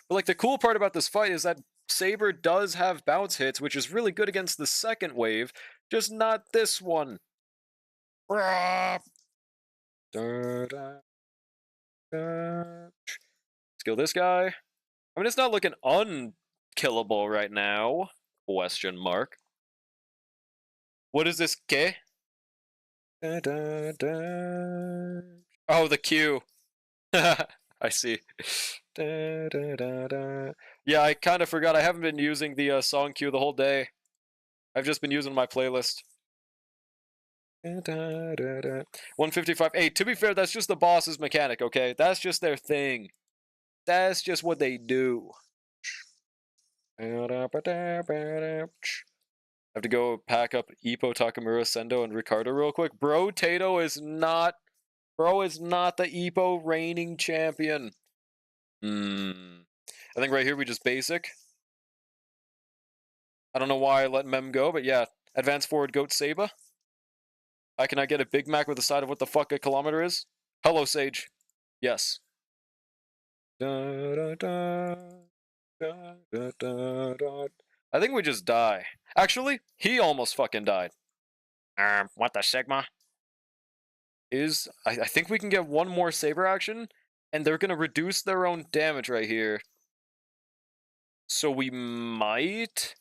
Speaker 1: like the cool part about this fight is that Saber does have bounce hits, which is really good against the second wave, just not this one. Skill this guy. I mean, it's not looking unkillable right now. Question mark. What is this? Ke? Oh, the Q. I see. Yeah, I kind of forgot. I haven't been using the song queue the whole day. I've just been using my playlist. 155. Hey, to be fair, that's just the boss's mechanic, okay? That's just their thing. That's just what they do. I have to go pack up Ippo, Takamura, Sendo, and Ricardo real quick. Bro Tato is not... Bro is not the Ippo reigning champion. I think right here we just basic. I don't know why I let Mem go, but yeah. Advance forward, Goat Saba. Can I get a Big Mac with a side of what the fuck a kilometer is? Hello, Sage. Yes. I think we just die. Actually, he almost fucking died. What the Sigma? I think we can get one more Saber action, and they're gonna reduce their own damage right here. So we might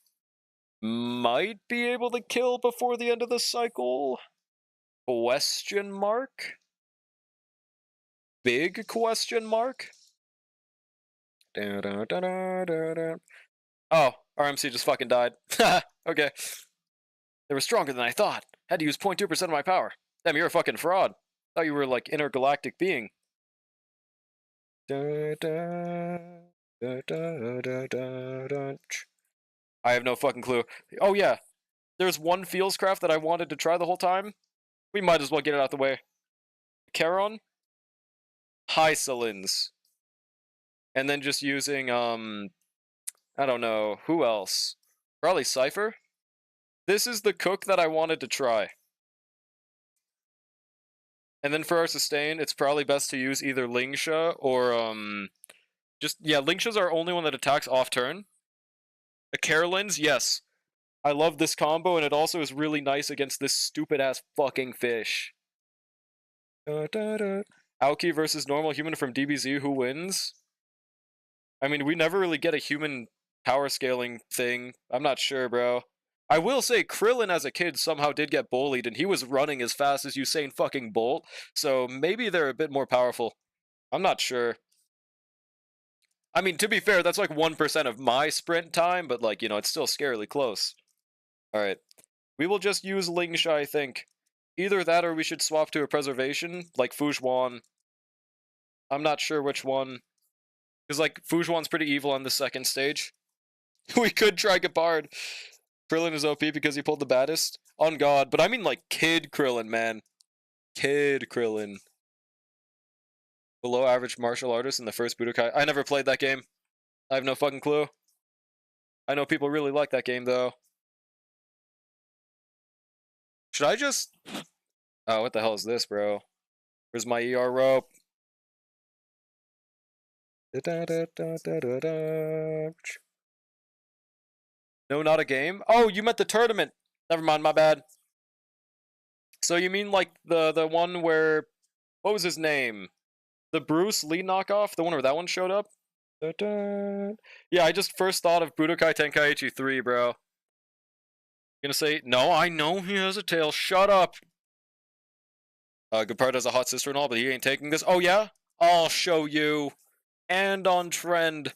Speaker 1: be able to kill before the end of the cycle? Question mark? Big question mark? Oh, RMC just fucking died. Okay. They were stronger than I thought. Had to use 0.2% of my power. Damn, you're a fucking fraud. Thought you were like intergalactic being. I have no fucking clue. Oh yeah, there's one Feels craft that I wanted to try the whole time. We might as well get it out the way. Charon, Hycelins, and then just using I don't know who else. Probably Cypher. This is the cook that I wanted to try. And then for our sustain, it's probably best to use either Lingsha or Lingsha's our only one that attacks off turn. The Carolins, yes. I love this combo, and it also is really nice against this stupid ass fucking fish. Aoki versus normal human from DBZ, who wins? I mean, we never really get a human power scaling thing. I'm not sure, bro. I will say Krillin as a kid somehow did get bullied, and he was running as fast as Usain fucking Bolt, so maybe they're a bit more powerful. I'm not sure. I mean, to be fair, that's like 1% of my sprint time, but like, you know, it's still scarily close. Alright. We will just use Lingsha, I think. Either that or we should swap to a preservation, like Fujuan. I'm not sure which one. Because, like, Fujuan's pretty evil on the second stage. We could try Gepard. Krillin is OP because he pulled the baddest. On God. But I mean, like, Kid Krillin, man. Kid Krillin. Below average martial artist in the first Budokai. I never played that game. I have no fucking clue. I know people really like that game, though. Should I just... Oh, what the hell is this, bro? Where's my ER rope? No, not a game? Oh, you meant the tournament. Never mind, my bad. So you mean like the one where... What was his name? The Bruce Lee knockoff? The one where that one showed up? Yeah, I just first thought of Budokai Tenkaichi 3, bro. Gonna say, no, I know he has a tail. Shut up! Gepard has a hot sister and all, but he ain't taking this. Oh, yeah? I'll show you. And on trend.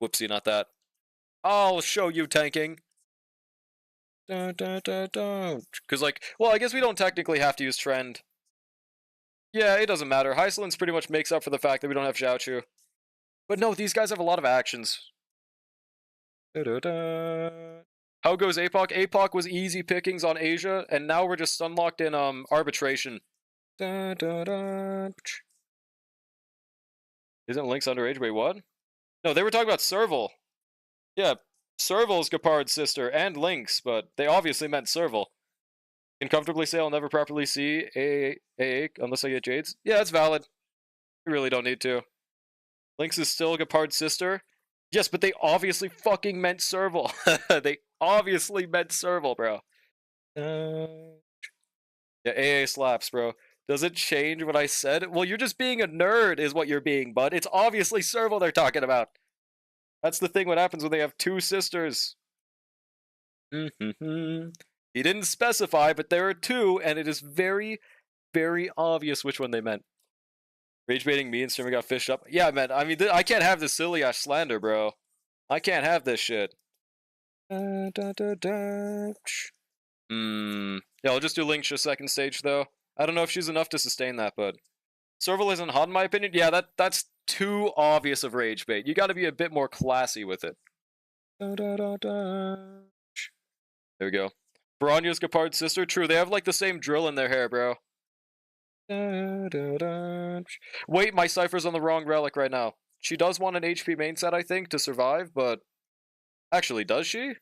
Speaker 1: Whoopsie, not that. I'll show you tanking. Because, like, well, I guess we don't technically have to use trend. Yeah, it doesn't matter. Hycelins pretty much makes up for the fact that we don't have Xiaochu. But no, these guys have a lot of actions. How goes Apoc? Apoc was easy pickings on Asia, and now we're just unlocked in arbitration. Isn't Link's underage? Wait, what? No, they were talking about Serval. Yeah, Serval's Gepard's sister and Lynx, but they obviously meant Serval. Can comfortably say I'll never properly see a unless I get Jades. Yeah, that's valid. We really don't need to. Lynx is still Gepard's sister. Yes, but they obviously fucking meant Serval. They obviously meant Serval, bro. Yeah, AA slaps, bro. Does it change what I said? Well, you're just being a nerd, is what you're being, bud. It's obviously Serval they're talking about. That's the thing what happens when they have two sisters. He didn't specify, but there are two, and it is very, very obvious which one they meant. Rage baiting me and streamer got fished up. Yeah, man. I mean, I can't have this silly ass slander, bro. I can't have this shit. Yeah, I'll just do Lynx just second stage though. I don't know if she's enough to sustain that, but Serval isn't hot in my opinion. Yeah, that's too obvious of rage bait. You got to be a bit more classy with it. There we go. Baranya's Gepard's sister. True, they have like the same drill in their hair, bro. Wait, my Cypher's on the wrong relic right now. She does want an HP main set, I think, to survive, but... Actually, does she?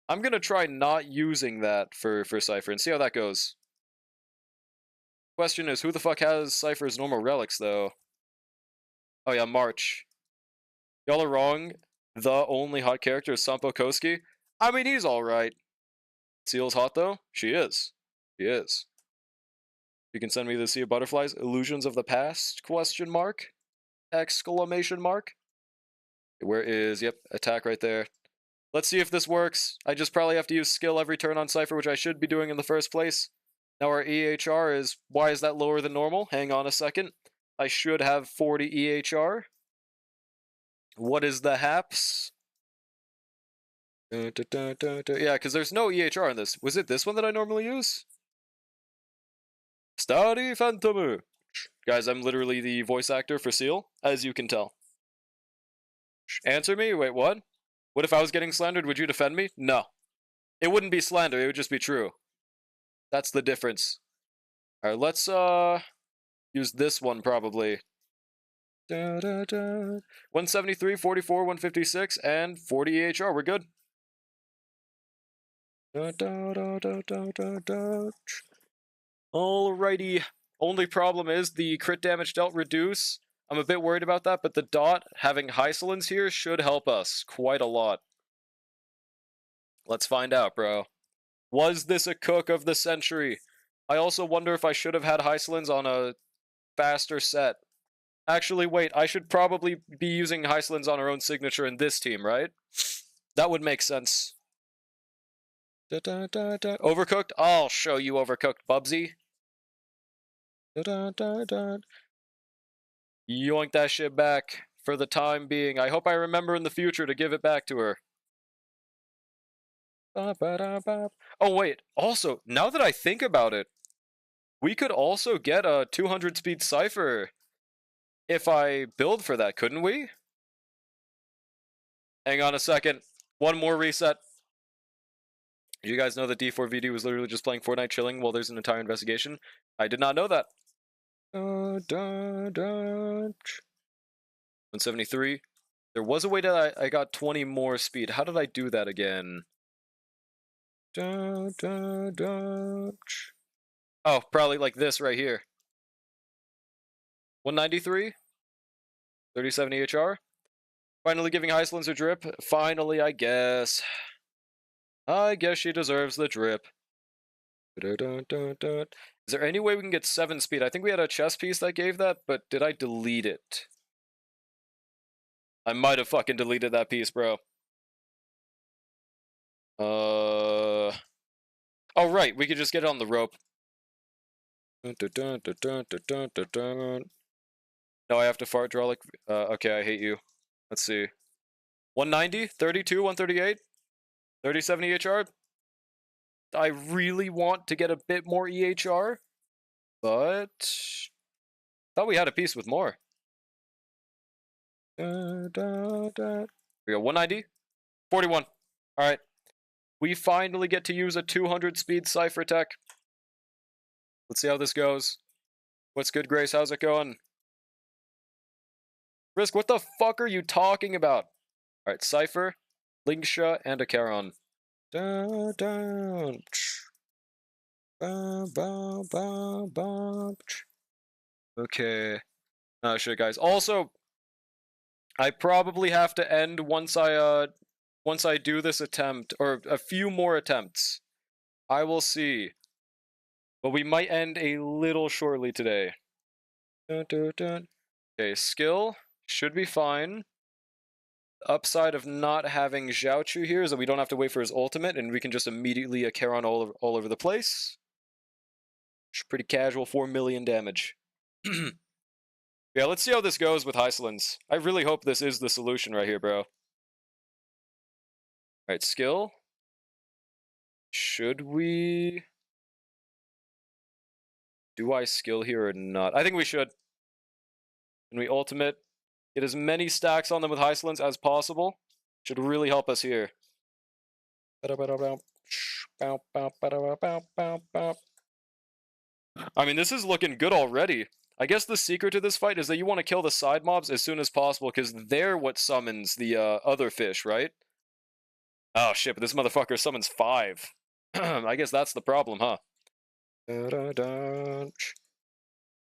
Speaker 1: I'm gonna try not using that for Cypher and see how that goes. Question is, who the fuck has Cypher's normal relics, though? Oh yeah, March. Y'all are wrong. The only hot character is Sampo Koski. I mean, he's alright. Seal's hot, though? She is. She is. You can send me the Sea of Butterflies. Illusions of the Past? Question mark? Exclamation mark? Where is... Yep, attack right there. Let's see if this works. I just probably have to use skill every turn on Cypher, which I should be doing in the first place. Now our EHR is... Why is that lower than normal? Hang on a second. I should have 40 EHR. What is the haps? Yeah, because there's no EHR in this. Was it this one that I normally use? Study Phantom. Guys, I'm literally the voice actor for Seal, as you can tell. Answer me? Wait, what? What if I was getting slandered? Would you defend me? No. It wouldn't be slander, it would just be true. That's the difference. Alright, let's use this one probably. 173, 44, 156, and 40 EHR. We're good. Alrighty. Only problem is the crit damage dealt reduce. I'm a bit worried about that, but the dot having Hysolins here should help us quite a lot. Let's find out, bro. Was this a cook of the century? I also wonder if I should have had Hysolins on a faster set. Actually, wait, I should probably be using Hysolins on our own signature in this team, right? That would make sense. Overcooked? I'll show you Overcooked, Bubsy. Yoink that shit back for the time being. I hope I remember in the future to give it back to her. Oh, wait. Also, now that I think about it, we could also get a 200 speed Cypher if I build for that, couldn't we? Hang on a second. One more reset. You guys know that D4VD was literally just playing Fortnite chilling while there's an entire investigation? I did not know that. 173. There was a way that I got 20 more speed. How did I do that again? Oh, probably like this right here. 193. 37 EHR. Finally giving Hysolins a drip. Finally, I guess. I guess she deserves the drip. Is there any way we can get 7 speed? I think we had a chess piece that gave that, but did I delete it? I might have fucking deleted that piece, bro. Oh, right, we could just get it on the rope. No, I have to fart draw like... okay, I hate you. Let's see. 190, 32, 138, 37 EHR. I really want to get a bit more EHR, but... thought we had a piece with more. We got 190, 41. Alright. We finally get to use a 200 speed Cypher tech. Let's see how this goes. What's good, Grace? How's it going? Risk, what the fuck are you talking about? Alright, Cypher, Linksha, and a Charon. Dun, dun. Okay. Oh shit, guys. Also, I probably have to end once I do this attempt, or a few more attempts. I will see. But we might end a little shortly today. Dun, dun, dun. Okay, skill should be fine. The upside of not having Zhaochu here is that we don't have to wait for his ultimate, and we can just immediately Charon all over the place. It's pretty casual, 4 million damage. Yeah, let's see how this goes with Hyslins. I really hope this is the solution right here, bro. Alright, skill. Should we... Do I skill here or not? I think we should. And we ultimate. Get as many stacks on them with Hyslins as possible. Should really help us here. I mean, this is looking good already. I guess the secret to this fight is that you want to kill the side mobs as soon as possible, because they're what summons the other fish, right? Oh shit, but this motherfucker summons 5. I guess that's the problem, huh? Alright,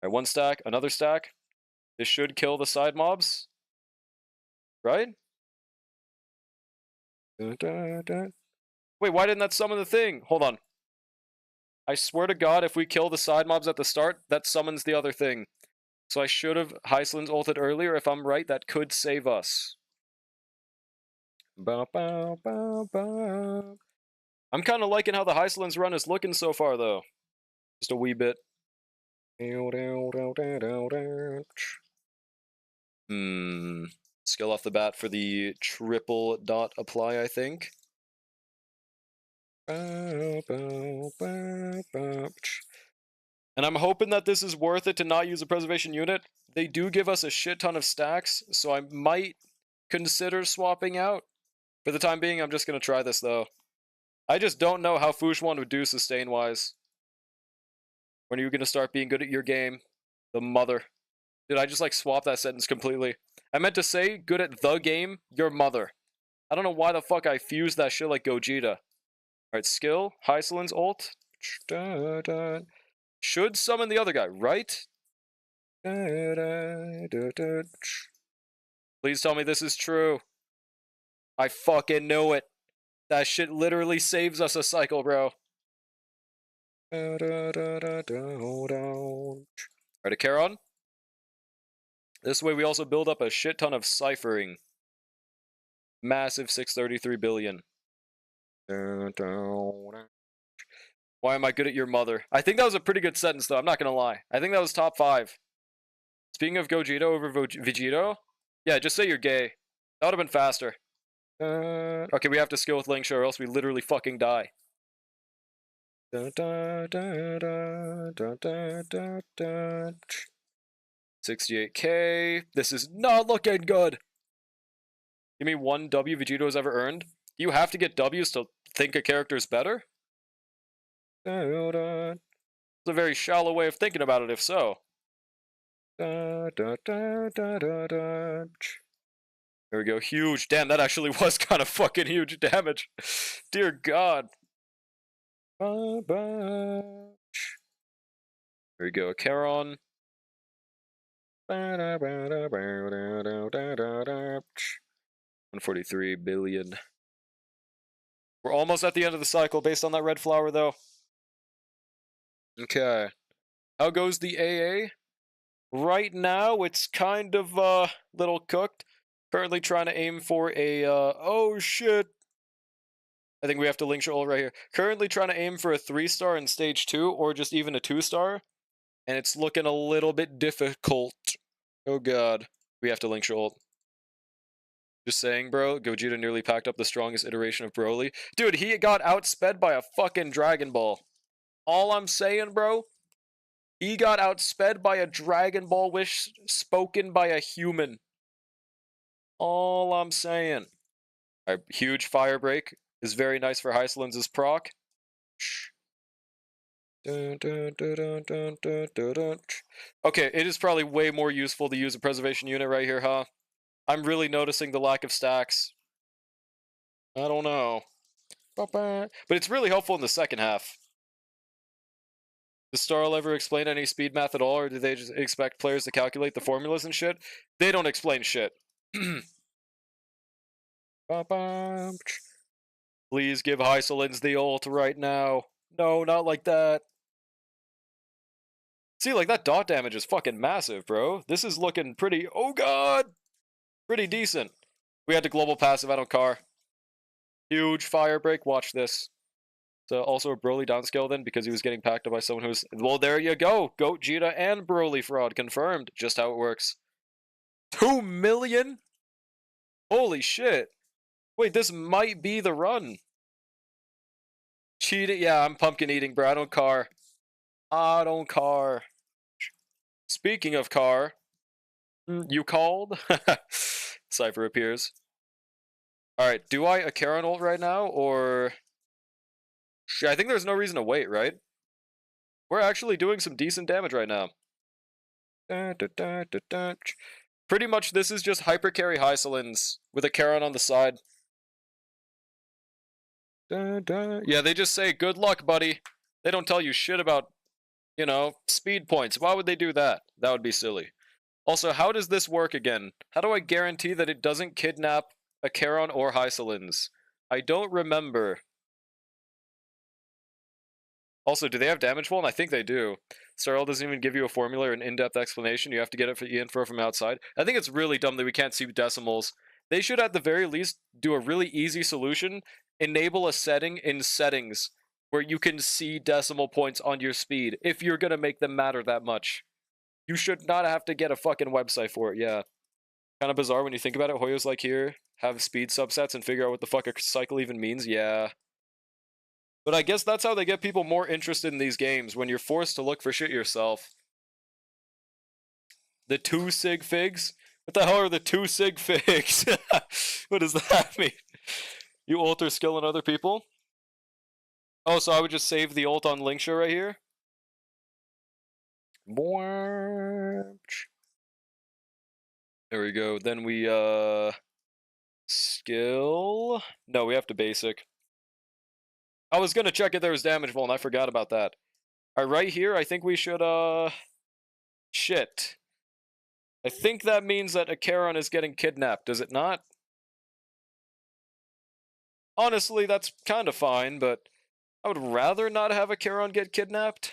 Speaker 1: 1 stack, another stack. This should kill the side mobs. Right? Wait, why didn't that summon the thing? Hold on. I swear to God, if we kill the side mobs at the start, that summons the other thing. So I should have Hyslins ulted earlier. If I'm right, that could save us. I'm kind of liking how the Hyslins run is looking so far, though. Just a wee bit. Skill off the bat for the triple dot apply, I think. And I'm hoping that this is worth it to not use a preservation unit. They do give us a shit ton of stacks, so I might consider swapping out. For the time being, I'm just going to try this, though. I just don't know how Fushwan would do sustain-wise. When are you going to start being good at your game? The mother. Did I just, like, swap that sentence completely? I meant to say, good at the game, your mother. I don't know why the fuck I fused that shit like Gogeta. Alright, skill, Hyslins ult. Should summon the other guy, right? Please tell me this is true. I fucking knew it. That shit literally saves us a cycle, bro. Alright, a Charon. This way we also build up a shit ton of ciphering. Massive 633 billion. Why am I good at your mother? I think that was a pretty good sentence, though. I'm not gonna lie. I think that was top 5. Speaking of Gogeta over Vegito, yeah, just say you're gay. That would have been faster. Okay, we have to skill with Lingsha or else we literally fucking die. 68k. This is not looking good. Give me 1 W Vegito has ever earned. Do you have to get W's to think a character is better? It's a very shallow way of thinking about it, if so. There we go. Huge. Damn, that actually was kind of fucking huge damage. Dear God. There we go. Charon. 143 billion. We're almost at the end of the cycle based on that red flower, though. Okay. How goes the AA? Right now, it's kind of little cooked. Currently trying to aim for a oh shit. I think we have to link all right here. Currently trying to aim for a 3-star in stage 2 or just even a 2-star. And it's looking a little bit difficult. Oh god. We have to link ult. Just saying, bro. Gogeta nearly packed up the strongest iteration of Broly. Dude, he got outsped by a fucking Dragon Ball. All I'm saying, bro. He got outsped by a Dragon Ball wish spoken by a human. All I'm saying. Alright, huge fire break is very nice for Hyslins' proc. Okay, it is probably way more useful to use a preservation unit right here, huh? I'm really noticing the lack of stacks. I don't know. But it's really helpful in the second half. Does Starl ever explain any speed math at all, or do they just expect players to calculate the formulas and shit? They don't explain shit. Please give Hysolins the ult right now. No, not like that. See, like, that dot damage is fucking massive, bro. This is looking pretty... Oh, God! Pretty decent. We had the global passive, I don't care. Huge fire break, watch this. So also a Broly downscale then, because he was getting packed up by someone who's... Well, there you go. Goat Jita and Broly fraud confirmed. Just how it works. 2 million? Holy shit. Wait, this might be the run. Cheating? Yeah, I'm pumpkin eating, bro. I don't care. I don't care. Speaking of car, you called? Cypher appears. Alright, do I a Charon ult right now, or... I think there's no reason to wait, right? We're actually doing some decent damage right now. Pretty much this is just hyper carry Hysolins with a Charon on the side. Yeah, they just say, good luck, buddy. They don't tell you shit about, you know, speed points. Why would they do that? That would be silly. Also, how does this work again? How do I guarantee that it doesn't kidnap a Charon or Hysolins? I don't remember. Also, do they have damage fall? And I think they do. Starl doesn't even give you a formula or an in-depth explanation. You have to get it for the info from outside. I think it's really dumb that we can't see decimals. They should at the very least do a really easy solution. Enable a setting in settings where you can see decimal points on your speed if you're going to make them matter that much. You should not have to get a fucking website for it, yeah. Kind of bizarre when you think about it. Hoyo's like, here, have speed subsets and figure out what the fuck a cycle even means, yeah. But I guess that's how they get people more interested in these games, when you're forced to look for shit yourself. The 2 sig figs? What the hell are the 2 sig figs? What does that mean? You ult or skill on other people? Oh, so I would just save the ult on Linksha right here? There we go. Then we, skill? No, we have to basic. I was gonna check if there was damage fall, and I forgot about that. Alright, right here, I think we should, shit. I think that means that a Charon is getting kidnapped, does it not? Honestly, that's kind of fine, but I would rather not have a Charon get kidnapped.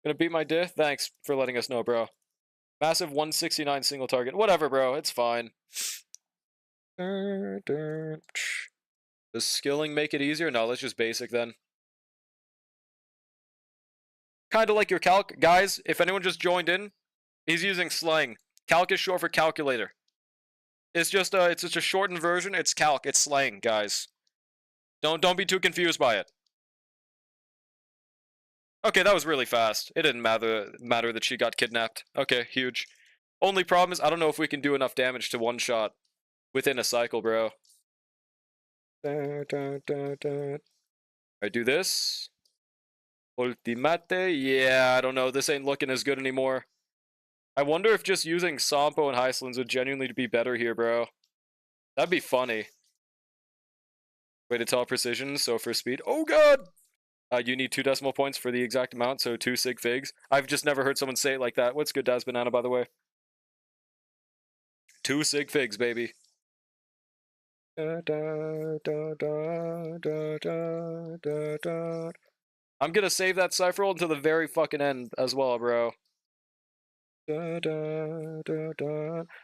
Speaker 1: Gonna beat my diff? Thanks for letting us know, bro. Massive 169 single target. Whatever, bro. It's fine. Does skilling make it easier? No, let's just basic then. Kind of like your calc. Guys, if anyone just joined in, he's using slang. Calc is short for calculator. It's just a shortened version. It's calc. It's slang, guys. Don't be too confused by it. Okay, that was really fast. It didn't matter that she got kidnapped. Okay, huge. Only problem is I don't know if we can do enough damage to one shot within a cycle, bro. I do this. Ultimate. Yeah, I don't know. This ain't looking as good anymore. I wonder if just using Sampo and Hysolins would genuinely be better here, bro. That'd be funny. Way to tell precision, so for speed. Oh, God! You need 2 decimal points for the exact amount, so 2 sig figs. I've just never heard someone say it like that. What's good, Daz Banana, by the way? 2 sig figs, baby. I'm gonna save that cipher ult until the very fucking end as well, bro.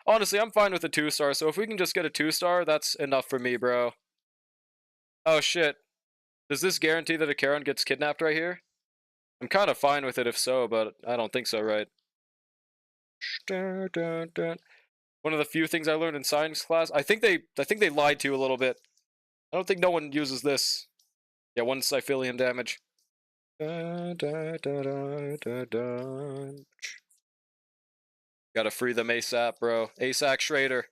Speaker 1: Honestly, I'm fine with a 2-star, so if we can just get a 2-star, that's enough for me, bro. Oh, shit. Does this guarantee that a Charon gets kidnapped right here? I'm kind of fine with it if so, but I don't think so, right? One of the few things I learned in science class. I think they lied to you a little bit. I don't think no one uses this. Yeah, 1 Scyphilian damage. Gotta free them ASAP, bro. ASAC Schrader.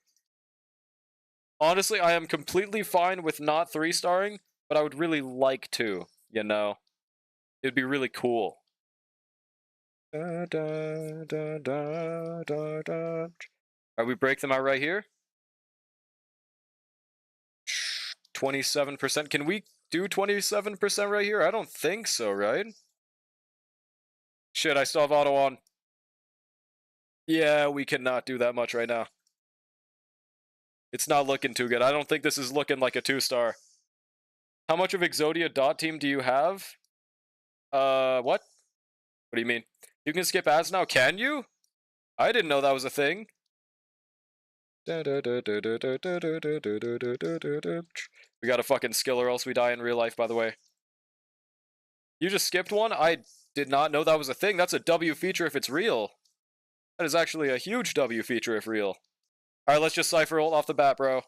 Speaker 1: Honestly, I am completely fine with not 3-starring, but I would really like to, you know? It'd be really cool. Alright, Alright, we break them out right here. 27%. Can we do 27% right here? I don't think so, right? Shit, I still have auto on. Yeah, we cannot do that much right now. It's not looking too good. I don't think this is looking like a 2-star. How much of Exodia dot team do you have? What? What do you mean? You can skip ads now, can you? I didn't know that was a thing. We got a fucking skill or else we die in real life, by the way. You just skipped one? I did not know that was a thing. That's a W feature if it's real. That is actually a huge W feature if real. Alright, let's just Cypher ult off the bat, bro.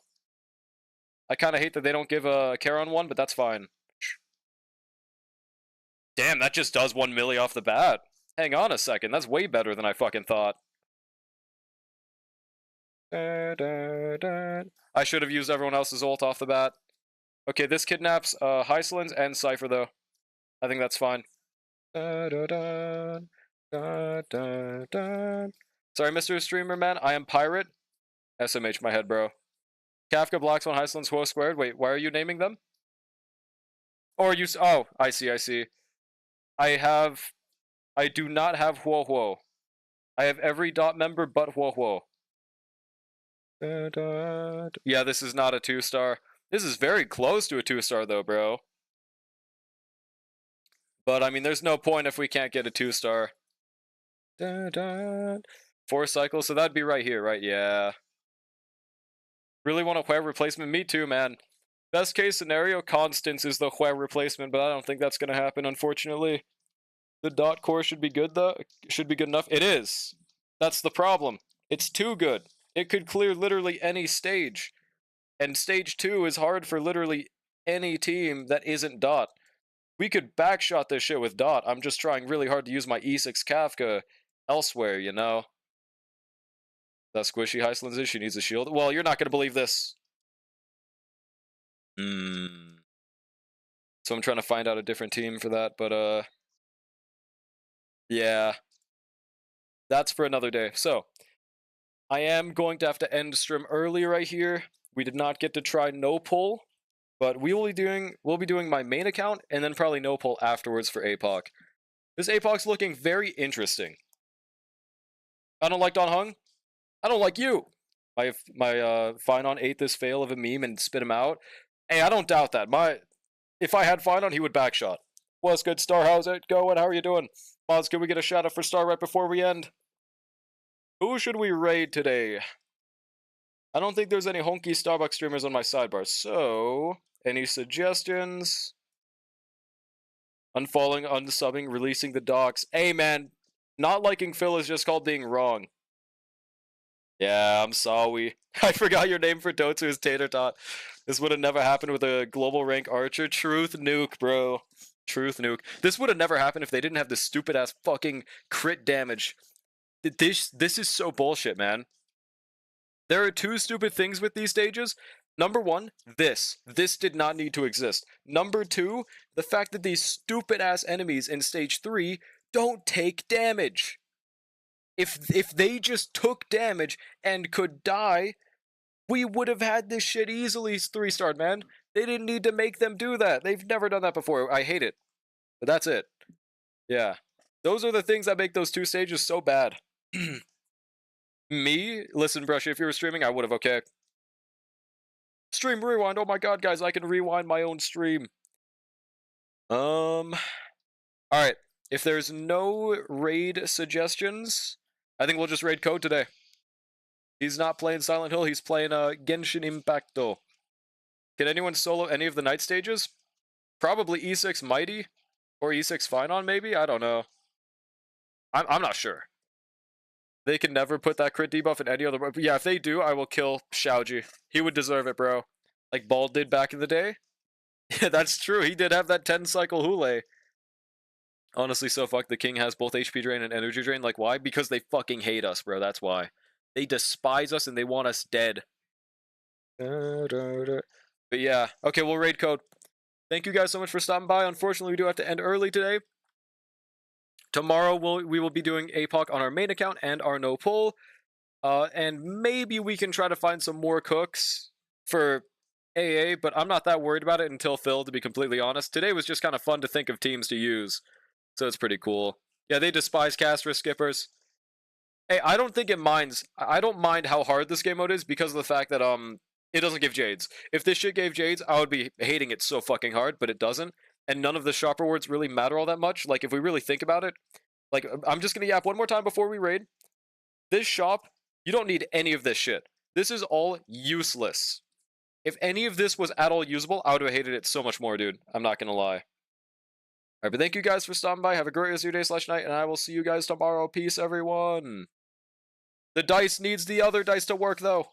Speaker 1: I kind of hate that they don't give a Charon one, but that's fine. Damn, that just does 1 milli off the bat. Hang on a second, that's way better than I fucking thought. I should have used everyone else's ult off the bat. Okay, this kidnaps Hyslins and Cypher, though. I think that's fine. Sorry, Mr. Streamer Man, I am Pirate. SMH my head, bro. Kafka, Black Swan, Hyslins, Huo Squared. Wait, why are you naming them? Or you... Oh, I see, I see. I do not have Huo Huo. I have every dot member but Huo Huo. Yeah, this is not a 2-star. This is very close to a 2-star, though, bro. But, I mean, there's no point if we can't get a 2-star. 4 cycles, so that'd be right here, right? Yeah. Really want a Hue replacement? Me too, man. Best case scenario, Constance is the Hue replacement, but I don't think that's going to happen, unfortunately. The dot core should be good, though. Should be good enough. It is. That's the problem. It's too good. It could clear literally any stage. And stage 2 is hard for literally any team that isn't dot. We could backshot this shit with dot. I'm just trying really hard to use my E6 Kafka elsewhere, you know? That squishy Hyslins is, she needs a shield. Well, you're not going to believe this. So I'm trying to find out a different team for that, but yeah. That's for another day. So, I am going to have to end stream early right here. We did not get to try no pull, but we'll be doing my main account and then probably no pull afterwards for Apoc. This Apoc's looking very interesting. I don't like Don Hung. I don't like you. My Finon ate this fail of a meme and spit him out. Hey, I don't doubt that. If I had Finon, he would backshot. What's good, Star? How's it going? How are you doing? Mods, can we get a shout out for Star right before we end? Who should we raid today? I don't think there's any honky Starbucks streamers on my sidebar, so any suggestions? Unfollowing, unsubbing, releasing the docs. Hey man, not liking Phil is just called being wrong. Yeah, I'm sorry. I forgot your name for Dotsu is Tater Tot. This would have never happened with a global rank archer. Truth nuke, bro. Truth nuke. This would have never happened if they didn't have this stupid ass fucking crit damage. This is so bullshit, man. There are two stupid things with these stages. Number one, this did not need to exist. Number two, the fact that these stupid ass enemies in stage 3 don't take damage. If they just took damage and could die, we would have had this shit easily 3-starred, man. They didn't need to make them do that. They've never done that before. I hate it. But that's it. Yeah. Those are the things that make those two stages so bad. Me? Listen, Brushy, if you were streaming, I would have, okay. Stream rewind. Oh my god, guys, I can rewind my own stream. Alright. If there's no raid suggestions, I think we'll just raid Code today. He's not playing Silent Hill, he's playing Genshin Impacto. Can anyone solo any of the night stages? Probably E6 Mighty, or E6 Finon, maybe? I don't know. I'm not sure. They can never put that crit debuff in any other... Yeah, if they do, I will kill Xiaoji. He would deserve it, bro. Like Bald did back in the day. Yeah, that's true. He did have that 10-cycle Hule. Honestly, so fuck. The king has both HP drain and energy drain. Like, why? Because they fucking hate us, bro. That's why. They despise us and they want us dead. But yeah. Okay, we'll raid Code. Thank you guys so much for stopping by. Unfortunately, we do have to end early today. Tomorrow we will be doing Apoc on our main account and our no pull. And maybe we can try to find some more cooks for AA, but I'm not that worried about it until Phil, to be completely honest. Today was just kind of fun to think of teams to use, so it's pretty cool. Yeah, they despise caster skippers. Hey, I don't think it minds. I don't mind how hard this game mode is because of the fact that it doesn't give Jades. If this shit gave Jades, I would be hating it so fucking hard, but it doesn't. And none of the shop rewards really matter all that much. Like, if we really think about it, like, I'm just gonna yap one more time before we raid. This shop, you don't need any of this shit. This is all useless. If any of this was at all usable, I would have hated it so much more, dude. I'm not gonna lie. Alright, but thank you guys for stopping by. Have a great rest of your day / night, and I will see you guys tomorrow. Peace, everyone. The dice needs the other dice to work, though.